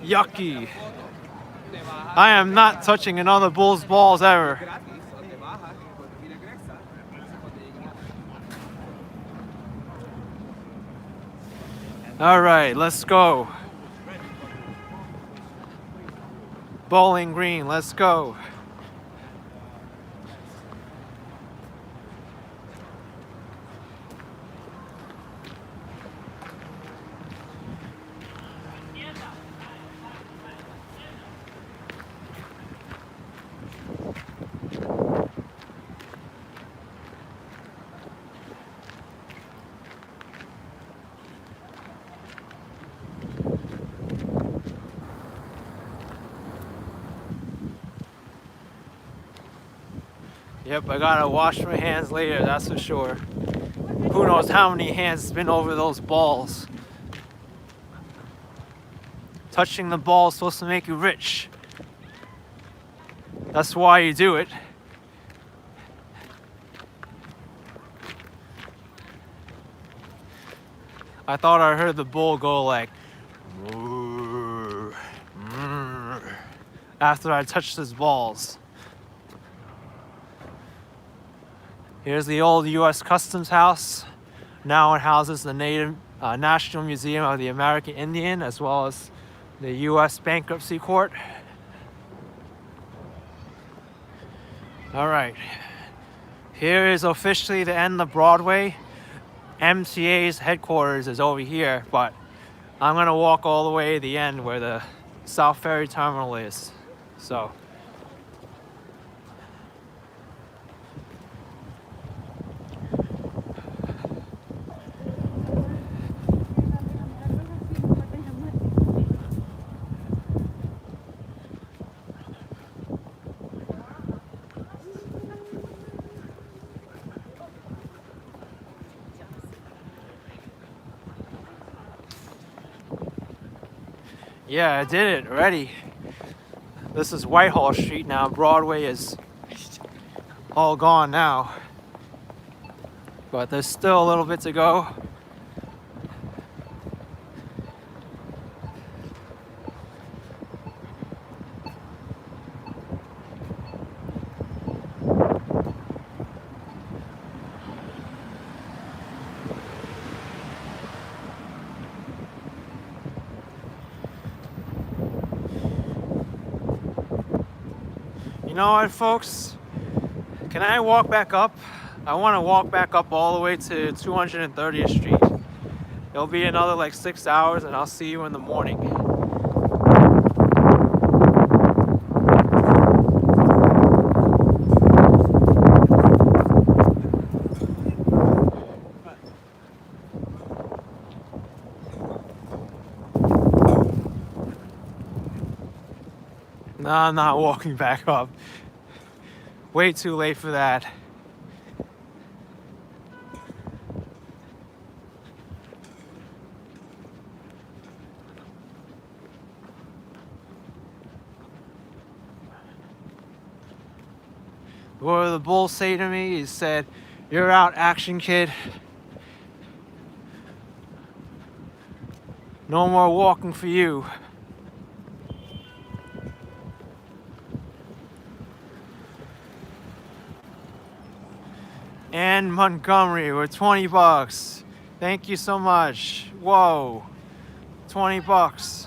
Yucky. I am not touching another bull's balls ever. All right, let's go. Bowling Green, let's go. Yep, I gotta wash my hands later, that's for sure. Who knows how many hands has been over those balls. Touching the ball is supposed to make you rich. That's why you do it. I thought I heard the bull go like after I touched his balls. Here's the old U.S. Customs House. Now it houses the National Museum of the American Indian, as well as the U.S. Bankruptcy Court. All right, here is officially the end of Broadway. MTA's headquarters is over here, but I'm gonna walk all the way to the end where the South Ferry Terminal is. So. Yeah, I did it already. This is Whitehall Street now. Broadway is all gone now. But there's still a little bit to go. You know what, folks? Can I walk back up? I want to walk back up all the way to 230th Street. It'll be another like 6 hours and I'll see you in the morning. No, I'm not walking back up. Way too late for that. What did the bull say to me? He said, "You're out, action kid. No more walking for you." And Montgomery, we're 20 bucks. Thank you so much. Whoa, 20 bucks.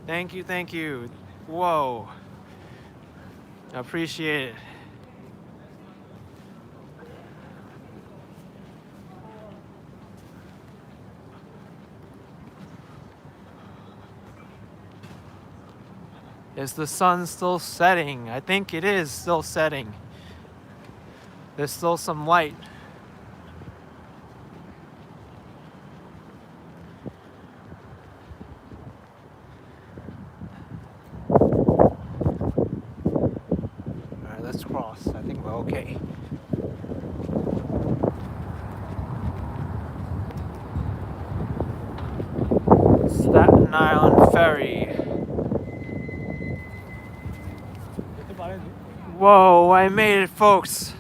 Thank you, thank you. Whoa, I appreciate it. Is the sun still setting? I think it is still setting. There's still some light. Alright, let's cross. I think we're okay. Staten Island Ferry. Whoa, I made it, folks.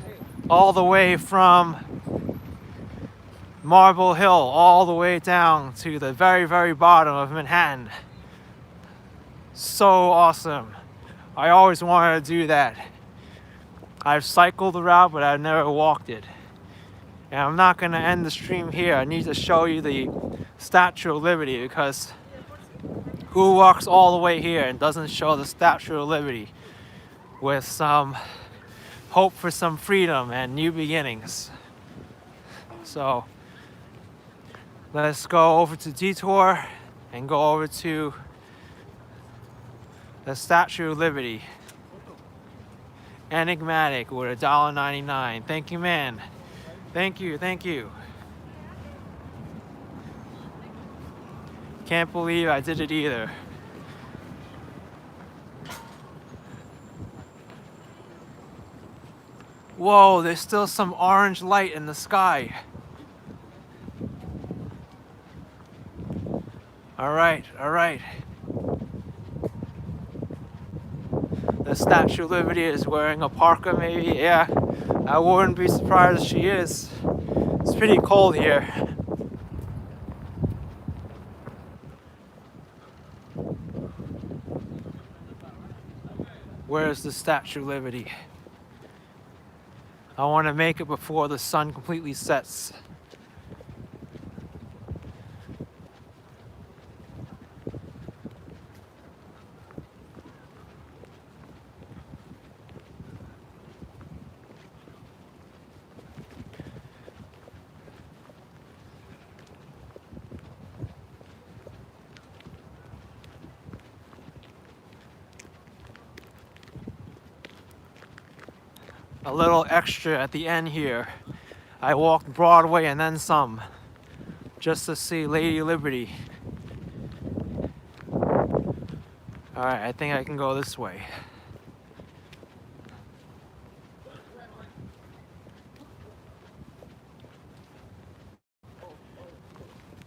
All the way from Marble Hill, all the way down to the very, very bottom of Manhattan. So awesome. I always wanted to do that. I've cycled the route, but I've never walked it. And I'm not going to end the stream here. I need to show you the Statue of Liberty, because who walks all the way here and doesn't show the Statue of Liberty with some hope for some freedom and new beginnings? So let's go over to Detour and go over to the Statue of Liberty. Enigmatic with $1.99. Thank you, man. Thank you, thank you. Can't believe I did it either. Whoa, there's still some orange light in the sky. All right, all right. The Statue of Liberty is wearing a parka, maybe. Yeah, I wouldn't be surprised if she is. It's pretty cold here. Where's the Statue of Liberty? I want to make it before the sun completely sets. A little extra at the end here. I walked Broadway and then some, just to see Lady Liberty. Alright, I think I can go this way.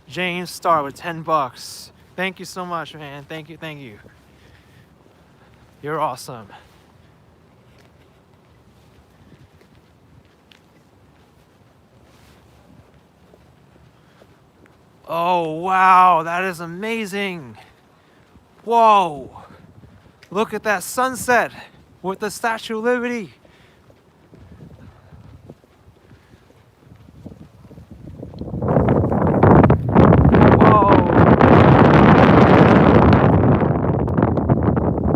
James Starr with 10 bucks. Thank you so much, man. Thank you, thank you. You're awesome. Oh, wow, that is amazing. Whoa, look at that sunset with the Statue of Liberty. Whoa,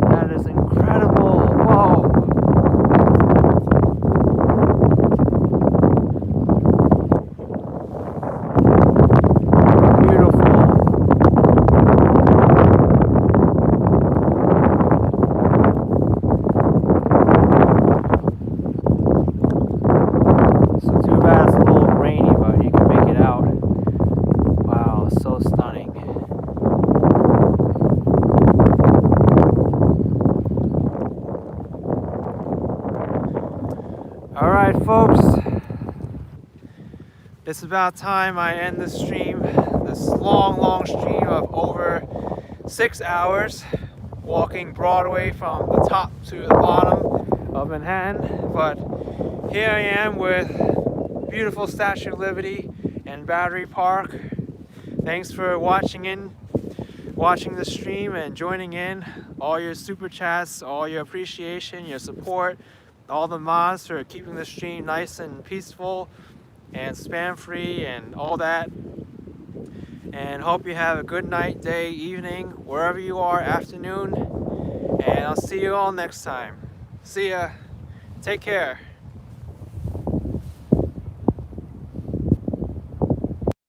that is incredible. Whoa. Folks, it's about time I end this stream, this long stream of over 6 hours walking Broadway from the top to the bottom of Manhattan. But here I am with beautiful Statue of Liberty and Battery Park. Thanks for watching the stream and joining in. All your super chats, all your appreciation, your support, all the mods for keeping the stream nice and peaceful and spam free and all that. And hope you have a good night, day, evening, wherever you are, afternoon. And I'll see you all next time. See ya. Take care.